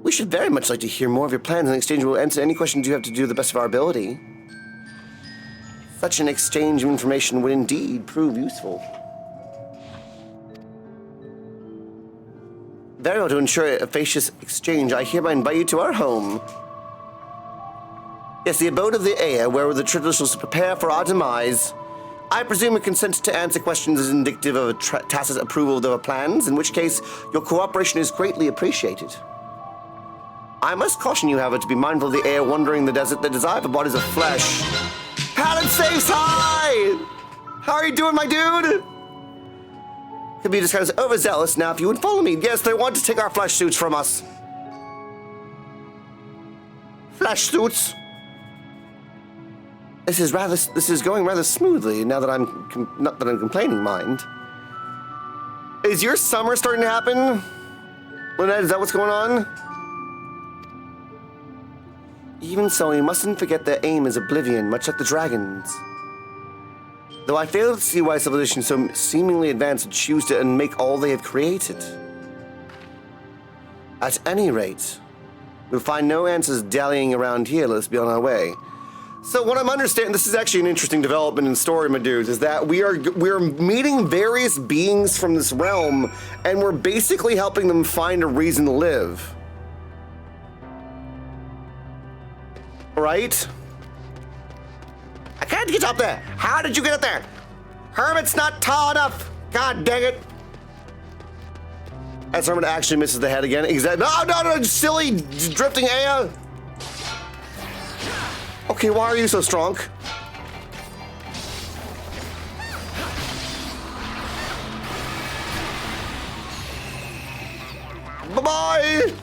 We should very much like to hear more of your plans. In exchange, we'll answer any questions you have to do to the best of our ability. Such an exchange of information would indeed prove useful. Very well, to ensure a efficacious exchange, I hereby invite you to our home. Yes, the abode of the Ea, where the traditionalists prepare for our demise. I presume a consent to answer questions is indicative of a tacit approval of our plans, in which case your cooperation is greatly appreciated. I must caution you, however, to be mindful of the Ea wandering the desert that desire for bodies of flesh. Paladin Safes, hi! How are you doing, my dude? Could be described as overzealous. Now, if you would follow me, yes, they want to take our flesh suits from us. Flesh suits. This is going rather smoothly now that not that I'm complaining, mind. Is your summer starting to happen? Lynette, is that what's going on? Even so, you mustn't forget their aim is oblivion, much like the dragons. Though I fail to see why civilization so seemingly advanced would choose to unmake all they have created. At any rate, we'll find no answers dallying around here. Let's be on our way. So what I'm understanding, this is actually an interesting development in the story, my dudes, is that we're meeting various beings from this realm, and we're basically helping them find a reason to live. Right? I can't get up there. How did you get up there? Hermit's not tall enough. God dang it. As Hermit actually misses the head again. Exactly. No, silly drifting Ea. Okay, why are you so strong? Bye-bye!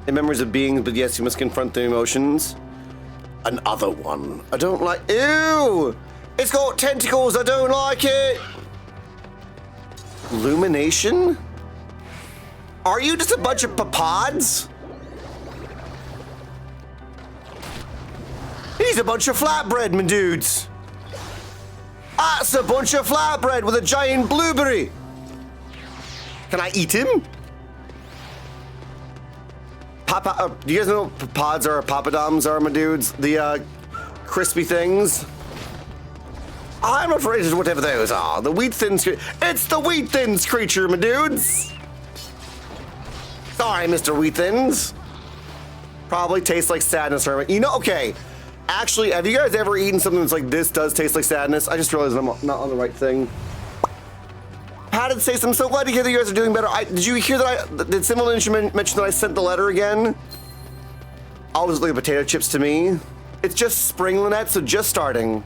In memories of beings, but yes, you must confront the emotions. Another one. I don't like... Ew! It's got tentacles, I don't like it! Illumination? Are you just a bunch of papads? He's a bunch of flatbread, my dudes. That's a bunch of flatbread with a giant blueberry. Can I eat him? Do you guys know what pods are? Papadums are, my dudes? The crispy things. I'm afraid of whatever those are. The wheat thins. It's the wheat thins creature, my dudes. Sorry, Mr. Wheat Thins. Probably tastes like sadness, Hermit. You know, okay. Actually, have you guys ever eaten something that's like, this does taste like sadness? I just realized I'm not on the right thing. Padded says, I'm so glad to hear that you guys are doing better. Did you hear that did Simon mention that I sent the letter again? Always like potato chips to me. It's just spring, Lynette, so just starting.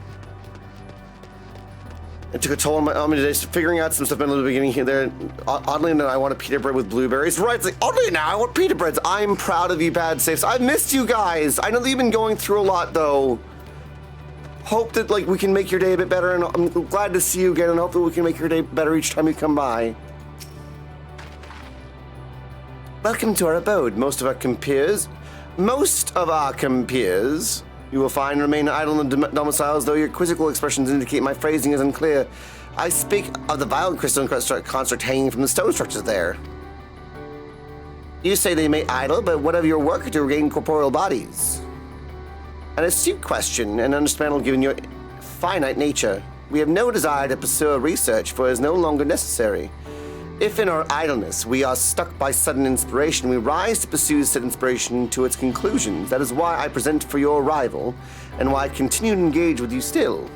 It took a toll on me today, so figuring out some stuff in the beginning here. There, oddly enough, I want a pita bread with blueberries. Right, it's like, oddly now, I want pita breads. I'm proud of you, Bad Safes. I've missed you guys. I know that you've been going through a lot, though. Hope that, like, we can make your day a bit better, and I'm glad to see you again, and hope that we can make your day better each time you come by. Welcome to our abode. Most of our compeers, you will find remain idle in the domiciles, though your quizzical expressions indicate my phrasing is unclear. I speak of the vile crystal construct hanging from the stone structures there. You say they may idle, but what of your work to regain corporeal bodies? An astute question, and understandable given your finite nature. We have no desire to pursue research, for it is no longer necessary. If in our idleness we are struck by sudden inspiration, we rise to pursue said inspiration to its conclusions. That is why I present for your arrival, and why I continue to engage with you still.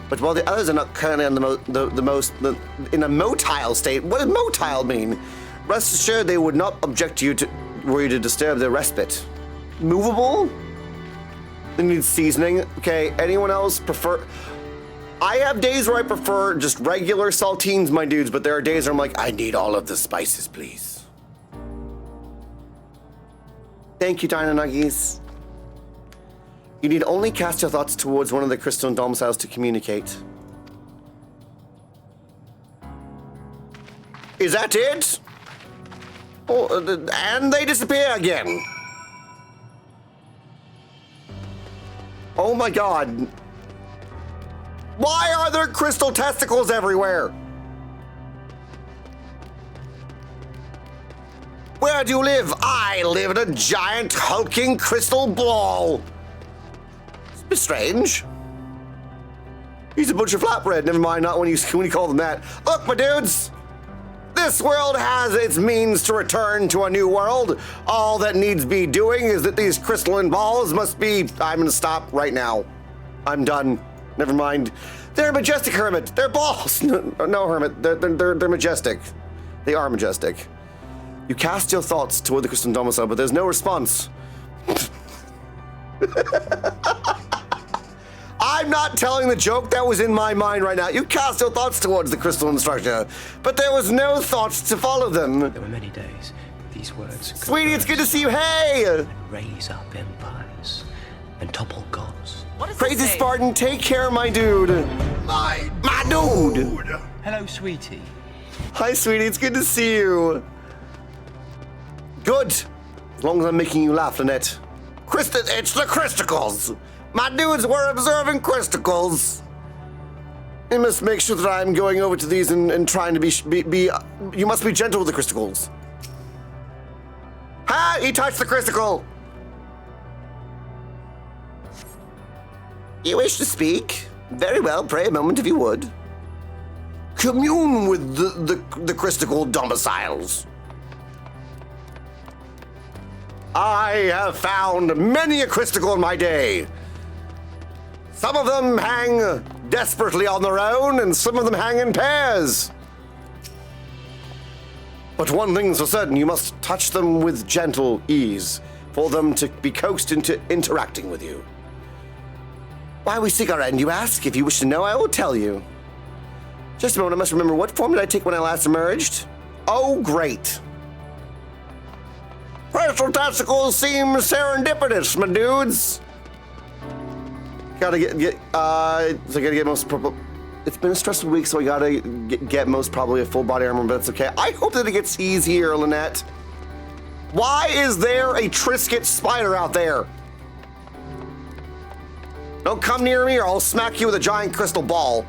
But while the others are not currently on in a motile state, what does motile mean? Rest assured they would not object to you were you to disturb their respite. Movable? They need seasoning. Okay, anyone else prefer... I have days where I prefer just regular saltines, my dudes, but there are days where I'm like, I need all of the spices, please. Thank you, Dino Nuggies. You need only cast your thoughts towards one of the crystal domiciles to communicate. Is that it? Oh, and they disappear again. Oh my god. Why are there crystal testicles everywhere? Where do you live? I live in a giant hulking crystal ball. It's a bit strange. He's a bunch of flatbread. Never mind, not when you call them that. Look, my dudes. This world has its means to return to a new world. All that needs be doing is that these crystalline balls must be... I'm gonna stop right now. I'm done. Never mind. They're majestic, Hermit. They're balls. No, Hermit. They're majestic. They are majestic. You cast your thoughts toward the crystal domicile, but there's no response. I'm not telling the joke that was in my mind right now. You cast your thoughts towards the crystalline structure, but there was no thoughts to follow them. There were many days these words could Sweetie, it's good to see you. Hey! And raise up empires and topple gods. Crazy Spartan, take care, my dude. My dude. Hello, sweetie. Hi, sweetie. It's good to see you. Good. As long as I'm making you laugh, Lynette. It's the Christicles. My dudes were observing Christicles. You must make sure that I'm going over to these and trying to be. You must be gentle with the Christicles. Ha! He touched the Christicle. You wish to speak? Very well, pray a moment if you would. Commune with the Christical domiciles. I have found many a Christical in my day. Some of them hang desperately on their own, and some of them hang in pairs. But one thing's for certain, you must touch them with gentle ease, for them to be coaxed into interacting with you. Why we seek our end, you ask? If you wish to know, I will tell you. Just a moment, I must remember, what form did I take when I last emerged? Oh, great. Crystal testicles seem serendipitous, my dudes. Gotta get most probably. It's been a stressful week, so I gotta get most probably a full body armor, but that's okay. I hope that it gets easier, Lynette. Why is there a Trisket spider out there? Don't come near me or I'll smack you with a giant crystal ball.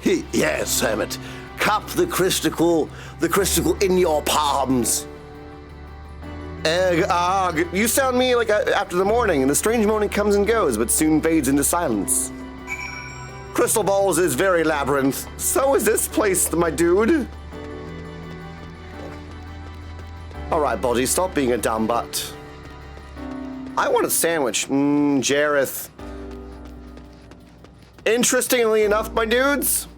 Yes, Hermit. Cup the crystal in your palms. You sound me like after the morning, and the strange moaning comes and goes, but soon fades into silence. Crystal Balls is very labyrinth. So is this place, my dude. All right, buddy, stop being a dumb butt. I want a sandwich. Jareth. Interestingly enough, my dudes,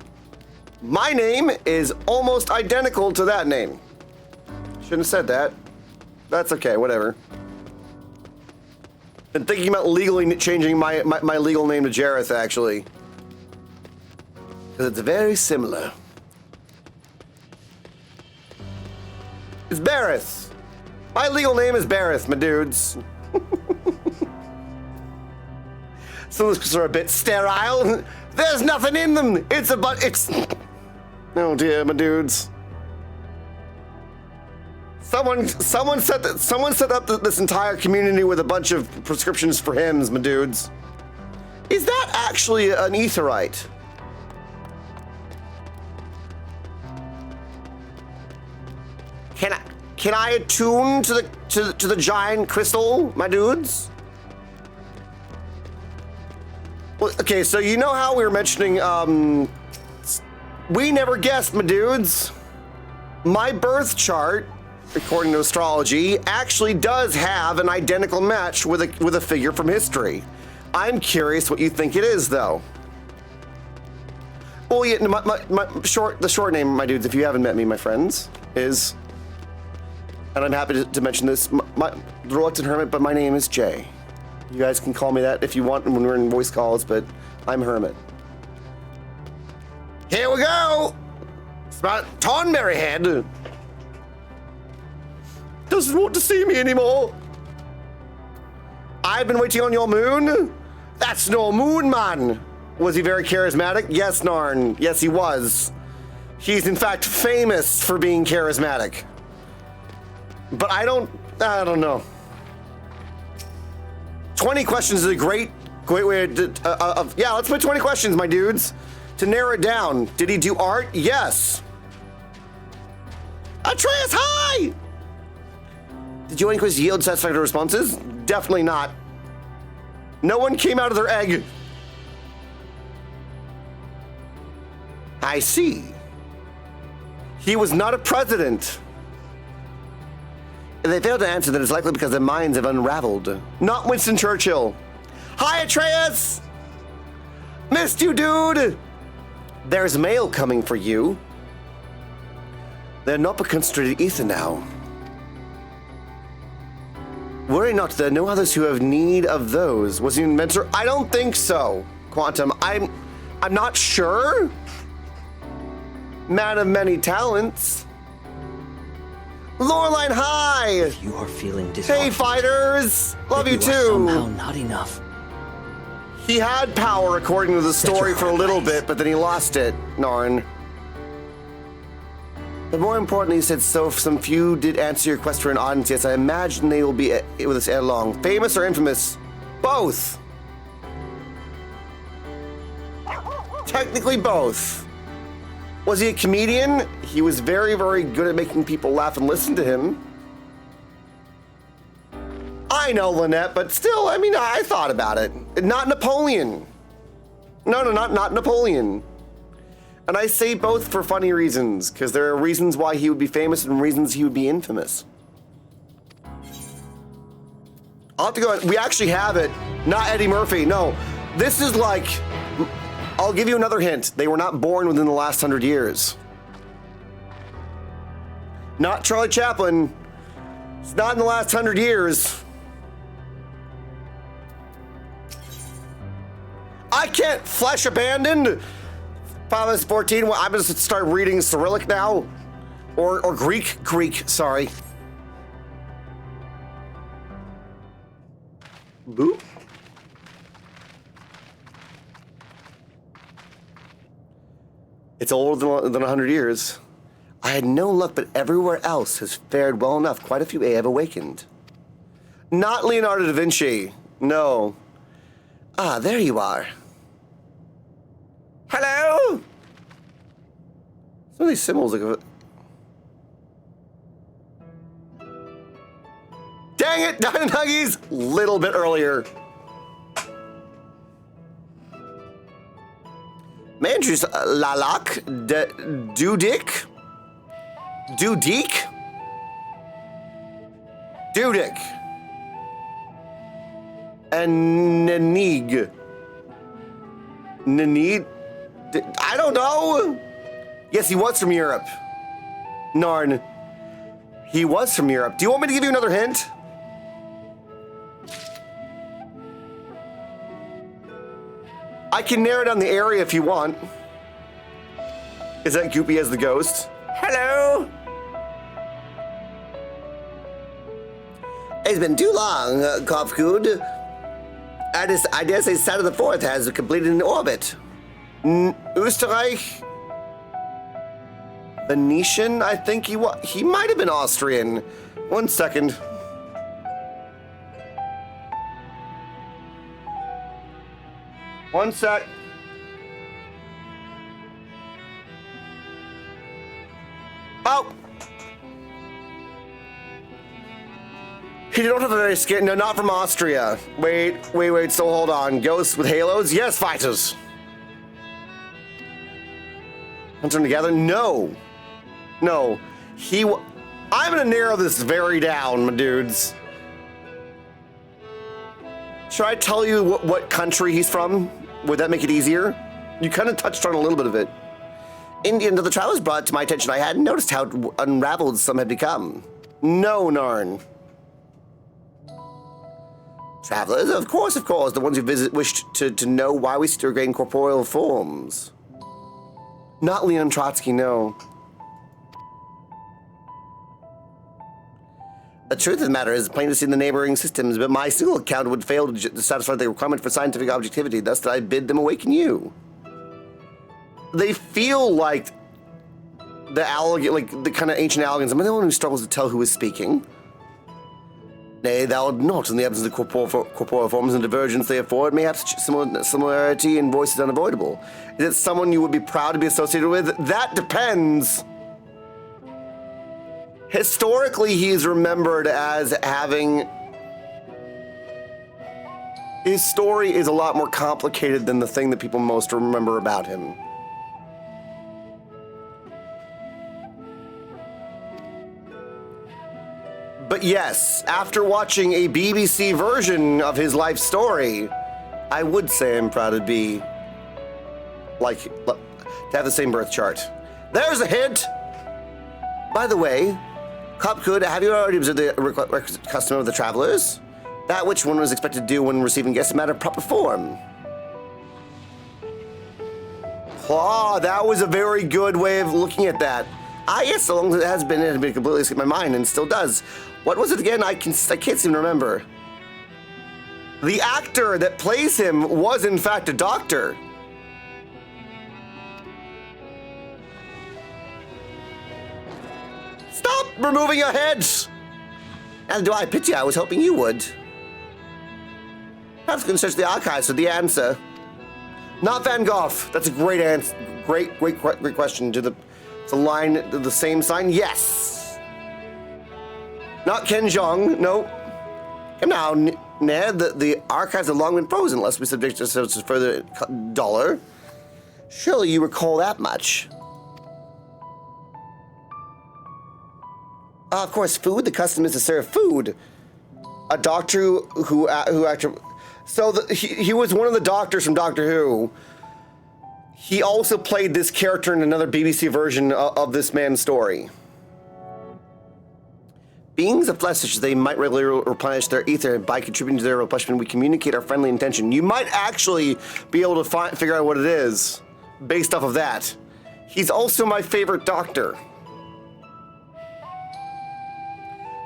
my name is almost identical to that name. Shouldn't have said that. That's okay, whatever. Been thinking about legally changing my legal name to Jareth, actually. Because it's very similar. It's Bareth. My legal name is Bareth, my dudes. Some of those are a bit sterile. There's nothing in them. It's. Oh dear, my dudes. Someone set up this entire community with a bunch of prescriptions for hymns, my dudes. Is that actually an aetheryte? Can I attune to the giant crystal, my dudes? Well, okay, so you know how we were mentioning, we never guessed, my dudes. My birth chart, according to astrology, actually does have an identical match with a figure from history. I'm curious what you think it is, though. Well, yeah, the short name, my dudes, if you haven't met me, my friends, is, and I'm happy to mention this, the Reluctant Hermit, but my name is Jay. You guys can call me that if you want when we're in voice calls, but I'm Hermit. Here we go! It's about Tonberry Head. Doesn't want to see me anymore. I've been waiting on your moon. That's no moon man. Was he very charismatic? Yes, Narn. Yes, he was. He's in fact famous for being charismatic. But I don't know. 20 questions is a great way to, yeah, let's put 20 questions, my dudes, to narrow it down. Did he do art? Yes. Atreus, hi! Did you quiz yield satisfactory responses? Definitely not. No one came out of their egg. I see. He was not a president. If they failed to answer, then it's likely because their minds have unraveled. Not Winston Churchill. Hi, Atreus! Missed you, dude! There's mail coming for you. They're not but concentrated ether now. Worry not, there are no others who have need of those. Was he an inventor? I don't think so, Quantum. I'm not sure. Man of many talents. Loreline, hi! If you are feeling disheartened, hey, fighters! Love you too! Somehow not enough. He had power, according to the story, for a little bit, but then he lost it, Narn. But more importantly, he said, so if some few did answer your quest for an audience, yes, I imagine they will be with us ere long. Famous or infamous? Both. Technically both. Was he a comedian? He was very, very good at making people laugh and listen to him. I know, Lynette, but still, I mean, I thought about it. Not Napoleon. No, not Napoleon. And I say both for funny reasons, because there are reasons why he would be famous and reasons he would be infamous. I'll have to go, we actually have it. Not Eddie Murphy, no. This is like, I'll give you another hint. They were not born within the last 100 years. Not Charlie Chaplin, It's not in the last 100 years. I can't flesh abandoned. 514. Well, I'm going to start reading Cyrillic now. Or Greek. Greek, sorry. Boop. It's older than 100 years. I had no luck, but everywhere else has fared well enough. Quite a few have awakened. Not Leonardo da Vinci. No. Ah, there you are. Hello? Some of these symbols look... Dang it, Diamond Huggies! Little bit earlier. Mandrus Lalak Dudik? Dudik? Dudik. And Nanig. Nanid? I don't know. Yes, he was from Europe. Narn. He was from Europe. Do you want me to give you another hint? I can narrow down the area if you want. Is that Goopy as the ghost? Hello? It's been too long, Kofkud. I dare say Saturn IV has completed an orbit. Österreich? Venetian? I think he might have been Austrian. 1 second. One sec. Oh! He don't have a very scary... No, not from Austria. Wait, so hold on. Ghosts with halos? Yes, fighters. Hunter together? No. No. I'm gonna narrow this very down, my dudes. Should I tell you what country he's from? Would that make it easier? You kind of touched on a little bit of it. India until the travelers brought to my attention. I hadn't noticed how unraveled some had become. No, Narn. Travelers? Of course. The ones who wished to know why we still regain corporeal forms. Not Leon Trotsky, no. The truth of the matter is plain to see in the neighboring systems, but my single account would fail to satisfy the requirement for scientific objectivity, thus that I bid them awaken you. They feel like the kind of ancient Allagans. I'm the one who struggles to tell who is speaking. Nay, thou art not, in the absence of corporeal forms and divergence they afford, mayhap similarity in voice is unavoidable. Is it someone you would be proud to be associated with? That depends. Historically, he's remembered as having... His story is a lot more complicated than the thing that people most remember about him. But yes, after watching a BBC version of his life story, I would say I'm proud to be... to have the same birth chart. There's a hint! By the way... Copcood, have you already observed the custom of the travelers? That which one was expected to do when receiving guests is a matter of proper form. Oh, that was a very good way of looking at that. Ah, yes, so long as it had been completely escaped my mind, and still does. What was it again? I can't seem to remember. The actor that plays him was, in fact, a doctor. Stop removing your heads! And do I pity you? I was hoping you would. Perhaps we can search the archives for the answer. Not Van Gogh. That's a great answer. Great question. It's a line, the same sign? Yes! Not Ken Jeong, no. Come now, Ned, the archives have long been frozen unless we subject ourselves to further dollar. Surely you recall that much. Of course, food. The custom is to serve food. A doctor who actually... So he was one of the doctors from Doctor Who. He also played this character in another BBC version of this man's story. Beings of flesh, such as they might regularly replenish their ether. By contributing to their replenishment, we communicate our friendly intention. You might actually be able to figure out what it is based off of that. He's also my favorite doctor.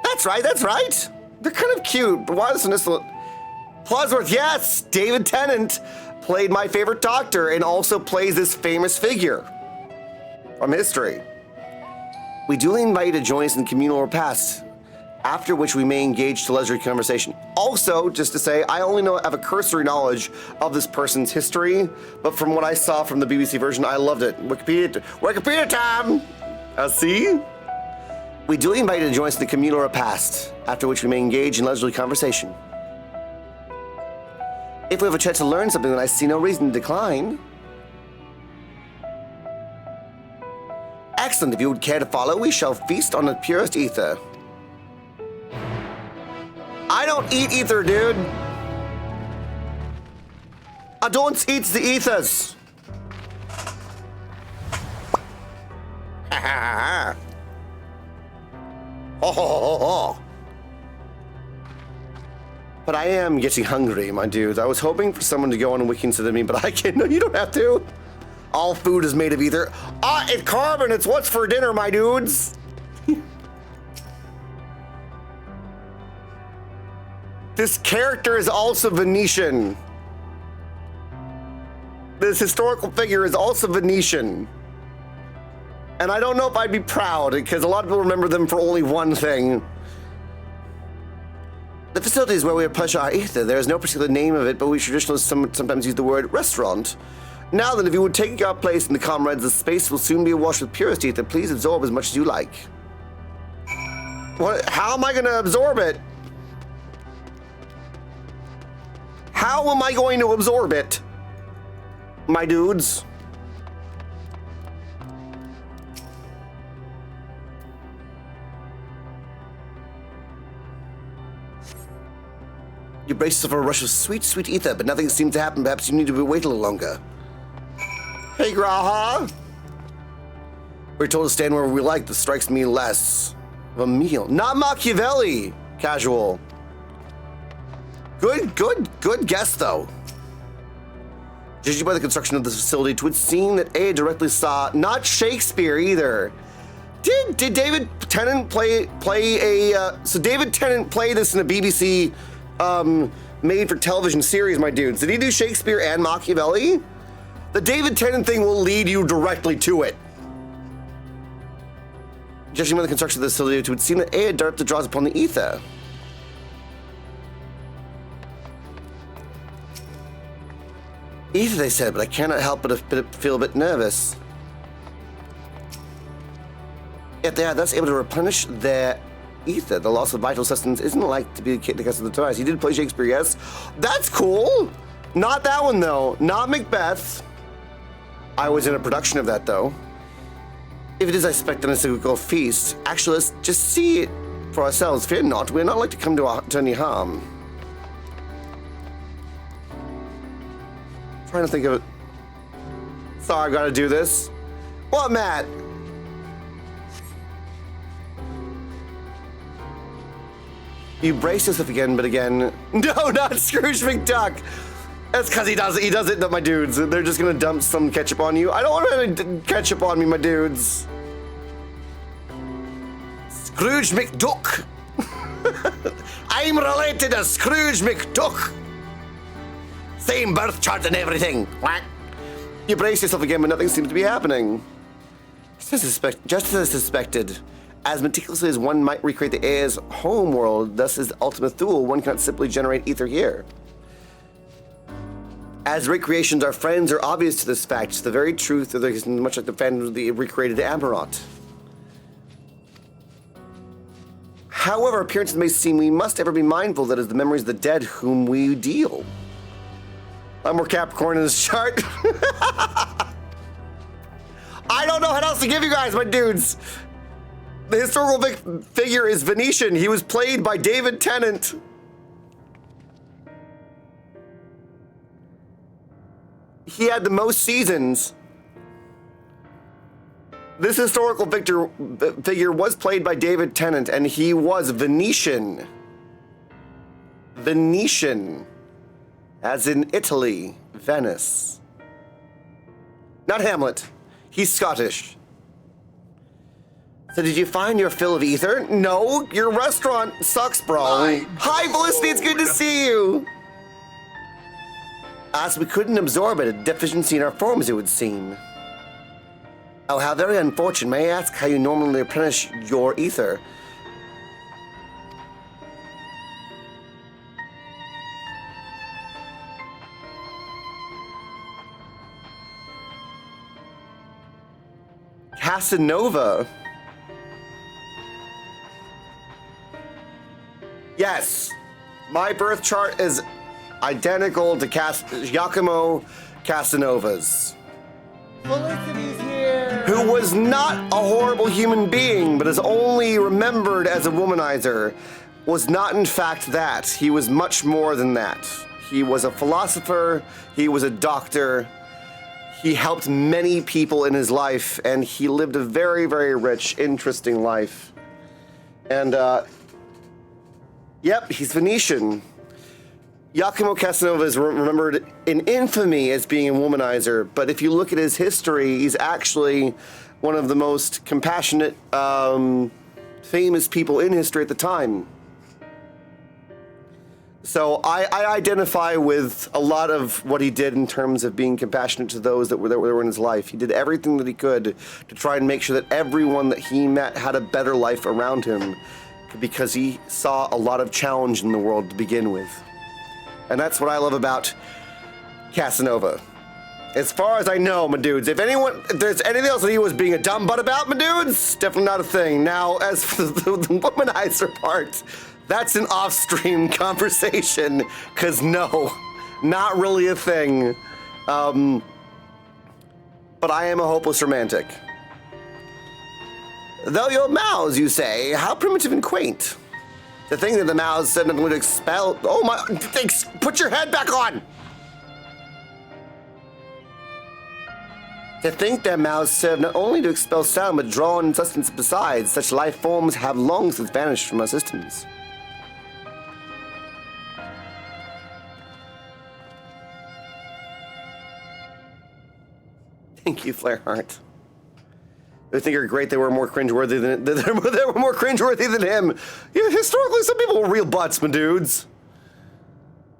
That's right, that's right. They're kind of cute, but why doesn't this look... Plosworth, yes! David Tennant played my favorite doctor and also plays this famous figure from history. We duly invite you to join us in communal repast, after which we may engage to leisurely conversation. Also, just to say, I only have a cursory knowledge of this person's history, but from what I saw from the BBC version, I loved it. Wikipedia time! See? We duly invite you to join us in the communal repast, after which we may engage in leisurely conversation. If we have a chance to learn something, then I see no reason to decline. Excellent. If you would care to follow, we shall feast on the purest ether. I don't eat ether, dude. I don't eat the ethers. Ha ha ha. Ho ho ho ho. But I am getting hungry, my dudes. I was hoping for someone to go on a wiki instead of me, but I can't. No, you don't have to. All food is made of ether. It's carbon. It's what's for dinner, my dudes. This character is also Venetian. This historical figure is also Venetian. And I don't know if I'd be proud, because a lot of people remember them for only one thing. The facilities where we replenish our ether, there is no particular name of it, but we traditionalists sometimes use the word restaurant. Now then, if you would take your place in the comrades, the space will soon be awash with purest ether. Please absorb as much as you like. What? How am I going to absorb it? How am I going to absorb it, my dudes? You brace yourself for a rush of sweet, sweet ether, but nothing seems to happen. Perhaps you need to wait a little longer. Hey, Graha! We're told to stand wherever we like. This strikes me less of a meal. Not Machiavelli! Casual. Good guess, though. Judging by the construction of this facility, it would seem that A directly saw... Not Shakespeare, either. Did David Tennant play a... So David Tennant played this in a BBC... made-for-television series, my dudes. Did he do Shakespeare and Machiavelli? The David Tennant thing will lead you directly to it. Judging by the construction of the facility, it would seem that A directly draws upon the ether. Ether, they said, but I cannot help but feel a bit nervous. Yet they are thus able to replenish their ether. The loss of vital sustenance isn't like to be the case of the device. He did play Shakespeare, yes. That's cool. Not that one, though. Not Macbeth. I was in a production of that, though. If it is, I expect an encyclical feast. Actually, let's just see it for ourselves. Fear not. We're not like to come to any harm. Trying to think of it. Sorry, I gotta do this. What, Matt? You brace yourself again, but again. No, not Scrooge McDuck. That's because he does it, my dudes. They're just gonna dump some ketchup on you. I don't want any ketchup on me, my dudes. Scrooge McDuck. I'm related to Scrooge McDuck. Same birth chart and everything. What? You brace yourself again, but nothing seems to be happening. Just as I suspected. As meticulously as one might recreate the Eo's home world, thus is the ultimate Thule, one cannot simply generate ether here. As recreations are friends are obvious to this fact, it's the very truth of the, much like the fandom of the recreated Amarot. However, appearances may seem, we must ever be mindful that as the memories of the dead whom we deal. I'm more Capricorn in this chart. I don't know what else to give you guys, my dudes. The historical figure is Venetian. He was played by David Tennant. He had the most seasons. This historical figure was played by David Tennant, and he was Venetian. Venetian. As in Italy, Venice. Not Hamlet. He's Scottish. So did you find your fill of ether? No, your restaurant sucks, bro. Hi, Felicity, it's good to see you. As we couldn't absorb it, a deficiency in our forms, it would seem. Oh, how very unfortunate. May I ask how you normally replenish your ether? Casanova. Yes, my birth chart is identical to Giacomo Casanova's. Felicity's here! Who was not a horrible human being, but is only remembered as a womanizer, was not in fact that. He was much more than that. He was a philosopher, he was a doctor, he helped many people in his life, and he lived a very, very rich, interesting life. And, yep, he's Venetian. Giacomo Casanova is remembered in infamy as being a womanizer, but if you look at his history, he's actually one of the most compassionate, famous people in history at the time. So I identify with a lot of what he did in terms of being compassionate to those that were in his life. He did everything that he could to try and make sure that everyone that he met had a better life around him, because he saw a lot of challenge in the world to begin with. And that's what I love about Casanova. As far as I know, my dudes, if there's anything else that he was being a dumb butt about, my dudes, definitely not a thing. Now, as for the womanizer part, that's an off-stream conversation, because no, not really a thing. But I am a hopeless romantic. Though your mouths, you say, how primitive and quaint. To think that the mouths said nothing would expel. Oh my! Put your head back on! To think their mouths serve not only to expel sound, but draw in sustenance besides, such life forms have long since vanished from our systems. Thank you, Flareheart. They think you're great. They were more cringeworthy than they were more cringeworthy than him. Yeah, historically, some people were real butts, my dudes.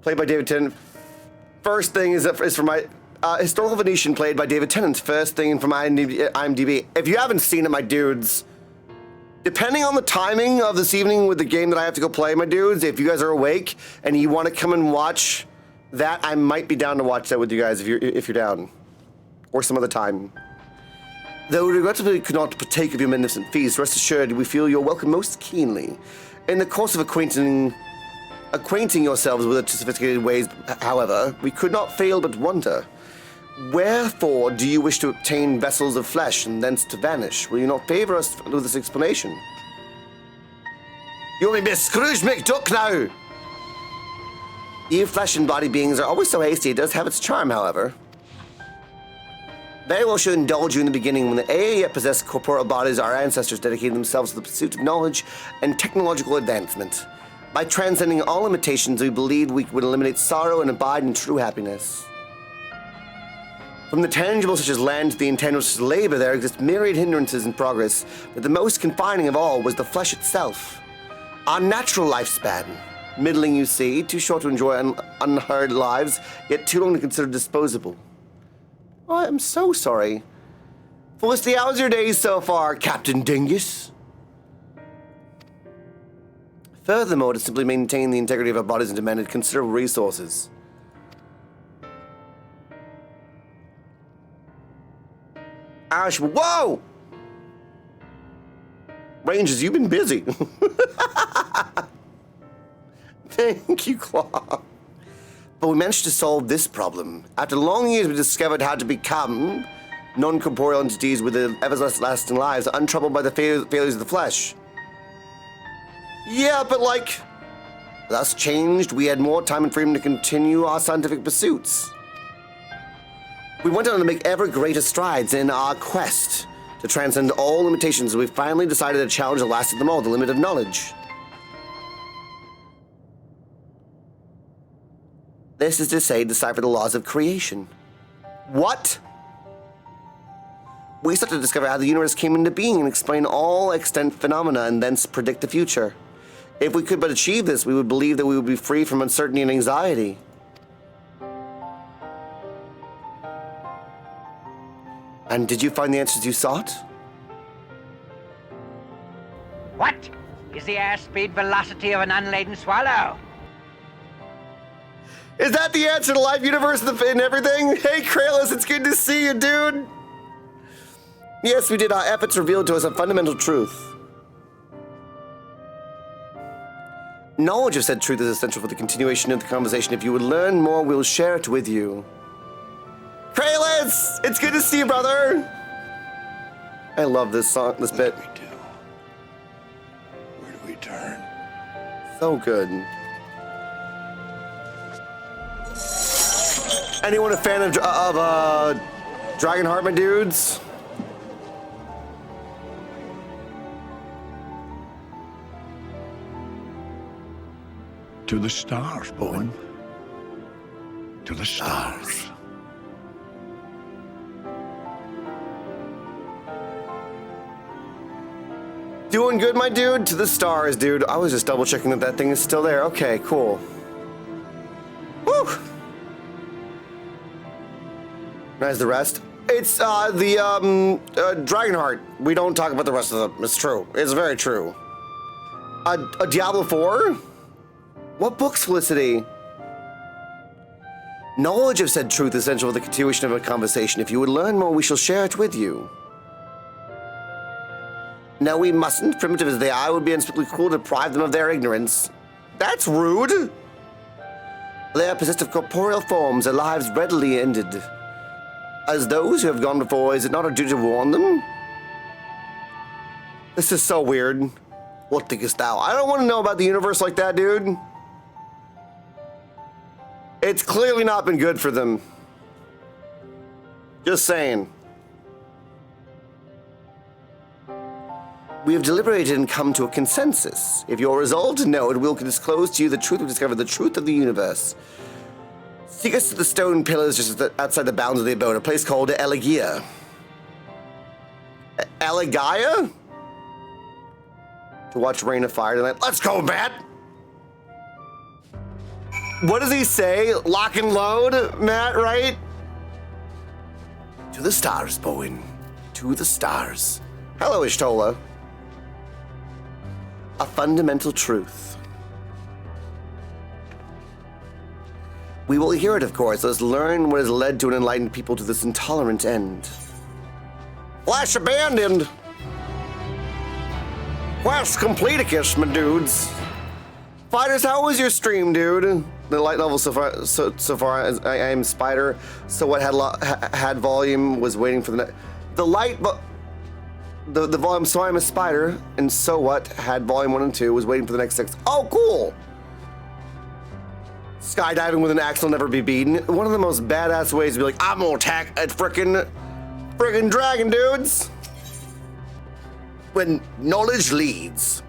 Played by David Tennant. First thing is for my historical Venetian, played by David Tennant. First thing from IMDb. If you haven't seen it, my dudes, depending on the timing of this evening with the game that I have to go play, my dudes, if you guys are awake and you want to come and watch that, I might be down to watch that with you guys if you're down, or some other time. Though we regrettably could not partake of your magnificent feast, rest assured we feel your welcome most keenly. In the course of acquainting yourselves with our sophisticated ways, however, we could not fail but wonder, wherefore do you wish to obtain vessels of flesh and thence to vanish? Will you not favour us with this explanation? You want me to be Scrooge McDuck now? You flesh and body beings are always so hasty. It does have its charm, however. Very well should indulge you in the beginning when the yet possessed corporeal bodies, our ancestors dedicated themselves to the pursuit of knowledge and technological advancement. By transcending all limitations, we believed we would eliminate sorrow and abide in true happiness. From the tangible such as land to the intangible such as labor, there exist myriad hindrances in progress, but the most confining of all was the flesh itself. Our natural lifespan. Middling, you see, too short to enjoy unhurried lives, yet too long to consider disposable. Oh, I'm so sorry. Felicity, how's your day so far, Captain Dingus? Furthermore, to simply maintain the integrity of our bodies and demanded considerable resources. Ash, whoa! Rangers, you've been busy. Thank you, Claw. But we managed to solve this problem. After long years, we discovered how to become non-corporeal entities with everlasting lives, untroubled by the failures of the flesh. Yeah, but thus changed, we had more time and freedom to continue our scientific pursuits. We went on to make ever greater strides in our quest To transcend all limitations, we've finally decided to challenge the last of them all, the limit of knowledge. This is to say, decipher the laws of creation. What? We sought to discover how the universe came into being and explain all extant phenomena and thence predict the future. If we could but achieve this, we would believe that we would be free from uncertainty and anxiety. And did you find the answers you sought? What is the airspeed velocity of an unladen swallow? Is that the answer to life, universe, and everything? Hey, Kralos, it's good to see you, dude. Yes, we did. Our efforts revealed to us a fundamental truth. Knowledge of said truth is essential for the continuation of the conversation. If you would learn more, we'll share it with you. Kralos, it's good to see you, brother. I love this song, this bit. What do we do? Where do we turn? So good. Anyone a fan of Dragonheart, dudes? To the stars, Bowen. To the stars. Doing good, my dude? To the stars, dude. I was just double checking that thing is still there. Okay, cool. Woo! As the rest? It's Dragonheart. We don't talk about the rest of them. It's true. It's very true. A Diablo 4? What books, Felicity? Knowledge of said truth is essential for the continuation of a conversation. If you would learn more, we shall share it with you. No, we mustn't. Primitive as they are, it would be unspeakably cruel to deprive them of their ignorance. That's rude. They are possessed of corporeal forms, their lives readily ended. As those who have gone before, is it not our duty to warn them? This is so weird. What thinkest thou? I don't want to know about the universe like that, dude. It's clearly not been good for them. Just saying. We have deliberated and come to a consensus. If you're resolved to know it, we'll disclose to you the truth. We've discovered the truth of the universe. Seek us to the stone pillars just outside the bounds of the abode, a place called Eorzea. Eorzea? To watch Rain of Fire tonight. Let's go, Matt! What does he say? Lock and load, Matt, right? To the stars, Bowen. To the stars. Hello, Ishtola. A fundamental truth. We will hear it, of course. Let's learn what has led to an enlightened people to this intolerant end. Flash abandoned! Quest completicus, my dudes. Fighters, how was your stream, dude? The light level so far I am Spider. So what had volume was waiting for the light, but the volume. So I'm a Spider, and so what had volume 1 and 2 was waiting for the next 6. Oh, cool! Skydiving with an axe will never be beaten. One of the most badass ways to be like, I'm gonna attack a frickin' dragon, dudes. When knowledge leads.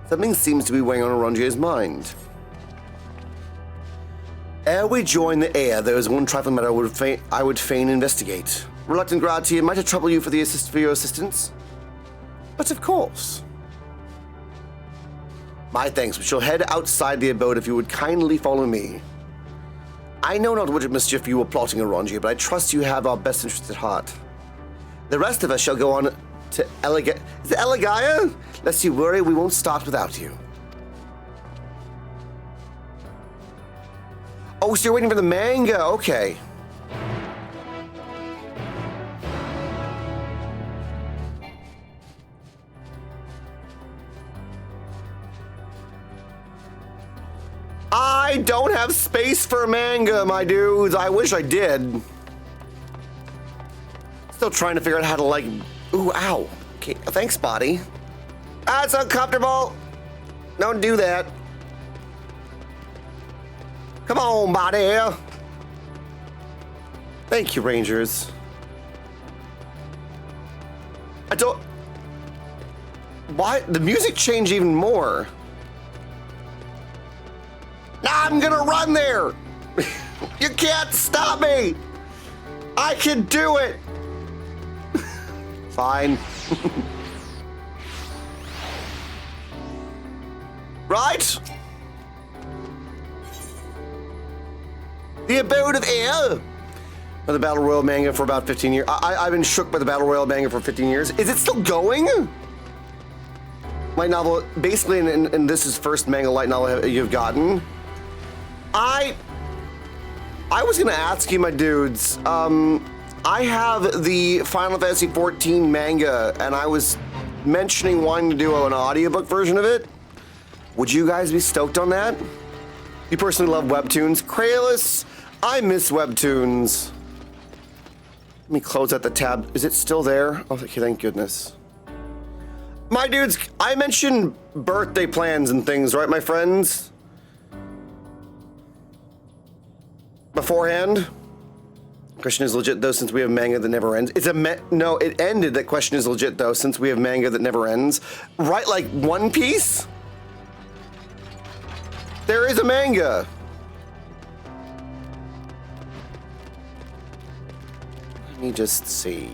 Something seems to be weighing on Eorzea mind. Ere we join the air, there is one trifling matter I would fain investigate. Reluctant gratitude, might it trouble you for your assistance? But of course. My thanks, we shall head outside the abode if you would kindly follow me. I know not what mischief you were plotting, Eorzea, but I trust you have our best interests at heart. The rest of us shall go on to Eorzea. Is it Eorzea? Lest you worry, we won't start without you. Oh, so you're waiting for the manga? Okay. I don't have space for manga, my dudes. I wish I did. Still trying to figure out how to, like... Ooh, ow. Okay, thanks, body. That's uncomfortable. Don't do that. Come on, body. Thank you, Rangers. I don't... Why? The music changed even more. Nah, I'm gonna run there. You can't stop me. I can do it. Fine. Right? The abode of air. The Battle Royale manga for about 15 years. I've been shook by the Battle Royale manga for 15 years. Is it still going? Light novel, basically, and this is first manga light novel you've gotten. I was gonna ask you, my dudes. I have the Final Fantasy XIV manga, and I was mentioning wanting to do an audiobook version of it. Would you guys be stoked on that? You personally love webtoons. Kralis, I miss webtoons. Let me close out the tab. Is it still there? Oh, okay, thank goodness. My dudes, I mentioned birthday plans and things, right, my friends? Beforehand? Question is legit, though, since we have manga that never ends. It's a no, it ended. That question is legit, though, since we have manga that never ends. Right, like One Piece? There is a manga. Let me just see.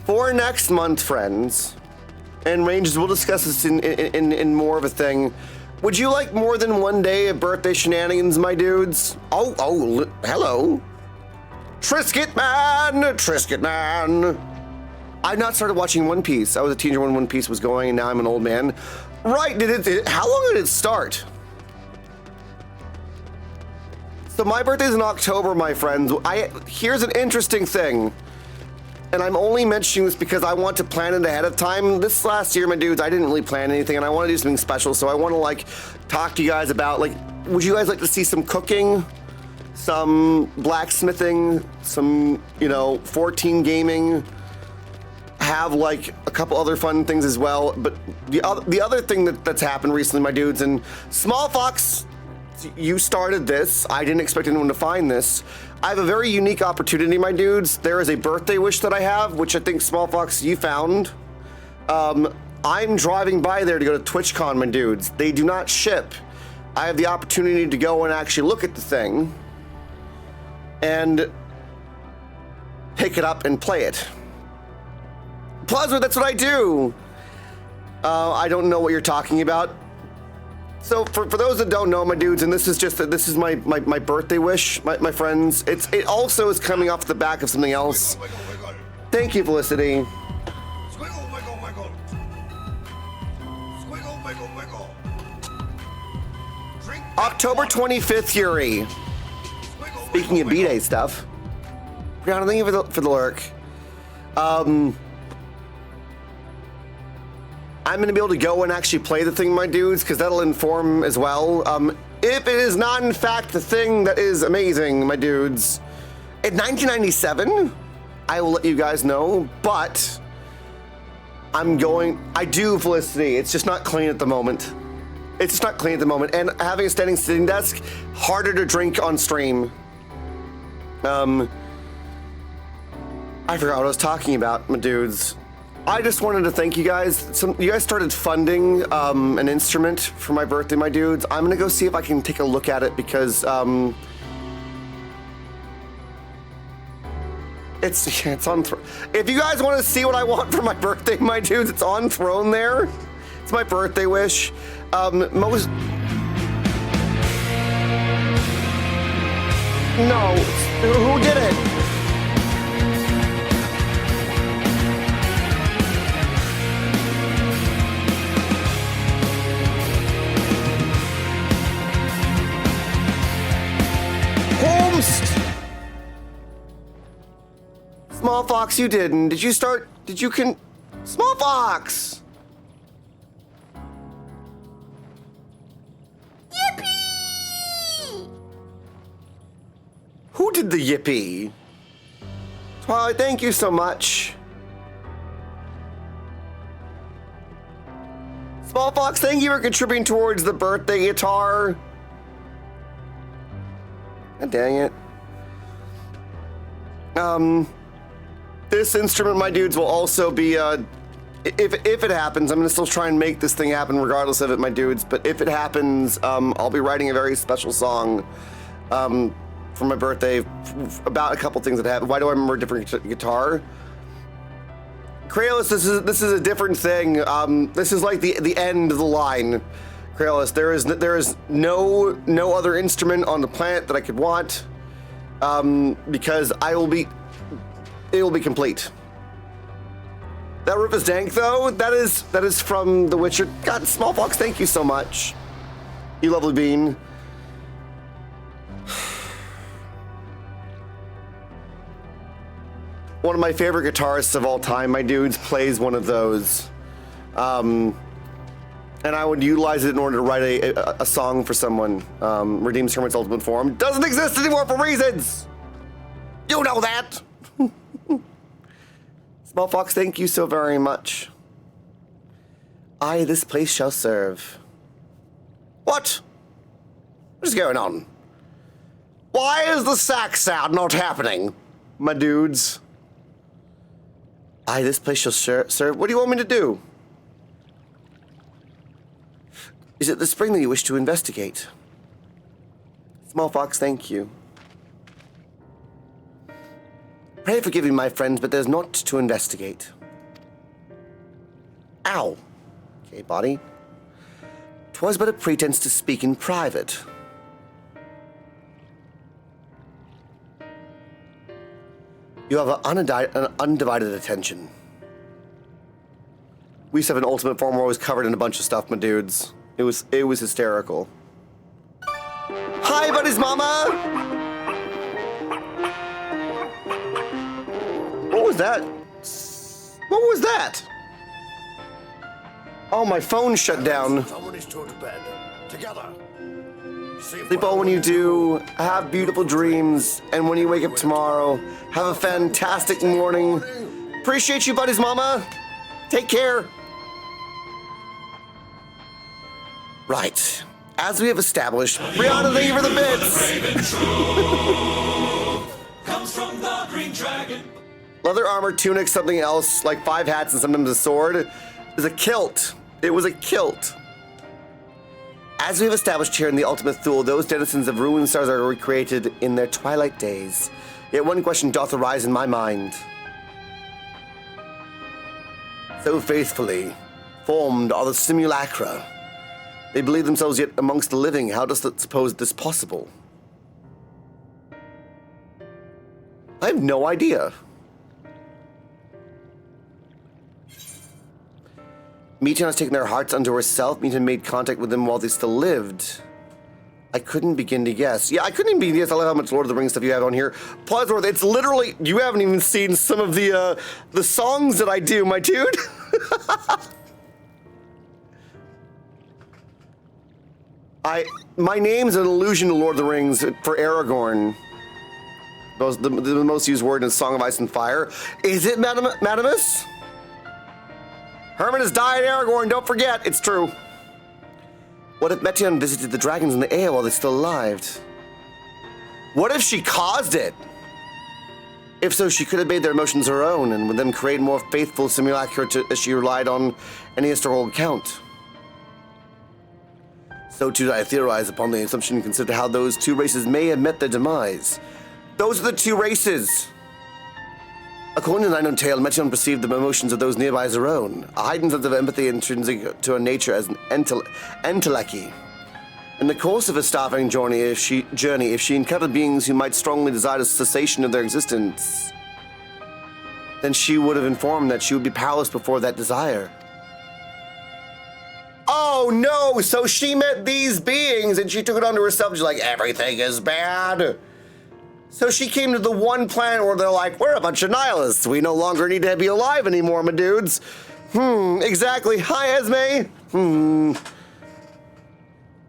For next month, friends, and Rangers, we'll discuss this in more of a thing. Would you like more than one day of birthday shenanigans, my dudes? Oh, hello. Trisket Man. I've not started watching One Piece. I was a teenager when One Piece was going, and now I'm an old man. Right, how long did it start? So my birthday's in October, my friends. Here's an interesting thing. And I'm only mentioning this because I want to plan it ahead of time. This last year, my dudes, I didn't really plan anything, and I want to do something special. So I want to like talk to you guys about like, would you guys like to see some cooking, some blacksmithing, some 14 gaming, have like a couple other fun things as well. But the other thing that's happened recently, my dudes, and Small Fox, you started this. I didn't expect anyone to find this. I have a very unique opportunity, my dudes. There is a birthday wish that I have, which I think, Small Fox, you found. I'm driving by there to go to TwitchCon, my dudes. They do not ship. I have the opportunity to go and actually look at the thing and pick it up and play it. Plasma, that's what I do. I don't know what you're talking about. So for those that don't know, my dudes, and this is my birthday wish, my friends. It also is coming off the back of something else. Thank you, Felicity. October 25th, Yuri. Speaking of B-Day stuff. Brianna, thank you for the lurk. I'm going to be able to go and actually play the thing, my dudes, because that'll inform as well. If it is not, in fact, the thing that is amazing, my dudes. In 1997, I will let you guys know, but I do, Felicity. It's just not clean at the moment. It's just not clean at the moment. And having a standing sitting desk, harder to drink on stream. I forgot what I was talking about, my dudes. I just wanted to thank you guys. You guys started funding an instrument for my birthday, my dudes. I'm gonna go see if I can take a look at it because it's on Throne. If you guys want to see what I want for my birthday, my dudes, it's on Throne there. It's my birthday wish. No. Who did it? Small Fox, you didn't. Small Fox! Yippee! Who did the yippee? Twilight, thank you so much. Small Fox, thank you for contributing towards the birthday guitar. God dang it. This instrument, my dudes, will also be, if it happens, I'm gonna still try and make this thing happen regardless of it, my dudes, but if it happens, I'll be writing a very special song for my birthday about a couple things that happened. Why do I remember a different guitar? Kralis, this is a different thing. This is like the end of the line. Kralis, there is no other instrument on the planet that I could want, because it will be complete. That roof is dank, though. That is from The Witcher. God, Small Fox, thank you so much. You lovely bean. One of my favorite guitarists of all time, my dudes, plays one of those. And I would utilize it in order to write a song for someone. Redeems Hermit's Ultimate Form doesn't exist anymore for reasons! You know that! Small Fox, thank you so very much. This place shall serve. What? What is going on? Why is the sack sound not happening, my dudes? This place shall serve. What do you want me to do? Is it the spring that you wish to investigate? Small Fox, thank you. Pray forgive me, my friends, but there's naught to investigate. Ow. Okay, body. 'Twas but a pretense to speak in private. You have an undivided attention. We used to have an Ultimate Form where I was covered in a bunch of stuff, my dudes. It was hysterical. Hi, buddy's mama! What was that? What was that? Oh, my phone shut down. Someone is to bed. Together. Sleep well when you do, have beautiful dreams, and when you wake up tomorrow, have a fantastic morning. Appreciate you, buddies, mama. Take care. Right. As we have established, Brianna, thank you for the bits. Comes from the Green Dragon. Leather armor, tunic, something else, like 5 hats and sometimes a sword. It was a kilt. It was a kilt. As we have established here in the Ultimate Thule, those denizens of ruined stars are recreated in their twilight days. Yet one question doth arise in my mind. So faithfully formed are the simulacra. They believe themselves yet amongst the living. How does it suppose this possible? I have no idea. Meteon has taken their hearts unto herself. Meteon made contact with them while they still lived. I couldn't begin to guess. Yeah, I couldn't even begin to guess. I love how much Lord of the Rings stuff you have on here. Plodsworth, it's literally, you haven't even seen some of the songs that I do, my dude. My name's an allusion to Lord of the Rings for Aragorn. The most used word in Song of Ice and Fire. Is it, Madamus? Hermit has died, Aragorn, don't forget, it's true. What if Meteon visited the dragons in the air while they still lived? What if she caused it? If so, she could have made their emotions her own and with them create more faithful simulacra as she relied on any historical account. So too did I theorize upon the assumption and consider how those two races may have met their demise. Those are the two races. According to the Nine-Note Tale, Meteon perceived the emotions of those nearby as her own, a heightened sense of empathy intrinsic to her nature as an entelechy. In the course of her starving journey, if she encountered beings who might strongly desire the cessation of their existence, then she would have informed that she would be powerless before that desire. Oh no! So she met these beings and she took it onto herself. She's like, everything is bad. So she came to the one planet where they're like, we're a bunch of nihilists. We no longer need to be alive anymore, my dudes. Exactly. Hi, Esme.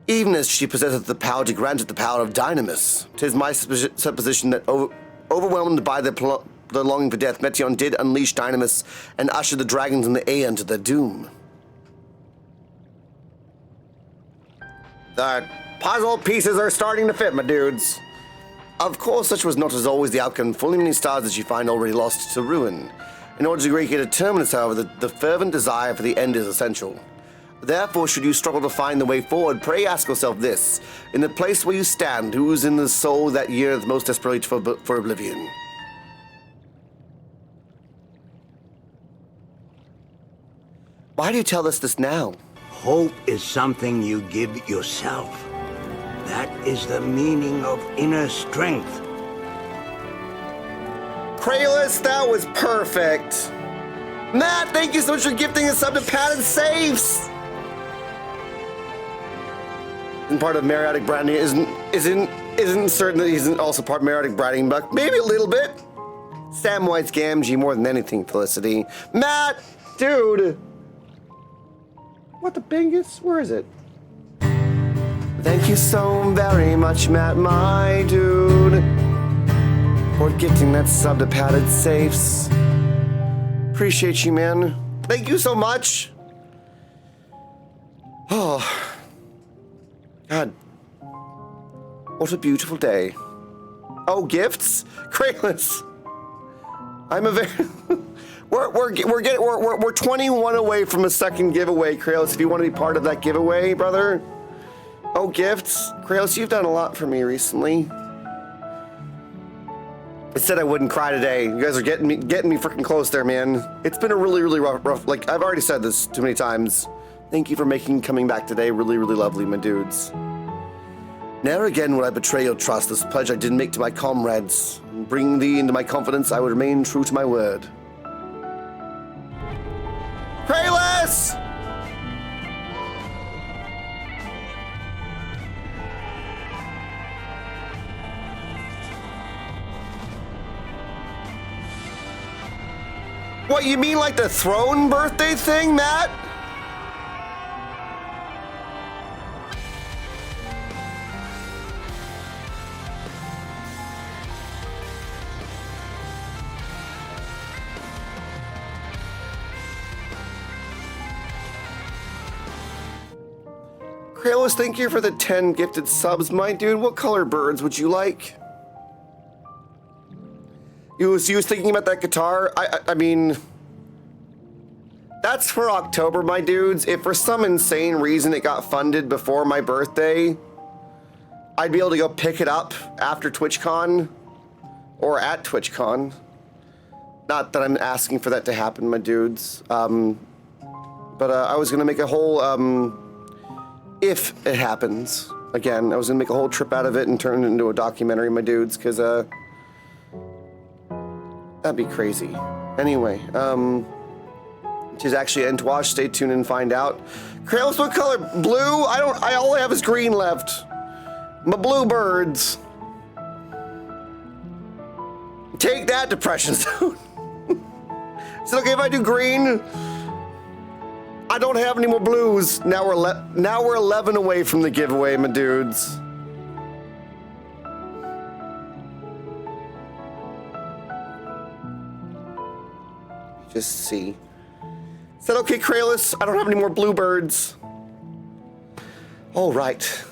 Even as she possesseth the power to grant it the power of dynamis, 'tis my supposition that overwhelmed by the longing for death, Meteon did unleash dynamis and usher the dragons in the air into their doom. The puzzle pieces are starting to fit, my dudes. Of course, such was not as always the outcome. Fully many stars that you find already lost to ruin. In order to create a terminus, however, the fervent desire for the end is essential. Therefore, should you struggle to find the way forward, pray ask yourself this. In the place where you stand, who's in the soul that yearneth most desperately for oblivion? Why do you tell us this now? Hope is something you give yourself. That is the meaning of inner strength. Kralis, that was perfect. Matt, thank you so much for gifting a sub to Padded Safes. And part of Mariotic Branding isn't certain that he's also part of Mariotic Branding, but maybe a little bit. Sam White's Gamgee more than anything, Felicity. Matt, dude. What the bingus? Where is it? Thank you so very much, Matt, my dude, for gifting that sub to Padded Safes. Appreciate you, man. Thank you so much. Oh, God. What a beautiful day. Oh, gifts? Kralis. I'm a very... We're 21 away from a second giveaway, Kralis, if you want to be part of that giveaway, brother. Oh, gifts. Kralis, you've done a lot for me recently. I said I wouldn't cry today. You guys are getting me freaking close there, man. It's been a really rough, like, I've already said this too many times. Thank you for coming back today. Really lovely, my dudes. Never again will I betray your trust, this pledge I did make to my comrades. Bringing thee into my confidence, I would remain true to my word. Kralis! What, you mean like the throne birthday thing, Matt? Kralos, thank you for the 10 gifted subs, my dude. What color birds would you like? You was thinking about that guitar? I mean, that's for October, my dudes. If for some insane reason it got funded before my birthday, I'd be able to go pick it up after TwitchCon or at TwitchCon. Not that I'm asking for that to happen, my dudes. But I was gonna make a whole, if it happens, again, I was gonna make a whole trip out of it and turn it into a documentary, my dudes, because, that'd be crazy. Anyway, she's actually Endwalker. Stay tuned and find out. Kralos, what color? Blue? I all I have is green left. My blue birds. Take that, Depression Zone. Is it okay if I do green? I don't have any more blues. Now we're 11 away from the giveaway, my dudes. Just see. Is that okay, Kralis? I don't have any more bluebirds. All right.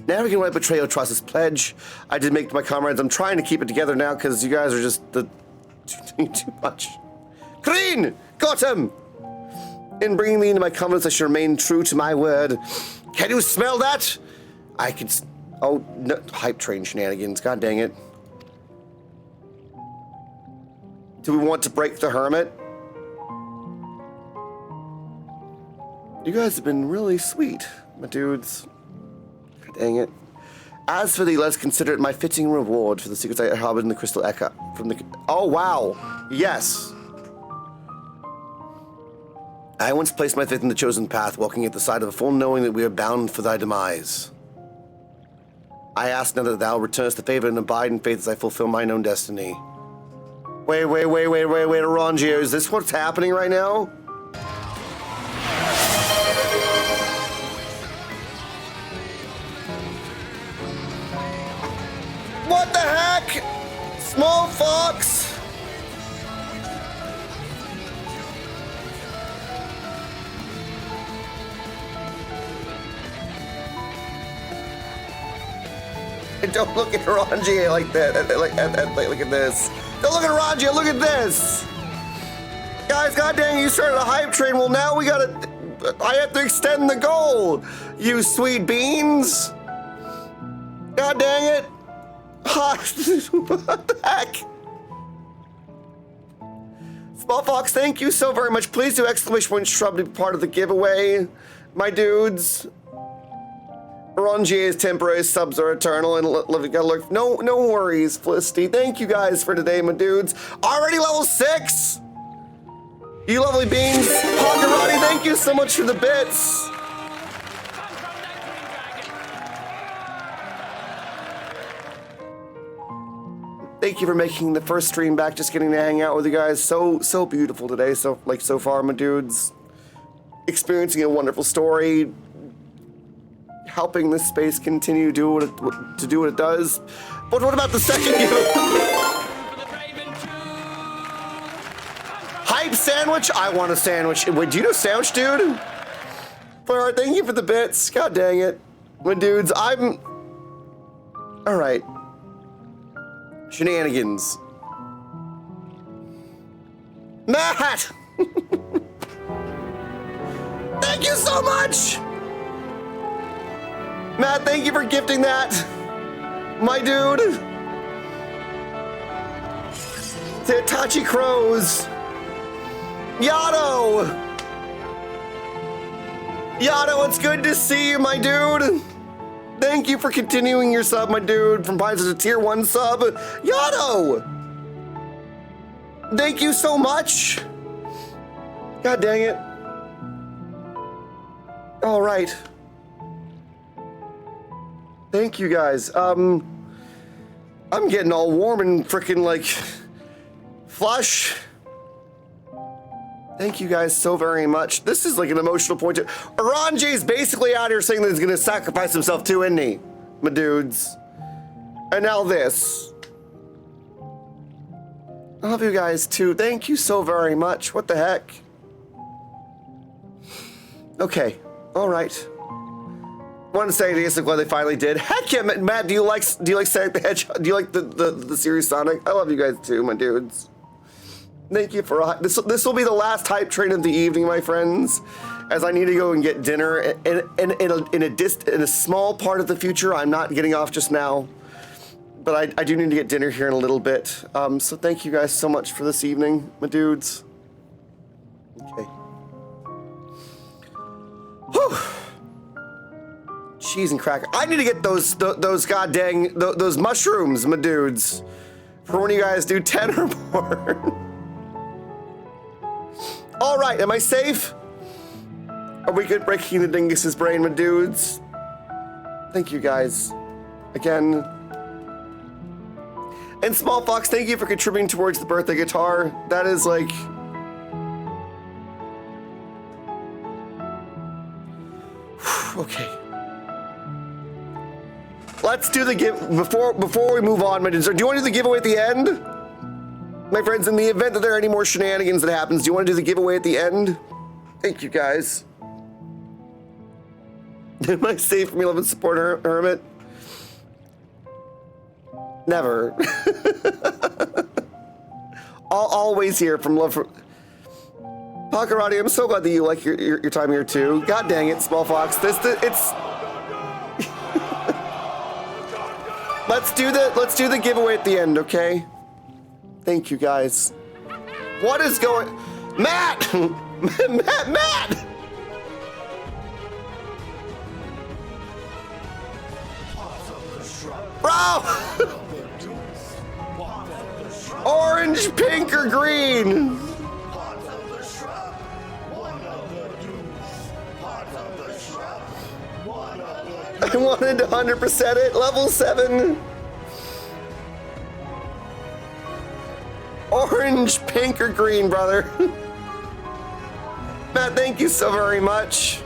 Now we can let Betrayal Trust this pledge. I did make to my comrades. I'm trying to keep it together now because you guys are just too much. Green! Got him! In bringing thee into my confidence, I shall remain true to my word. Can you smell that? I could... Oh, no, hype train shenanigans. God dang it. Do we want to break the hermit? You guys have been really sweet, my dudes. God dang it. As for thee, let us consider it my fitting reward for the secrets I harbored in the crystal echo. Oh, wow. Yes. I once placed my faith in the chosen path, walking at the side of the full knowing that we are bound for thy demise. I ask now that thou returnest the favor and abide in faith as I fulfill mine own destiny. Wait, Arangio, is this what's happening right now? What the heck? Small fox? Don't look at Eorzea like that. Look at this. Don't look at Eorzea. Look at this. Guys, goddamn, you started a hype train. Well, now we gotta. I have to extend the goal. You sweet beans. God dang it. What the heck? Small Fox, thank you so very much. Please do exclamation point shrub to be part of the giveaway, my dudes. Eorzea's temporary subs are eternal and no worries, Felicity. Thank you guys for today, my dudes. Already level 6. You lovely beans. Pagarati, thank you so much for the bits. Thank you for making the first stream back, just getting to hang out with you guys. So beautiful today, so far, my dudes. Experiencing a wonderful story. Helping this space continue to do what it does. But what about the second Hype sandwich? I want a sandwich. Wait, do you know sandwich, dude? Alright, thank you for the bits. God dang it. My dudes, I'm... Alright. Shenanigans. Matt! Thank you so much! Matt, thank you for gifting that. My dude. To Hitachi Crows. Yato! Yato, it's good to see you, my dude. Thank you for continuing your sub, my dude. From Pines to tier 1 sub. Yato! Thank you so much. God dang it. All right. Thank you guys. I'm getting all warm and freaking like flush. Thank you guys so very much. This is like an emotional point. Eorzea's basically out here saying that he's gonna sacrifice himself too, isn't he? My dudes. And now this. I love you guys too. Thank you so very much. What the heck? Okay. All right. Want to say this is what they finally did. Heck yeah, Matt. Do you like Sonic the Hedgehog? Do you like the series Sonic? I love you guys too, my dudes. Thank you for this. Will be the last hype train of the evening, my friends, as I need to go and get dinner in a small part of the future. I'm not getting off just now, but I do need to get dinner here in a little bit. So thank you guys so much for this evening, my dudes. Okay. Whew. Cheese and cracker. I need to get those goddamn those mushrooms, my dudes, for when you guys do 10 or more. All right, am I safe? Are we good breaking the dingus's brain, my dudes? Thank you guys again. And Small Fox, thank you for contributing towards the birthday guitar. That is like. Okay. Let's do the before we move on, my dudes. Do you want to do the giveaway at the end? My friends, in the event that there are any more shenanigans that happens, do you want to do the giveaway at the end? Thank you, guys. Am I safe from your love and support, Hermit? Never. Always here from love for... Pakarati, I'm so glad that you like your time here, too. God dang it, Small Fox. It's... Let's do the giveaway at the end, okay? Thank you, guys. What is going... Matt! Matt! Bro! Orange, pink, or green? I wanted to 100% it. Level 7. Orange, pink, or green, brother? Matt, thank you so very much.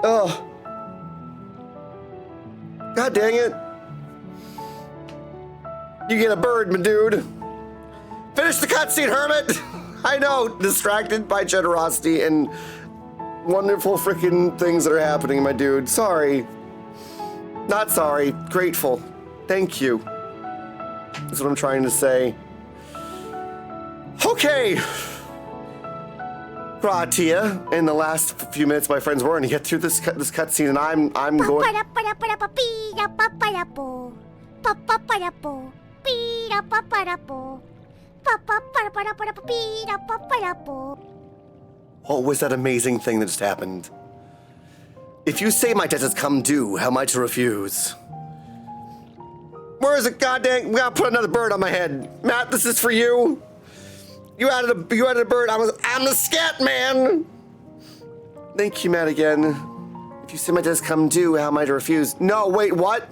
Oh. God dang it. You get a bird, my dude. Finish the cutscene, Hermit. I know, distracted by generosity and wonderful freaking things that are happening, my dude. Sorry. Not sorry. Grateful. Thank you. That's what I'm trying to say. Okay. Gratia. In the last few minutes, my friends, we're going to get through this cutscene, and I'm going. What was that amazing thing that just happened? If you say my debt has come due, how am I to refuse? Where is it? Goddamn! We gotta put another bird on my head. Matt, this is for you. You added a bird. I'm the scat man. Thank you, Matt, again. If you say my debt has come due, how am I to refuse? No, wait, what?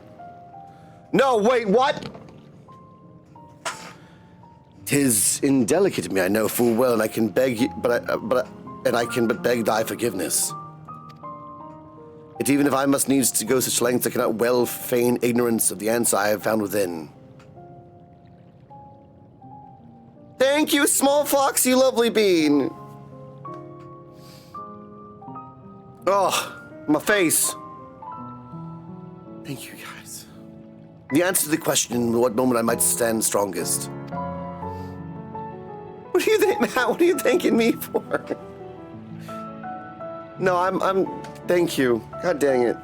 No, wait, what? 'Tis indelicate of me, I know full well, and I can beg you, I can but beg thy forgiveness. Yet even if I must needs to go such lengths, I cannot well feign ignorance of the answer I have found within. Thank you, small fox, you lovely bean. Oh, my face. Thank you, guys. The answer to the question, what moment I might stand strongest. What do you think, Matt? What are you thanking me for? No, thank you. God dang it.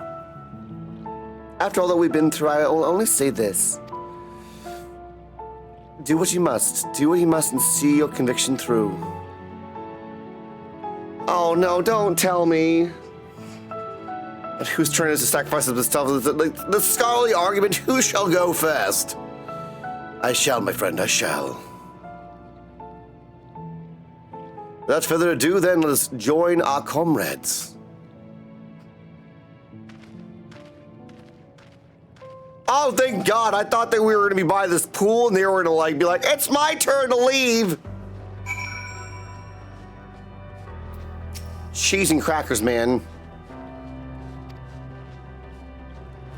After all that we've been through, I will only say this. Do what you must. Do what you must and see your conviction through. Oh no, don't tell me. But whose turn is to sacrifice themselves? The scholarly argument, who shall go first? I shall, my friend, I shall. Without further ado, then, let us join our comrades. Oh, thank God. I thought that we were going to be by this pool and they were going to be like, it's my turn to leave. Cheese and crackers, man.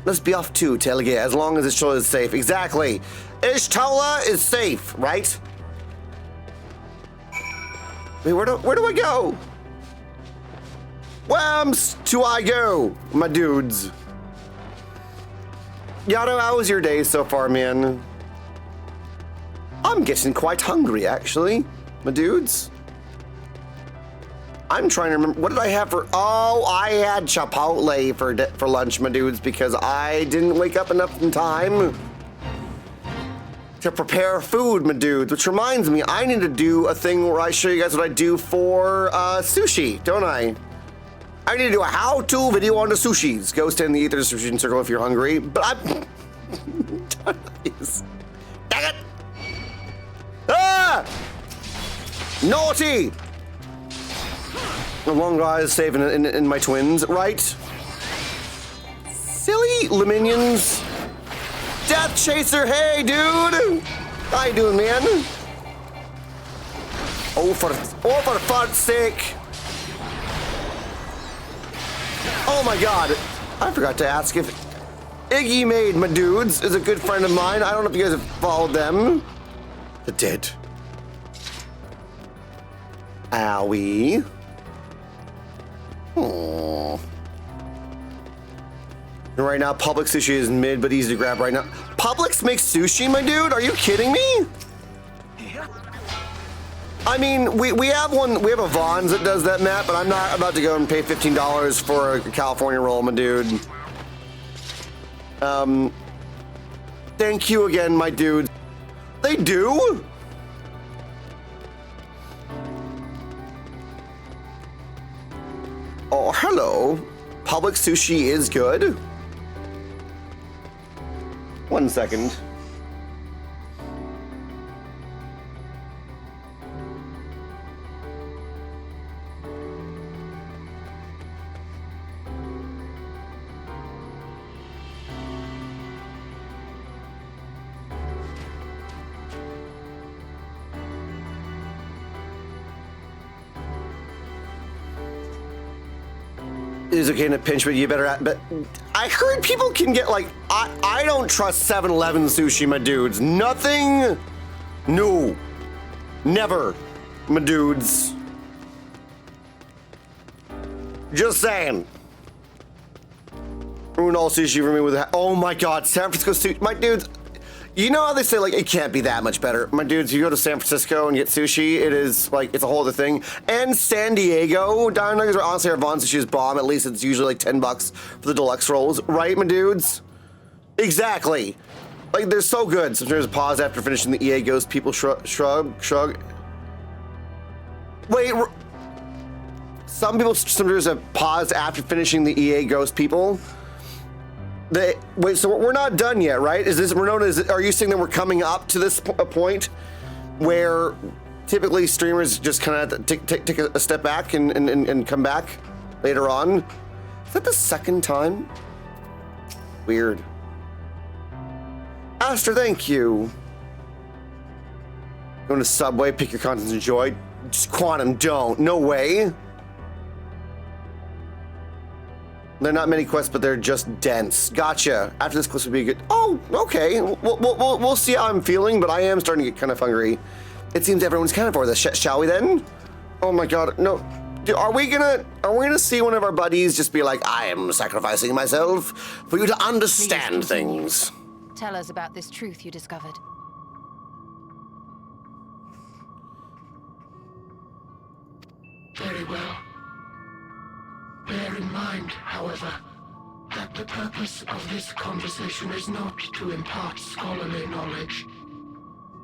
Let's be off too, Telegate, as long as Ishtola is safe. Exactly. Ishtola is safe, right? Wait, where do I go? Whams do I go, my dudes? Yato, how was your day so far, man? I'm getting quite hungry, actually, my dudes. I'm trying to remember, what did I have for, oh, I had Chipotle for lunch, my dudes, because I didn't wake up enough in time to prepare food, my dudes, which reminds me, I need to do a thing where I show you guys what I do for sushi, don't I? I need to do a how-to video on the sushis. Go stand in the ether distribution circle if you're hungry, but I'm... Dang it! Ah! Naughty! A long rise saving in my twins, right? Silly minions. Death Chaser, hey, dude! How you doing, man? Oh, for fart's sake! Oh my God! I forgot to ask if Iggy Made, my dudes, is a good friend of mine. I don't know if you guys have followed them. The dead. Owie. Aww. And right now, Publix sushi is mid, but easy to grab right now. Publix makes sushi, my dude? Are you kidding me? I mean, we have one, we have a Vons that does that, Matt, but I'm not about to go and pay $15 for a California roll, my dude. Thank you again, my dude. They do? Oh, hello. Public sushi is good. 1 second. It is okay in a pinch, but you better. But I heard people can get like. I don't trust 7-Eleven sushi, my dudes. Nothing. No. Never, my dudes. Just saying. Ruin all sushi for me with a... Oh my god, San Francisco sushi. My dudes, you know how they say, like, it can't be that much better? My dudes, you go to San Francisco and get sushi, it is, like, it's a whole other thing. And San Diego, Dino Nuggets are honestly, our Von sushi is bomb. At least it's usually like $10 for the deluxe rolls. Right, my dudes? Exactly. Like, they're so good. Sometimes there's a pause after finishing the EA Ghost people shrug. Wait, some people, sometimes a pause after finishing the EA Ghost people. Wait, so we're not done yet, right? Are you saying that we're coming up to this point where typically streamers just kind of take a step back and come back later on? Is that the second time? Weird. Aster, thank you. Going to Subway, pick your content, enjoy. Just Quantum, don't. No way. They're not mini quests, but they're just dense. Gotcha. After this quest would be good. Oh, okay. We'll see how I'm feeling, but I am starting to get kind of hungry. It seems everyone's counted for this. Shall we then? Oh my god, no. Are we gonna see one of our buddies just be like, I am sacrificing myself for you to understand things? Tell us about this truth you discovered. Very well. Bear in mind, however, that the purpose of this conversation is not to impart scholarly knowledge,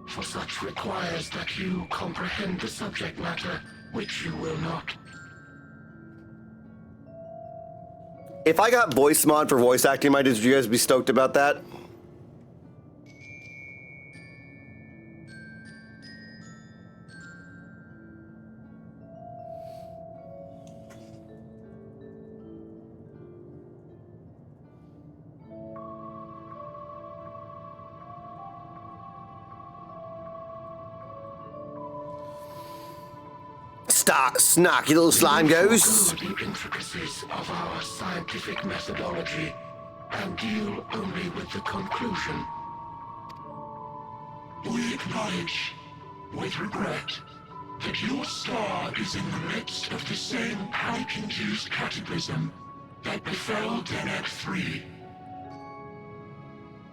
for such requires that you comprehend the subject matter, which you will not. If I got voice mod for voice acting, would you guys be stoked about that? Snarky little slime ghosts. The intricacies of our scientific methodology and deal only with the conclusion. We acknowledge, with regret, that your star is in the midst of the same panic-induced cataclysm that befell Deneb 3.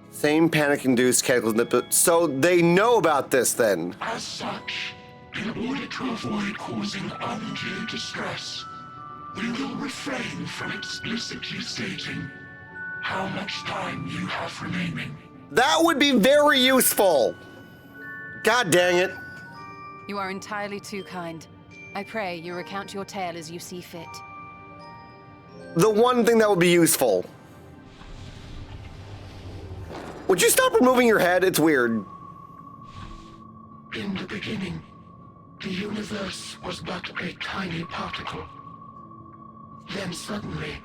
Same panic-induced cataclysm. So they know about this then. As such, in order to avoid causing undue distress, we will refrain from explicitly stating how much time you have remaining. That would be very useful. God dang it. You are entirely too kind. I pray you recount your tale as you see fit. The one thing that would be useful. Would you stop removing your head? It's weird. In the beginning, the universe was but a tiny particle. Then suddenly,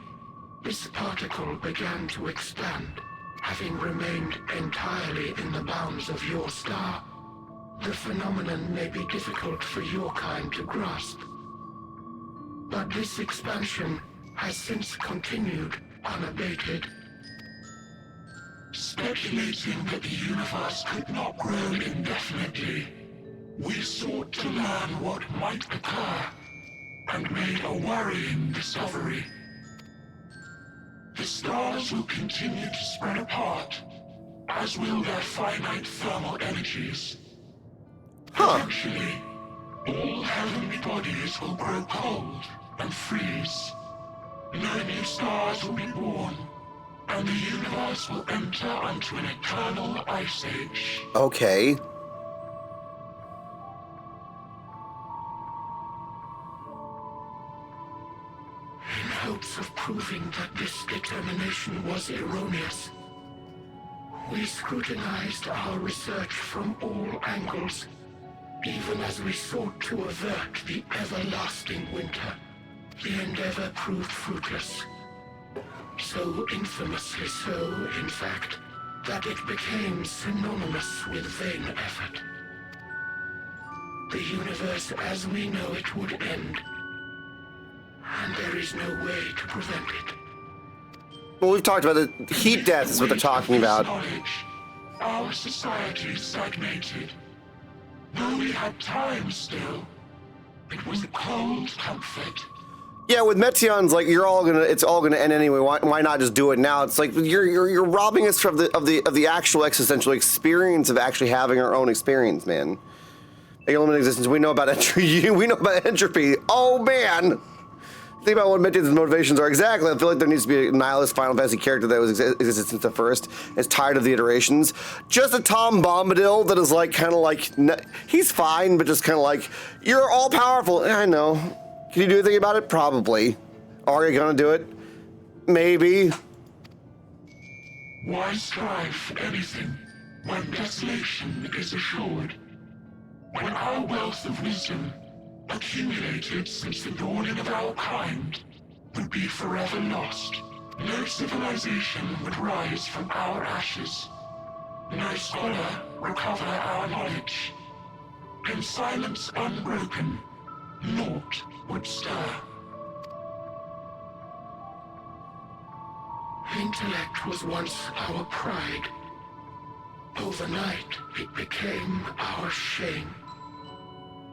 this particle began to expand, having remained entirely in the bounds of your star. The phenomenon may be difficult for your kind to grasp, but this expansion has since continued unabated. Speculating that the universe could not grow indefinitely, we sought to learn what might occur, and made a worrying discovery. The stars will continue to spread apart, as will their finite thermal energies. Eventually, all heavenly bodies will grow cold and freeze. No new stars will be born, and the universe will enter into an eternal ice age. Okay. In hopes of proving that this determination was erroneous, we scrutinized our research from all angles, even as we sought to avert the everlasting winter. The endeavor proved fruitless. So infamously so, in fact, that it became synonymous with vain effort. The universe as we know it would end, and there is no way to prevent it. Well, we've talked about the heat death is what they're talking about. Our society stagnated. Though we had time still, it was a cold comfort. Yeah, with Meteons, like it's all gonna end anyway. Why not just do it now? It's like you're robbing us of the actual existential experience of actually having our own experience, man. Limited existence. We know about entropy. We know about entropy. Oh man. Think about what Meteon's motivations are exactly. I feel like there needs to be a nihilist Final Fantasy character that was existed since the first. Is tired of the iterations. Just a Tom Bombadil that is like kind of like he's fine, but just kind of like you're all powerful. I know. Can you do anything about it? Probably. Are you gonna do it? Maybe. Why strive for anything when desolation is assured? When our wealth of wisdom, accumulated since the dawning of our kind, would be forever lost, no civilization would rise from our ashes, no scholar recover our knowledge. In silence unbroken, naught would stir. Intellect was once our pride. Overnight, it became our shame.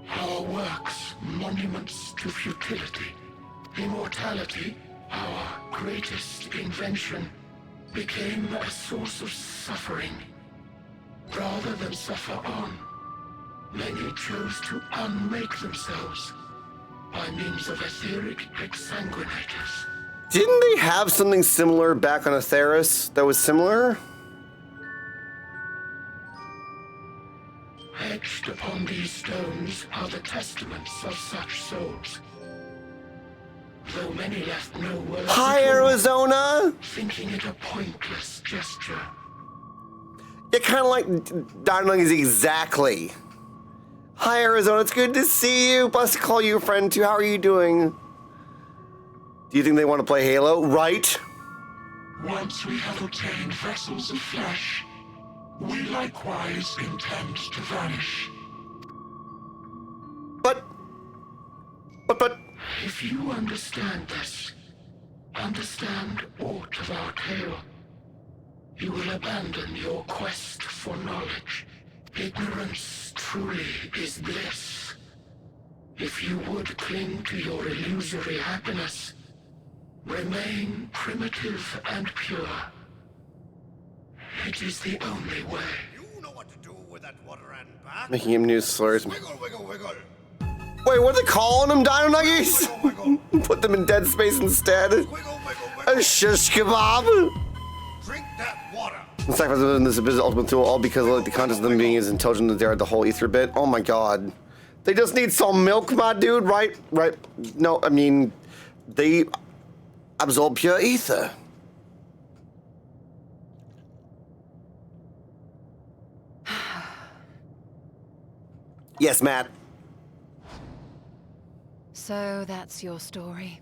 Our works, monuments to futility. Immortality, our greatest invention, became a source of suffering. Rather than suffer on, many chose to unmake themselves by means of etheric exsanguinators. Didn't they have something similar back on Atheris that was similar? Etched upon these stones are the testaments of such souls. Though many left no words. Hi, Arizona! Thinking it a pointless gesture. Yeah, kind of like Dynamite exactly. Hi, Arizona. It's good to see you. Plus to call you a friend too. How are you doing? Do you think they want to play Halo? Right? Once we have obtained vessels of flesh, we likewise intend to vanish. But... If you understand this, understand aught of our tale, you will abandon your quest for knowledge. Ignorance truly is bliss. If you would cling to your illusory happiness, remain primitive and pure. It is the only way. You know what to do with that water and back. Making him new slurs. Wiggle, wiggle, wiggle. Wait, what are they calling them? Dino Nuggies? Put them in Dead Space instead. A shish kebab. Drink that water. The sacrifice of this is ultimate tool, all because of like, the contents of them being as intelligent as they are, the whole ether bit. Oh my god. They just need some milk, my dude, right? Right. No, I mean, they absorb pure ether. Yes, Matt. So that's your story.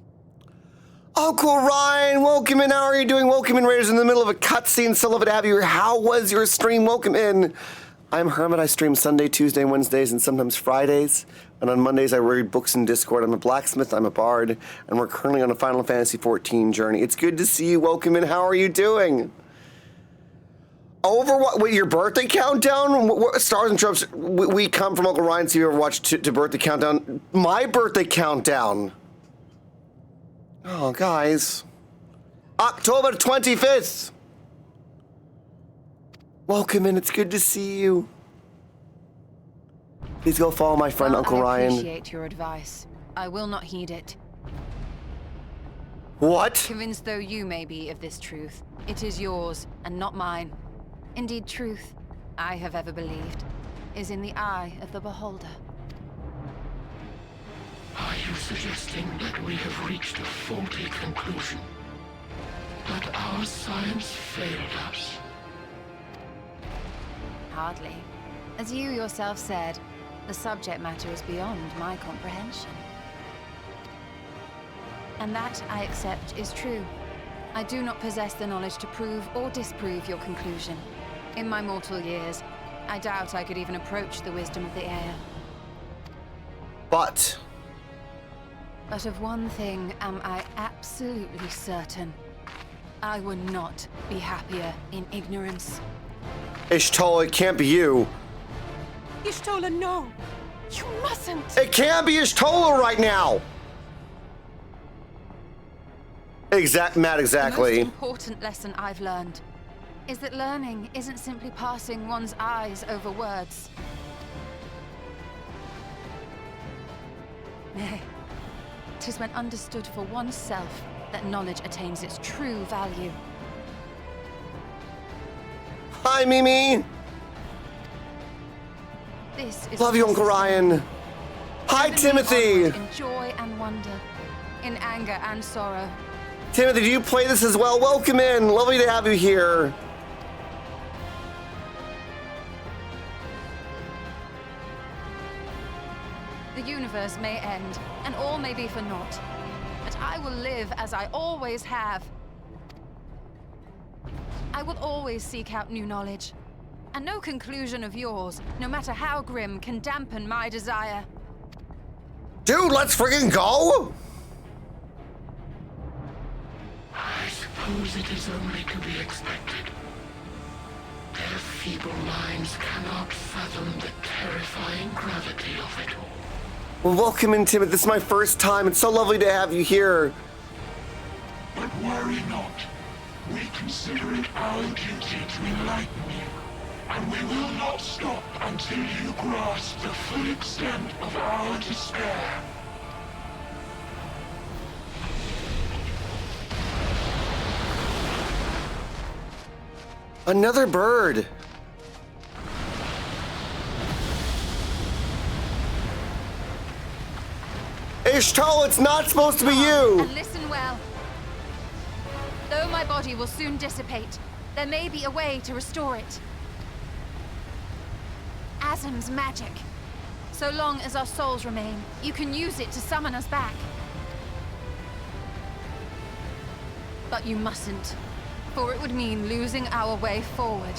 Oh, cool, Ryan. Welcome in. How are you doing? Welcome in, Raiders, in the middle of a cutscene. So love to have you here. How was your stream? Welcome in. I'm Hermit. I stream Sunday, Tuesday, Wednesdays, and sometimes Fridays. And on Mondays, I read books in Discord. I'm a blacksmith. I'm a bard. And we're currently on a Final Fantasy XIV journey. It's good to see you. Welcome in. How are you doing? Overwatch, wait, your birthday countdown? Stars and Tropes, we come from Uncle Ryan's Overwatch to birthday countdown. My birthday countdown. Oh, guys. October 25th. Welcome in, it's good to see you. Please go follow my friend, Uncle Ryan. I appreciate your advice. I will not heed it. What? Convinced though you may be of this truth, it is yours and not mine. Indeed, truth, I have ever believed, is in the eye of the beholder. Are you suggesting that we have reached a faulty conclusion? That our science failed us? Hardly. As you yourself said, the subject matter is beyond my comprehension. And that, I accept, is true. I do not possess the knowledge to prove or disprove your conclusion. In my mortal years, I doubt I could even approach the wisdom of the air. But of one thing am I absolutely certain. I would not be happier in ignorance. Ishtola, it can't be you. Ishtola, no. You mustn't. It can't be Ishtola right now. Matt, exactly. The most important lesson I've learned is that learning isn't simply passing one's eyes over words. Nay, 'tis when understood for oneself that knowledge attains its true value. Hi, Mimi. This is Love you, Uncle Ryan. Hi, Timothy. In joy and wonder, in anger and sorrow. Timothy, do you play this as well? Welcome in. Lovely to have you here. The universe may end, and all may be for naught. But I will live as I always have. I will always seek out new knowledge. And no conclusion of yours, no matter how grim, can dampen my desire. Dude, let's friggin' go! I suppose it is only to be expected. Their feeble minds cannot fathom the terrifying gravity of it all. Well, welcome in, Timothy. This is my first time. It's so lovely to have you here. But worry not. We consider it our duty to enlighten you. And we will not stop until you grasp the full extent of our despair. Another bird. Ishtal, it's not supposed to be you. And listen well. Though my body will soon dissipate, there may be a way to restore it. Azim's magic. So long as our souls remain, you can use it to summon us back. But you mustn't, for it would mean losing our way forward.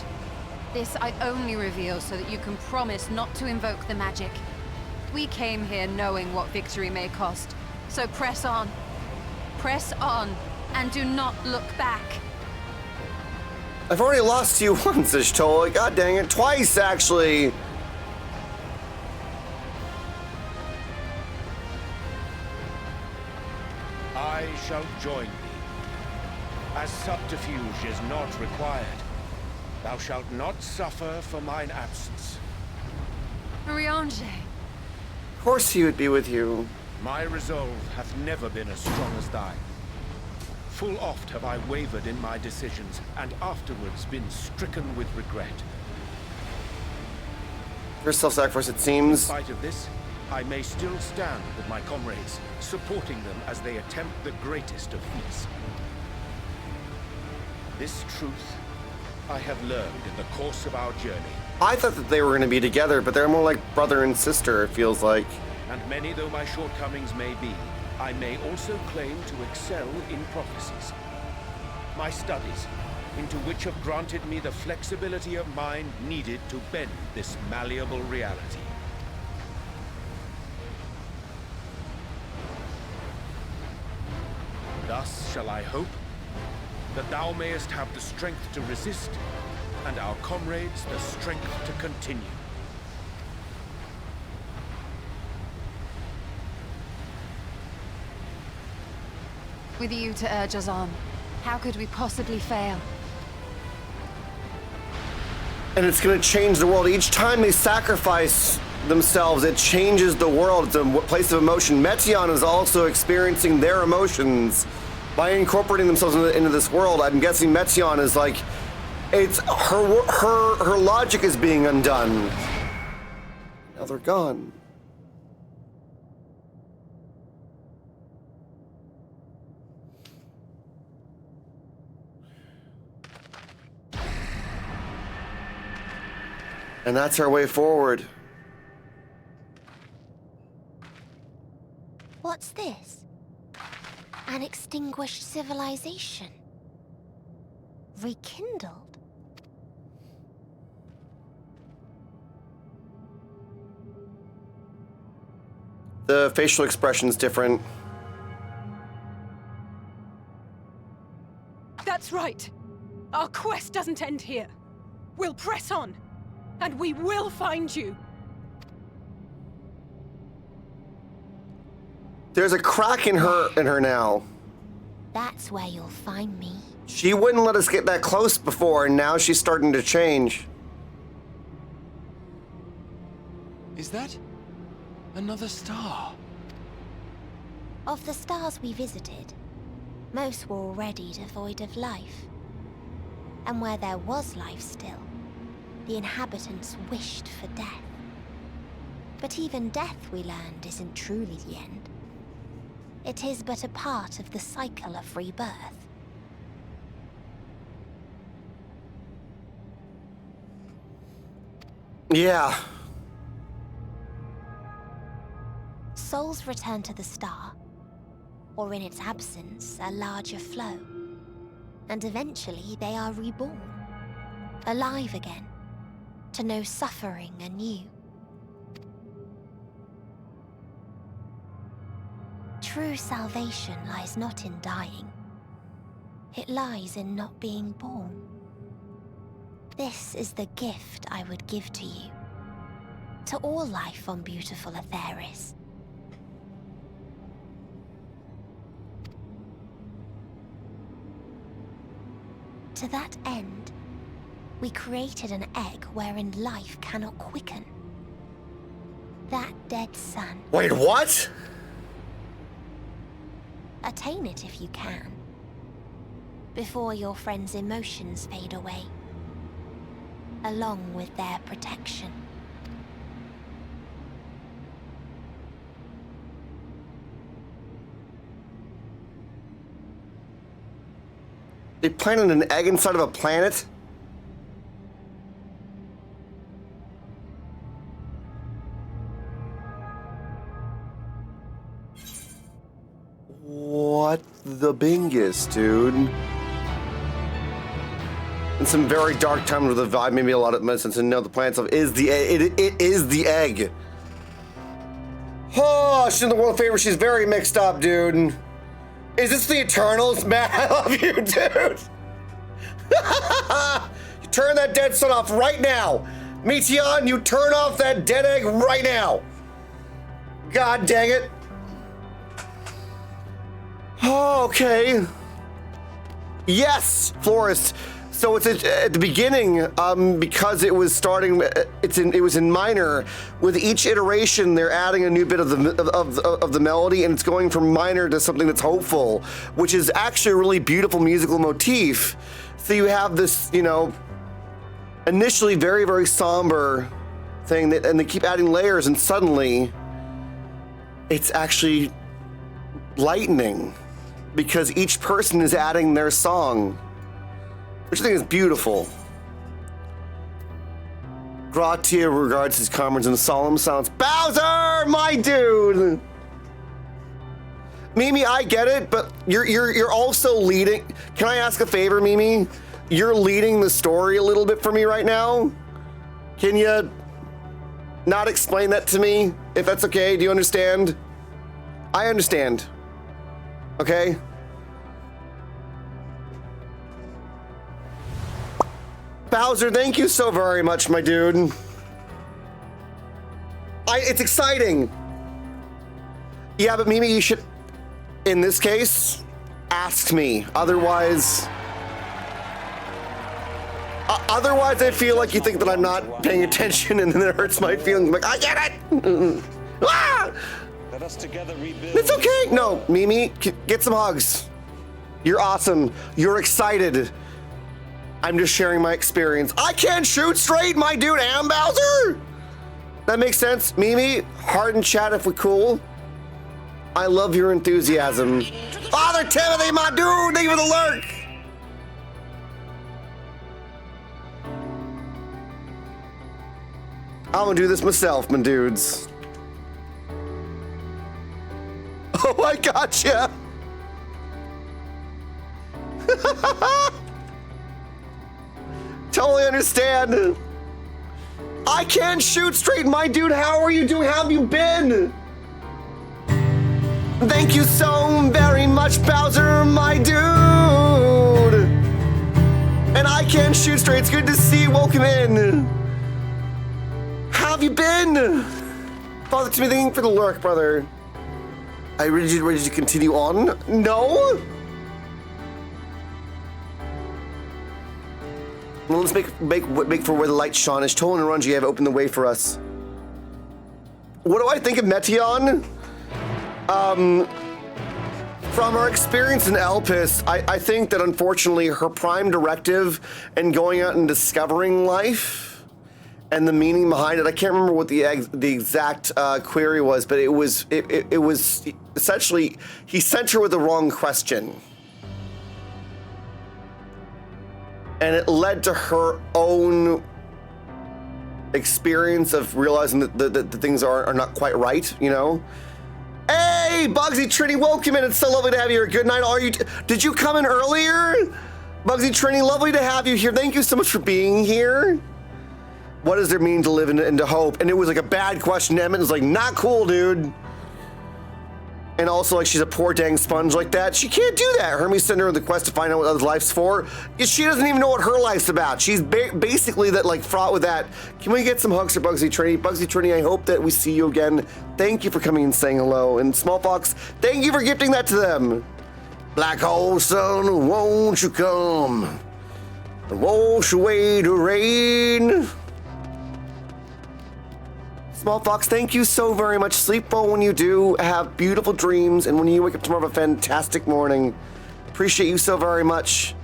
This I only reveal so that you can promise not to invoke the magic. We came here knowing what victory may cost, so press on. Press on, and do not look back. I've already lost to you once, Ishtal. God dang it, twice actually. I shall join thee. As subterfuge is not required, thou shalt not suffer for mine absence. Eorzea. Of course he would be with you. My resolve hath never been as strong as thine. Full oft have I wavered in my decisions, and afterwards been stricken with regret. For self-sacrifice, it seems. In spite of this, I may still stand with my comrades, supporting them as they attempt the greatest of feats. This truth I have learned in the course of our journey. I thought that they were going to be together, but they're more like brother and sister, it feels like. And many though my shortcomings may be, I may also claim to excel in prophecies. My studies, into which have granted me the flexibility of mind needed to bend this malleable reality. Thus shall I hope that thou mayest have the strength to resist, and our comrades the strength to continue. With you to urge us on, how could we possibly fail? And it's going to change the world. Each time they sacrifice themselves, it changes the world. It's a place of emotion. Meteion is also experiencing their emotions by incorporating themselves into this world. I'm guessing Meteion is like, it's her logic is being undone. Now they're gone. And that's our way forward. What's this? An extinguished civilization. Rekindled. The facial expression's different. That's right. Our quest doesn't end here. We'll press on, and we will find you. There's a crack in her now. That's where you'll find me. She wouldn't let us get that close before, and now she's starting to change. Is that another star? Of the stars we visited, most were already devoid of life. And where there was life still, the inhabitants wished for death. But even death, we learned, isn't truly the end. It is but a part of the cycle of rebirth. Yeah. Souls return to the star, or in its absence, a larger flow. And eventually they are reborn, alive again, to know suffering anew. True salvation lies not in dying. It lies in not being born. This is the gift I would give to you, to all life on beautiful Etheris. To that end, we created an egg wherein life cannot quicken. That dead sun. Wait, what? Attain it if you can, before your friends' emotions fade away, along with their protection. They planted an egg inside of a planet? What the bingus, dude? In some very dark times with the vibe, maybe a lot of medicine to know the planet itself is the egg. It is the egg. Oh, she's in the world favor. She's very mixed up, dude. Is this the Eternals? Man, I love you, dude. You turn that dead sun off right now. Meteon, you turn off that dead egg right now. God dang it. Oh, okay. Yes, Florist. So it's at the beginning, because it was starting. It was in minor. With each iteration, they're adding a new bit of the melody, and it's going from minor to something that's hopeful, which is actually a really beautiful musical motif. So you have this, you know, initially very, very somber thing, and they keep adding layers, and suddenly it's actually lightening because each person is adding their song, which I think is beautiful. Gratia regards his comrades in solemn silence. Bowser, my dude! Mimi, I get it, but you're also leading. Can I ask a favor, Mimi? You're leading the story a little bit for me right now. Can you not explain that to me, if that's okay? Do you understand? I understand. Okay? Bowser, thank you so very much, my dude. It's exciting. Yeah, but Mimi, you should, in this case, ask me. Otherwise, I feel like you think that I'm not paying attention, and then it hurts my feelings. I'm like, I get it. Ah! Let us together rebuild. It's okay. No, Mimi, get some hugs. You're awesome. You're excited. I'm just sharing my experience. I can't shoot straight, my dude, and Bowser. That makes sense. Mimi, hard in chat if we're cool. I love your enthusiasm. Father Timothy, my dude, thank you for the lurk. I'm gonna do this myself, my dudes. Oh, I gotcha. Totally understand. I can't shoot straight, my dude. How are you doing? How have you been? Thank you so very much, Bowser, my dude. And I can't shoot straight. It's good to see you. Welcome in. How have you been? Father to me, thank you for the lurk, brother. Are you ready to continue on? No? Let's make for where the light shone. As Tolan and Runji have opened the way for us. What do I think of Meteon? From our experience in Elpis, I think that unfortunately her prime directive and going out and discovering life and the meaning behind it, I can't remember what the exact query was, but it was essentially he sent her with the wrong question. And it led to her own experience of realizing that the things are not quite right, you know? Hey, Bugsy Trini, welcome in. It's so lovely to have you here. Good night. Did you come in earlier? Bugsy Trini, lovely to have you here. Thank you so much for being here. What does it mean to live into hope? And it was like a bad question. Emmett was like, not cool, dude. And also, like, she's a poor dang sponge like that. She can't do that. Hermes sent her on the quest to find out what other life's for. She doesn't even know what her life's about. She's basically that, like, fraught with that. Can we get some hugs for Bugsy Trini? Bugsy Trini, I hope that we see you again. Thank you for coming and saying hello. And Small Fox, thank you for gifting that to them. Black hole sun, won't you come and wash away the rain? Small Fox, thank you so very much. Sleep well when you do. Have beautiful dreams. And when you wake up tomorrow, have a fantastic morning. Appreciate you so very much.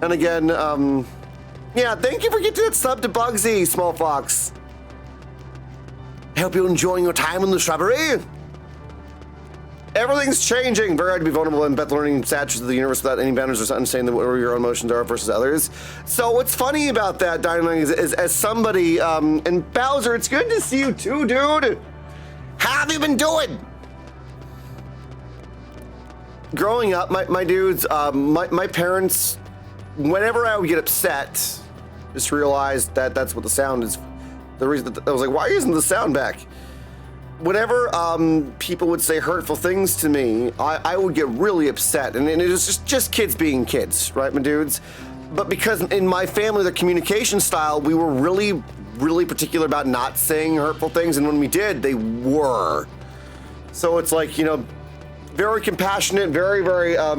And again, yeah, thank you for getting that sub to Bugsy, Small Fox. I hope you're enjoying your time in the shrubbery. Everything's changing. Very hard to be vulnerable and bet learning saturates of the universe without any boundaries or understanding what your own emotions are versus others. So what's funny about that, Dynamite, is as somebody, and Bowser, it's good to see you too, dude. How have you been doing? Growing up, my dudes, my parents, whenever I would get upset, just realized that that's what the sound is. The reason that I was like, why isn't the sound back? Whenever people would say hurtful things to me, I would get really upset. And it was just kids being kids, right, my dudes? But because in my family, the communication style, we were really, really particular about not saying hurtful things. And when we did, they were. So it's like, you know, very compassionate, very, very, I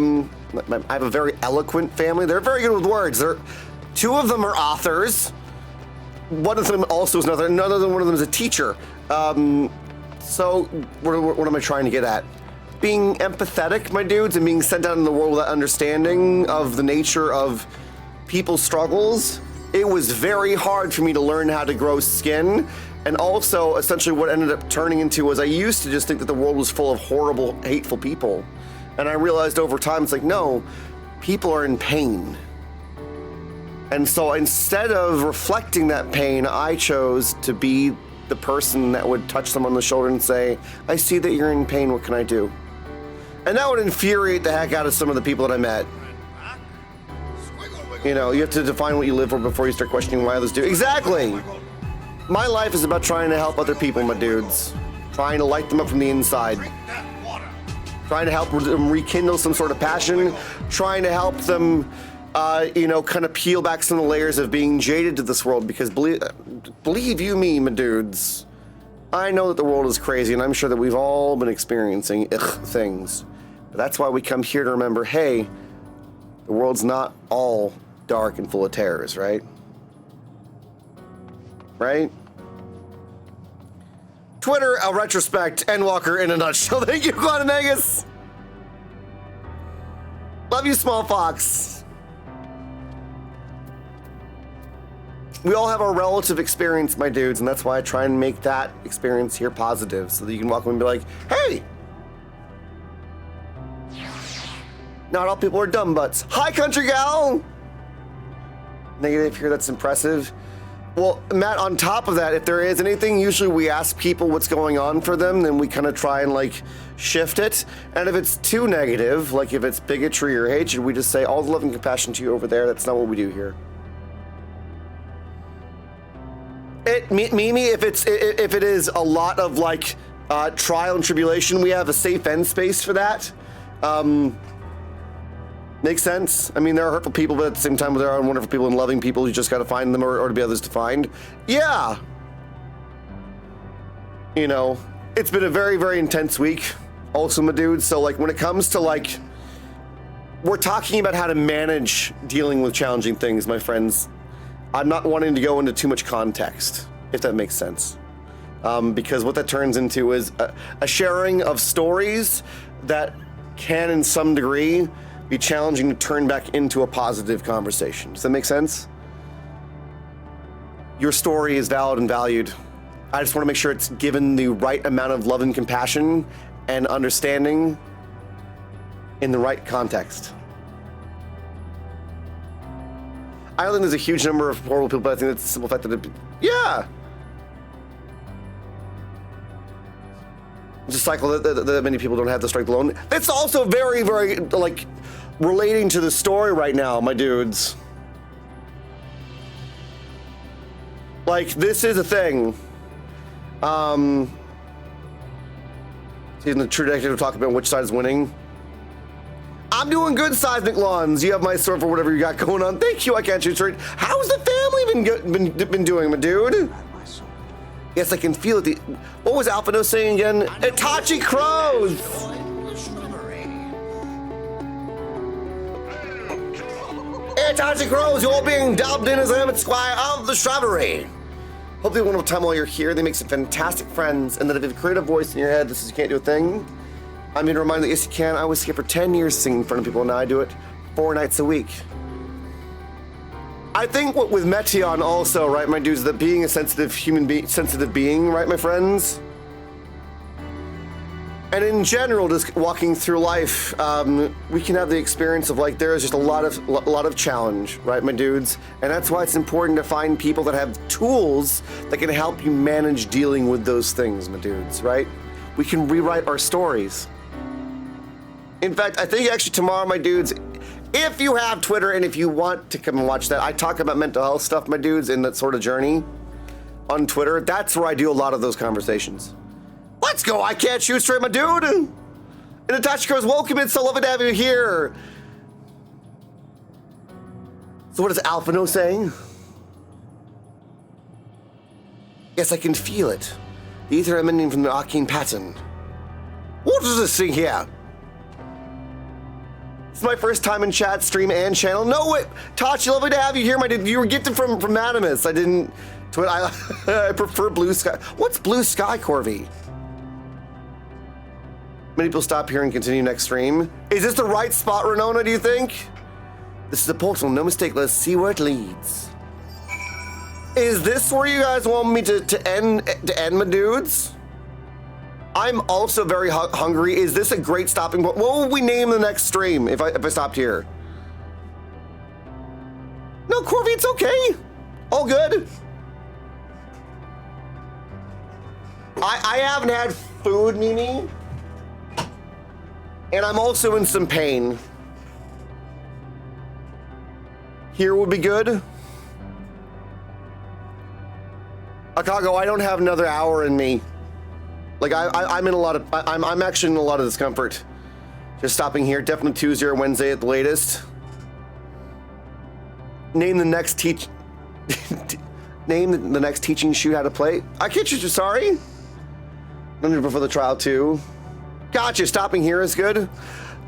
have a very eloquent family. They're very good with words. Two of them are authors. One of them also is another one of them is a teacher. So what am I trying to get at? Being empathetic, my dudes, and being sent out in the world with that understanding of the nature of people's struggles. It was very hard for me to learn how to grow skin. And also, essentially what ended up turning into was I used to just think that the world was full of horrible, hateful people. And I realized over time, it's like, no, people are in pain. And so instead of reflecting that pain, I chose to be the person that would touch them on the shoulder and say, I see that you're in pain, what can I do? And that would infuriate the heck out of some of the people that I met. You know, you have to define what you live for before you start questioning why others do. Exactly! My life is about trying to help other people, my dudes. Trying to light them up from the inside. Trying to help them rekindle some sort of passion. Trying to help them you know, kind of peel back some of the layers of being jaded to this world, because believe you me, my dudes, I know that the world is crazy, and I'm sure that we've all been experiencing things. But that's why we come here to remember, hey, the world's not all dark and full of terrors, right? Right? Twitter, a retrospect, Endwalker in a nutshell. Thank you, Quadanegus. Love you, Small Fox. We all have our relative experience, my dudes, and that's why I try and make that experience here positive, so that you can walk in and be like, hey! Not all people are dumb butts. Hi, country gal! Negative here, that's impressive. Well, Matt, on top of that, if there is anything, usually we ask people what's going on for them, then we kind of try and, like, shift it. And if it's too negative, like if it's bigotry or hatred, we just say, all the love and compassion to you over there. That's not what we do here. Mimi, if it is a lot of like trial and tribulation, we have a safe end space for that. Makes sense. I mean, there are hurtful people, but at the same time, there are wonderful people and loving people. You just got to find them or to be others to find. Yeah. You know, it's been a very, very intense week. Also, my dude. So like when it comes to like, we're talking about how to manage dealing with challenging things, my friends. I'm not wanting to go into too much context, if that makes sense. Because what that turns into is a sharing of stories that can, in some degree, be challenging to turn back into a positive conversation. Does that make sense? Your story is valid and valued. I just want to make sure it's given the right amount of love and compassion and understanding in the right context. I don't think there's a huge number of horrible people, but I think it's the simple fact that yeah. It's a cycle that many people don't have the strength alone. It's also very, very, like, relating to the story right now, my dudes. Like, this is a thing. In the true detective talk about which side is winning. I'm doing good, Seismic Lawns. You have my sword for whatever you got going on. Thank you, I can't shoot straight. How's the family been doing, my dude? Yes, I can feel it. What was Alphino saying again? Itachi crows! Itachi crows, you're being dubbed in as Hermit Squire of the Shrubbery. Hopefully one time while you're here, they make some fantastic friends, and that if you have a creative voice in your head, this is you can't do a thing. I'm going to remind that yes, you can. I was here for 10 years singing in front of people, and now I do it 4 nights a week. I think what with Meteon also, right, my dudes, that being a sensitive sensitive being, right, my friends? And in general, just walking through life, we can have the experience of like there is just a lot of challenge, right, my dudes? And that's why it's important to find people that have tools that can help you manage dealing with those things, my dudes, right? We can rewrite our stories. In fact, I think actually tomorrow, my dudes, if you have Twitter and if you want to come and watch that, I talk about mental health stuff, my dudes, in that sort of journey on Twitter. That's where I do a lot of those conversations. Let's go, I can't shoot straight, my dude. And Itachi goes, welcome, it's so lovely to have you here. So what is Alphino saying? Yes, I can feel it. The ether emanating from the arcane pattern. What is this thing here? It's my first time in chat, stream, and channel. No way, Tachi, lovely to have you here, my dude. You were gifted from Animus. I didn't. I prefer blue sky. What's blue sky, Corby? Many people stop here and continue next stream. Is this the right spot, Renona? Do you think? This is a portal, no mistake. Let's see where it leads. Is this where you guys want me to end, my dudes? I'm also very hungry. Is this a great stopping point? What will we name the next stream if I stopped here? No, Corby, it's okay. All good. I haven't had food, Mimi. And I'm also in some pain. Here would be good. Akago, I don't have another hour in me. Like I'm in a lot of, I'm actually in a lot of discomfort. Just stopping here, definitely Tuesday or Wednesday at the latest. Name the next name the next teaching shoot how to play. I can't shoot you, sorry. No before the trial too. Gotcha, stopping here is good.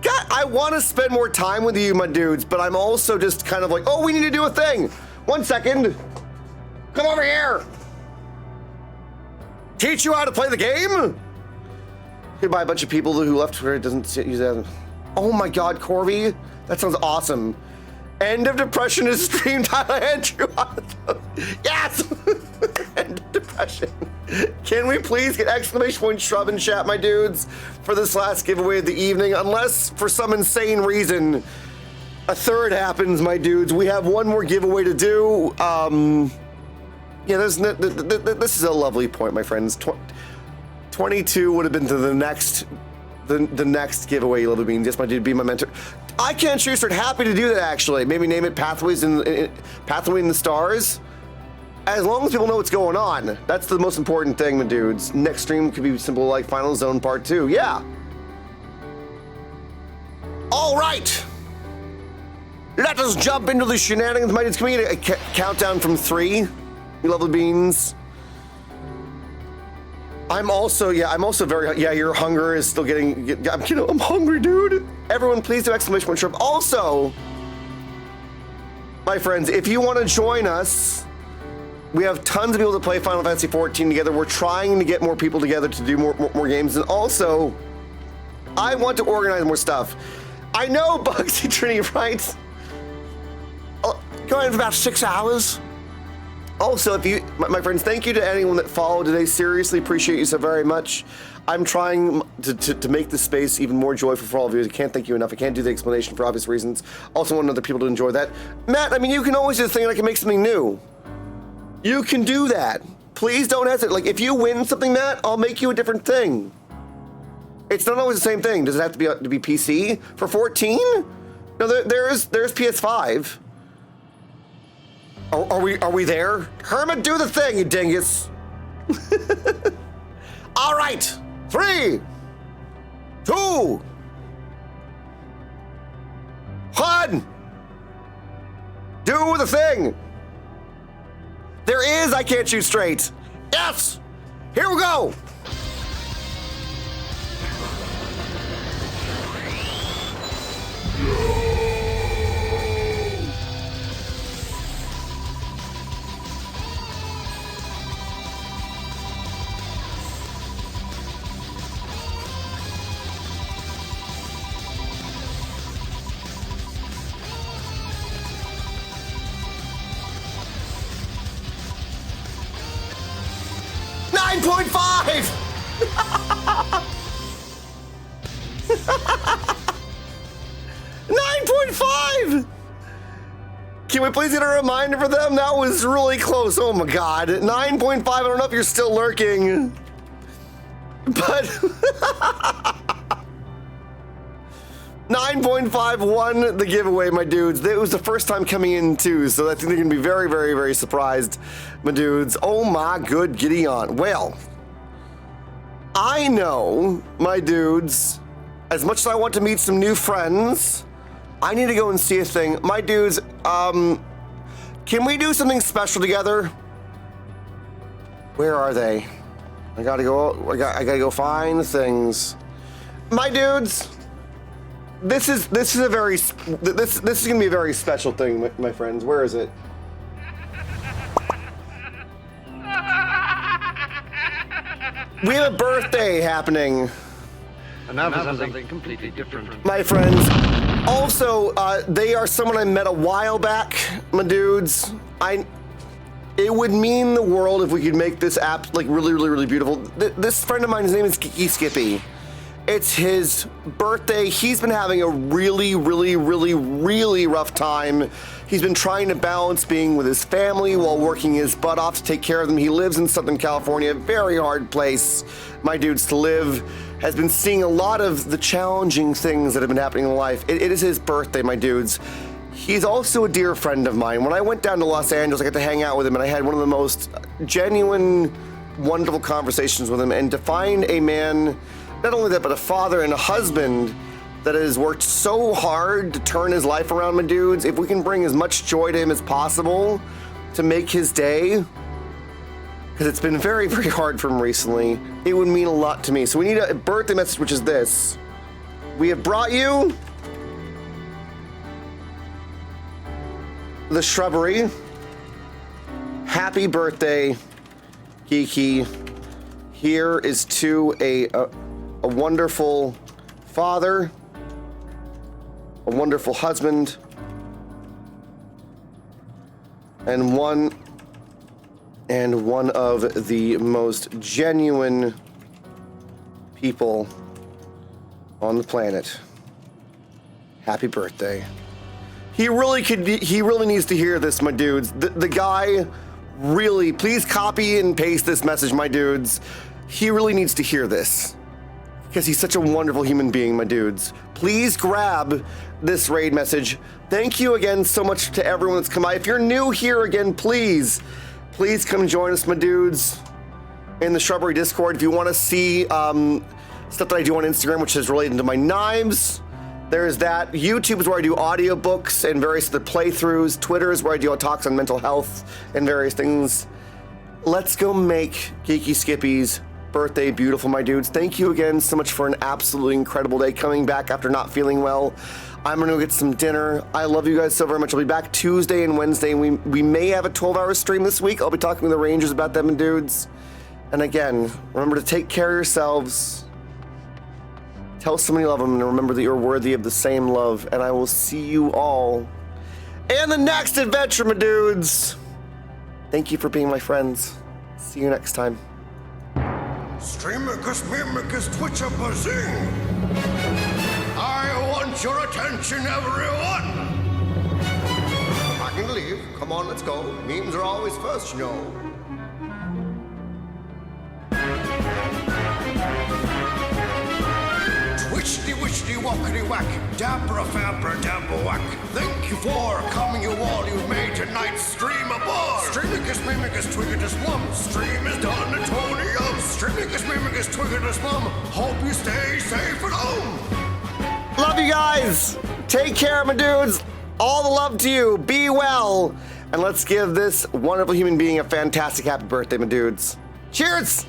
God, I want to spend more time with you, my dudes, but I'm also just kind of like, oh, we need to do a thing. 1 second. Come over here. Teach you how to play the game? Goodbye, a bunch of people who left where it doesn't use that. Oh my God, Corby. That sounds awesome. End of depression is streamed. Andrew. Yes! End of depression. Can we please get exclamation point shrub in chat, my dudes, for this last giveaway of the evening? Unless for some insane reason a third happens, my dudes. We have one more giveaway to do. Yeah, this is a lovely point, my friends. 22 would have been to the next giveaway. Lovely being just my dude, be my mentor. I can't shoot. Happy to do that actually. Maybe name it Pathway in the Stars. As long as people know what's going on, that's the most important thing, my dudes. Next stream could be simple like Final Zone Part 2. Yeah. All right. Let us jump into the shenanigans, my dudes. Can we get a countdown from 3? You lovely beans. I'm also very, your hunger is still I'm hungry, dude. Everyone, please do exclamation point shrimp. Also, my friends, if you want to join us, we have tons of people that play Final Fantasy XIV together. We're trying to get more people together to do more games. And also, I want to organize more stuff. I know, Bugsy Trinity, right? Going for about 6 hours. Also, if you, my friends, thank you to anyone that followed today. Seriously, appreciate you so very much. I'm trying to make this space even more joyful for all of you. I can't thank you enough. I can't do the explanation for obvious reasons. Also want other people to enjoy that. Matt, I mean, you can always do the thing, I can make something new. You can do that. Please don't hesitate. Like, if you win something, Matt, I'll make you a different thing. It's not always the same thing. Does it have to be PC for 14? No, there's PS5. Are we there? Hermit, do the thing, you dingus. All right. 3, 2, 1. Do the thing. There is I can't shoot straight. Yes. Here we go. Can we please get a reminder for them? That was really close. Oh my God. 9.5. I don't know if you're still lurking, but 9.5 won the giveaway, my dudes. It was the first time coming in too, so I think they're gonna be very, very, very surprised, my dudes. Oh my good Gideon. Well, I know, my dudes, as much as I want to meet some new friends, I need to go and see a thing. My dudes, can we do something special together? Where are they? I gotta go find things. My dudes, this is gonna be a very special thing, my friends. Where is it? We have a birthday happening. And now for something completely different. My friends. Also, they are someone I met a while back, my dudes. It would mean the world if we could make this app like really, really, really beautiful. This friend of mine, his name is Geeky Skippy. It's his birthday. He's been having a really, really, really, really rough time. He's been trying to balance being with his family while working his butt off to take care of them. He lives in Southern California, a very hard place, my dudes, to live. Has been seeing a lot of the challenging things that have been happening in life. It is his birthday, my dudes. He's also a dear friend of mine. When I went down to Los Angeles, I got to hang out with him, and I had one of the most genuine, wonderful conversations with him. And to find a man, not only that, but a father and a husband that has worked so hard to turn his life around, my dudes, if we can bring as much joy to him as possible to make his day, because it's been very, very hard for him recently, it would mean a lot to me. So we need a birthday message, which is this. We have brought you the shrubbery. Happy birthday, Geeky. Here is to a wonderful father, a wonderful husband, and one of the most genuine people on the planet. Happy birthday. He really needs to hear this, my dudes. The guy really, please copy and paste this message, my dudes. He really needs to hear this because he's such a wonderful human being, my dudes. Please grab this raid message. Thank you again so much to everyone that's come by. If you're new here again, please come join us, my dudes, in the Shrubbery Discord. If you want to see stuff that I do on Instagram, which is related to my knives, there's that. YouTube is where I do audiobooks and various other playthroughs. Twitter is where I do talks on mental health and various things. Let's go make Geeky Skippy's birthday, beautiful, my dudes. Thank you again so much for an absolutely incredible day. Coming back after not feeling well. I'm gonna go get some dinner. I love you guys so very much. I'll be back Tuesday and Wednesday. We may have a 12-hour stream this week. I'll be talking with the Rangers about them and dudes. And again, remember to take care of yourselves. Tell someone you love them, and remember that you're worthy of the same love. And I will see you all in the next adventure, my dudes. Thank you for being my friends. See you next time. Streamicus, mimicus, twitch up a zing. I want your attention, everyone. I can leave. Come on, let's go. Memes are always first, you know. Twitchity witchity walkity whack, dabra fabra dabba whack. Thank you for coming, you all. You've made tonight's stream a bar. Streamicus, mimicus, twiggitus plum. Stream is done at Tony-um. Streamicus, mimicus, twiggitus plum. Hope you stay safe at home. Love you guys. Take care, my dudes. All the love to you. Be well. And let's give this wonderful human being a fantastic happy birthday, my dudes. Cheers.